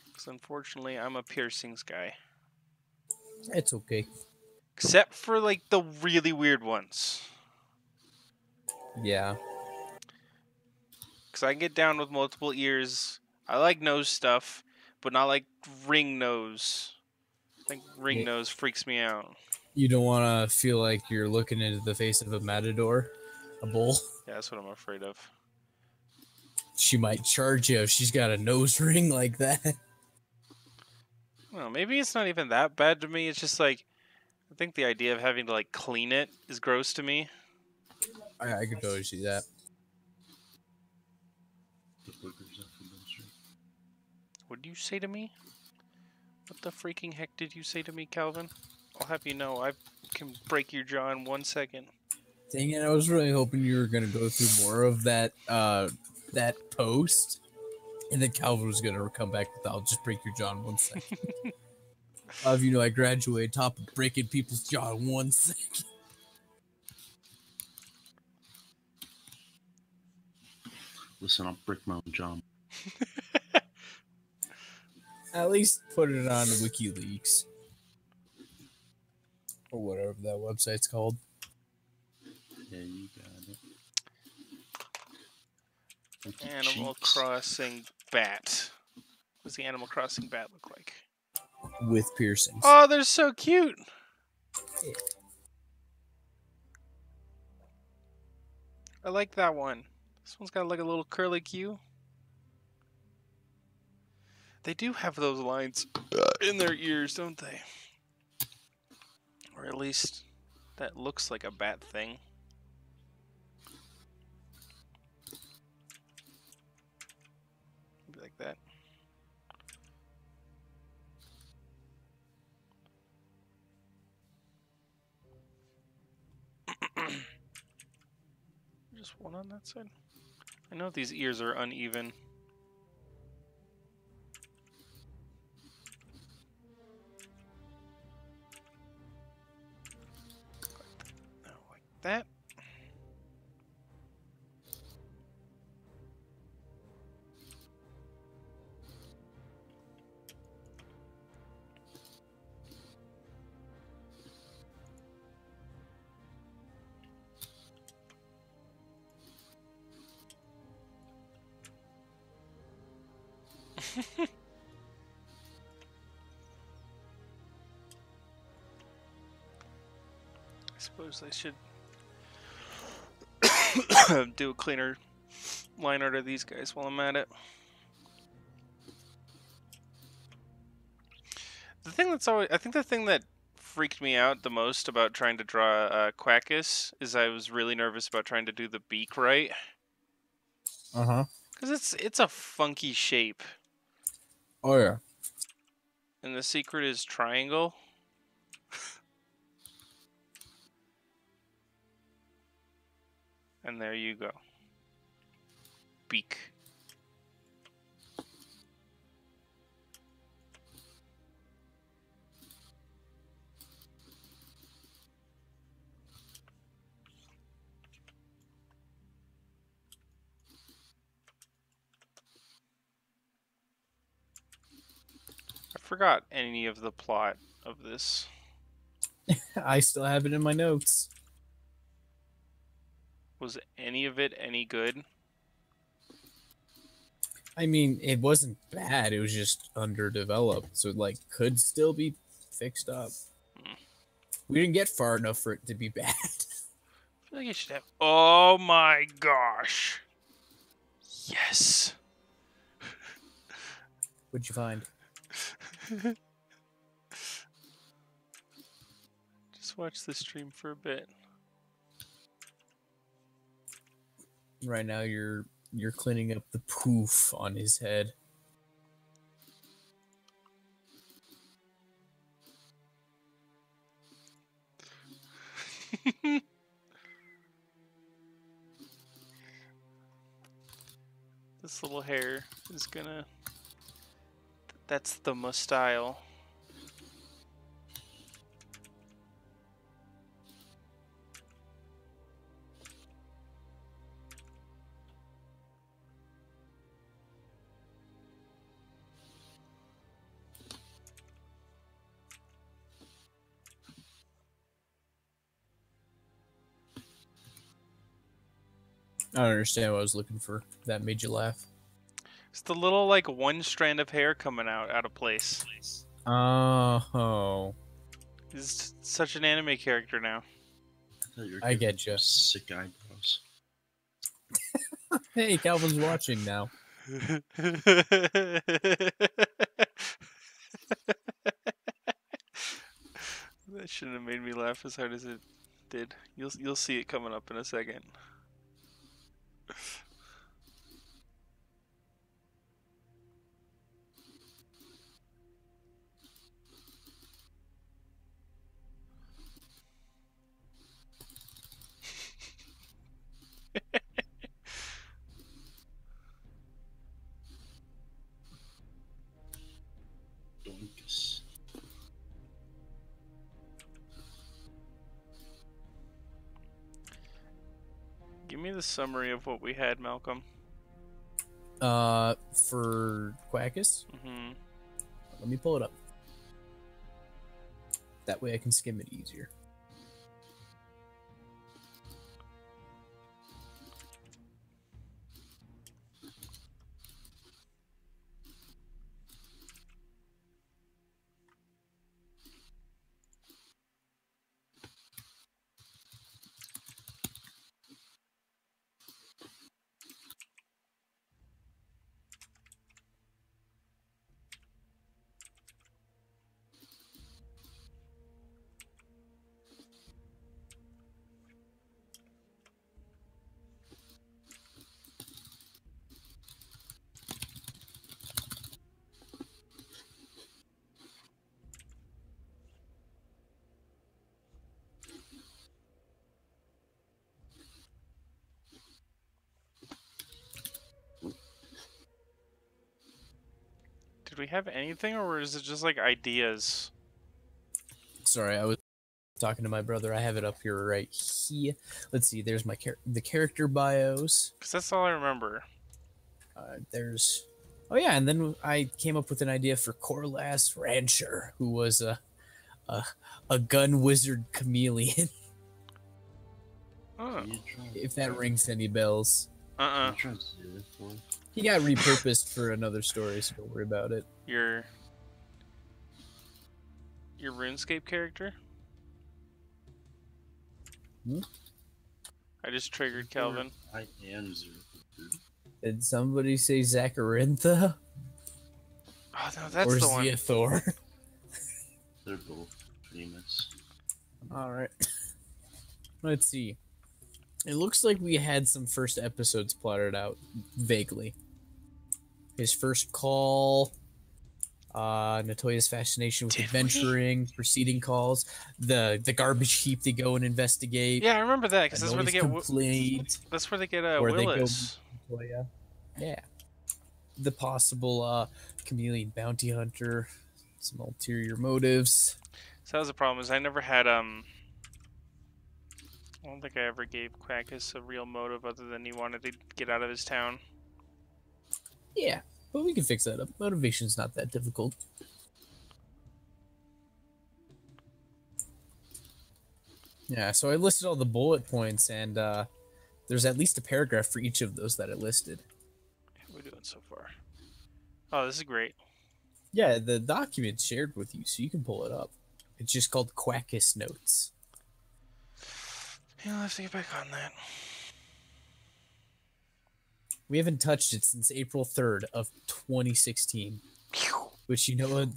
Because unfortunately, I'm a piercings guy. It's okay. Except for like the really weird ones. Yeah. Because I can get down with multiple ears. I like nose stuff, but not like ring nose. I think ring Yeah. nose freaks me out. You don't want to feel like you're looking into the face of a matador, a bull. Yeah, that's what I'm afraid of. She might charge you if she's got a nose ring like that. Well, maybe it's not even that bad to me. It's just like, I think the idea of having to like clean it is gross to me. I could totally see that. The boogers off the nose ring. What did you say to me? What the freaking heck did you say to me, Calvin? I'll have you know, I can break your jaw in 1 second. Dang it, I was really hoping you were going to go through more of that that post, and then Calvin was going to come back with, I'll just break your jaw in 1 second. I'll have you know I graduated top of breaking people's jaw in 1 second. Listen, I'll break my own jaw. At least put it on WikiLeaks. Or whatever that website's called. Yeah, you got it. With the Animal cheeks. Crossing bat. What does the Animal Crossing bat look like? With piercings. Oh, they're so cute! I like that one. This one's got like a little curly Q. They do have those lines in their ears, don't they? Or at least that looks like a bat thing. Maybe like that. Just one on that side. I know these ears are uneven. Like that. I suppose I should do a cleaner line art of these guys while I'm at it. The thing that's always, I think the thing that freaked me out the most about trying to draw Quackus is I was really nervous about trying to do the beak right. Uh-huh. Because it's a funky shape. Oh, yeah. And the secret is triangle. And there you go. Beak. I forgot any of the plot of this. I still have it in my notes. Was any of it any good? I mean, it wasn't bad. It was just underdeveloped, so like could still be fixed up. We didn't get far enough for it to be bad. I feel like I should have. Oh my gosh! Yes. What'd you find? Just watch the stream for a bit. Right now, you're cleaning up the poof on his head. This little hair is gonna. That's the mustyle. I don't understand what I was looking for. That made you laugh. It's the little like one strand of hair coming out of place. Oh. He's such an anime character now. I get you. Sick eyebrows. Hey, Calvin's watching now. That shouldn't have made me laugh as hard as it did. You'll see it coming up in a second. Doinkus. Give me the summary of what we had, Malcolm. For Quackus? Mm-hmm. Let me pull it up. That way I can skim it easier. Did we have anything, or is it just like ideas? Sorry, I was talking to my brother. I have it up here right here. Let's see. There's my the character bios. Because that's all I remember. There's... Oh yeah, and then I came up with an idea for Corlass Rancher, who was a gun wizard chameleon. Oh. If that rings any bells. Uh-uh. He got repurposed for another story, so don't worry about it. Your RuneScape character? Hmm? I just triggered Calvin. I am Zero. Did somebody say Zacharintha? Oh no, that's or the one. Zeothor? They're both famous. Alright. Let's see. It looks like we had some first episodes plotted out, vaguely. His first call, Natoya's fascination with adventuring, preceding calls, the garbage heap they go and investigate. Yeah, I remember that because that's where they get. Complaint, That's where they get where Willis. They go, Natoya. Yeah. The possible chameleon bounty hunter, some ulterior motives. So that was the problem. Is I never had I don't think I ever gave Quackus a real motive other than he wanted to get out of his town. Yeah, but we can fix that up. Motivation's not that difficult. Yeah, so I listed all the bullet points, and there's at least a paragraph for each of those that I listed. How are we doing so far? Oh, this is great. Yeah, the document's shared with you, so you can pull it up. It's just called Quackus Notes. Yeah, I'll have to get back on that. We haven't touched it since April 3rd of 2016. Which, you know what?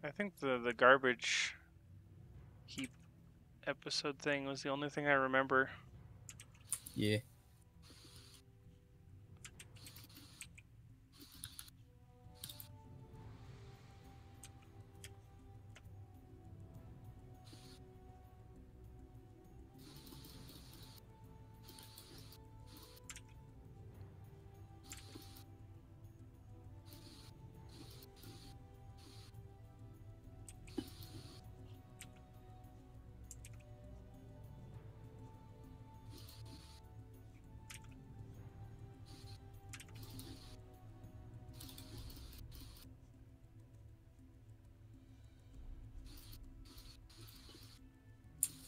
I think the garbage heap episode thing was the only thing I remember. Yeah.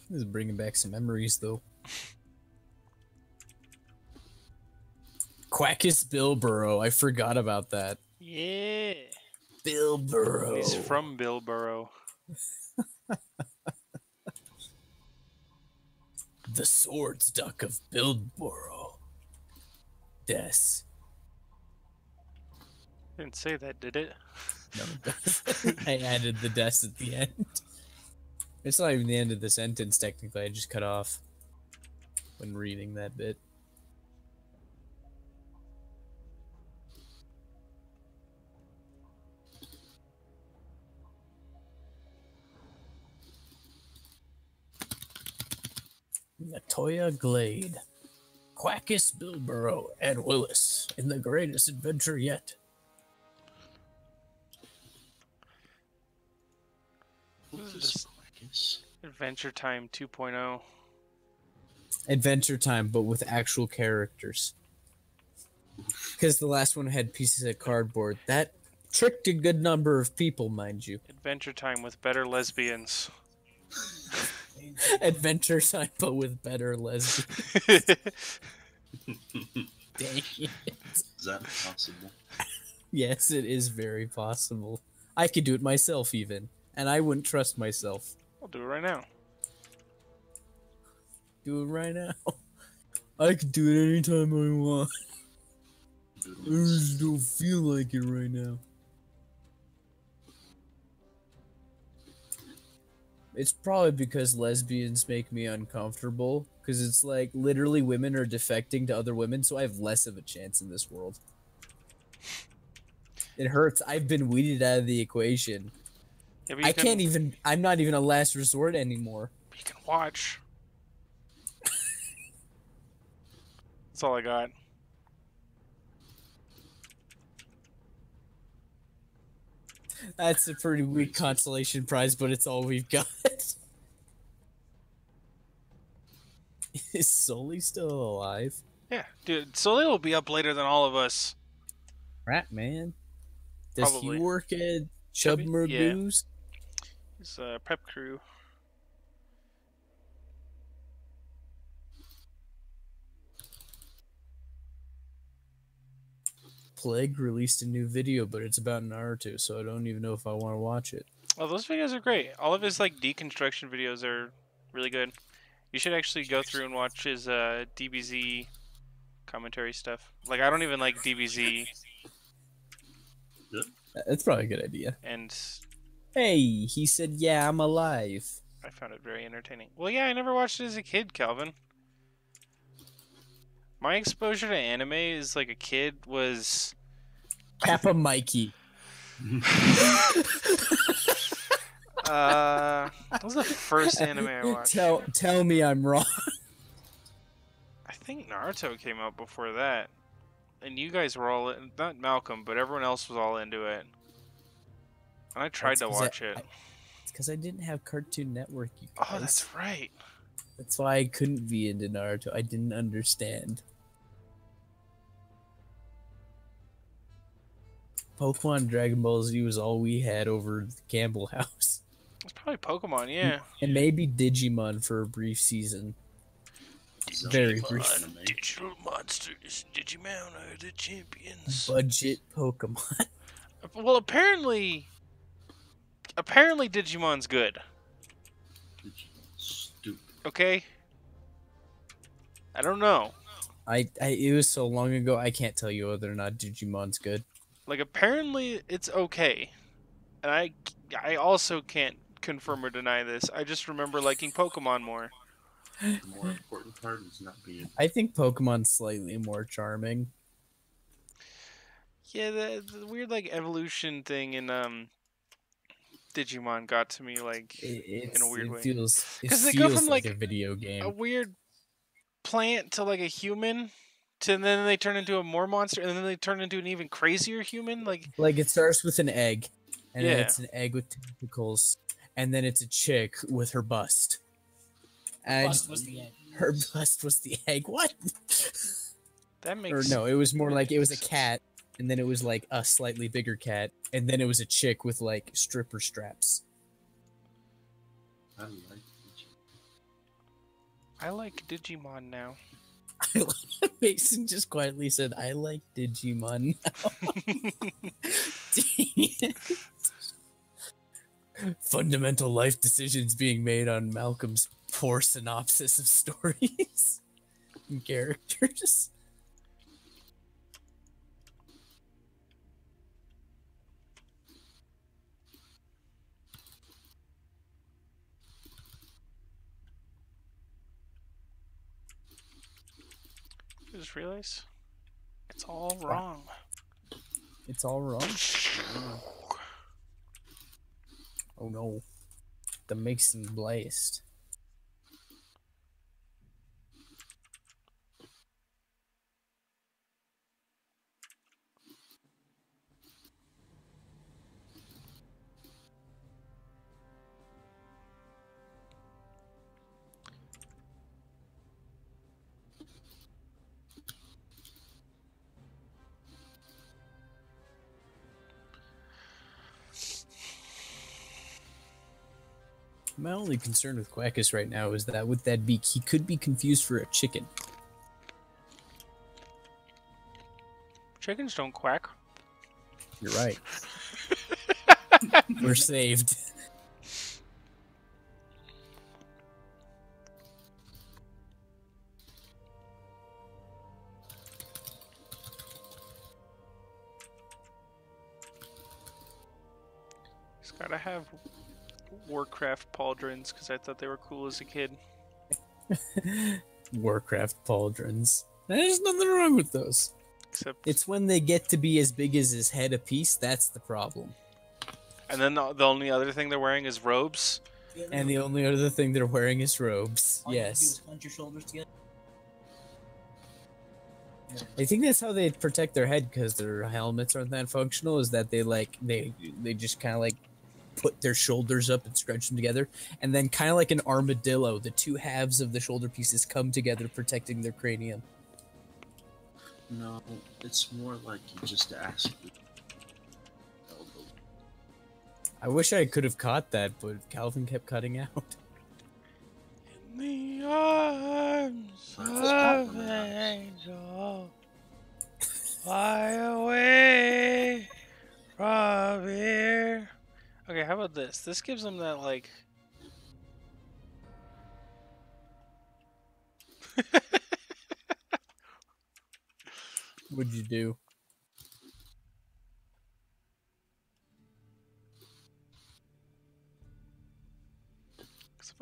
This is bringing back some memories, though. Quackus Bilboro. I forgot about that. Yeah. Bilboro. He's from Bilboro. The Swords Duck of Bilboro. Des. Didn't say that, did it? No, it doesn't. I added the des at the end. It's not even the end of the sentence, technically. I just cut off when reading that bit. Latoya Glade. Quackus Bilboro and Willis in the greatest adventure yet. What is this? Adventure Time 2.0. Adventure Time, but with actual characters. Because the last one had pieces of cardboard. That tricked a good number of people, mind you. Adventure Time with better lesbians. Adventure Time, but with better lesbians. Dang it. Is that possible? Yes, it is very possible. I could do it myself, even. And I wouldn't trust myself. I'll do it right now. Do it right now. I could do it anytime I want. I just don't feel like it right now. It's probably because lesbians make me uncomfortable. Because it's like, literally women are defecting to other women, so I have less of a chance in this world. It hurts. I've been weeded out of the equation. Yeah, I'm not even a last resort anymore. You can watch. That's all I got. That's a pretty weak consolation prize, but it's all we've got. Is Sully still alive? Yeah, dude. Sully will be up later than all of us. Rat man. Does Probably. he work at Chub Yeah. Mergoose? His prep crew. Plague released a new video, but it's about Naruto, so I don't even know if I want to watch it. Oh, those videos are great. All of his like deconstruction videos are really good. You should actually go through and watch his DBZ commentary stuff. Like I don't even like DBZ. That's probably a good idea. And hey, he said, "Yeah, I'm alive." I found it very entertaining. Well, yeah, I never watched it as a kid, Calvin. My exposure to anime as like a kid was Kappa Mikey. That was the first anime I watched. Tell me I'm wrong. I think Naruto came out before that. And you guys were all in, not Malcolm, but everyone else was all into it. And I tried to watch it. It's because I didn't have Cartoon Network, you guys. Oh, that's right. That's why I couldn't be into Naruto. I didn't understand. Pokemon Dragon Ball Z was all we had over the Campbell house. It's probably Pokemon, yeah. And maybe Digimon for a brief season. Very brief. Digital monsters, Digimon are the champions. Budget Pokemon. Well, apparently Digimon's good. Stupid. Okay? I don't know. It was so long ago, I can't tell you whether or not Digimon's good. Like, apparently it's okay. And I also can't confirm or deny this. I just remember liking Pokemon more. The more important part is not being. I think Pokemon's slightly more charming. Yeah, the weird like evolution thing in Digimon got to me like in a weird way. Because they go from like a video a game. weird plant to like a human, to and then they turn into a more monster, and then they turn into an even crazier human. Like it starts with an egg, and then Yeah. it's an egg with tentacles, and then it's a chick with her bust. And Bust was the egg. her bust was the egg. What? that Or makes no, it was more like it was a cat, and then it was like a slightly bigger cat, and then it was a chick with like stripper straps. I like Digimon. I like Digimon now. Mason just quietly said, "I like Digimon now." Fundamental life decisions being made on Malcolm's poor synopsis of stories and characters. I just realized it's all wrong. It's all wrong. Oh no. The Mason blast. My only concern with Quackus right now is that with that beak, he could be confused for a chicken. Chickens don't quack. You're right. We're saved. Just gotta have Warcraft pauldrons because I thought they were cool as a kid. Warcraft pauldrons. There's nothing wrong with those. Except, It's when they get to be as big as his head apiece that's the problem. and then the only other thing they're wearing is robes. And the only other thing they're wearing is robes. All you have to do Yes. is punch your shoulders together. I think that's how they protect their head because their helmets aren't that functional. Is that they just kind of like put their shoulders up and scrunch them together, and then kind of like an armadillo, the two halves of the shoulder pieces come together, protecting their cranium. No, it's more like you just ask. I wish I could have caught that, but Calvin kept cutting out. In the arms of an angel, fly away from here. Okay, how about this? This gives them that, like... What'd you do?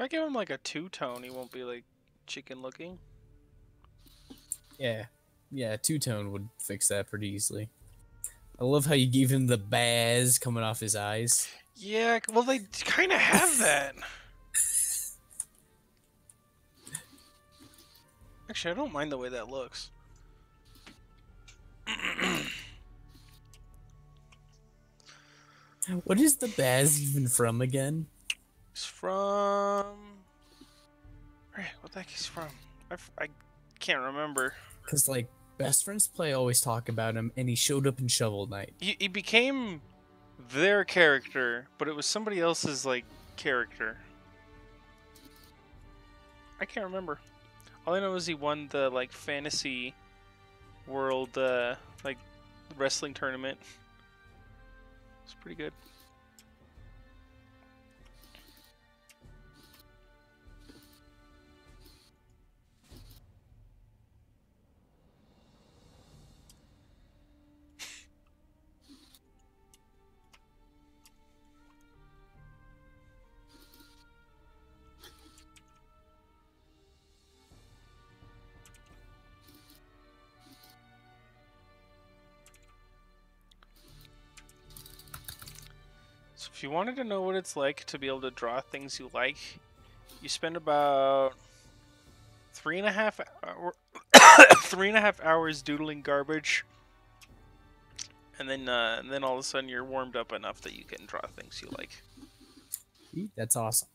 I give him like a two-tone, he won't be like chicken looking. Yeah. Yeah, two-tone would fix that pretty easily. I love how you gave him the baz coming off his eyes. Yeah, well, they kind of have that. Actually, I don't mind the way that looks. What is the baz even from again? It's from... What the heck is from? I can't remember. Because, like, Best Friends Play always talk about him, and he showed up in Shovel Knight. He became their character, but it was somebody else's, like, character. I can't remember. All I know is he won the, like, fantasy world, like, wrestling tournament. It's pretty good. So if you wanted to know what it's like to be able to draw things you like, you spend about 3.5 hours doodling garbage, and then all of a sudden you're warmed up enough that you can draw things you like. That's awesome.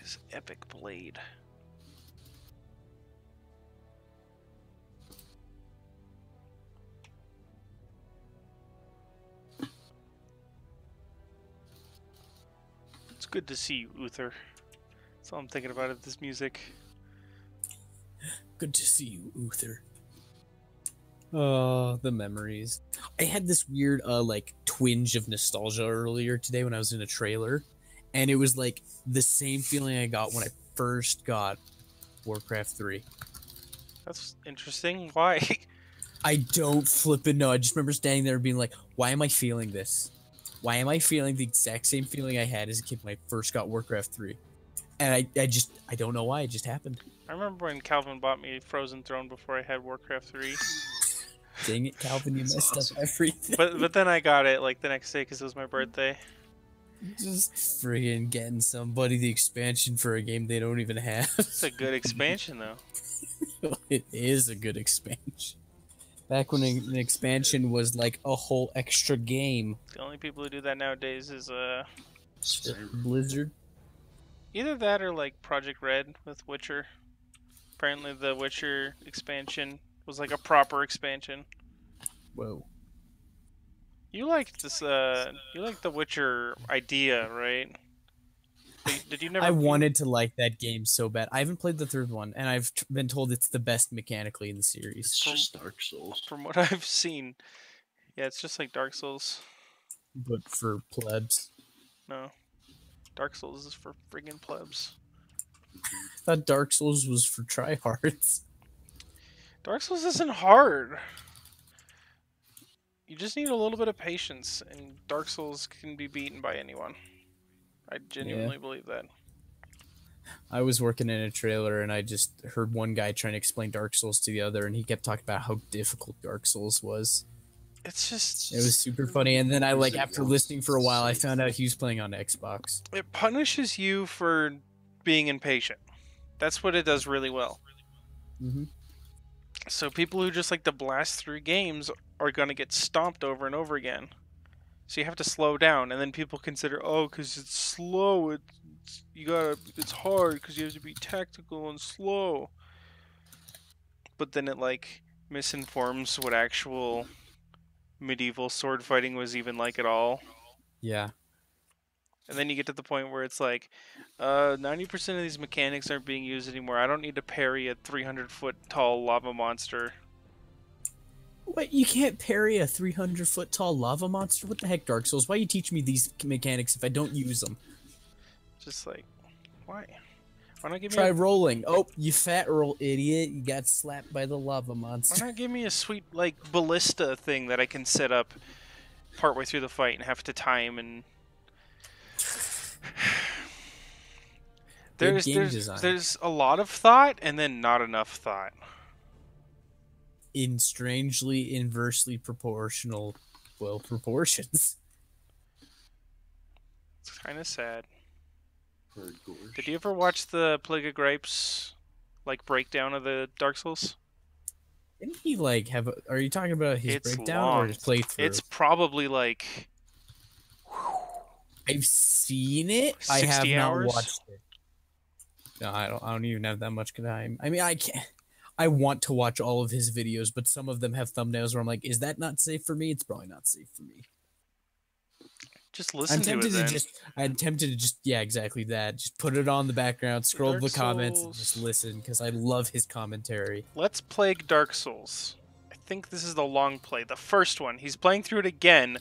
His epic blade. It's good to see you, Uther. That's all I'm thinking about of this music. Good to see you, Uther. Oh, the memories. I had this weird, like, twinge of nostalgia earlier today when I was in a trailer, and it was like the same feeling I got when I first got Warcraft 3. That's interesting. Why? I don't flippin' know. I just remember standing there and being like, why am I feeling this? Why am I feeling the exact same feeling I had as a kid when I first got Warcraft 3? And I don't know why, it just happened. I remember when Calvin bought me Frozen Throne before I had Warcraft 3. Dang it, Calvin, you messed up everything. But then I got it like the next day because it was my birthday. Just friggin' getting somebody the expansion for a game they don't even have. It's a good expansion, though. It is a good expansion. Back when an expansion was like a whole extra game. The only people who do that nowadays is Blizzard. either that or like Project Red with Witcher. Apparently the Witcher expansion was like a proper expansion. Whoa. You liked this you liked the Witcher idea, right? Did you never I wanted to like that game so bad. I haven't played the third one, and I've been told it's the best mechanically in the series. It's just Dark Souls. From what I've seen, yeah, it's just like Dark Souls. But for plebs. No. Dark Souls is for friggin' plebs. I thought Dark Souls was for tryhards. Dark Souls isn't hard. You just need a little bit of patience, and Dark Souls can be beaten by anyone. I genuinely believe that. I was working in a trailer, and I just heard one guy trying to explain Dark Souls to the other, and he kept talking about how difficult Dark Souls was. It's just... It was super funny, and then I, like, after listening for a while, I found out he was playing on Xbox. It punishes you for being impatient. That's what it does really well. Mm-hmm. So people who just like to blast through games are going to get stomped over and over again. So you have to slow down, and then people consider, oh, because it's slow, it's hard because you have to be tactical and slow. But then it like misinforms what actual medieval sword fighting was even like at all. Yeah. And then you get to the point where it's like, 90% of these mechanics aren't being used anymore. I don't need to parry a 300-foot tall lava monster. What? You can't parry a 300-foot tall lava monster? What the heck, Dark Souls? Why you teach me these mechanics if I don't use them? Just like, why? Why not give me Try rolling. Oh, you fat roll idiot. You got slapped by the lava Why monster. not give me a sweet, like, ballista thing that I can set up partway through the fight and have to time and... Good game design. There's a lot of thought and then not enough thought. In strangely inversely proportional, well, proportions. It's kind of sad. Hardcore. Did you ever watch the Plague of Gripes, like, breakdown of the Dark Souls? Didn't he, like, have a... Are you talking about his It's breakdown long. or his playthrough? It's probably, like... I've seen it. I 60 have hours? not watched it. No, I don't even have that much time. I mean, I can't... I want to watch all of his videos, but some of them have thumbnails where I'm like, is that not safe for me? It's probably not safe for me. Just listen to it, then. I'm tempted to just, yeah, exactly that. Just put it on the background, scroll Dark the comments, and Souls. just listen, because I love his commentary. Let's Plague Dark Souls. I think this is the long play. The first one. He's playing through it again.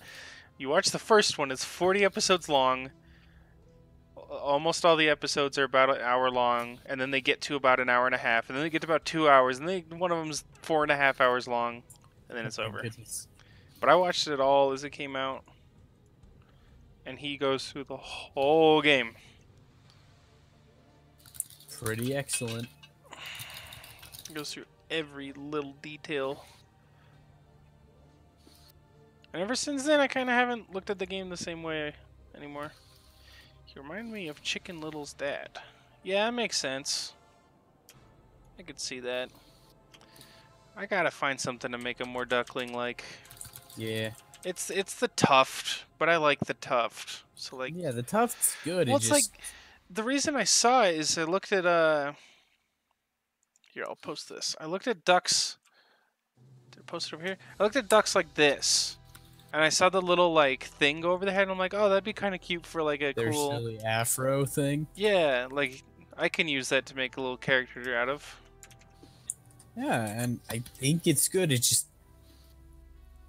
You watch the first one. It's 40 episodes long. Almost all the episodes are about an hour long, and then they get to about an hour and a half, and then they get to about 2 hours, and one of them's 4.5 hours long, and then it's Oh my over. goodness. But I watched it all as it came out, and he goes through the whole game. Pretty excellent. He goes through every little detail. And ever since then, I kind of haven't looked at the game the same way anymore. You remind me of Chicken Little's dad. Yeah, that makes sense. I could see that. I gotta find something to make him more duckling-like. Yeah. It's the tuft, but I like the tuft. So like, Yeah, the tuft's good. well, it it's just... like the reason I saw it is I looked at Here, I'll post this. I looked at ducks. Did I post it over here? I looked at ducks like this. And I saw the little, like, thing go over the head, and I'm like, oh, that'd be kind of cute for, like, a Their cool... silly afro thing. Yeah, like, I can use that to make a little character out of. Yeah, and I think it's good. It's just,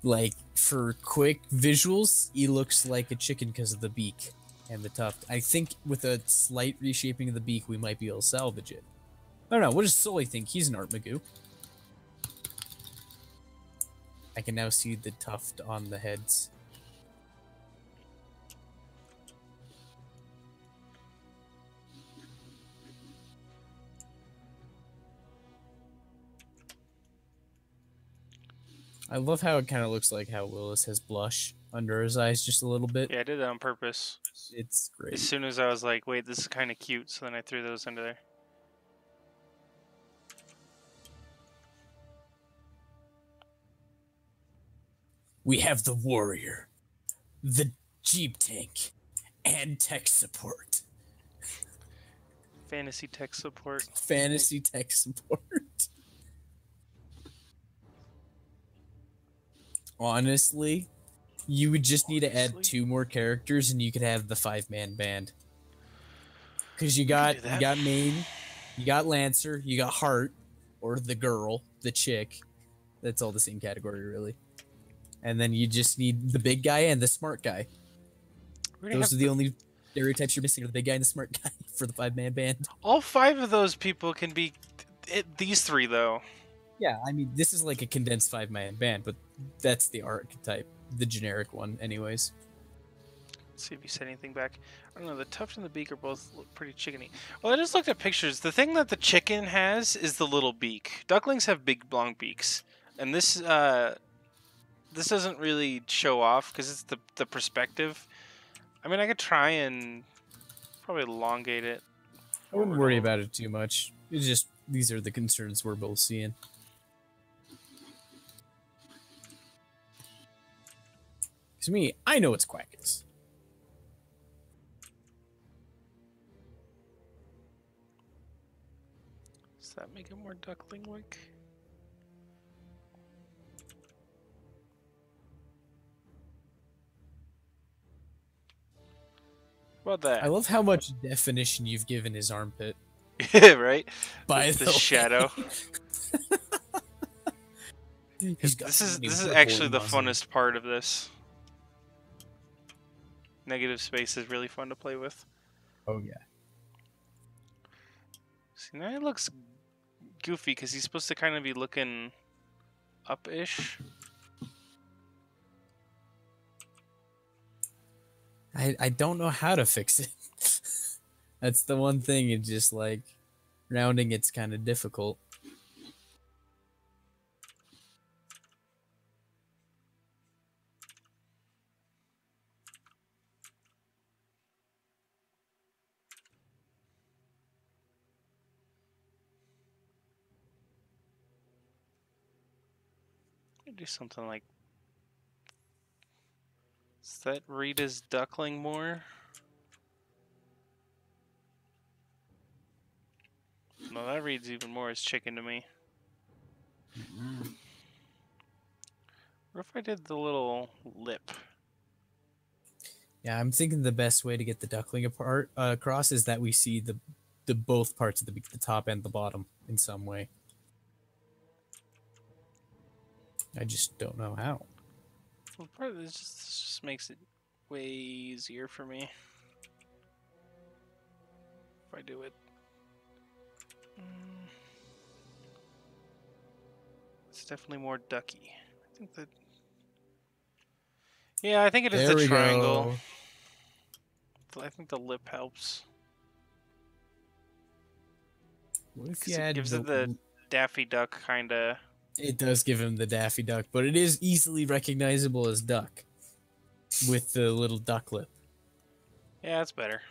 like, for quick visuals, he looks like a chicken because of the beak and the tuft. I think with a slight reshaping of the beak, we might be able to salvage it. I don't know. What does Sully think? He's an art magoo. I can now see the tuft on the heads. I love how it kind of looks like how Willis has blush under his eyes just a little bit. Yeah, I did that on purpose. It's great. As soon as I was like, wait, this is kind of cute, so then I threw those under there. We have the warrior, the Jeep tank, and tech support. Fantasy tech support. Fantasy tech support. Honestly, you would just need to add 2 more characters and you could have the 5-man band. Because you got Main, you got Lancer, you got Heart, or the girl, the chick. That's all the same category, really. And then you just need the big guy and the smart guy. Those are the only stereotypes you're missing, are the big guy and the smart guy for the 5-man band. All 5 of those people can be these 3, though. Yeah, I mean, this is like a condensed 5-man band, but that's the archetype, the generic one, anyways. Let's see if you said anything back. I don't know, the tuft and the beak are both look pretty chickeny. Well, I just looked at pictures. The thing that the chicken has is the little beak. Ducklings have big, long beaks. And this doesn't really show off because it's the perspective. I mean, I could try and probably elongate it. I wouldn't worry about it too much. It's just these are the concerns we're both seeing. To me, I know it's Quackers. Does that make it more duckling-like? What about that? I love how much definition you've given his armpit. Yeah, right? By the shadow. This is actually the funnest part of this. Negative space is really fun to play with. Oh yeah. See, now it looks goofy because he's supposed to kind of be looking up-ish. I don't know how to fix it. That's the one thing. It's just like rounding. It's kind of difficult. Do something like. Does that read as duckling more? No, that reads even more as chicken to me. What if I did the little lip? Yeah, I'm thinking the best way to get the duckling apart across is that we see the both parts of the top and the bottom in some way. I just don't know how. Well, part of this just makes it way easier for me. If I do it. It's definitely more ducky. I think that. Yeah, I think it is the triangle. I think the lip helps. What if you add gives it the Daffy Duck kind of. It does give him the Daffy Duck, but it is easily recognizable as duck with the little duck lip. Yeah, that's better.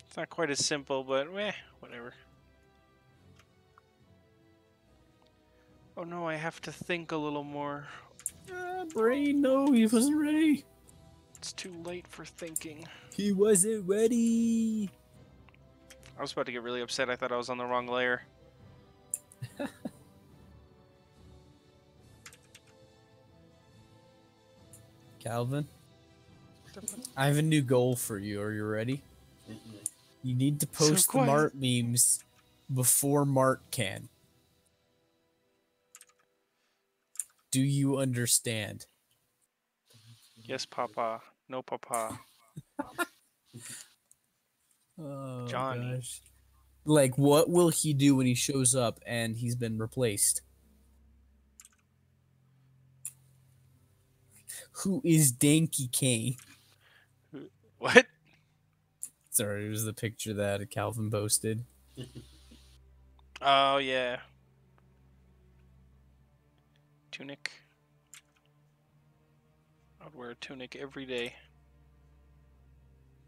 It's not quite as simple, but whatever. Oh no, I have to think a little more. Brain, no, he wasn't ready. It's too late for thinking. He wasn't ready. I was about to get really upset. I thought I was on the wrong layer. Calvin, I have a new goal for you. Are you ready? You need to post the Mart memes before Mart can. Do you understand? Yes, Papa. No, Papa. Oh, Johnny. Gosh. Like, what will he do when he shows up and he's been replaced? Who is Danky Kane? What? Sorry, it was the picture that Calvin posted. Oh, yeah. Tunic. I'd wear a tunic every day.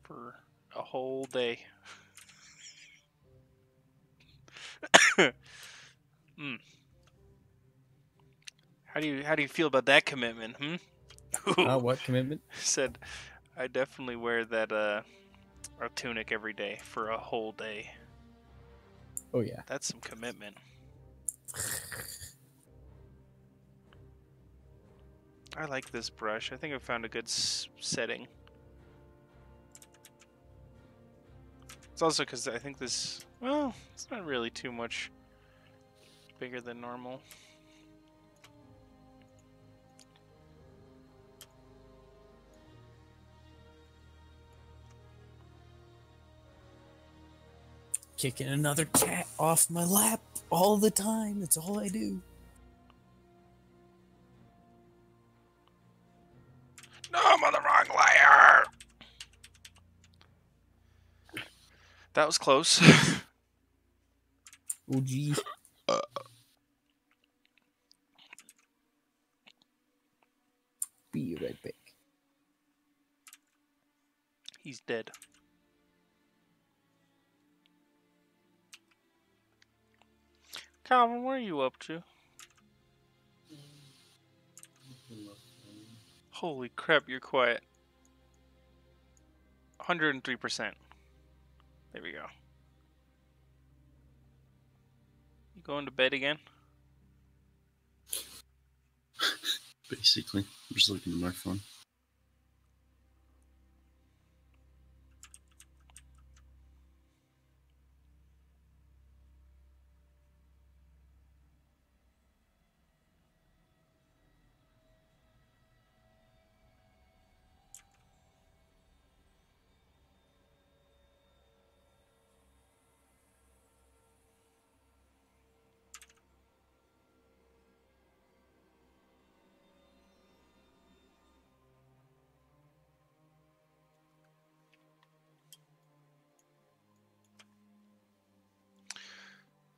For a whole day. How do you feel about that commitment, What commitment? Said I definitely wear that a tunic every day for a whole day. Oh yeah. That's some commitment. I like this brush. I think I found a good setting. It's also because I think this, well, it's not really too much bigger than normal. Kicking another cat off my lap all the time. That's all I do. No, I'm on the wrong layer! That was close. Oh, gee. Be right back. He's dead. Calvin, what are you up to? Holy crap, you're quiet. 103%. There we go. You going to bed again? Basically, I'm just looking at my phone.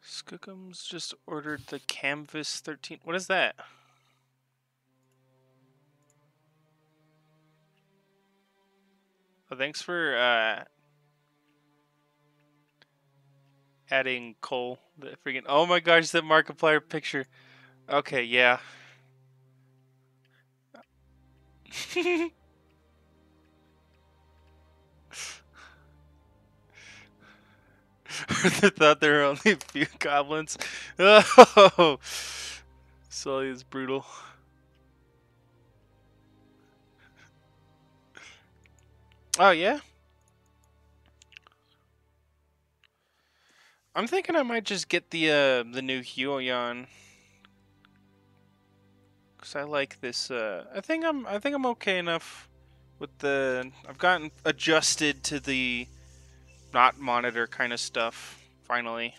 Skookums just ordered the Canvas 13. What is that? Oh, thanks for adding Cole. The freaking. Oh my gosh, that Markiplier picture. Okay, yeah. They thought there were only a few goblins. Oh, Sully is brutal. Oh yeah. I'm thinking I might just get the new Huoyan. Cause I like this. I think I'm okay enough with the. I've gotten adjusted to the not monitor kind of stuff finally.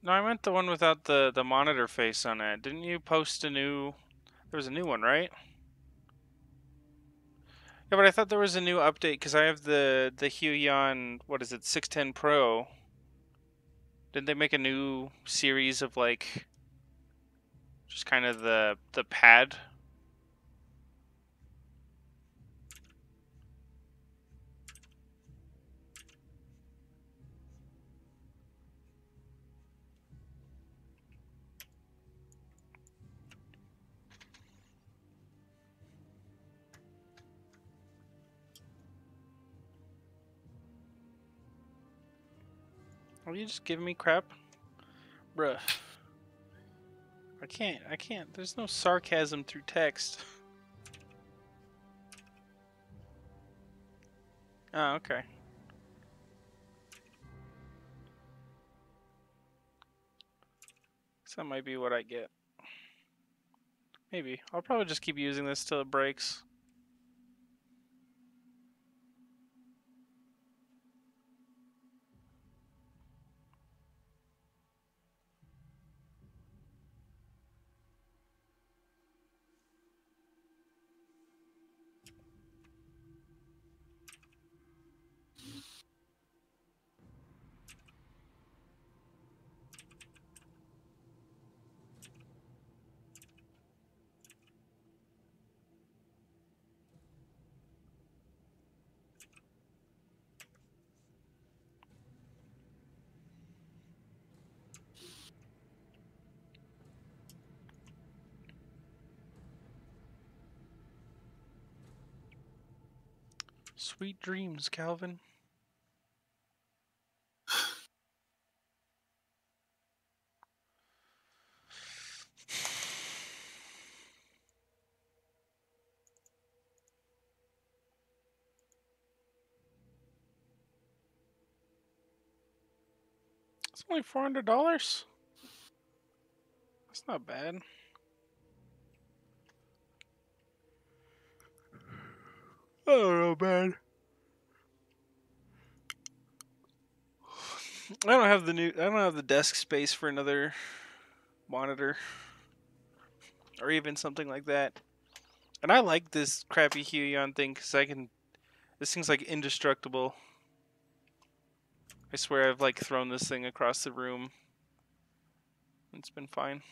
No, I meant the one without the monitor face on it. Didn't you post a new? There was a new one, right? Yeah, but I thought there was a new update because I have the Huion. What is it? 610 Pro. Didn't they make a new series of like just kind of the pad? Are you just giving me crap? Bruh. I can't. There's no sarcasm through text. Oh, okay. So that might be what I get. Maybe. I'll probably just keep using this till it breaks. Sweet dreams, Calvin. It's only $400. That's not bad. I don't know, man. I don't have the desk space for another monitor. or even something like that. And I like this crappy Huion thing because this thing's like indestructible. I swear I've like thrown this thing across the room. It's been fine.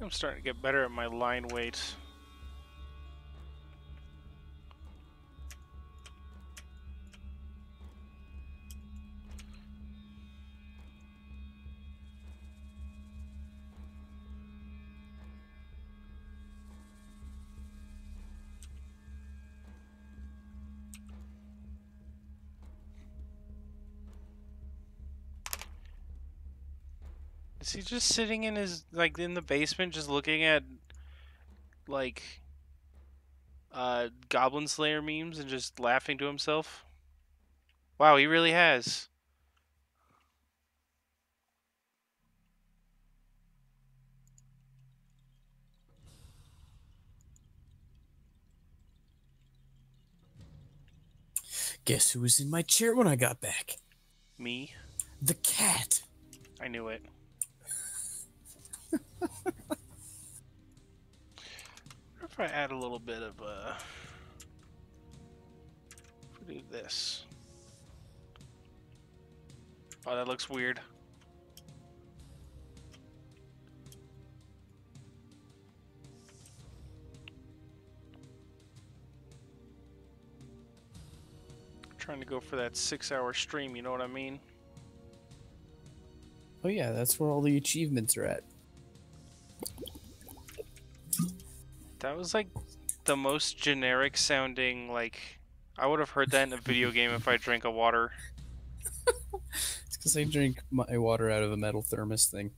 I'm starting to get better at my line weight. Is he just sitting in his, like, in the basement just looking at, like, Goblin Slayer memes and just laughing to himself? Wow, he really has. Guess who was in my chair when I got back? Me? The cat. I knew it. What if I add a little bit of, if we do this. Oh, that looks weird. Trying to go for that 6-hour stream, you know what I mean? Oh yeah, that's where all the achievements are at. That was like the most generic sounding, like, I would have heard that in a video game if I drank a water. It's because I drink my water out of a metal thermos thing.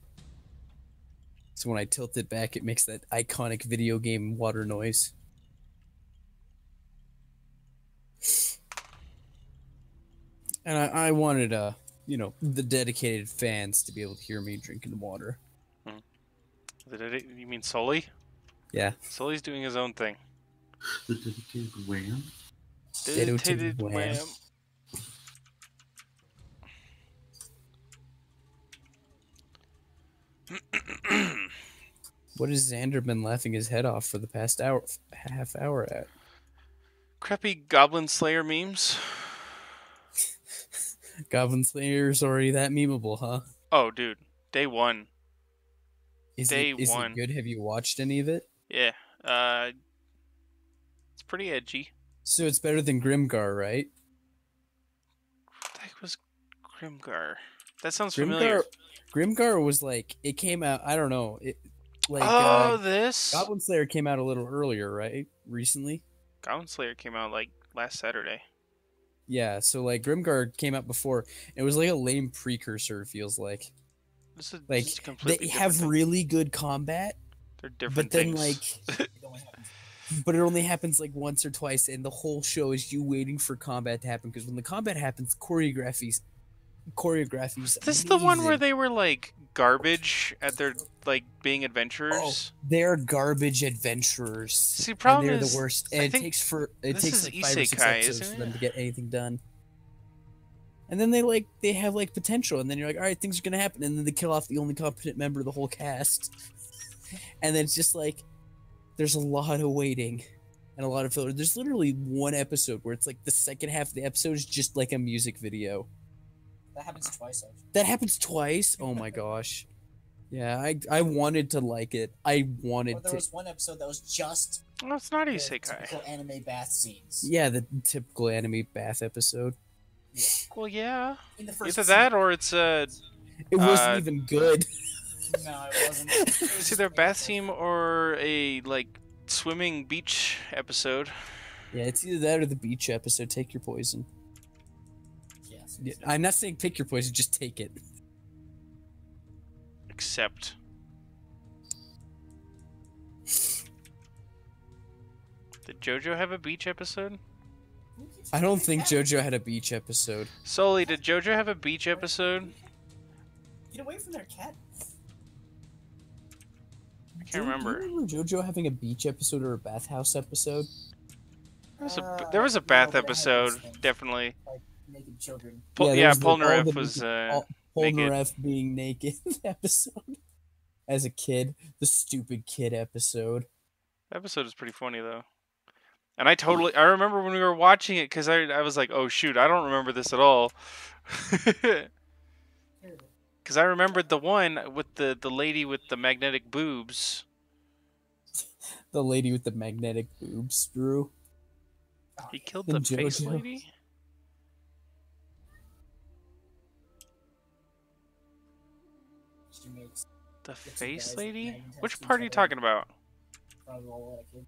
So when I tilt it back, it makes that iconic video game water noise. And I wanted, you know, the dedicated fans to be able to hear me drinking water. You mean Sully? Yeah. Sully's doing his own thing. The dedicated wham? Dedicated wham. What has Xander been laughing his head off for the past half hour at? Crappy Goblin Slayer memes. Goblin Slayer's already that memeable, huh? Oh, dude. Day one. Is it good? Have you watched any of it? Yeah. It's pretty edgy. So it's better than Grimgar, right? What the heck was Grimgar? That sounds familiar. Grimgar was like, it came out, I don't know. This? Goblin Slayer came out a little earlier, right? Recently? Goblin Slayer came out like last Saturday. Yeah, so like Grimgar came out before. It was like a lame precursor. It feels like This is like just completely they different have thing. really good combat, They're different but then things. like, but it only happens like once or twice, and the whole show is you waiting for combat to happen. Because when the combat happens, choreography's This is the one where amazing. they were like garbage at their like being adventurers. They're garbage adventurers. See, problem and they're is, the worst. I And it think takes this is like 5 or 6 isekai, episodes isn't for them it? to get anything done. And then they have like potential, and then you're like, all right, things are gonna happen, and then they kill off the only competent member of the whole cast, and then it's just like there's a lot of waiting and a lot of filler. There's literally one episode where it's like the second half of the episode is just like a music video. That happens twice, actually. That happens twice. Oh my gosh. Yeah, I wanted to like it. I wanted Or there to. was one episode that was just Well, it's not the isekai. typical anime bath scenes. Yeah, the typical anime bath episode. Well, yeah. In the first Either that or it's It wasn't even good. No, it wasn't. It was it's just either a the bath episode. theme or a like swimming beach episode. Yeah, it's either that or the beach episode. Take your poison. Yes. Yeah, I'm not saying pick your poison, just take it. Except. Did JoJo have a beach episode? I don't think JoJo had a beach episode. Sully, did JoJo have a beach episode? Get away from their cat. I can't remember. Do you remember JoJo having a beach episode or a bathhouse episode? There was a bath but it had episode, those things, definitely. like naked children. Yeah, there was all Polnareff the was naked- naked. Polnareff being naked episode. As a kid, the stupid kid episode. That episode is pretty funny though. And I remember when we were watching it because I was like, oh shoot, I don't remember this at all. Because I remembered the one with the lady with the magnetic boobs. The lady with the magnetic boobs, Drew. He killed In the face JoJo. lady? She makes The two face guys lady? with magnet Which tattoos part are you covered talking about? probably all that kid.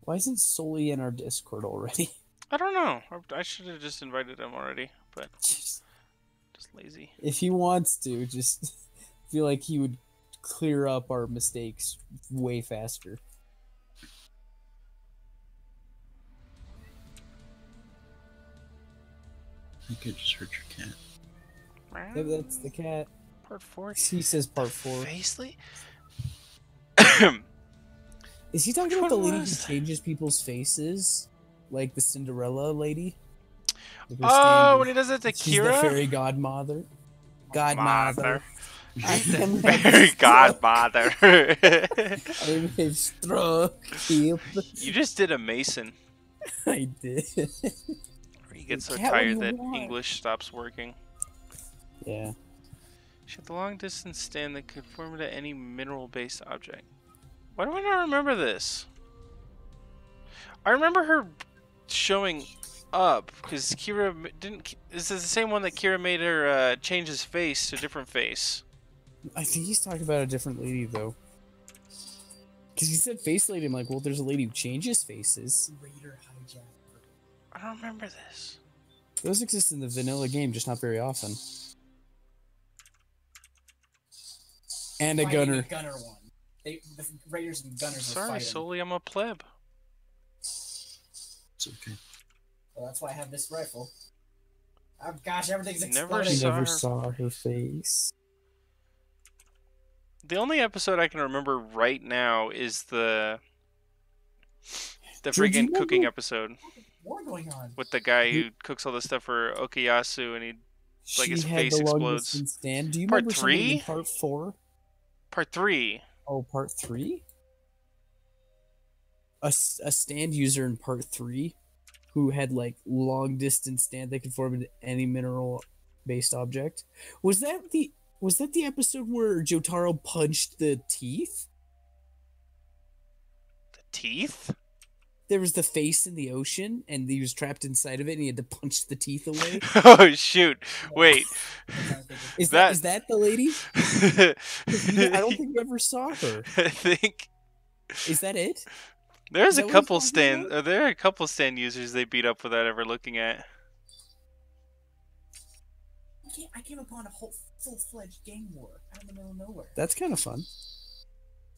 Why isn't Sully in our Discord already? I don't know. I should have just invited him already, but Just- just lazy. if he wants to, just feel like he would clear up our mistakes way faster. You could just hurt your cat. Maybe that's the cat. Part 4? He says part 4. Face lady? Is he talking Which about the one lady who was- changes people's faces? Like the Cinderella lady? Like her Oh, stand- when he does it to She's the Kira? fairy godmother. Godmother. I am Fairy godmother. I'm his stroke. You just did a Mason. I did. You get so Cat, what do tired you that want? English stops working. Yeah. She had the long distance stand that could form to any mineral based object. Why do I not remember this? I remember her showing up because Kira didn't. This is the same one that Kira made her change his face to a different face. I think he's talking about a different lady, though. Because he said face lady. I'm like, well, there's a lady who changes faces. Raider hijack. I don't remember this. Those exist in the vanilla game, just not very often. And a Fighting gunner. The gunner one. The Raiders and Gunners are Sorry, fighting. Sully, I'm a pleb. It's okay. Well, that's why I have this rifle. Oh gosh, everything's Never exploding. saw Never her. saw her face. The only episode I can remember right now is the Drew, do you friggin' cooking remember- episode War going on. with the guy who cooks all the stuff for Okuyasu and he Like, She his had face the long explodes. distance stand. Do you Part remember somebody in 3? part 4? Part 3. Oh, part 3? A stand user in part 3 who had like long distance stand that could form into any mineral based object. Was that the episode where Jotaro punched the teeth? The teeth? there was the face in the ocean, and he was trapped inside of it, and he had to punch the teeth away. Oh shoot! Wait, Is That- that the lady? I don't think you ever saw her. I think Is that it? there's Is a that what couple he's talking stand. There are a couple stand users they beat up without ever looking at. I came upon a whole full-fledged gang war out in the middle of nowhere. That's kind of fun.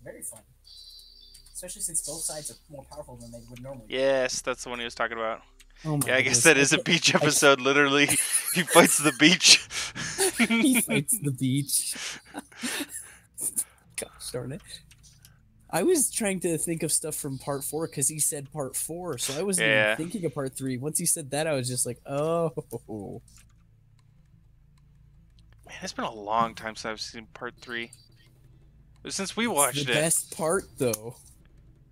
Very fun. Especially since both sides are more powerful than they would normally be. Yes, that's the one he was talking about. Oh my Yeah, I guess goodness. that is a beach episode. Literally, he fights the beach. He fights the beach. Gosh darn it. I was trying to think of stuff from part 4 because he said part 4, so I wasn't Yeah. even thinking of part 3. Once he said that, I was just like, oh. Man, it's been a long time since I've seen part 3. Since we It's watched the it. best part, though.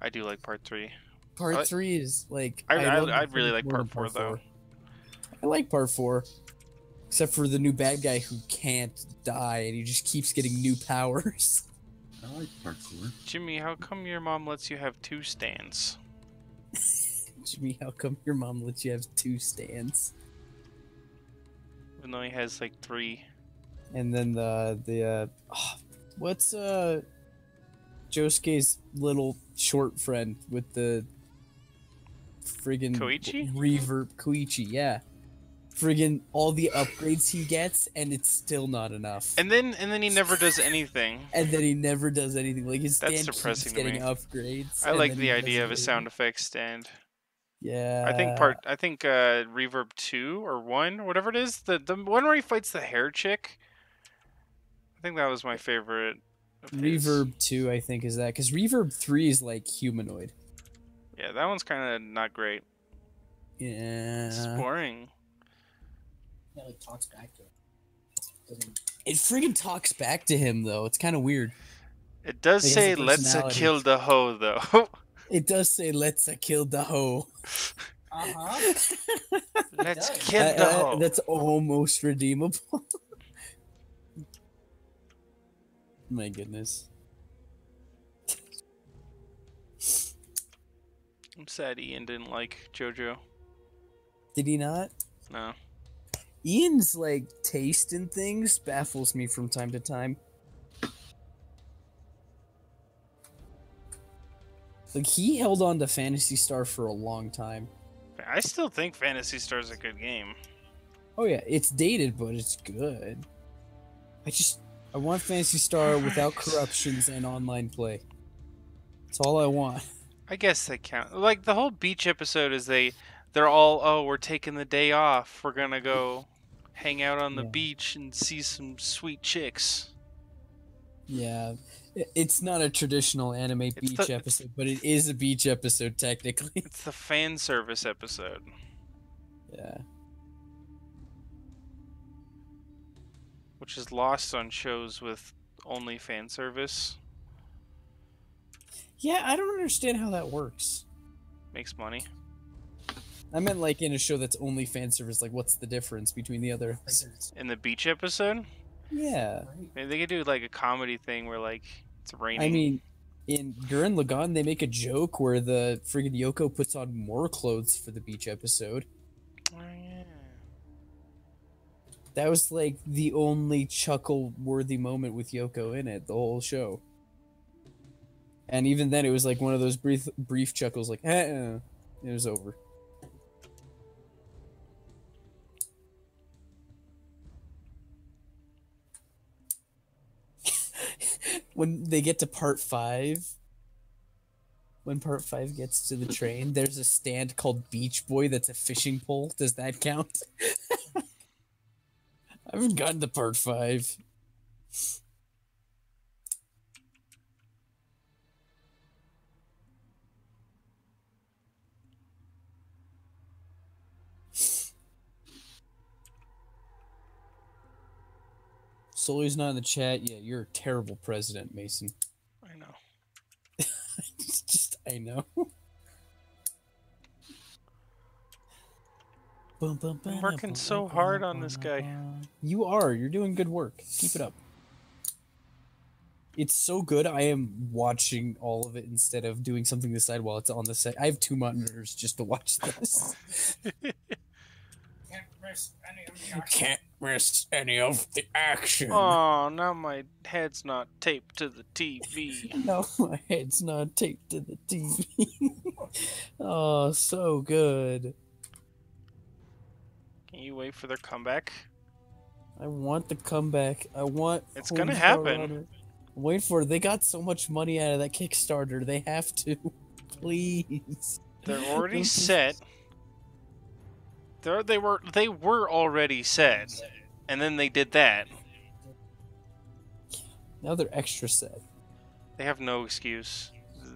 I do like part 3. Part 3 is like... I love really it like more part than 4 though. I like part 4. Except for the new bad guy who can't die, and he just keeps getting new powers. I like parkour. Jimmy, how come your mom lets you have 2 stands? Jimmy, how come your mom lets you have 2 stands? Even though he has like 3. And then what's Josuke's little short friend with the friggin' Koichi? reverb? Koichi, yeah. Friggin' all the upgrades he gets, and it's still not enough. And then he never does anything. And then he never does anything. Like his That's stand keeps depressing to getting me. upgrades. I and like then the he idea of doesn't a do sound effects stand. Yeah. I think Reverb 2 or 1, whatever it is, the one where he fights the hair chick. I think that was my favorite. of his. Reverb 2, I think, is that because Reverb 3 is like humanoid. Yeah, that one's kind of not great. Yeah. It's boring. Yeah, like talks back to him. Doesn't- It friggin' talks back to him though. It's kind of weird. It does It has say a "Let's personality. kill the hoe" though. It does say "Let's kill the hoe." Uh-huh. Let's does. kill the hoe. That's almost redeemable. My goodness. I'm sad Ian didn't like JoJo. Did he not? No. Ian's like taste in things baffles me from time to time. Like he held on to Phantasy Star for a long time. I still think Phantasy Star's a good game. Oh yeah, it's dated, but it's good. I want Phantasy Star without corruptions and online play. That's all I want. I guess they count. Like the whole beach episode is they're all, oh, we're taking the day off. We're gonna go hang out on the Yeah. beach and see some sweet chicks. Yeah, it's not a traditional anime beach the- episode, but it is a beach episode technically. It's the fan service episode. Yeah. Which is lost on shows with only fan service. Yeah, I don't understand how that works. Makes money. I meant like in a show that's only fan service, like what's the difference between the other episodes? In the beach episode, Yeah. maybe they could do like a comedy thing where like it's raining. I mean, in Gurren Lagann, they make a joke where the friggin' Yoko puts on more clothes for the beach episode. Oh, yeah. That was like the only chuckle-worthy moment with Yoko in it, the whole show. And even then, it was like one of those brief chuckles, like, it was over. When they get to part 5, when part 5 gets to the train, there's a stand called Beach Boy that's a fishing pole. Does that count? I haven't gotten to part 5. Sully's not in the chat. Yeah, you're a terrible president, Mason. I know. It's just, I know. I'm working so hard on this guy. You are. You're doing good work. Keep it up. It's so good. I am watching all of it instead of doing something to the side while it's on the set. I have 2 monitors just to watch this. Can't miss any of the You action. can't miss any of the action. Oh, now my head's not taped to the TV. No, my head's not taped to the TV. Oh, so good. Can you wait for their comeback? I want the comeback. I want. It's gonna Homestar happen. Runner. Wait for it. They got so much money out of that Kickstarter. They have to. Please. They're already set. They were already set, and then they did that. Now they're extra set. They have no excuse.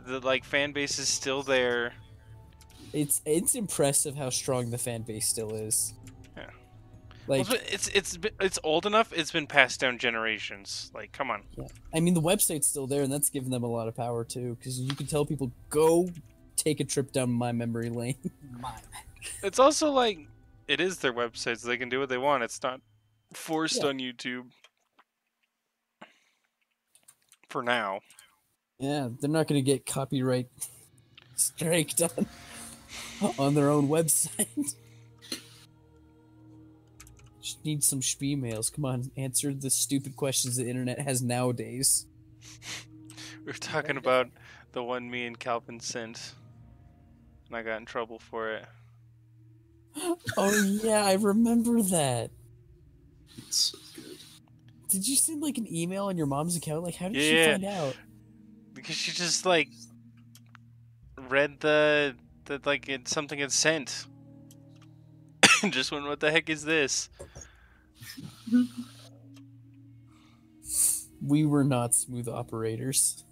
The fan base is still there. It's impressive how strong the fan base still is. Yeah. Like, Well, it's old enough. It's been passed down generations. Like, come on. yeah. I mean, the website's still there, and that's given them a lot of power too. Because you can tell people, go take a trip down my memory lane. Mine. It's also like it is their website, so they can do what they want. It's not forced on YouTube. For now. Yeah, they're not gonna get copyright striked on their own website. Just need some mails. Come on, answer the stupid questions the internet has nowadays. We were talking about the one me and Calvin sent, and I got in trouble for it. Oh yeah, I remember that. It's so good. Did you send like an email on your mom's account? Like, how did she Yeah. find out? Because she just read something had sent. And just went, what the heck is this? We were not smooth operators.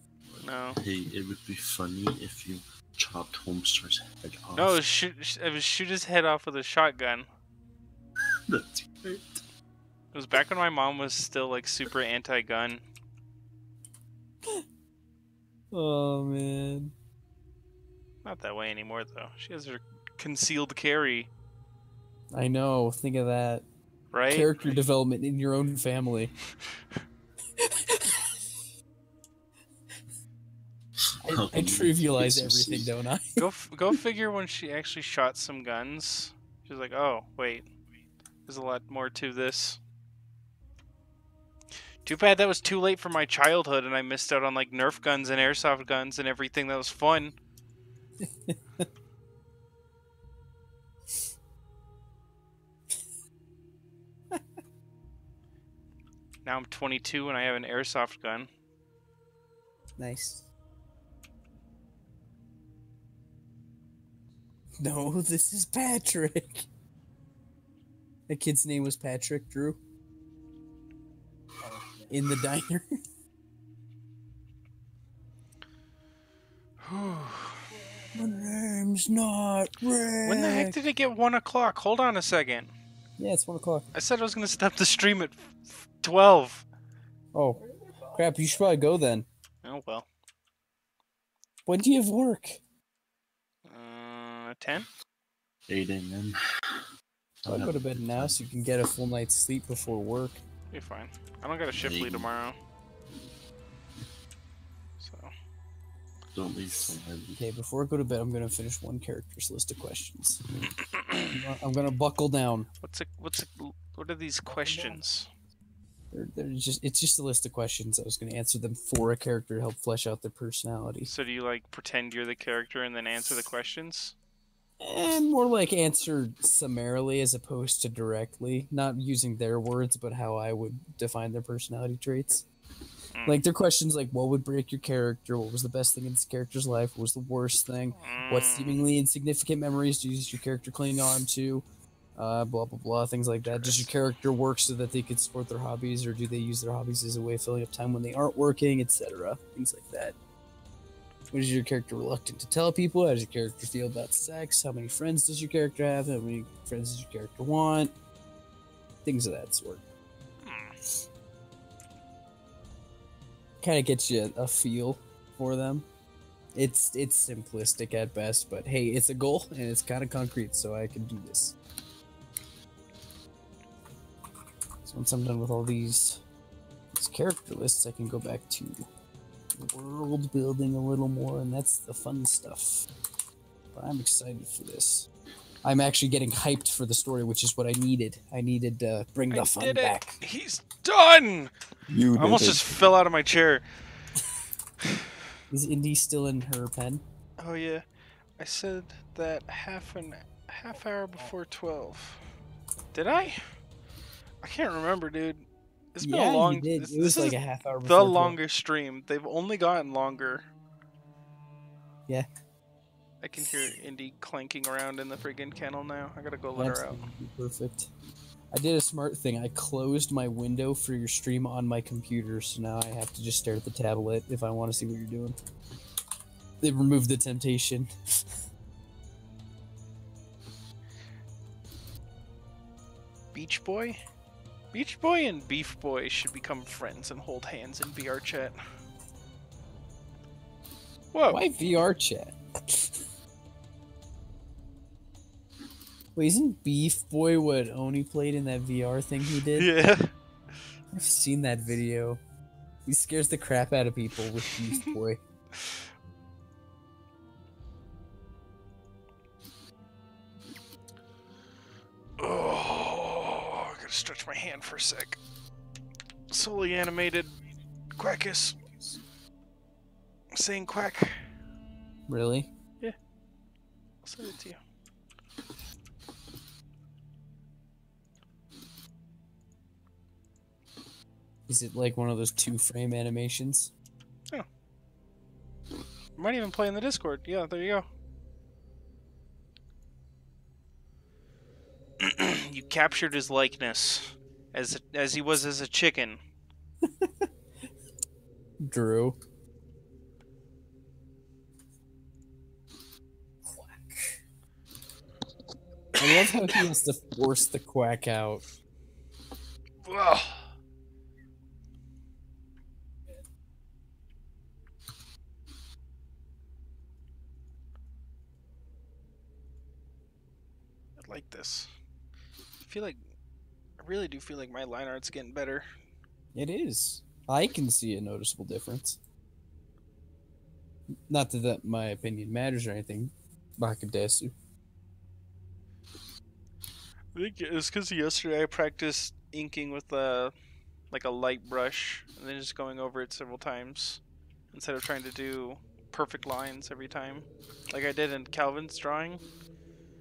No. Hey, it would be funny if you chopped Homestar's head off. No, it was shoot his head off with a shotgun. That's right. It was back when my mom was still super anti-gun. Oh man. Not that way anymore though. She has her concealed carry, I know, think of that. right? Character development in your own family. I trivialize everything, don't I? Go figure when she actually shot some guns. She's like, oh, wait. There's a lot more to this. Too bad that was too late for my childhood and I missed out on Nerf guns and airsoft guns and everything that was fun. Now I'm 22 and I have an airsoft gun. Nice. No, this is Patrick. The kid's name was Patrick, Drew. In the diner. My name's not Rick. When the heck did it get 1 o'clock? Hold on a second. Yeah, it's 1 o'clock. I said I was going to stop the stream at 12. Oh, crap, you should probably go then. Oh, well. When do you have work? 10? 8 a.m. I'll go to bed now so you can get a full night's sleep before work. Be fine. I don't got a shift lead tomorrow. So. Don't leave till I leave. Okay, before I go to bed, I'm gonna finish one character's list of questions. I'm gonna buckle down. What are these questions? It's just a list of questions. I was gonna answer them for a character to help flesh out their personality. So do you pretend you're the character and then answer the questions? And more like answer summarily as opposed to directly, not using their words, but how I would define their personality traits. Like, their questions like, what would break your character? What was the best thing in this character's life? What was the worst thing? What seemingly insignificant memories does your character cling on to? Blah, blah, blah, things like that. Does your character work so that they could support their hobbies, or do they use their hobbies as a way of filling up time when they aren't working, etc.? Things like that. What is your character reluctant to tell people? How does your character feel about sex? How many friends does your character have? How many friends does your character want? Things of that sort. Kind of gets you a feel for them. It's simplistic at best, but hey, it's a goal and it's kind of concrete, so I can do this. So once I'm done with all these character lists, I can go back to world building a little more, and that's the fun stuff. But I'm excited for this. I'm actually getting hyped for the story, which is what I needed. I needed to bring the fun back. He's done! You I almost just fell out of my chair. Is Indy still in her pen? Oh yeah. I said that half hour before 12. Did I? I can't remember, dude. It's been a long. You did. This It was like is a half hour before the 12. longest stream. They've only gotten longer. Yeah. I can hear Indy clanking around in the friggin' kennel now. I gotta go let her out. Perfect. I did a smart thing. I closed my window for your stream on my computer, so now I have to just stare at the tablet if I want to see what you're doing. They removed the temptation. Beach Boy? Beach Boy and Beef Boy should become friends and hold hands in VR chat. Whoa. Why VR chat? Wait, isn't Beef Boy what Oni played in that VR thing he did? Yeah. I've seen that video. He scares the crap out of people with Beef Boy. Oh, I gotta stretch my hand for a sec. Solely animated Quackus saying quack. Really? Yeah. I'll send it to you. Is it like one of those 2-frame animations? Oh. Might even play in the Discord. Yeah, there you go. You captured his likeness as he was as a chicken. Drew. I love how he has to force the quack out. Ugh. I like this. I really do feel like my line art's getting better. It is. I can see a noticeable difference. Not that my opinion matters or anything. Bakadesu. I think it's because yesterday I practiced inking with like a light brush and then just going over it several times instead of trying to do perfect lines every time like I did in Calvin's drawing.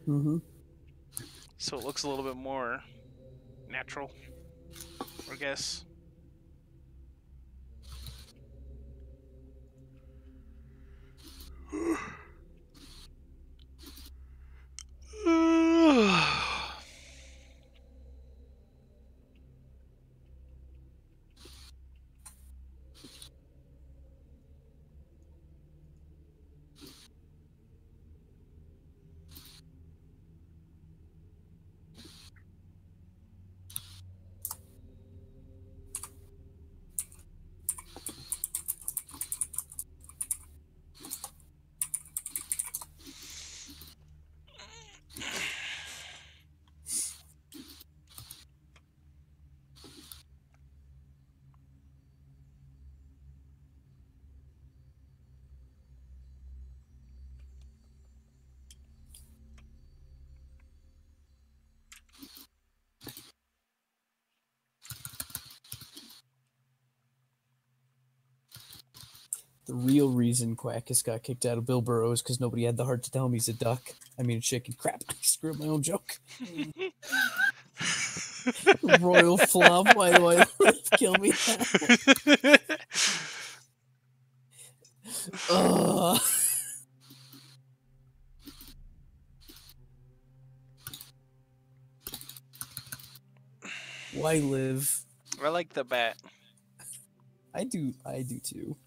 Mm-hmm. So it looks a little bit more natural, I guess. The real reason Quackus got kicked out of Bill Burrows because nobody had the heart to tell him he's a duck. I mean, a chicken. Crap, I screwed my own joke. Royal flop. Why do I kill me now? Why live? I like the bat. I do too.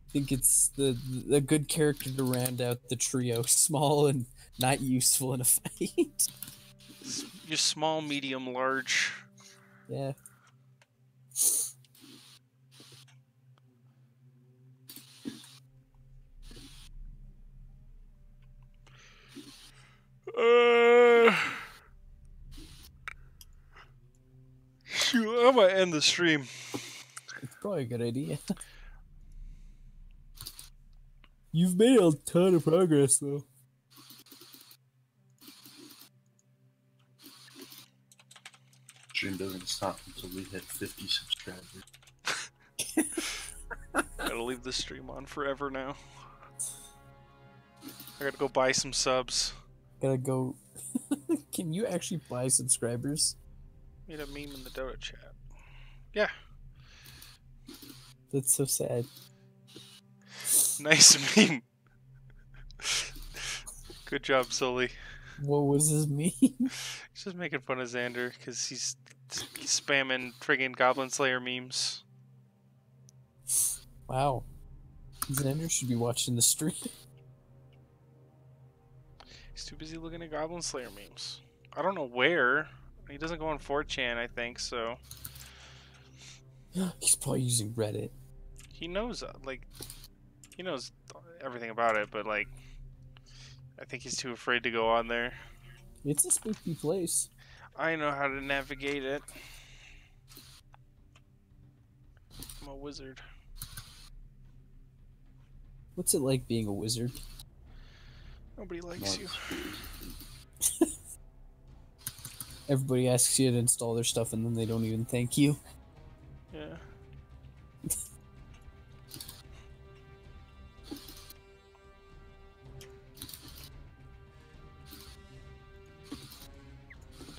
I think it's the good character to round out the trio. Small and not useful in a fight. You're small, medium, large. Yeah. Shoot, I might end the stream. It's probably a good idea. You've made a ton of progress, though. Stream doesn't stop until we hit 50 subscribers. Gotta leave the stream on forever now. I gotta go buy some subs. Gotta go. Can you actually buy subscribers? Made a meme in the Dota chat. Yeah. That's so sad. Nice meme. Good job, Sully. What was his meme? He's just making fun of Xander because he's spamming friggin' Goblin Slayer memes. Wow. Xander should be watching the stream. He's too busy looking at Goblin Slayer memes. I don't know where. He doesn't go on 4chan, I think, so... He's probably using Reddit. He knows, he knows everything about it, but, like, I think he's too afraid to go on there. It's a spooky place. I know how to navigate it. I'm a wizard. What's it like being a wizard? Nobody likes you. Everybody asks you to install their stuff and then they don't even thank you. Yeah.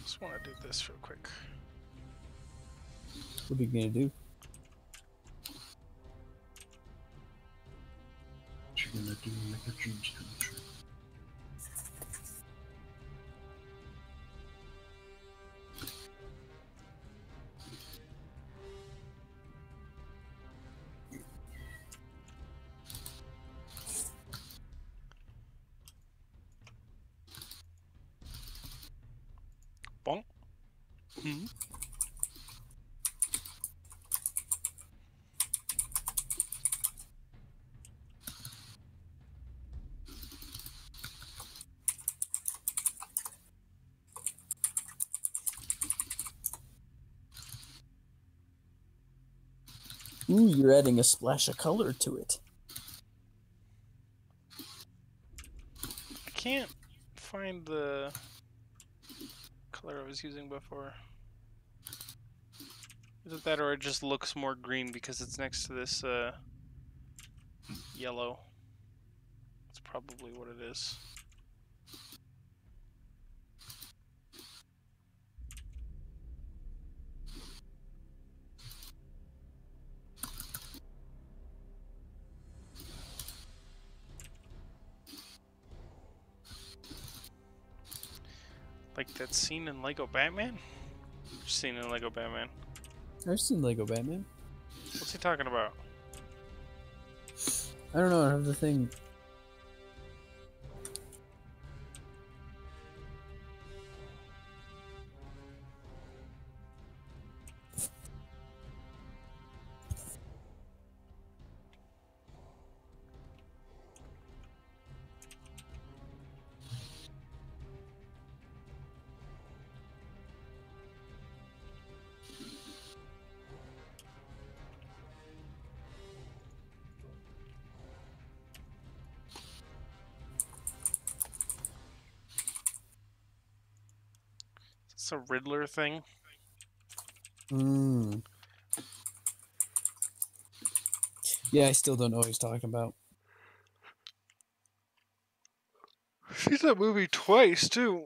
Just want to do this real quick. What are you gonna do? What you gonna do to make your dreams come true? Bonk. Hmm. Ooh, you're adding a splash of color to it. I can't find the color I was using before. Is it that, or it just looks more green because it's next to this yellow? That's probably what it is. Like that scene in Lego Batman? Which scene in Lego Batman? I've seen Lego Batman. What's he talking about? I don't know, I have the thing. It's a Riddler thing. Hmm. Yeah, I still don't know what he's talking about. I've seen that movie twice too.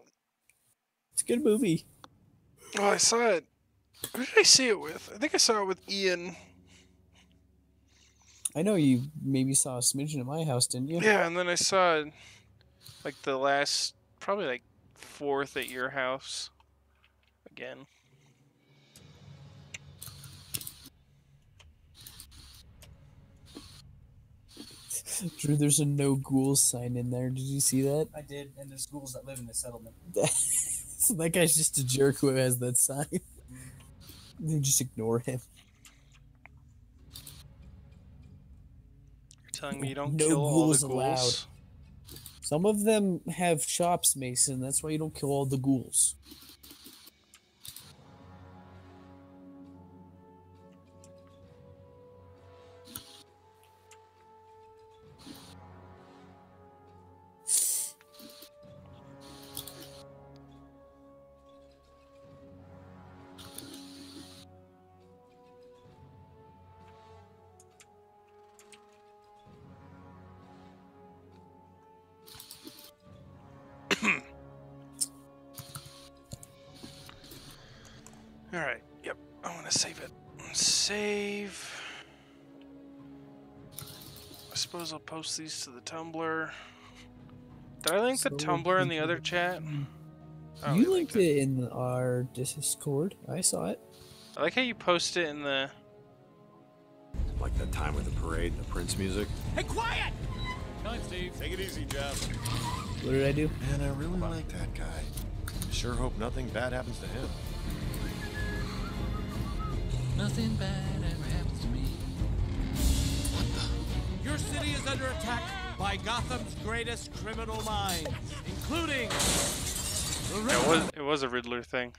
It's a good movie. Oh, I saw it. Who did I see it with? I think I saw it with Ian. I know you maybe saw a smidgen at my house, didn't you? Yeah, and then I saw like the last, probably like fourth at your house again. Drew, there's a no ghouls sign in there. Did you see that? I did, and there's ghouls that live in the settlement. So that guy's just a jerk who has that sign. They just ignore him. You're telling me you don't No kill all the ghouls ghouls? allowed. Some of them have chops, Mason. That's why you don't kill all the ghouls. Alright, yep. I want to save it. Save. I suppose I'll post these to the Tumblr. Did I link the Tumblr in the other chat? You linked it in our Discord. I saw it. I like how you post it in the... Like that time with the parade and the Prince music. Hey, quiet! Come on, Steve. Take it easy, Jeff. What did I do? Man, I really like that guy. Sure hope nothing bad happens to him. Nothing bad ever happens to me. What the? Your city is under attack by Gotham's greatest criminal minds, including the Yeah, it was a Riddler thing.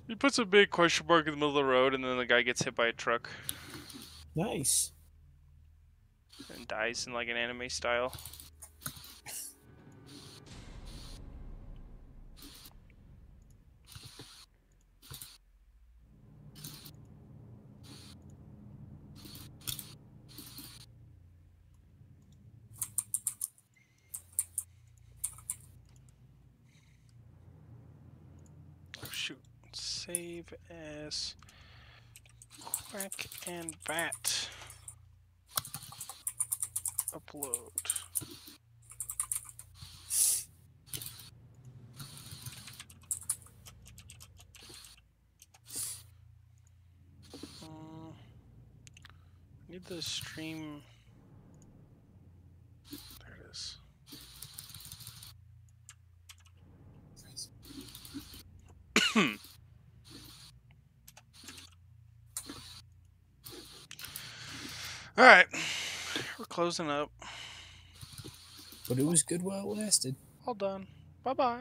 He puts a big question mark in the middle of the road, and then the guy gets hit by a truck. Nice. And dies in like an anime style. Oh shoot. Save as Quack and Bat. Upload. Need the stream. There it is. All right, we're closing up. But it was good while it lasted. All done. Bye bye.